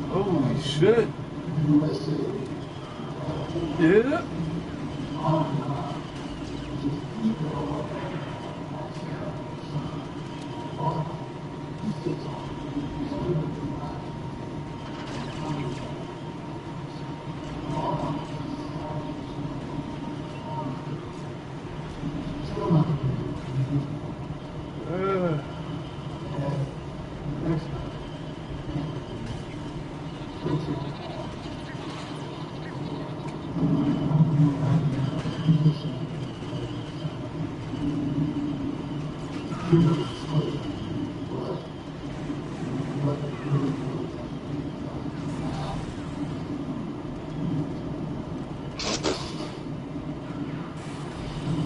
Holy shit. Yeah.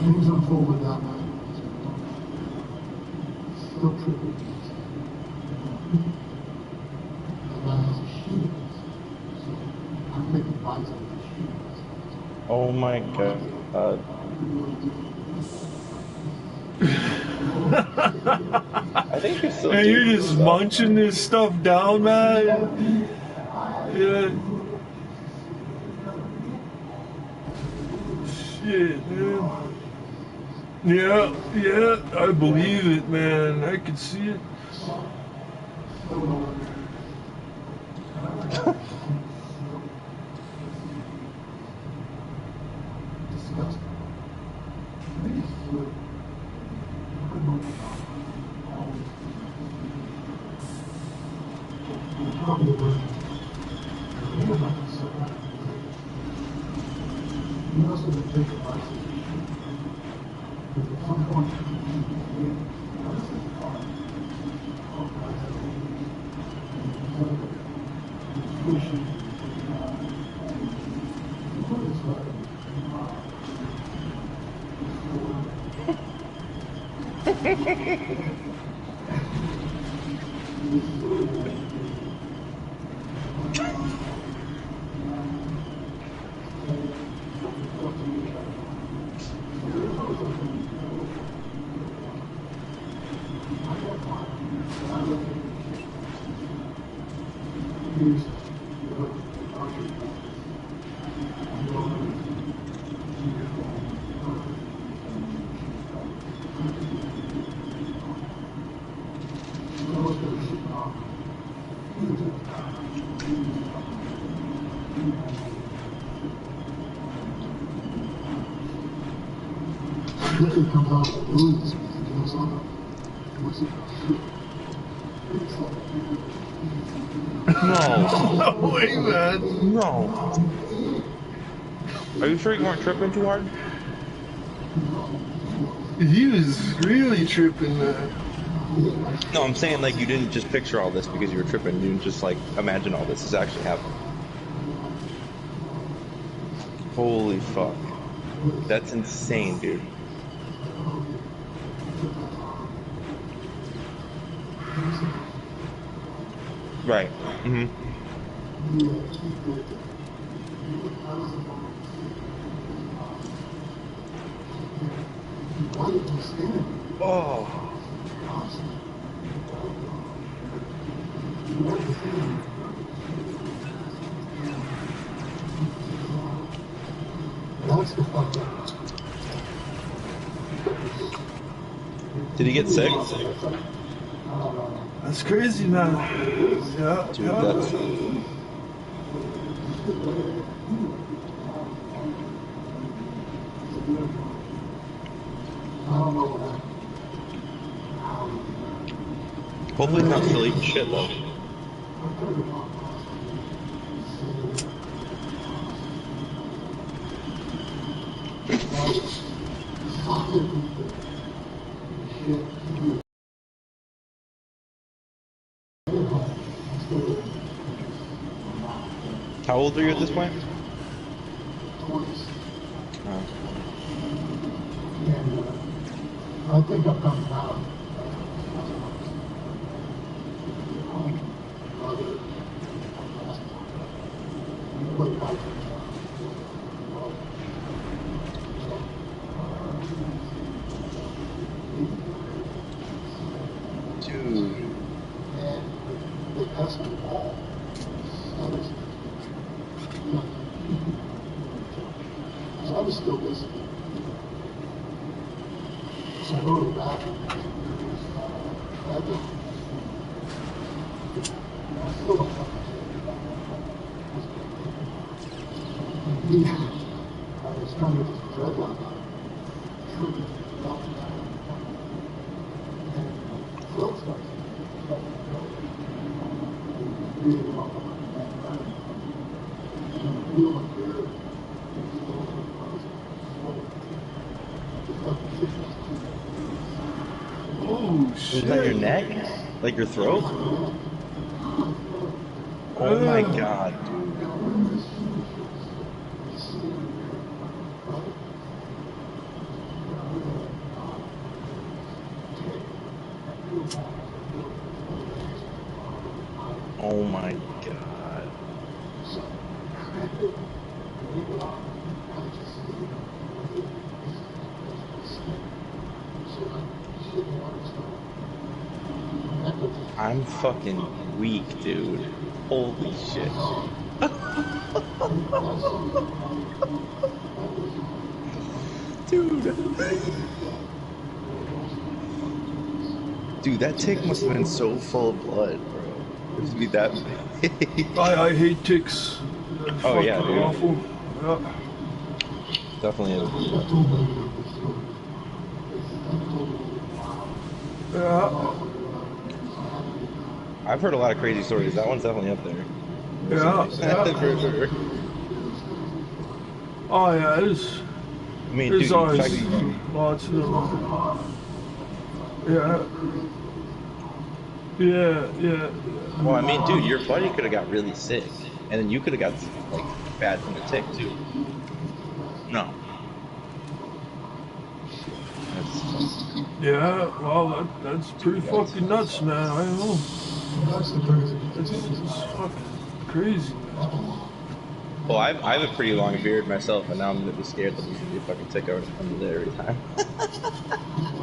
Things unfolded that night. Still tripping. The guy has a sheet. So I'm making buys on the sheet. Oh my god. I think you're still And you're doing just stuff. munching this stuff down, man. Yeah. Shit, man. Yeah, I believe it, man. I can see it. It comes out of the blues, man. You know something? What's it? No. No way, man. No. Are you sure you weren't tripping too hard? He was really tripping, man. No, I'm saying like you didn't just picture all this because you were tripping. You didn't just like imagine all this is actually happening. Holy fuck. That's insane, dude. Right. Mm-hmm. Oh. Did he get sick? That's crazy, man. Yeah, Dude, yeah. that's... Hopefully he's not still eating shit, though. How old are you at this point? Oh. I think I'm coming out. Dude. So I was still listening. So I go to the bathroom. I still don't fucking care. I was trying to just dreadlock on it. Throat starts. Oh, Was shit. that your neck? Like your throat? Oh my god, dude. Oh my god. I'm fucking weak, dude. Holy shit. Dude. Dude, that tick must have been so full of blood, bro. It to be that big. I hate ticks. They're Oh yeah, fucking dude. awful. Yeah. Definitely is. Yeah. I've heard a lot of crazy stories. That one's definitely up there. Yeah. Yeah. For sure. Oh, yeah, there's I mean, dude, always you lots of them. Yeah. Yeah, yeah. well, I mean, dude, your buddy could have got really sick, and then you could have got like bad from the tick too. No. Yeah, well, that's pretty fucking nuts, man. I don't know. It's fucking crazy, man. Well, I have a pretty long beard myself, and now I'm gonna be scared that there's gonna be a fucking tick under there every time.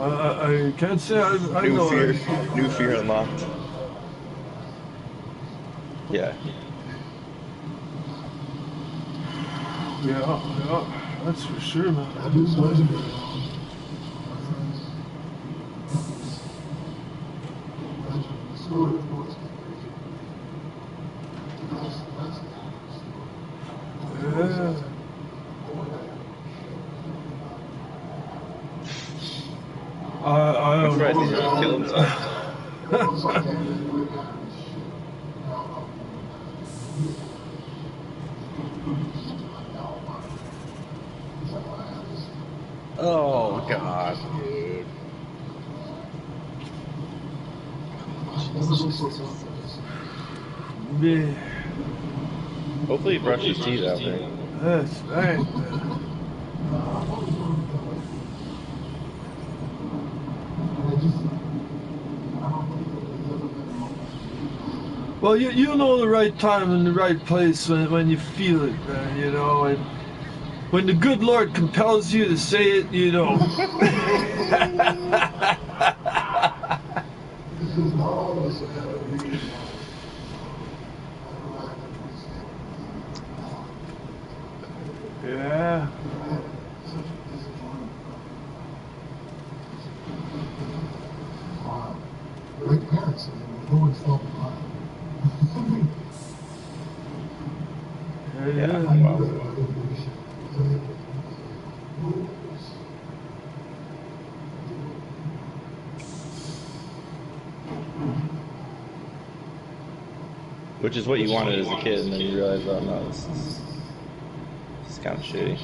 I can't say I New know. fear, new fear unlocked. Yeah. Yeah, that's for sure, man. Yeah. I I'm don't surprised he didn't kill know. himself. Oh god, dude. Yeah. Hopefully he brushed his teeth after. That's right. Well, you know the right time and the right place when you feel it, man, you know, and when the good Lord compels you to say it, you know. Yeah. Great parents, no one's fell behind. Yeah, Yeah. wow. Which is what you wanted as a kid, and then you realize, oh no, this is kind of shitty.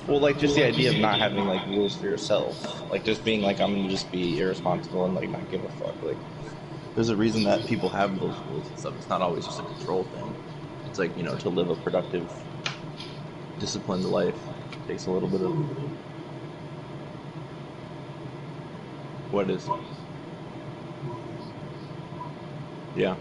Well, like just the idea of not having like rules for yourself, like just being like I'm gonna just be irresponsible and like not give a fuck. Like, there's a reason that people have those rules and stuff. It's not always just a control thing. It's like, you know, to live a productive, disciplined life takes a little bit of what is. Yeah.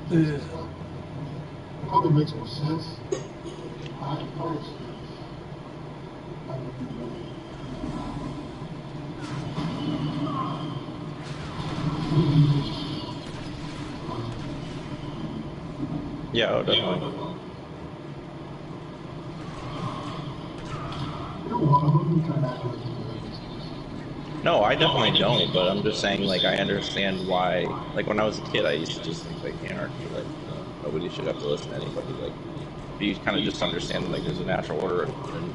Yeah. Probably makes more sense. Yeah, oh, definitely. No, I definitely don't, but I'm just saying, like, I understand why, like, when I was a kid, I used to just think, like, anarchy, like, you know, nobody should have to listen to anybody, like, you kind of just understand, like, there's a natural order in,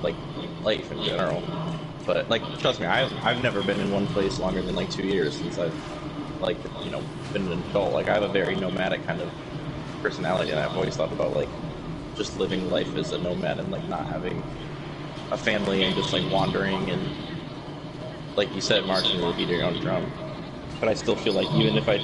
like, life in general. But, like, trust me, I've never been in one place longer than, like, 2 years since I've, like, you know, been an adult. Like, I have a very nomadic kind of personality, and I've always thought about, like, just living life as a nomad and, like, not having a family and just, like, wandering and, like you said, marching to the beat of your own drum. But I still feel like even if I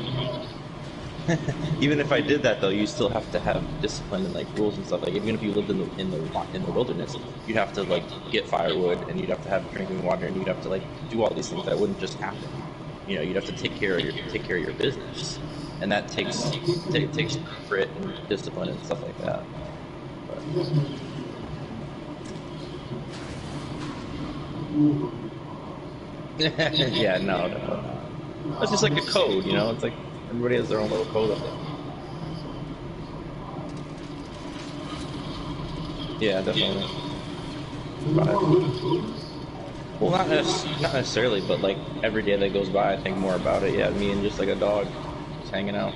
even if I did that though, you still have to have discipline and like rules and stuff. Like even if you lived in the wilderness, you'd have to like get firewood and you'd have to have drinking water and you'd have to like do all these things that wouldn't just happen. You know, you'd have to take care of your business, and that takes grit and discipline and stuff like that. But yeah, no, definitely not. It's just like a code, you know. It's like everybody has their own little code of it. Yeah, definitely. But, well, not necessarily, but like every day that goes by, I think more about it. Yeah, me and just like a dog, just hanging out.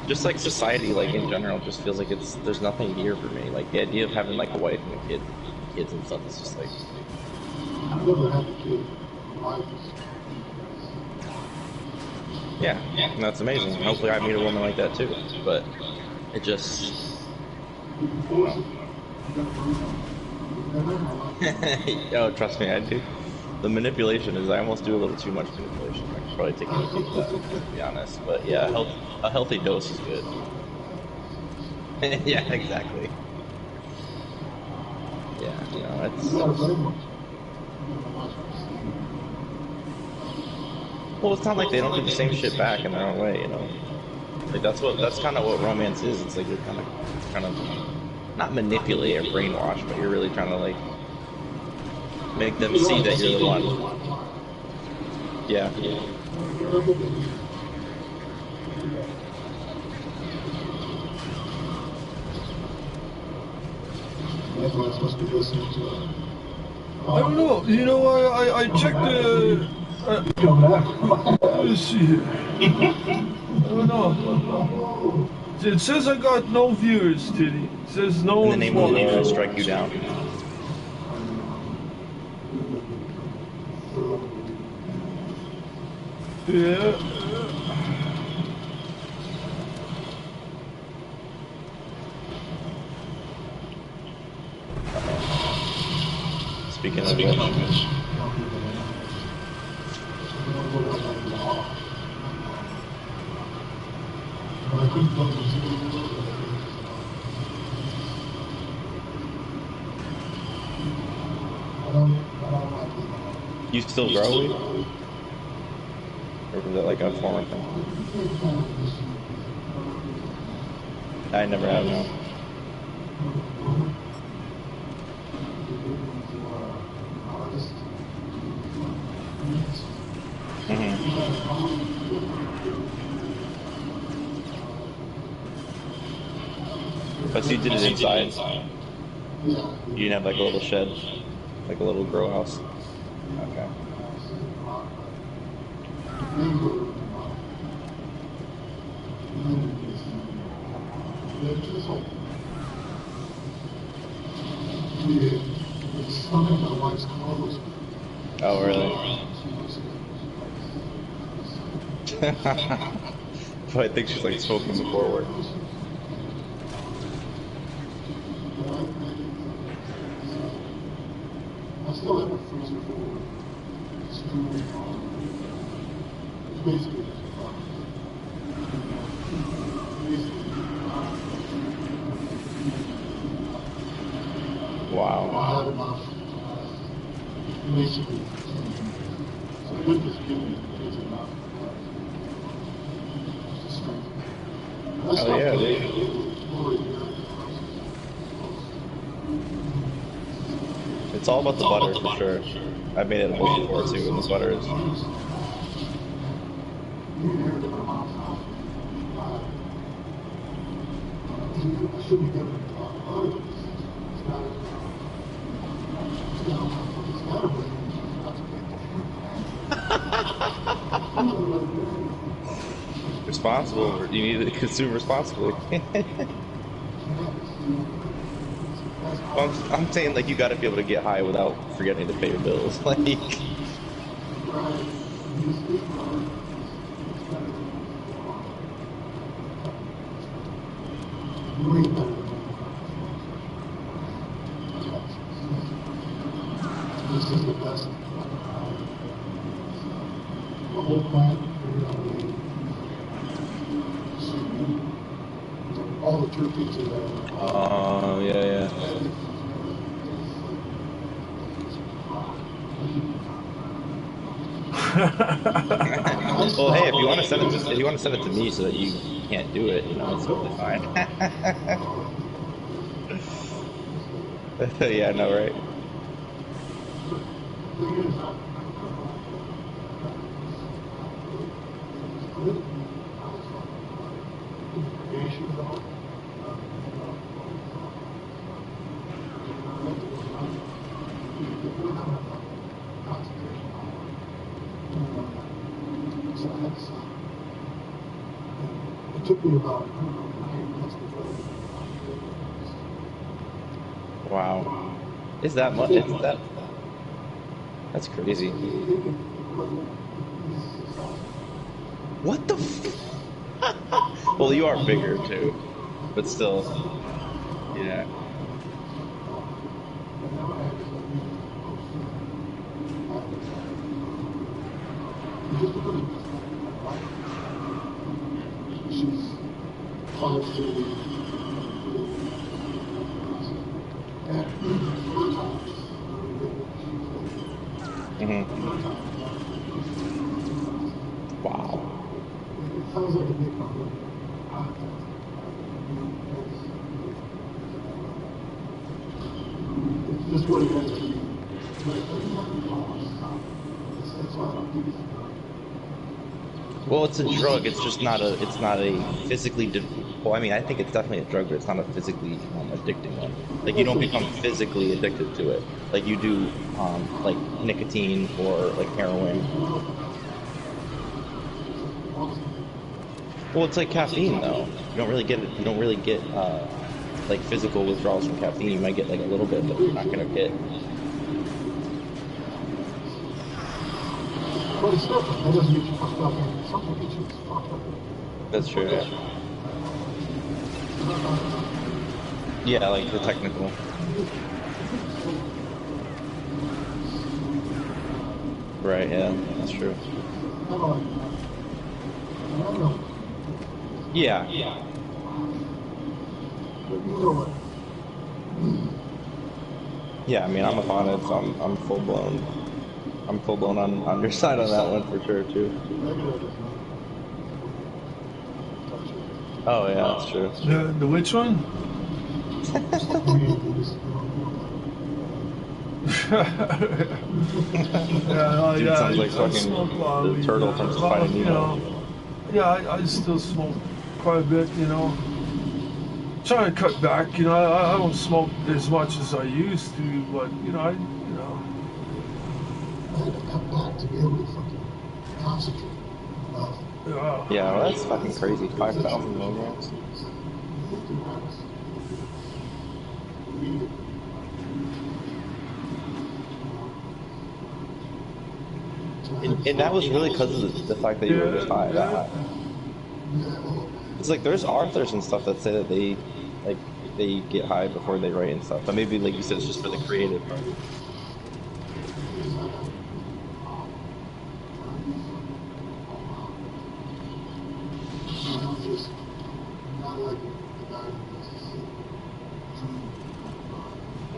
Just like society, like in general, just feels like there's nothing here for me. Like the idea of having like a wife and a kid, kids and stuff is just like. Yeah, and that's amazing. And hopefully, I meet a woman like that too. But it just, I don't know. Oh, trust me, I do. The manipulation is I almost do a little too much manipulation. I should probably take a look at that, to be honest. But yeah, a healthy dose is good. Yeah, exactly. Yeah, you know, it's. Well, it's not like they don't do the same shit back in their own way, you know. Like that's kind of what romance is. It's like you're kind of trying to not manipulate or brainwash, but you're really trying to like make them see that you're the one. Yeah. I don't know. You know, I checked the. Let me see here. I don't know. It says I got no viewers, Titty. It says no In the one's name of the game, I watching. strike you down. Yeah. Speaking of which. You still grow weed? Or is it like a former thing? I never have, no. But so you did it inside? You didn't have like a little shed? Like a little grow house? Okay. Oh, really? But I think she's like smoking before work. I still have a freezer full of extremely basically Wow. I have enough basically so with this giving is enough to strengthen. Oh yeah, dude. It's all about the butter for sure. I've made it a book before too, and the butter is. Responsible. You need to consume responsibly. I'm saying like you got to be able to get high without forgetting to pay your bills. Like. This is the best. The whole plant, all the turkeys are there. Oh yeah. Well, hey, if you want to send it to me so that you can't do it, you know, it's totally fine. Yeah, I know, right? It took me about Wow. Is that much? It's that. That's crazy. What the f? Well, you are bigger too, but still. Yeah. Wow. It sounds like a big problem. It's just what it is. Well, it's a drug. It's just not a. It's not a physically. Well, I mean, I think it's definitely a drug, but it's not a physically addicting one. Like you don't become physically addicted to it, like you do, like nicotine or like heroin. Well, it's like caffeine though. You don't really get it. You don't really get like physical withdrawals from caffeine. You might get like a little bit, but you're not gonna hit. But it's different. That doesn't get you fucked up. Something gets you fucked up. That's true. Yeah. Yeah, like the technical. Right. Yeah, that's true. Yeah. Yeah. Yeah, I mean, I'm upon it, so I'm full blown. I'm full blown on your side on that one for sure too. Oh yeah, that's true. The which one? Dude, sounds like fucking the turtle from Finding Nemo. Yeah, I still smoke quite a bit, you know. Trying to cut back, you know. I don't smoke as much as I used to, but you know, I had to cut back to be able to fucking concentrate. Yeah, well, that's fucking crazy. 5,000 milligrams. And that was really because of the fact that you were just high, that high. It's like there's authors and stuff that say that they get high before they write and stuff. But maybe, like you said, it's just for the creative part.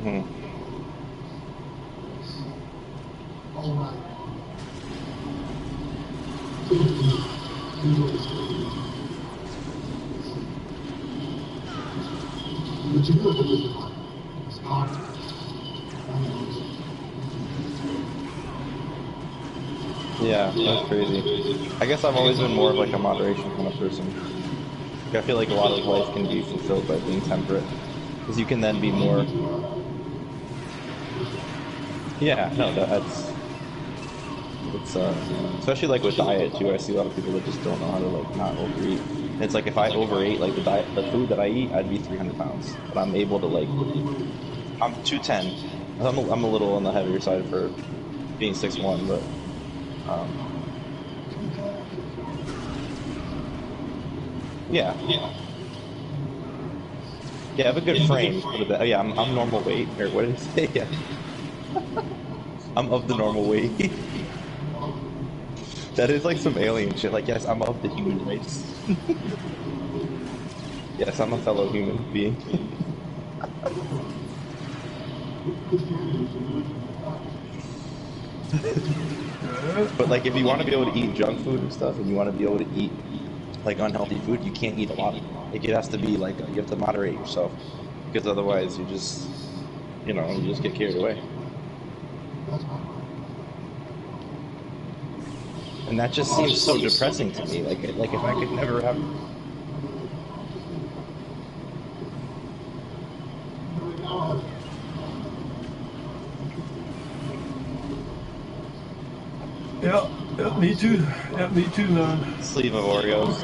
Mm-hmm. Yeah, that's crazy. I guess I've always been more of like a moderation kind of person. Like, I feel like a lot of life can be fulfilled by being temperate, because you can then be more. Yeah, no, it's especially like with diet too. I see a lot of people that just don't know how to like not overeat. And it's like if I overate like the food that I eat, I'd be 300 pounds. But I'm able to like, I'm 210. I'm a little on the heavier side for being 6'1", but. Yeah. Yeah, I have a good frame. Oh, yeah, I'm normal weight. Or what did it say? Yeah. I'm of the normal weight. That is like some alien shit. Like, yes, I'm of the human race. Yes, I'm a fellow human being. But like, if you want to be able to eat junk food and stuff, and you want to be able to eat like unhealthy food, you can't eat a lot of it. Like, it has to be like, you have to moderate yourself, because otherwise you just, you just get carried away. And that just seems so depressing to me. Like if I could never have. Yeah, me too. Yeah, me too, man. Sleeve of Oreos.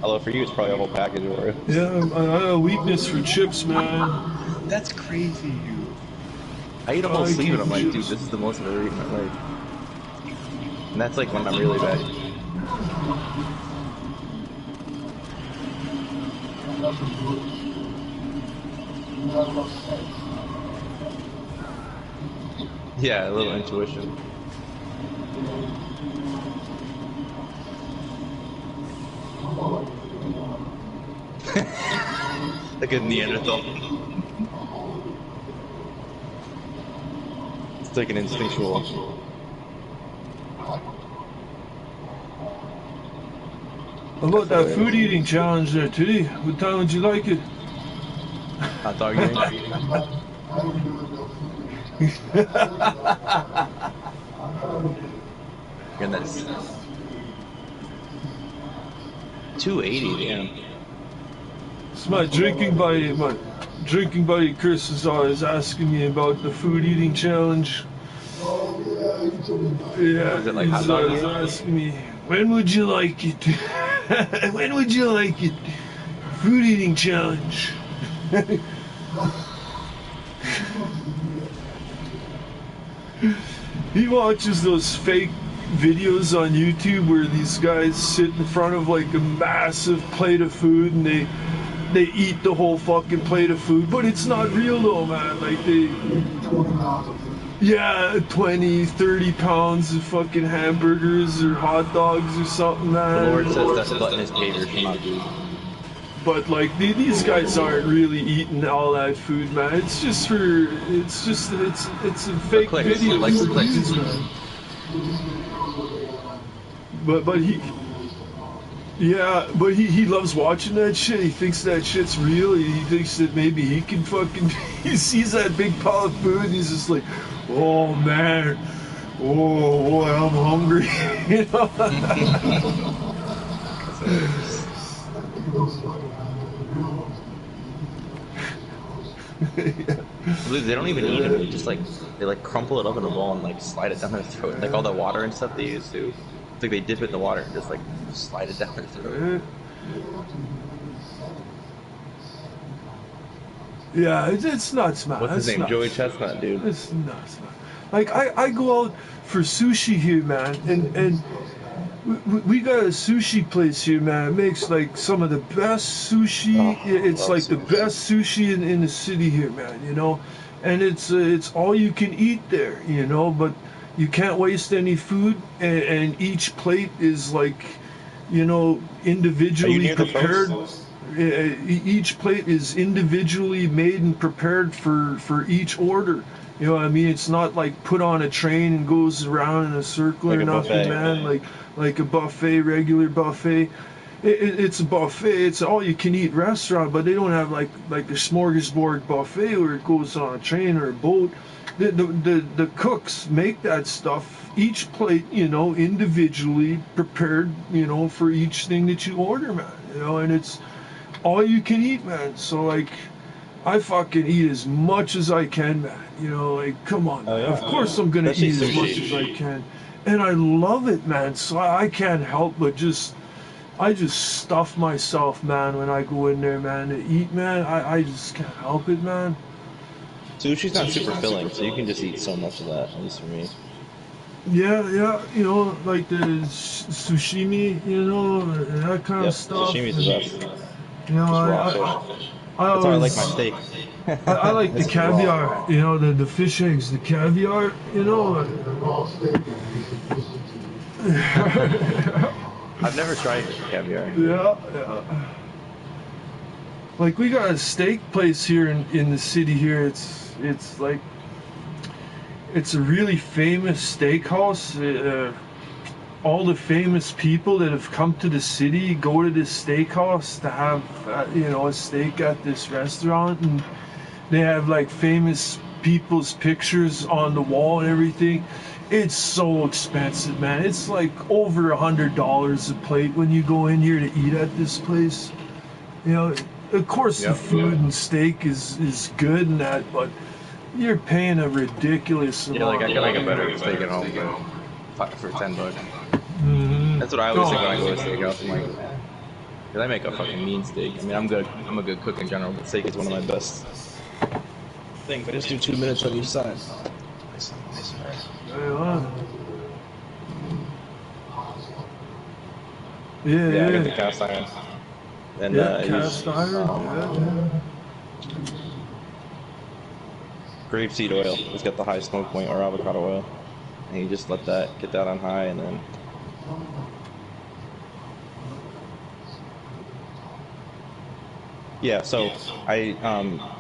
Although for you, it's probably a whole package of Oreos. Yeah, I have a weakness for chips, man. That's crazy, dude. I eat a whole sleeve and I'm like, dude, this is the most I've ever eaten in my life. And that's like when I'm really bad. Yeah, a little intuition. Like a Neanderthal. It's like an instinctual. How about that food eating challenge there, Titty? What time would you like it? Hot dog eating? Goodness. 280, damn. It's my drinking buddy Chris is always asking me about the food eating challenge. Yeah, is it like he's hot dog always asking me, when would you like it? When would you like it? Food eating challenge. He watches those fake videos on YouTube where these guys sit in front of like a massive plate of food and they eat the whole fucking plate of food, but it's not real though, man. Like yeah, 20, 30 pounds of fucking hamburgers or hot dogs or something, man. The Lord says that's gluttonous behavior should not do. But like these guys aren't really eating all that food, man. It's just for it's a fake video. Like the clicks. But he loves watching that shit. He thinks that shit's real. He thinks that maybe he can fucking. He sees that big pile of food and he's just like, oh man, oh boy, I'm hungry. You know. They don't even eat them. They just they crumple it up in a ball and like slide it down their throat. Like all the water and stuff they use too. It's like they dip it in the water and just like slide it down their throat. Yeah, it's nuts, man. What's his name? Nuts. Joey Chestnut, dude. It's nuts, man. Like I go out for sushi here, man, and we got a sushi place here, man. It makes like some of the best sushi. It's like the best sushi in the city here, man. You know, and it's all you can eat there, you know. But you can't waste any food, and each plate is like, you know, individually prepared. Each plate is individually made and prepared for each order. You know what I mean? It's not like put on a train and goes around in a circle like or nothing, buffet, man. Like a buffet, regular buffet. It's a buffet. It's all you can eat restaurant, but they don't have like the smorgasbord buffet where it goes on a train or a boat. The cooks make that stuff, each plate, you know, individually prepared, you know, for each thing that you order, man. You know, and it's all you can eat, man. So like, I fucking eat as much as I can, man. You know, like, come on. Oh, yeah. Of course I'm gonna eat as much as I can. And I love it, man. So I can't help but I just stuff myself, man, when I go in there, man, to eat, man. I just can't help it, man. Sushi's not super filling, so you can just eat so much of that, at least for me. Yeah, you know, like the sashimi, you know, that kind of stuff. Sashimi's the best. You know, That's why I like my steak. I like the caviar, you know, the fish eggs, the caviar, you know. I've never tried caviar. Yeah. Like we got a steak place here in the city here. It's like it's a really famous steakhouse. All the famous people that have come to the city go to this steakhouse to have, you know, a steak at this restaurant, and they have like famous people's pictures on the wall and everything. It's so expensive, man. It's like over $100 a plate when you go in here to eat at this place. You know, of course the food and steak is good and that, but you're paying a ridiculous amount. Yeah, like I can make a better steak at home for $10. Mm-hmm. That's what I always think when I go to a steakhouse. I'm like, cause I make a fucking mean steak. I mean, I'm good. I'm a good cook in general, but steak is one of my best things. I just do 2 minutes on each side. Nice. Yeah, I got the cast iron. And cast iron. Grapeseed oil. It's got the high smoke point, or avocado oil, and you just let that get that on high, and then. Yeah, so I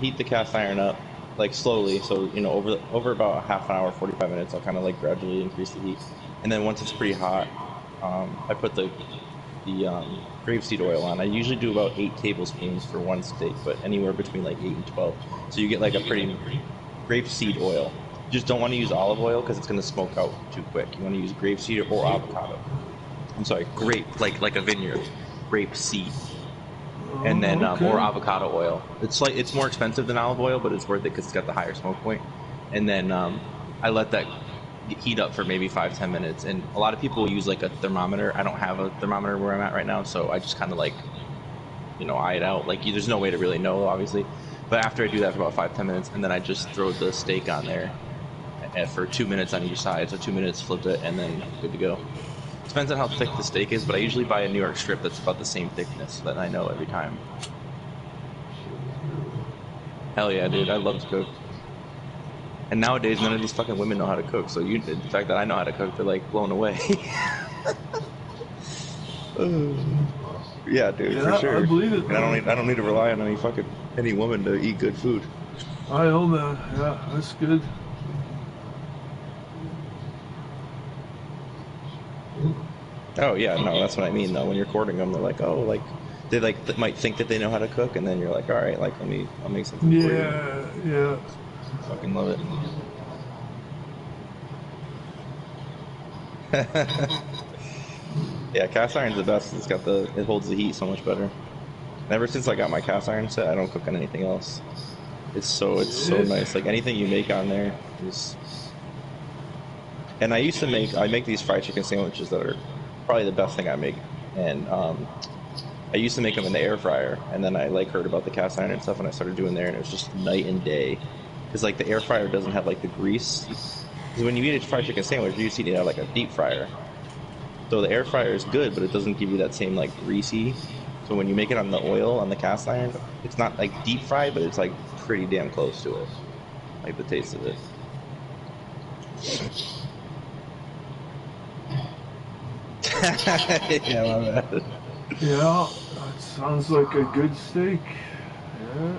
heat the cast iron up like slowly, so you know over about a half an hour, 45 minutes, I'll kind of like gradually increase the heat, and then once it's pretty hot, I put the grapeseed oil on. I usually do about 8 tablespoons for one steak, but anywhere between like 8 and 12, so you get like a pretty grapeseed oil. You just don't want to use olive oil because it's going to smoke out too quick. You want to use grapeseed or avocado. I'm sorry, grape, like a vineyard, grapeseed. And then or avocado oil. It's more expensive than olive oil, but it's worth it because it's got the higher smoke point. And then I let that heat up for maybe 5-10 minutes. And a lot of people use like a thermometer. I don't have a thermometer where I'm at right now, so I just kind of like, you know, eye it out. Like there's no way to really know, obviously. But after I do that for about 5-10 minutes, and then I just throw the steak on there for 2 minutes on each side. So 2 minutes, flip it, and then good to go. Depends on how thick the steak is, but I usually buy a New York strip that's about the same thickness, so that I know every time. Hell yeah, dude, I love to cook. And nowadays, none of these fucking women know how to cook, so the fact that I know how to cook, they're like blown away. Yeah, dude, Yeah, for sure. I believe it. And I don't need to rely on any woman to eat good food. I know, man. Yeah, that's good. Oh yeah, no, that's what I mean though. When you're courting them, they're like, oh, like they might think that they know how to cook, and then you're like, all right, like I'll make something for you. Yeah. Fucking love it. Yeah, cast iron's the best. It holds the heat so much better. And ever since I got my cast iron set, I don't cook on anything else. It's so nice. Like anything you make on there is. And I make these fried chicken sandwiches that are probably the best thing I make. And I used to make them in the air fryer, and then I like heard about the cast iron and stuff, and I started doing there, and it was just night and day. Because like the air fryer doesn't have like the grease. Because when you eat a fried chicken sandwich, you're used to eating it out like a deep fryer. So the air fryer is good, but it doesn't give you that same like greasy. So when you make it on the oil, on the cast iron, it's not like deep fried, but it's like pretty damn close to it. Like the taste of it. Yeah, my bad. Yeah, that sounds like a good steak. Yeah.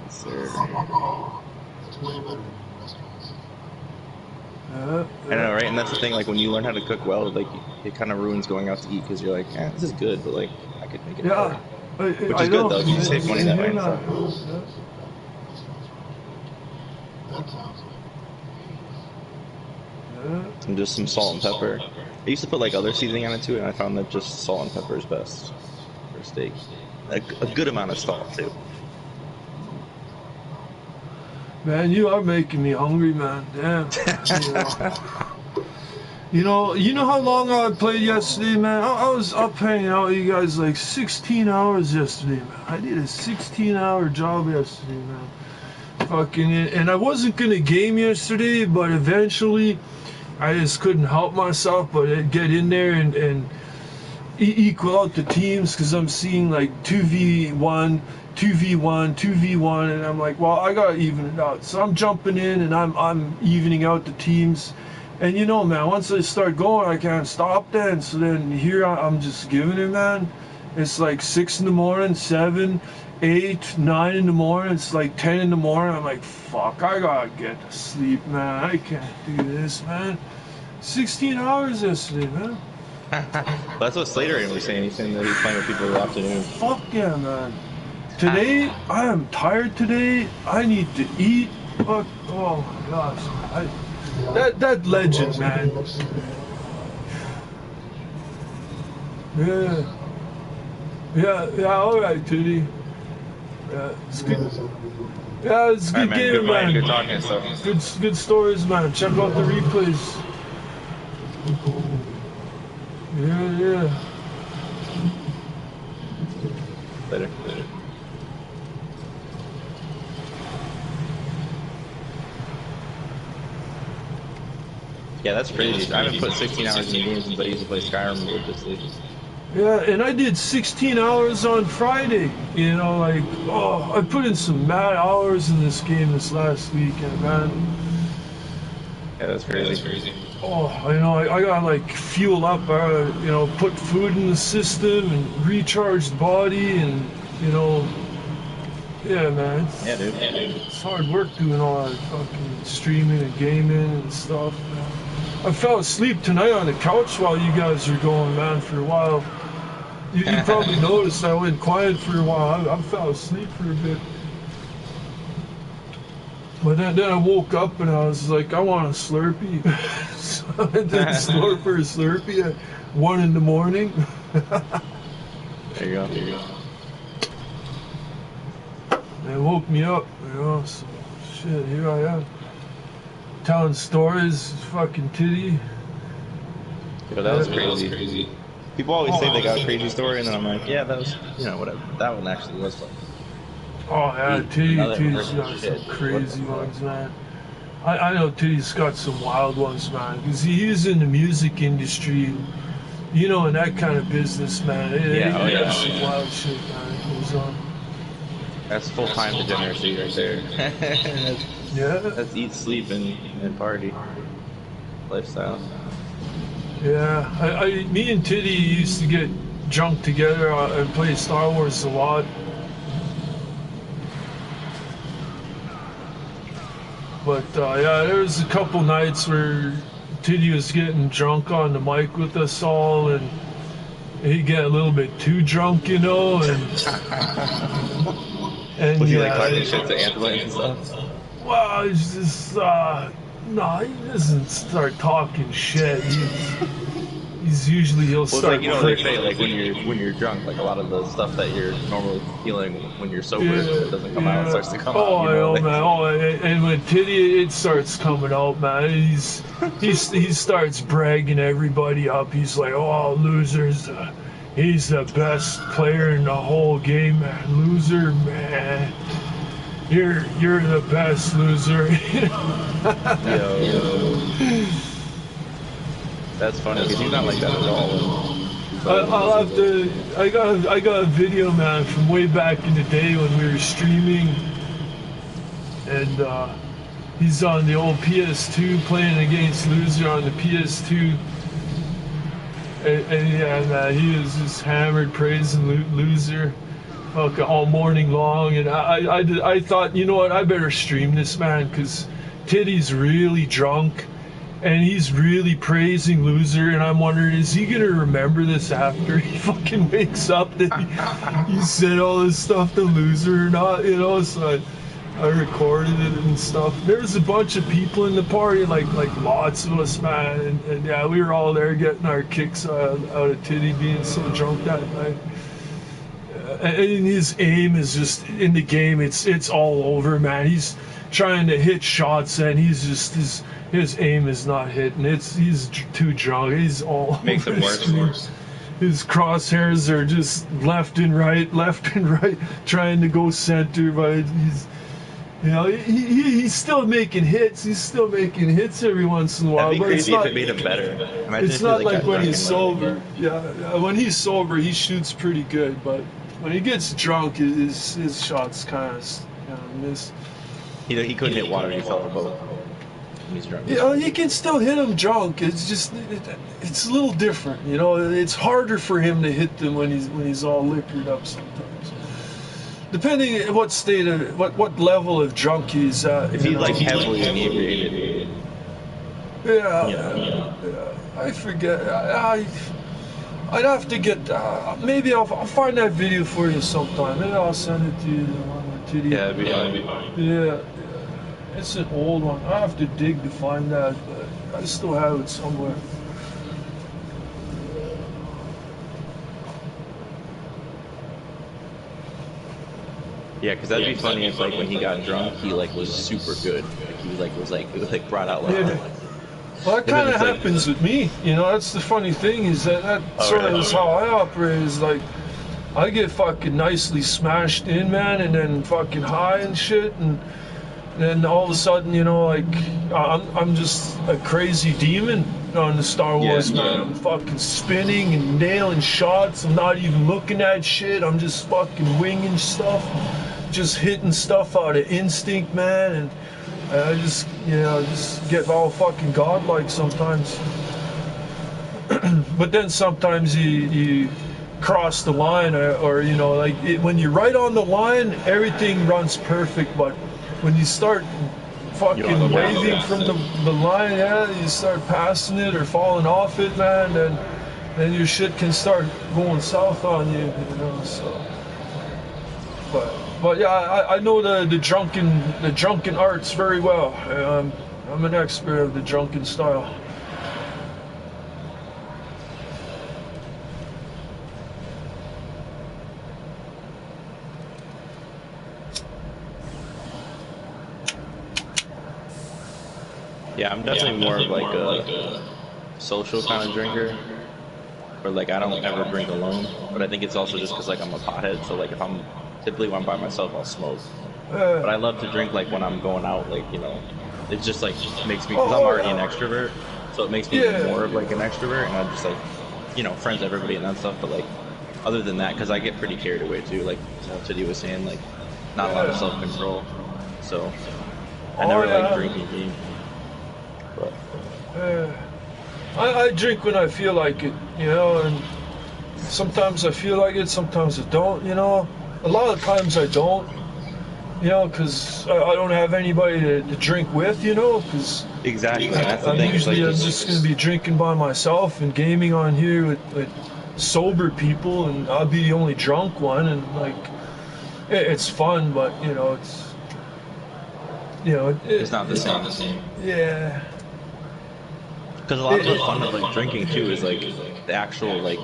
Yes, sir. I know, right? And that's the thing, like when you learn how to cook well, like it kind of ruins going out to eat because you're like, this is good, but like I could make it better. Which is good though, you save money that way and stuff. And just some salt and pepper. I used to put like other seasoning on it too, and I found that just salt and pepper is best for steak. A good amount of salt too. Man, you are making me hungry, man. Damn. You know how long I played yesterday, man? I was up hanging out with you guys like 16 hours yesterday, man. I did a 16-hour job yesterday, man. Fucking, and I wasn't gonna game yesterday, but eventually I just couldn't help myself but get in there and equal out the teams, because I'm seeing like 2v1, 2v1, 2v1, and I'm like, well, I gotta even it out. So I'm jumping in and I'm evening out the teams. And you know, man, once I start going, I can't stop then. So then here I'm just giving it, man. It's like 6 in the morning, 7, 8, 9 in the morning. It's like 10 in the morning. I'm like, fuck, I gotta get to sleep, man. I can't do this, man. 16 hours yesterday, man. Well, that's what Slater was saying. He's saying that he's playing with people in the afternoon. Fuck yeah, man. Today, I am tired today. I need to eat. Fuck, oh my gosh. That legend, man. Yeah, alright, Tootie. Yeah, it's good. Yeah, it's a good game, man. Good talking and stuff. Good stories, man. Check out the replays. Yeah. Later. Yeah, that's crazy. I haven't put 16 hours in the game since I used to play Skyrim religiously. Yeah, and I did 16 hours on Friday. You know, like, I put in some mad hours in this game this last weekend, man. Yeah, that's crazy. Oh, I gotta like fuel up, put food in the system and recharge the body, and yeah, man. It's hard work doing all that fucking streaming and gaming and stuff. Man. I fell asleep tonight on the couch while you guys were going, man, for a while. You probably noticed I went quiet for a while. I fell asleep for a bit. But then I woke up and I was like, I want a Slurpee. So I did slurp for a Slurpee at 1 in the morning. There you go. And it woke me up, so shit, here I am. telling stories, fucking titty. Yo, that was crazy. People always say they got a crazy story, and then I'm like, yeah, that was, you know, whatever. But that one actually was funny. Oh yeah, Titty's got Shit, some dude. crazy ones, man. I know Titty's got some wild ones, man, because he's in the music industry, you know, in that kind of business, man. He has some wild shit, man, that goes on. That's full-time degeneracy right there. That's eat, sleep, and party lifestyle. Yeah, me and Titty used to get drunk together and play Star Wars a lot. But yeah, there was a couple nights where Titty was getting drunk on the mic with us all, and he'd get a little bit too drunk, you know, and was he like talking shit to Angela and stuff? Well, it's just no, he doesn't start talking shit. He's usually he'll start. Like, you know, they say like when you're drunk, like a lot of the stuff that you're normally feeling when you're sober doesn't come out, it starts to come out. You know, I know, man. And when Titty, it starts coming out, man. He starts bragging everybody up. He's like, oh, losers. He's the best player in the whole game, man. Loser, man. You're the best, loser. Yo. That's funny because he's not like that at all. I'll have to. I got a video, man, from way back in the day when we were streaming, and he's on the old PS2 playing against Loser on the PS2. And yeah, man, he was just hammered praising Loser all morning long. And I thought, you know what, I better stream this, man, because Titty's really drunk. And he's really praising Loser, and I'm wondering, is he gonna remember this after he fucking wakes up that he said all this stuff to Loser or not, you know? So I recorded it and stuff. There was a bunch of people in the party, like lots of us, man, and yeah, we were all there getting our kicks out of Titty being so drunk that night. And his aim is just in the game. It's all over, man. He's trying to hit shots, and he's just his aim is not hitting. He's too drunk. He's all makes it worse. His crosshairs are just left and right, trying to go center, but he's still making hits. He's still making hits every once in a while. That'd be but crazy it's not, if it made him better. Imagine it's not like when he's sober. Like, Yeah, when he's sober, he shoots pretty good, but when he gets drunk, his shots kind of miss. He couldn't hit water. He fell in a boat. He's drunk. Yeah, you can still hit him drunk. It's just it's a little different, you know. It's harder for him to hit them when he's all liquored up sometimes. Depending on what state of what level of drunk he's at. If he's like heavily inebriated. Yeah. I forget. I'd have to get. Maybe I'll find that video for you sometime. Maybe I'll send it to you. Yeah, it'd be fine. Yeah. It's an old one. I have to dig to find that, but I still have it somewhere. Yeah, because that'd be funny if like when he got drunk, he like was super good. Like he was brought out like. Yeah. Well, that kind of happens with me. You know, that's the funny thing is that sort of is how I operate. Is like I get fucking nicely smashed in, man, and then fucking high and shit, and then all of a sudden, you know, like I'm just a crazy demon on the Star Wars, man. I'm fucking spinning and nailing shots. I'm not even looking at shit. I'm just fucking winging stuff, just hitting stuff out of instinct, man, and I just, you know, just get all fucking godlike sometimes. But then sometimes you cross the line, or you know, like when you're right on the line, everything runs perfect, but when you start fucking waving from the line, you start passing it or falling off it, man, then your shit can start going south on you, you know. So, but yeah, I know the drunken arts very well. I'm an expert of the drunken style. Yeah, I'm definitely more of like a social kind of drinker. Or like I don't ever drink alone. But I think it's also just because like I'm a pothead. So like if I'm typically when I'm by myself, I'll smoke. But I love to drink like when I'm going out. Like it just like makes me because I'm already an extrovert. So it makes me more of like an extrovert, and I just like friends everybody and that stuff. But like other than that, because I get pretty carried away too. Like Teddy was saying, like not a lot of self control. So I never like drinking game. But I drink when I feel like it, and sometimes I feel like it, sometimes I don't, A lot of times I don't, because I don't have anybody to drink with, because exactly, that's the thing. Usually like I'm just going to be drinking by myself and gaming on here with sober people, and I'll be the only drunk one, and like, it's fun, but, it's not the same. Yeah. Because a lot of the fun of like drinking too is like the actual like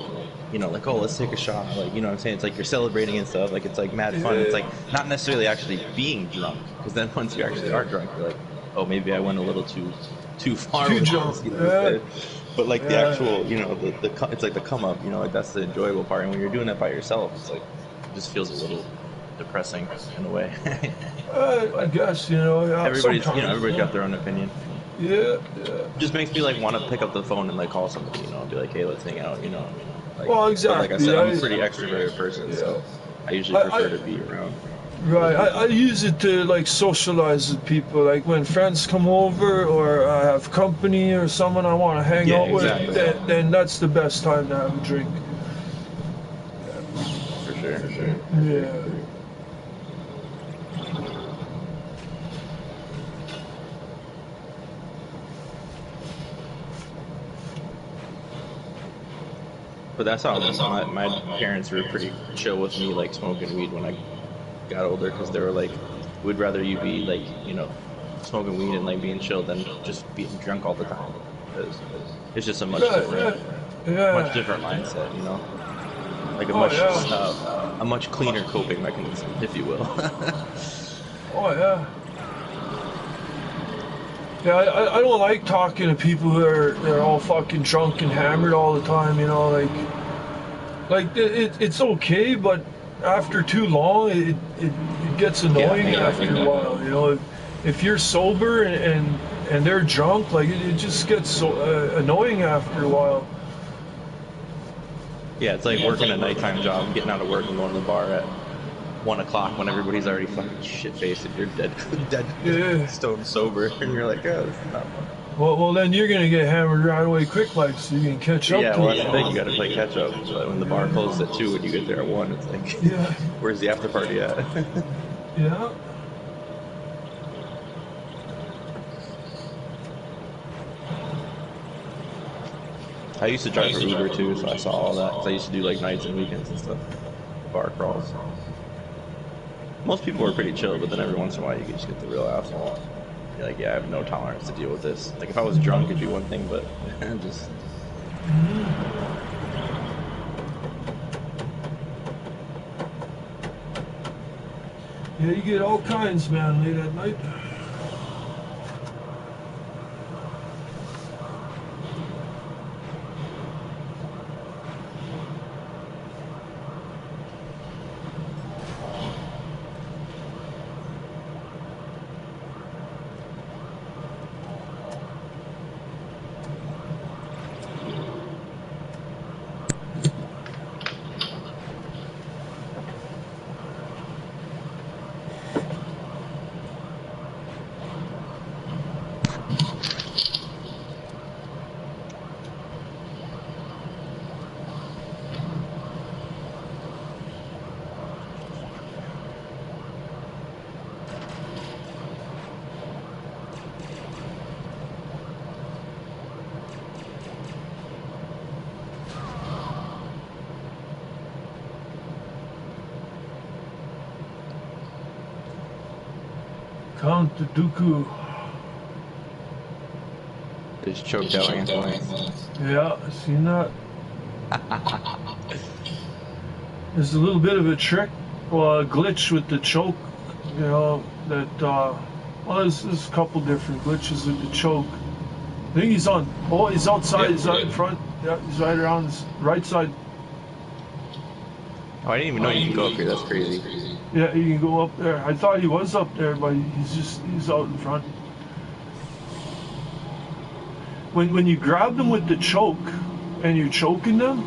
like, oh, let's take a shot, like, what I'm saying, it's like you're celebrating and stuff, like it's like mad fun. It's like not necessarily actually being drunk, because then once you actually are drunk, you're like, oh, maybe I went a little too far with drunk. this, but like the actual it's like the come up, like that's the enjoyable part. And when you're doing that by yourself, it's like it just feels a little depressing in a way. I guess everybody's everybody's got their own opinion. Yeah. Just makes me like want to pick up the phone and like call somebody, and be like, hey, let's hang out, Like, well, exactly. Like I said, I'm a pretty extroverted person, so I usually prefer to be around. Right. I use it to like socialize with people. Like when friends come over, or I have company, or someone I want to hang out with, then that's the best time to have a drink. For sure. Yeah. But that's how my parents were pretty chill with me, like smoking weed when I got older, because they were like, we'd rather you be like, smoking weed and like being chill than just being drunk all the time. Because it's just a much different mindset, like a much cleaner coping mechanism, if you will. Yeah, I don't like talking to people who are all fucking drunk and hammered all the time, it's okay, but after too long, it gets annoying after a while, If you're sober and they're drunk, like it just gets so annoying after a while. Yeah, it's like working a nighttime job, getting out of work and going to the bar at 1 o'clock when everybody's already fucking shit faced and you're dead stone sober, and you're like, oh, this is not fun. Well, then you're gonna get hammered right away quick, like, so you can catch up. Yeah, well, that's the thing, you gotta play catch up. So when the bar closes at 2 and you get there at 1, it's like, where's the after party at? Yeah. I used to drive for Uber too, so I saw all that. Cause I used to do like nights and weekends and stuff, bar crawls. Most people are pretty chill, but then every once in a while you just get the real asshole. You're like, yeah, I have no tolerance to deal with this. Like if I was drunk, it'd be one thing, but just. Yeah, you get all kinds, man, late at night. Count Dooku. Just choked out Anthony. Yeah, seen that. There's a little bit of a trick, or a glitch with the choke, that, well, there's a couple different glitches with the choke. I think he's on. Oh, he's outside. He's out in front. Yeah, he's right around this right side. Oh, I didn't even know you can go up here. That's crazy. Yeah, you can go up there. I thought he was up there, but he's out in front. When you grab them with the choke and you're choking them,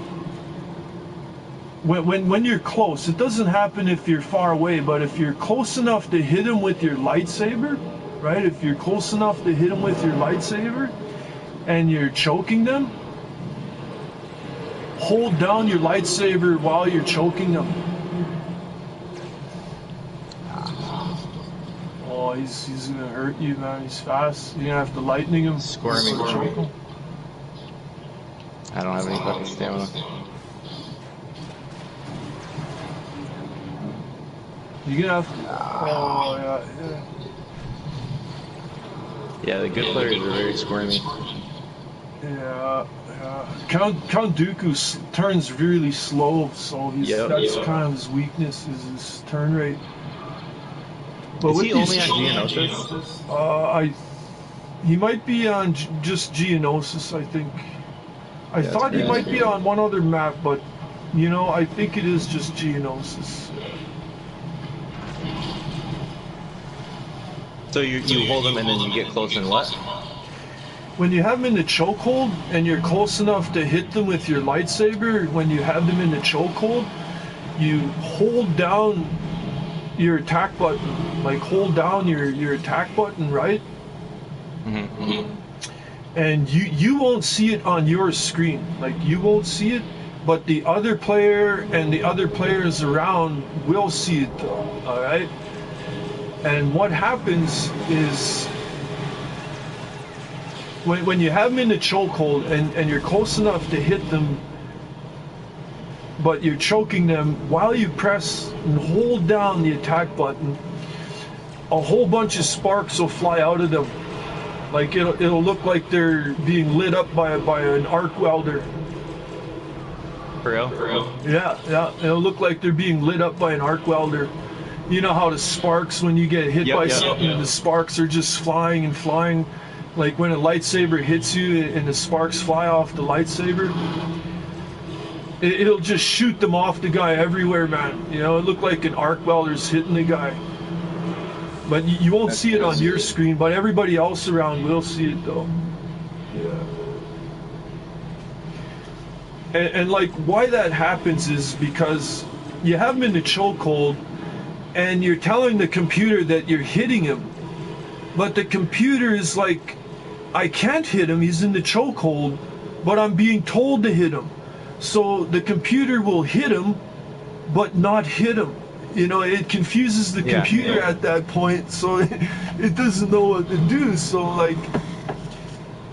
when you're close, it doesn't happen if you're far away, but if you're close enough to hit them with your lightsaber, right? If you're close enough to hit them with your lightsaber and you're choking them, hold down your lightsaber while you're choking them. Oh, he's gonna hurt you, man. He's fast. You're gonna have to lightning him. Squirming. Choke him. I don't have any fucking stamina. You're gonna have to. Oh, yeah. Yeah, the good players are very squirmy. Yeah. Count Dooku turns really slow, so that's kind of his weakness, is his turn rate. But is he only on Geonosis? He might be on just Geonosis, I think. I thought he might be on one other map, but I think it is just Geonosis. So you hold them and then you get close and what? When you have them in the chokehold and you're close enough to hit them with your lightsaber, when you have them in the chokehold, you hold down your attack button, like hold down your attack button, right? Mm-hmm. And you won't see it on your screen, like you won't see it, but the other player and the other players around will see it though, all right? And what happens is when you have them in the chokehold and you're close enough to hit them, but you're choking them, while you press and hold down the attack button, a whole bunch of sparks will fly out of them. Like it'll look like they're being lit up by an arc welder. For real? Yeah. It'll look like they're being lit up by an arc welder. You know how the sparks, when you get hit by something, and the sparks are just flying and flying, like when a lightsaber hits you and the sparks fly off the lightsaber. It'll just shoot them off the guy everywhere, man. It looked like an arc welder's hitting the guy. But you won't see it on your screen, but everybody else around will see it though. Yeah. And like why that happens is because you have him in the chokehold and you're telling the computer that you're hitting him, but the computer is like, I can't hit him, he's in the chokehold, but I'm being told to hit him. So the computer will hit him, but not hit him. It confuses the computer at that point, so it doesn't know what to do. So like,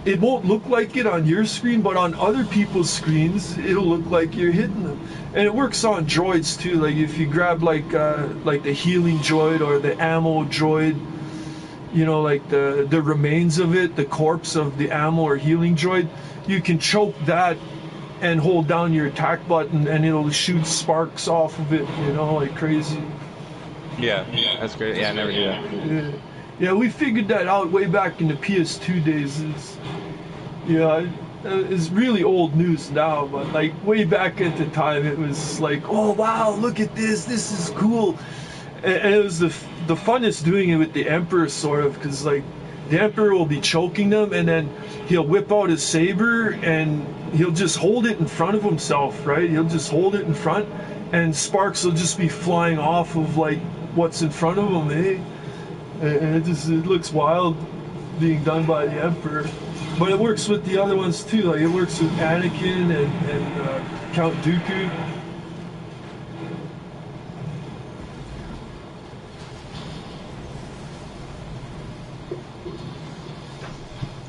it won't look like it on your screen, but on other people's screens, it'll look like you're hitting them. And it works on droids too. Like if you grab like the healing droid or the ammo droid, like the remains of it, the corpse of the ammo or healing droid, you can choke that and hold down your attack button and it'll shoot sparks off of it, like crazy. Yeah, that's great. Yeah, I never knew that. Yeah, we figured that out way back in the PS2 days. It's really old news now, but like way back at the time, it was like, oh wow, look at this is cool. And it was the funnest doing it with the Emperor, sort of, because like the Emperor will be choking them and then he'll whip out his saber and he'll just hold it in front of himself, right? He'll just hold it in front and sparks will just be flying off of like what's in front of him, eh? And it looks wild being done by the Emperor. But it works with the other ones too, like it works with Anakin and Count Dooku.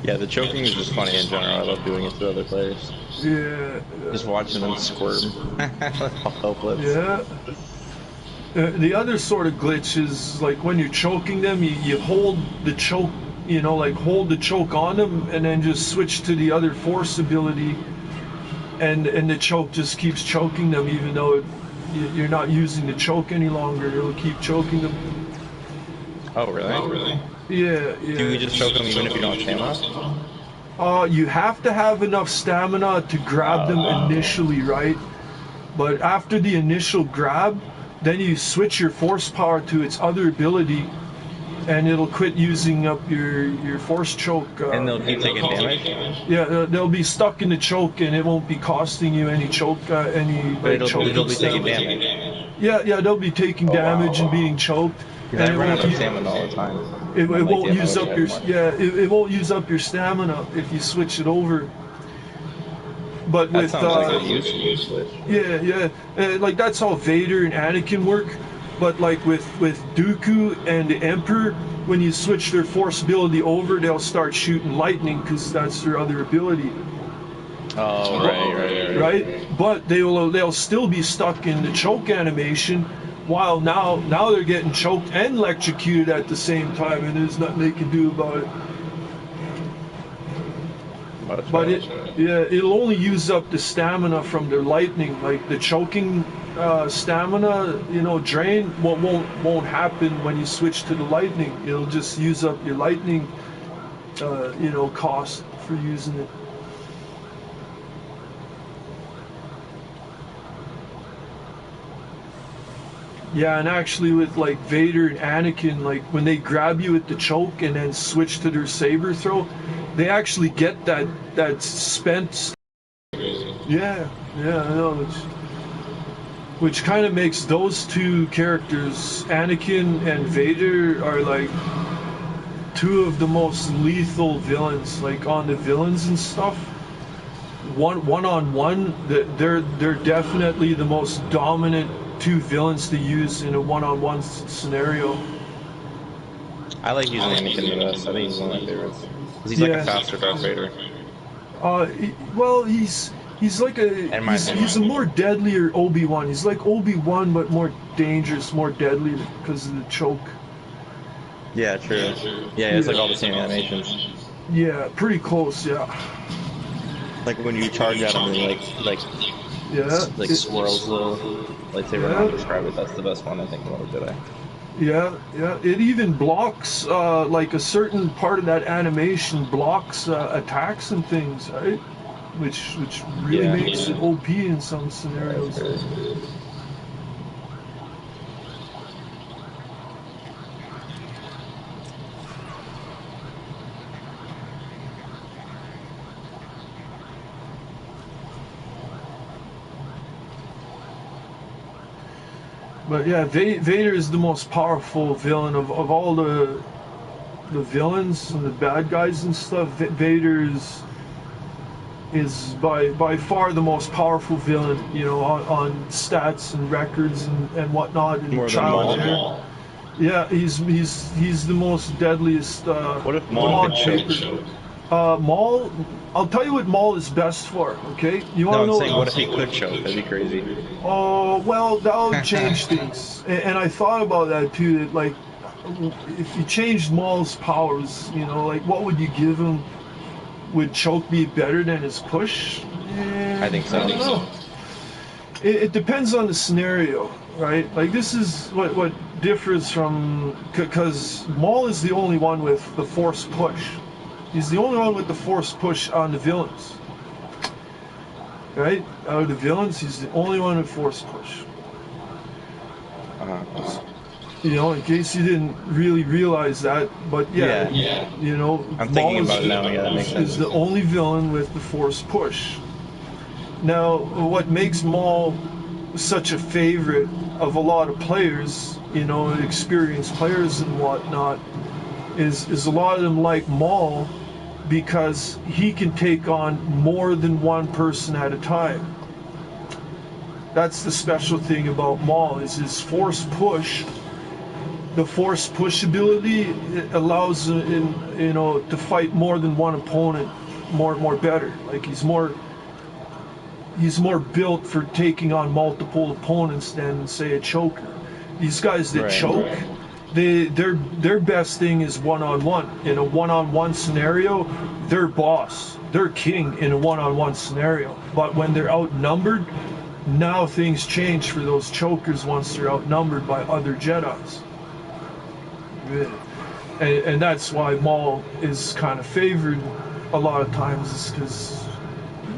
Yeah, the choking is just funny in general. I love doing it to other players. Yeah. Just watching them squirm. All helpless. Yeah. The other sort of glitch is like when you're choking them, you hold the choke, like hold the choke on them and then just switch to the other force ability and the choke just keeps choking them even though you're not using the choke any longer. It'll keep choking them. Oh, really? Yeah. Do you just choke them even if you don't have stamina? You have to have enough stamina to grab them initially, right? But after the initial grab, then you switch your force power to its other ability, and it'll quit using up your force choke. And they'll keep taking damage? Yeah, they'll be stuck in the choke, and it won't be costing you any choke, any But like choke. it'll be taking damage. Yeah, they'll be taking damage and being choked. Because I And run out of stamina all the time. it I'm like, won't damn, I use wish I up had your more. it won't use up your stamina if you switch it over. But That with sounds like a useful switch. yeah, like that's how Vader and Anakin work. But like with Dooku and the Emperor, when you switch their force ability over, they'll start shooting lightning because that's their other ability. Oh, right. Right? But they'll still be stuck in the choke animation, while now they're getting choked and electrocuted at the same time, and there's nothing they can do about it. But it'll only use up the stamina from their lightning, like the choking stamina, drain won't happen when you switch to the lightning. It'll just use up your lightning, cost for using it. Yeah, and actually with like Vader and Anakin, like when they grab you with the choke and then switch to their saber throw, they actually get that spent. Yeah, I know. Which kind of makes those two characters, Anakin and Vader, are like two of the most lethal villains. Like on the villains and stuff, one on one, they're definitely the most dominant two villains to use in a one-on-one scenario. I like using Anakin the best. I think he's one of my favorites. Because he's like a faster Darth Vader. Well, he's like he's a more deadlier Obi-Wan. He's like Obi-Wan, but more dangerous, more deadly because of the choke. Yeah, true. Yeah, it's like all the same animations. Yeah, pretty close. Yeah. Like when you charge at him, and like swirls the lightsaber. How to describe it? That's the best one I think about Jedi. Yeah. It even blocks like a certain part of that animation blocks attacks and things, right? Which really makes it OP in some scenarios. But yeah, Vader is the most powerful villain of all the villains and the bad guys and stuff. Vader is by far the most powerful villain, on stats and records and whatnot and More than Maul. Yeah, he's the most deadliest. What if Maul could choke? Maul, I'll tell you what Maul is best for. Okay, you want to know? I'm saying, what if he could choke? That'd be crazy. Oh well, that would change things. And I thought about that too. That like, if you changed Maul's powers, like what would you give him? Would choke be better than his push? I think so. I don't know. It depends on the scenario, right? Like this is what differs from, because Maul is the only one with the force push. He's the only one with the force push on the villains. Right? Out of the villains, he's the only one with force push. In case you didn't really realize that, but I'm thinking Maul about it now. Yeah, that makes sense. is the only villain with the force push. Now, what makes Maul such a favorite of a lot of players, experienced players and whatnot, is a lot of them like Maul because he can take on more than one person at a time. That's the special thing about Maul, is his force push. The force push ability allows him, to fight more than one opponent more better. Like he's more built for taking on multiple opponents than, say, a choker. These guys that choke, their best thing is one-on-one. In a one-on-one scenario, they're boss. They're king in a one-on-one scenario. But when they're outnumbered, now things change for those chokers once they're outnumbered by other Jedis. And that's why Maul is kind of favored a lot of times is because,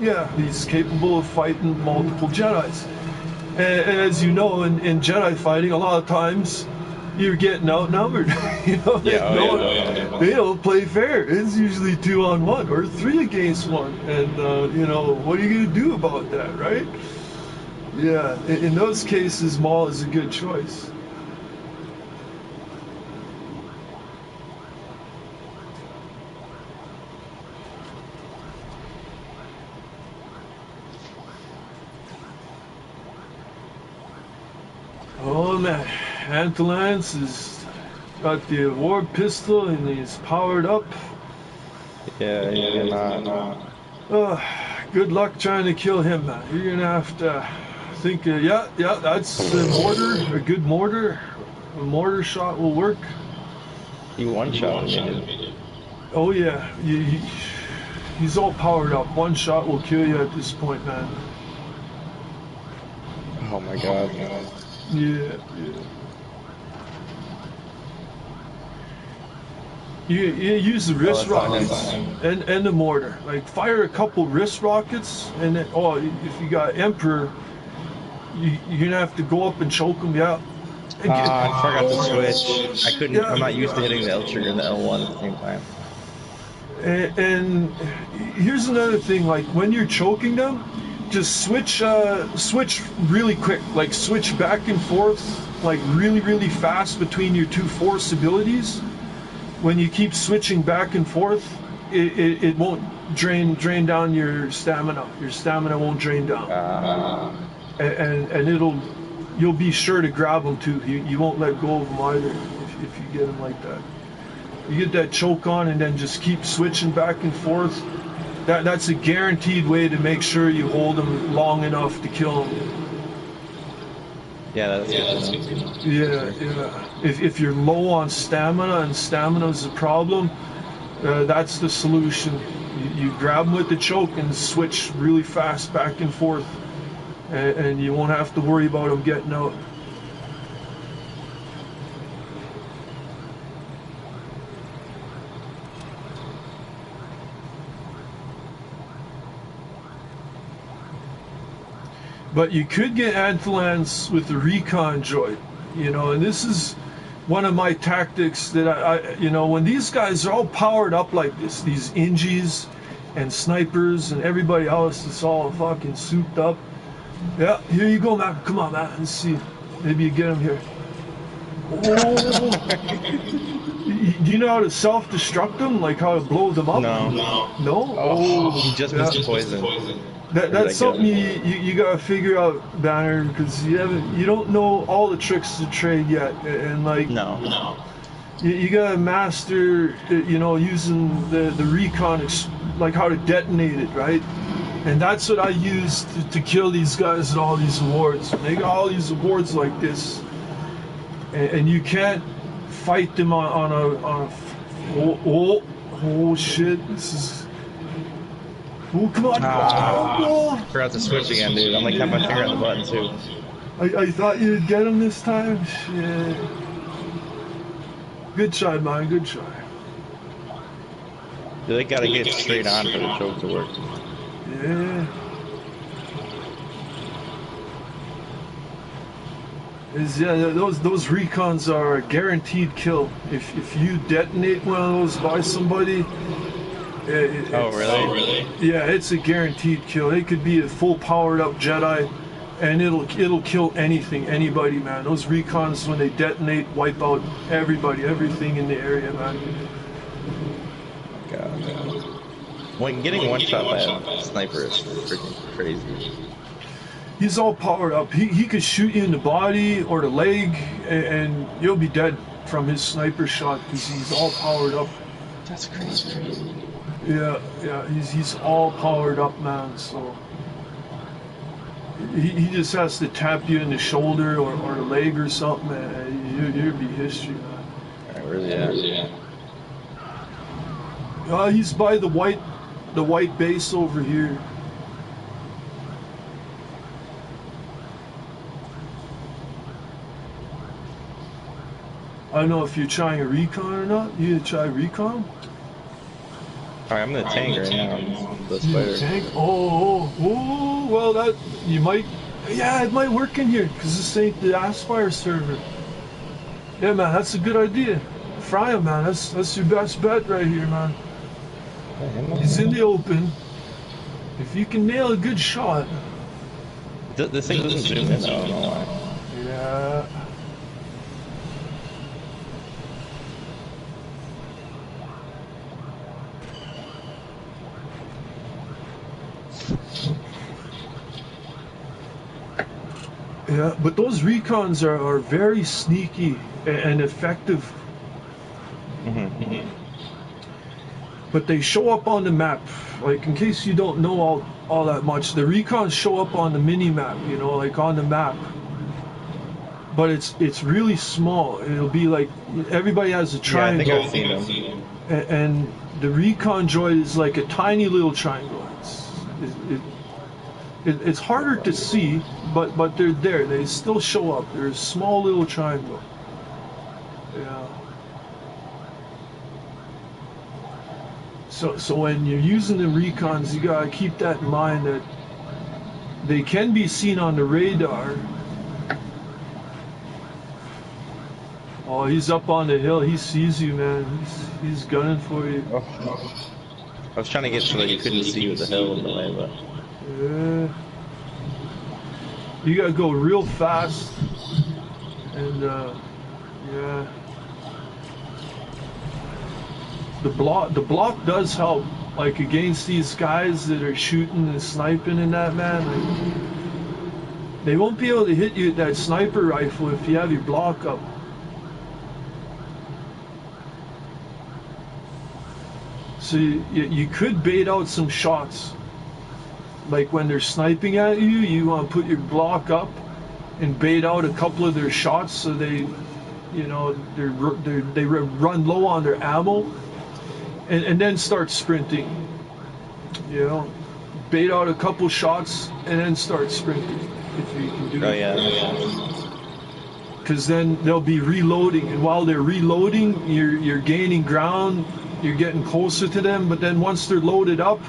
yeah, he's capable of fighting multiple Jedis. And as you know, in Jedi fighting, a lot of times you're getting outnumbered. You know, they don't play fair. It's usually 2-on-1 or 3 against 1. And, you know, what are you going to do about that, right? Yeah, in those cases, Maul is a good choice. Oh man, Antilance has got the award pistol and he's powered up. Yeah, you're not. Good luck trying to kill him, man. You're gonna have to think, yeah, that's a mortar, a good mortar. A mortar shot will work. You one-shot me. Oh yeah, he's all powered up. One shot will kill you at this point, man. Oh my god. Yeah. You use the wrist rockets and the mortar. Like fire a couple wrist rockets, and then if you got Emperor, you're gonna have to go up and choke him. Yeah. I forgot to switch. I couldn't. Yeah. I'm not used to hitting the L trigger and the L1 at the same time. And here's another thing. Like when you're choking them, just switch really quick. Like switch back and forth, like really fast between your two force abilities. When you keep switching back and forth, it won't drain down your stamina. Your stamina won't drain down, and you'll be sure to grab them too. You won't let go of them either if you get them like that. You get that choke on and then just keep switching back and forth. That's a guaranteed way to make sure you hold them long enough to kill them. Yeah, that's good. Yeah. If you're low on stamina and stamina is a problem, that's the solution. You grab them with the choke and switch really fast back and forth, and you won't have to worry about them getting out. But you could get Antilance with the recon droid, you know, and this is one of my tactics that I you know, when these guys are all powered up like this, these Ingies and snipers and everybody else is all fucking souped up. Yeah, here you go, man. Come on, man. Let's see. Maybe you get him here. Oh. Do you know how to self-destruct them? Like how to blow them up? No? Oh, he just missed poison. That's something you gotta figure out, Banner, because you don't know all the tricks of the trade yet, and like you gotta master, you know, using the recon, like how to detonate it, right? And that's what I used to kill these guys at all these awards. They got all these awards like this, and you can't fight them on a oh shit, this is. Oh, come on. Forgot to switch again, dude. I'm like, have my finger on the button, too. I thought you'd get him this time. Shit. Good try, man. Good try. They gotta get straight on for the choke to work. Yeah. Those recons are a guaranteed kill. If you detonate one of those by somebody, oh really? Yeah, it's a guaranteed kill. It could be a full powered up Jedi, and it'll kill anything, anybody, man. Those recons, when they detonate, wipe out everything in the area, man. God. When getting one shot by a sniper is freaking crazy. He's all powered up. He could shoot you in the body or the leg, and you'll be dead from his sniper shot because he's all powered up. That's crazy. Yeah, he's all powered up, man, so he just has to tap you in the shoulder or the leg or something, and you'll be history, man. I really am. He's by the white base over here. I don't know if you're trying a recon or not. You gonna try recon? Alright, I'm in the tank right now. The You spider. tank? Oh, well, that you might. Yeah, it might work in here because this ain't the Aspire server. Yeah, man, that's a good idea. Fry him, man. That's your best bet right here, man. He's in the open. If you can nail a good shot. This thing doesn't zoom in, I don't know why. Yeah. Yeah, but those recons are very sneaky and effective. But they show up on the map. Like, in case you don't know all that much, the recons show up on the mini map, you know, like on the map. But it's really small. It'll be like everybody has a triangle. Yeah, I think I've seen them. And the recon droid is like a tiny little triangle. It's harder to see, but they're there. They still show up. They're a small little triangle. Yeah. So when you're using the recons, you gotta keep that in mind that they can be seen on the radar. Oh, he's up on the hill. He sees you, man. He's gunning for you. Oh. I was trying to get so that you couldn't see with the hill in the way, but... Yeah. You gotta go real fast. And, yeah. The block does help. Like, against these guys that are shooting and sniping and that, man. Like, they won't be able to hit you with that sniper rifle if you have your block up. So you could bait out some shots. Like when they're sniping at you, you want to put your block up and bait out a couple of their shots so they, you know, they run low on their ammo, and then start sprinting. You know, bait out a couple shots and then start sprinting if you can do that. Oh yeah. Because then they'll be reloading, and while they're reloading, you're gaining ground. You're getting closer to them, but then once they're loaded up,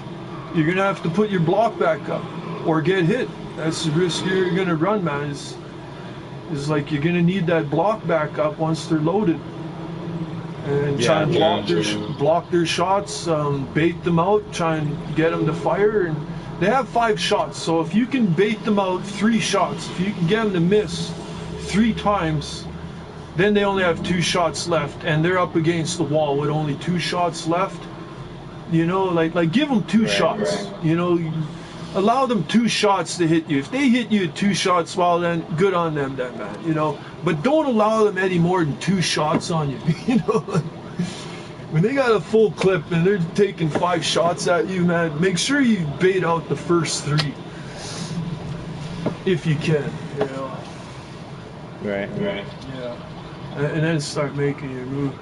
you're gonna have to put your block back up or get hit. That's the risk you're gonna run, man. Is like you're gonna need that block back up once they're loaded, and try and block their shots, bait them out, try and get them to fire. And they have 5 shots, so if you can bait them out 3 shots, if you can get them to miss 3 times. Then they only have 2 shots left, and they're up against the wall with only 2 shots left. You know, like give them 2 shots. Right. You know, allow them 2 shots to hit you. If they hit you at 2 shots, well then good on them, then, man. You know, but don't allow them any more than 2 shots on you. You know, when they got a full clip and they're taking 5 shots at you, man, make sure you bait out the first 3 if you can. You know. Right. Yeah. And then start making your move.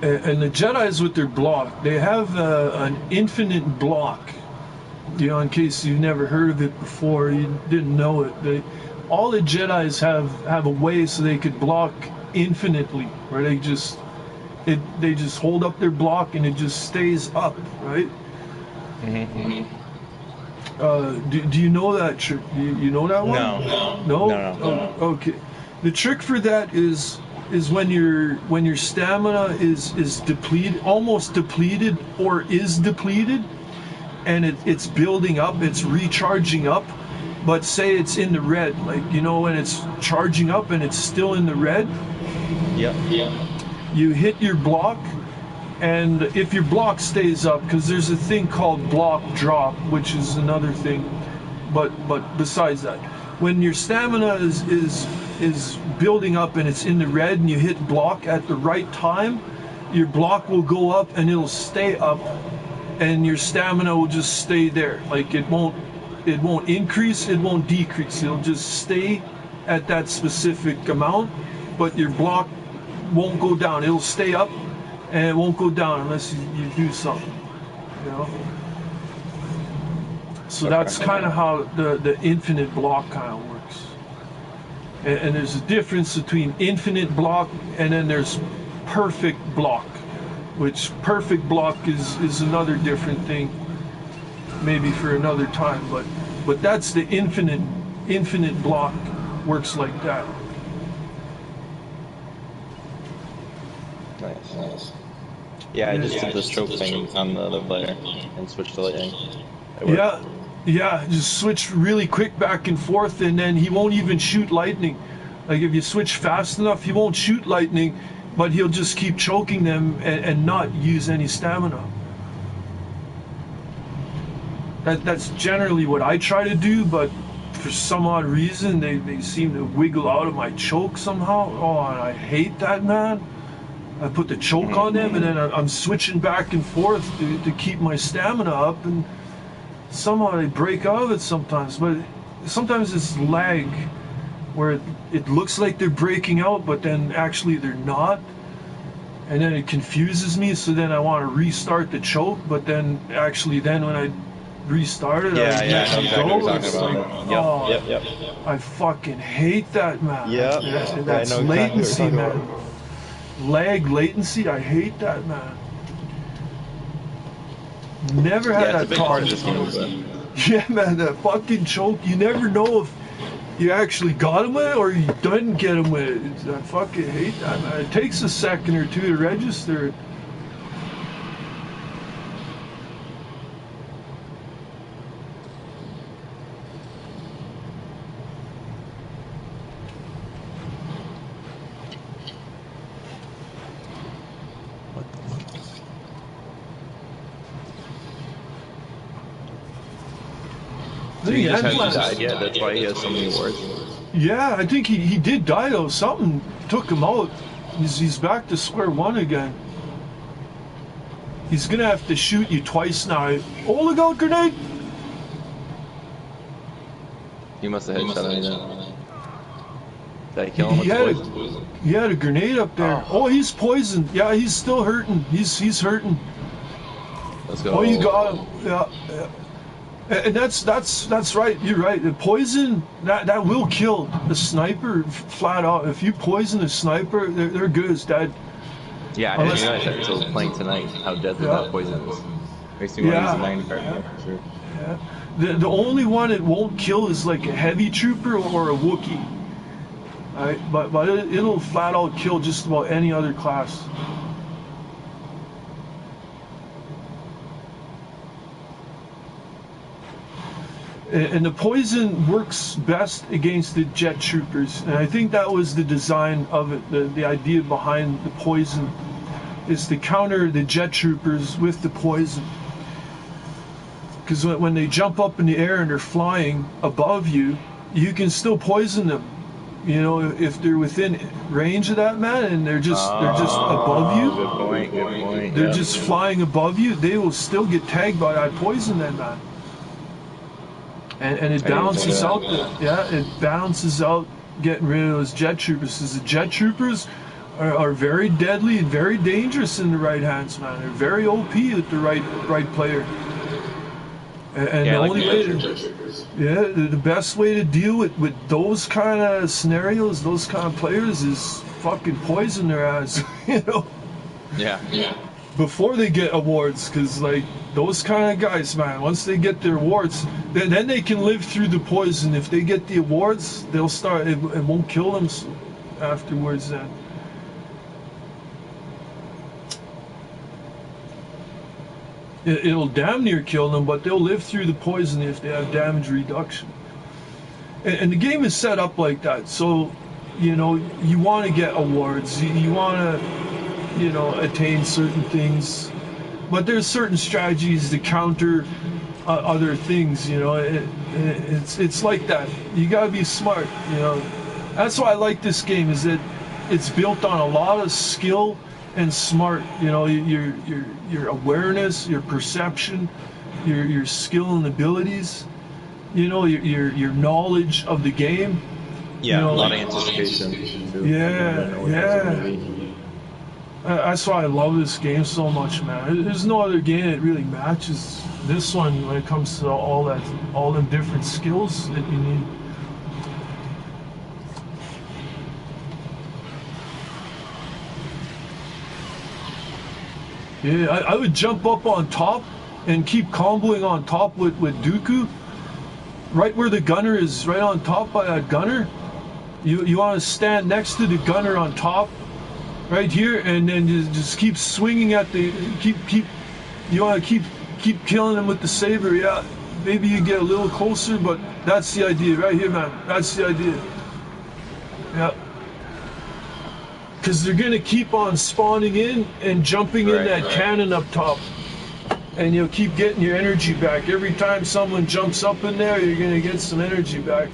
And the Jedis with their block, they have an infinite block. You know, in case you've never heard of it before, you didn't know it. All the Jedis have a way so they could block infinitely, where they just hold up their block and it just stays up, right? Mm-hmm. Do you know that trick? Do you know that one? No. Oh, okay. The trick for that is when your stamina is depleted, almost depleted, or is depleted, and it's building up, it's recharging up. But say it's in the red, like, you know, when it's charging up and it's still in the red. Yeah. You hit your block. And if your block stays up, because there's a thing called block drop, which is another thing, but besides that, when your stamina is building up and it's in the red and you hit block at the right time, your block will go up and it'll stay up, and your stamina will just stay there. Like it won't increase, it won't decrease. It'll just stay at that specific amount, but your block won't go down. It'll stay up. And it won't go down unless you do something, you know. So that's kind of how the infinite block kind of works. And there's a difference between infinite block and then there's perfect block, which perfect block is another different thing, maybe for another time. But that's the infinite block works like that. Nice. Yeah, I just did the stroke thing on the other player and switched to lightning. Yeah, just switch really quick back and forth, and then he won't even shoot lightning. Like if you switch fast enough, he won't shoot lightning, but he'll just keep choking them and not use any stamina. That's generally what I try to do, but for some odd reason, they seem to wiggle out of my choke somehow. Oh, and I hate that, man. I put the choke on them, and then I'm switching back and forth to keep my stamina up, and somehow they break out of it sometimes. But sometimes it's lag, where it looks like they're breaking out, but then actually they're not. And then it confuses me, so then I want to restart the choke, but then actually then when I restart it, Yeah, I yeah, let I know it exactly go. what you're It's talking like, about. oh, Yep. I fucking hate that, man. Yep. That's I know exactly what latency, you're man. talking about. Lag, latency, I hate that, man. Never had Yeah, it's a that big part of problem. this game, but Yeah, man, that fucking choke, you never know if you actually got him with it or you didn't get him with it. I fucking hate that, man. It takes a second or two to register it. so he just Endless. hasn't died yet. That's why he has so many awards. Yeah, I think he did die though. Something took him out. He's back to square one again. He's gonna have to shoot you twice now. Oh, look out, grenade! He must have headshot him then. Did I kill him with the poison? He had a grenade up there. Oh, he's poisoned. Yeah, he's still hurting. He's hurting. Let's go. Oh, you got him. Yeah. And that's right. You're right. The poison that will kill the sniper flat out. If you poison a sniper, they're good as dead. Yeah, I didn't realize that until playing tonight, how deadly that poison is. Makes me want to use a 90 card for sure. Yeah. The only one it won't kill is like a heavy trooper or a Wookiee. Right? But it'll flat out kill just about any other class. And the poison works best against the jet troopers, and I think that was the design of it. The idea behind the poison is to counter the jet troopers with the poison. Because when they jump up in the air and they're flying above you, you can still poison them. You know, if they're within range of that, man, and they're just above you. Good point. They're just flying above you. They will still get tagged by that poison, then, man. And it balances out. It balances out getting rid of those jet troopers. Because the jet troopers are very deadly and very dangerous in the right hands, man. They're very OP with the right player. And the only way the best way to deal with those kind of scenarios, those kind of players, is fucking poison their ass, you know? Yeah. Before they get awards, because like those kind of guys, man, once they get their awards, then they can live through the poison. If they get the awards, they'll start. It won't kill them afterwards. Then. It'll damn near kill them, but they'll live through the poison if they have damage reduction. And the game is set up like that, so you know you want to get awards. You want to. You know, attain certain things, but there's certain strategies to counter other things. You know, it's like that. You gotta be smart. You know, that's why I like this game. Is that it's built on a lot of skill and smart. You know, your awareness, your perception, your skill and abilities. You know, your knowledge of the game. Yeah, you know, a lot of anticipation. Yeah. That's why I love this game so much, man. There's no other game that really matches this one when it comes to all them different skills that you need. Yeah, I would jump up on top and keep comboing on top with Dooku. Right where the gunner is, right on top by that gunner. You want to stand next to the gunner on top, right here, and then just keep swinging at the keep. You want to keep killing him with the saber. Yeah, maybe you get a little closer, but that's the idea right here, man. That's the idea. Yeah. Because they're gonna keep on spawning in and jumping in that cannon up top, and you'll keep getting your energy back. Every time someone jumps up in there, you're gonna get some energy back.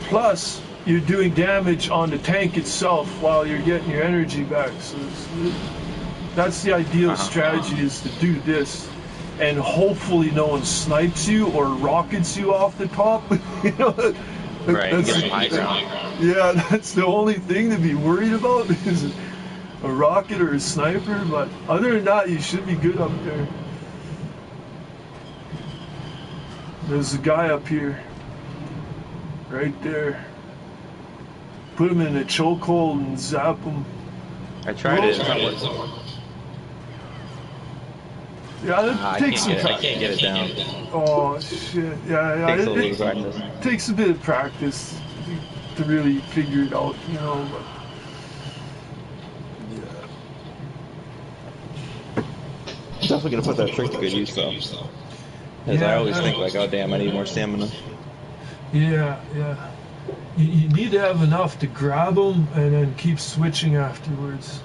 Plus, you're doing damage on the tank itself while you're getting your energy back. So that's the ideal strategy, is to do this, and hopefully no one snipes you or rockets you off the top. You know. Right, That's, get high ground. yeah, that's the only thing to be worried about, is a rocket or a sniper, but other than that, you should be good up there. There's a guy up here, right there. Put him in a chokehold and zap him. I tried it. Yeah, that takes some I practice. can't get it down. Oh shit! Yeah. Takes a little practice. Takes a bit of practice to really figure it out, you know. But I'm definitely gonna put that trick to good use though. Because I always think like, oh damn, I need more stamina. Yeah. You need to have enough to grab them and then keep switching afterwards.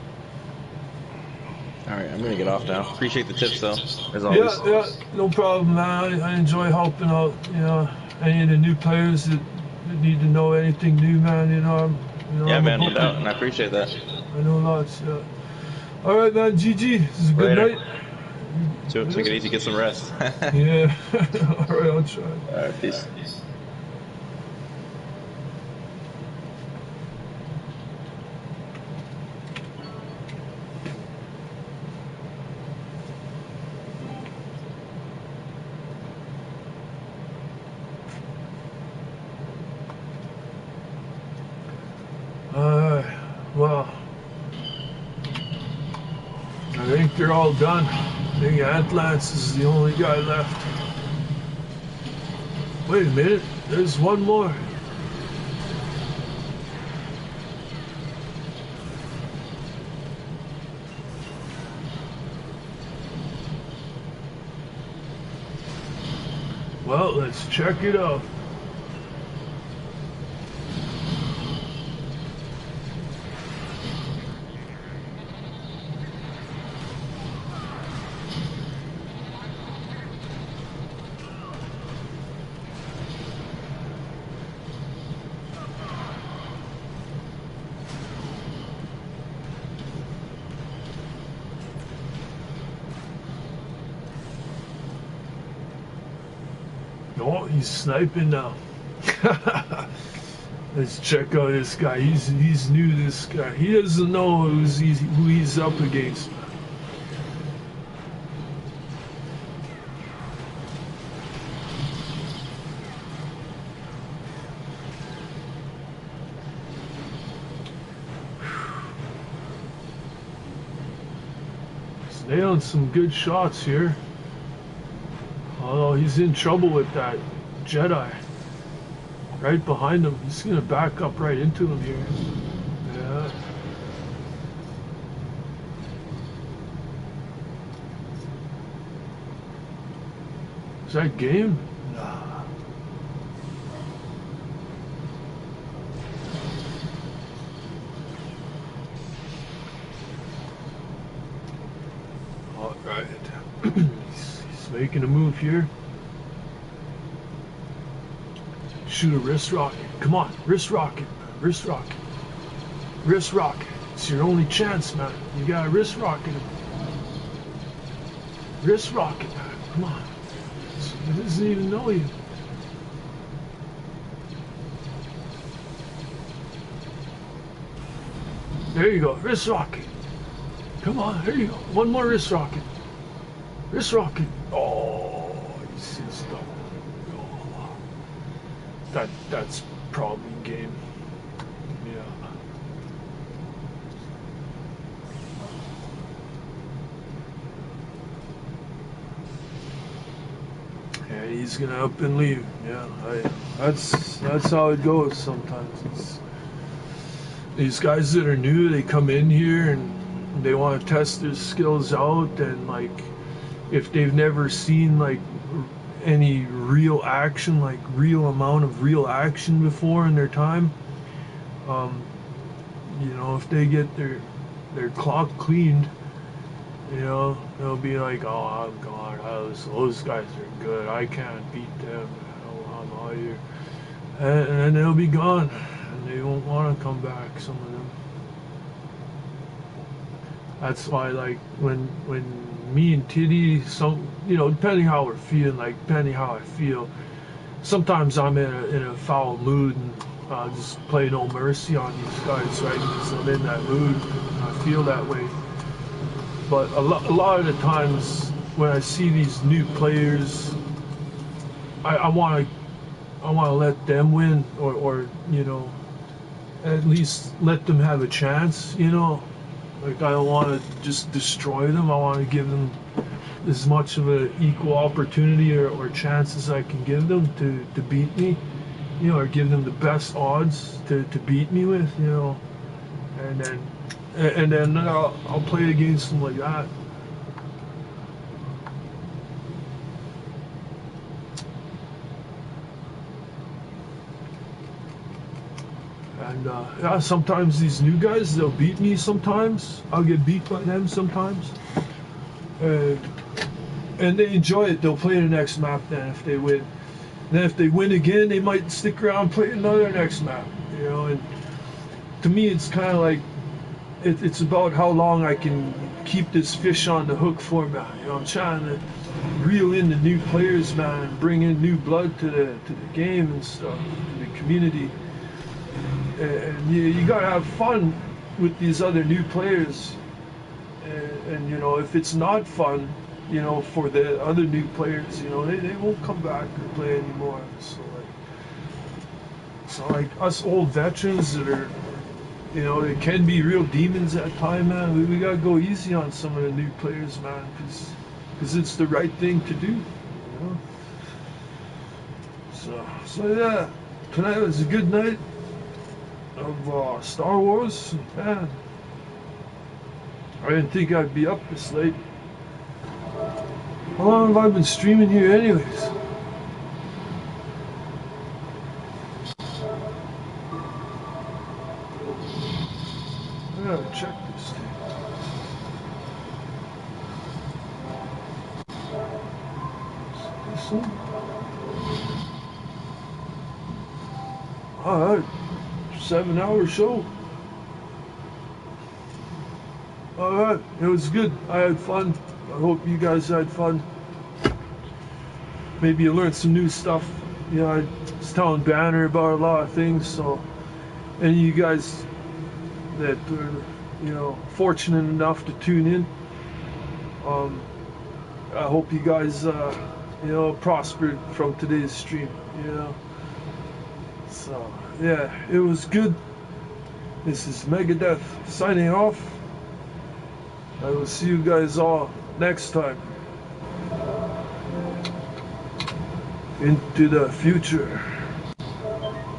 Alright, I'm gonna get off now. Appreciate the tips though, as always. Yeah, no problem, man. I enjoy helping out, you know, any of the new players that need to know anything new, man. Yeah, man, no doubt, and I appreciate that. I know lots, yeah. Alright, man, GG. This is a good night. So take it easy, get some rest. Yeah. Alright, I'll try. Alright, peace. Well, I think they're all done. I think Atlance is the only guy left. Wait a minute, there's one more. Well, let's check it out. Oh, he's sniping now. Let's check out this guy. He's new, this guy. He doesn't know who he's up against. He's nailing some good shots here. Oh, he's in trouble with that Jedi. Right behind him. He's gonna back up right into him here. Yeah. Is that game? Nah. All right. He's making a move here. Shoot a wrist rocket. Come on, wrist rocket, wrist rocket, wrist rocket. It's your only chance, man. You got a wrist rocket. Wrist rocket, man. Come on. He doesn't even know you. There you go, wrist rocket. Come on, there you go. One more wrist rocket. Wrist rocket. Oh, he's stuck. That's probably game. Yeah. and he's gonna up and leave. Yeah, that's how it goes sometimes. These guys that are new, they come in here and they want to test their skills out, and like if they've never seen like any real action, like real amount of real action before in their time, you know, if they get their clock cleaned, you know, they'll be like, oh God, those guys are good. I can't beat them. I'm out here, and then they'll be gone, and they won't want to come back. Some of them. That's why, like, when me and Titty, some, you know, depending how we're feeling, like, depending how I feel, sometimes I'm in a foul mood and just play no mercy on these guys, right? Because I'm in that mood and I feel that way. But a lot of the times when I see these new players, I want to let them win, or you know, at least let them have a chance, you know. Like, I don't want to just destroy them. I want to give them as much of an equal opportunity or chance as I can give them to beat me, you know, or give them the best odds to beat me with, you know, and then I'll play against them like that. And yeah, sometimes these new guys, they'll beat me sometimes. I'll get beat by them sometimes. And they enjoy it. They'll play the next map then if they win. Then if they win again, they might stick around and play another next map. You know, and to me, it's kind of like, it's about how long I can keep this fish on the hook format. You know, I'm trying to reel in the new players, man, and bring in new blood to the game and stuff, to the community. And you gotta have fun with these other new players. And you know, if it's not fun, you know, for the other new players, you know, they won't come back or play anymore. So like us old veterans that are, you know, they can be real demons at time, man. We gotta go easy on some of the new players, man, because it's the right thing to do, you know. So yeah, tonight was a good night of Star Wars. Man, I didn't think I'd be up this late. How long have I been streaming here anyways? I gotta check this thing. This one? Alright, 7-hour show. Alright, it was good. I had fun. I hope you guys had fun. Maybe you learned some new stuff. You know, I was telling Banner about a lot of things, so any of you guys that are, you know, fortunate enough to tune in, I hope you guys, you know, prospered from today's stream, you know. So, yeah, it was good. This is Megadeth signing off. I will see you guys all next time. Into the future.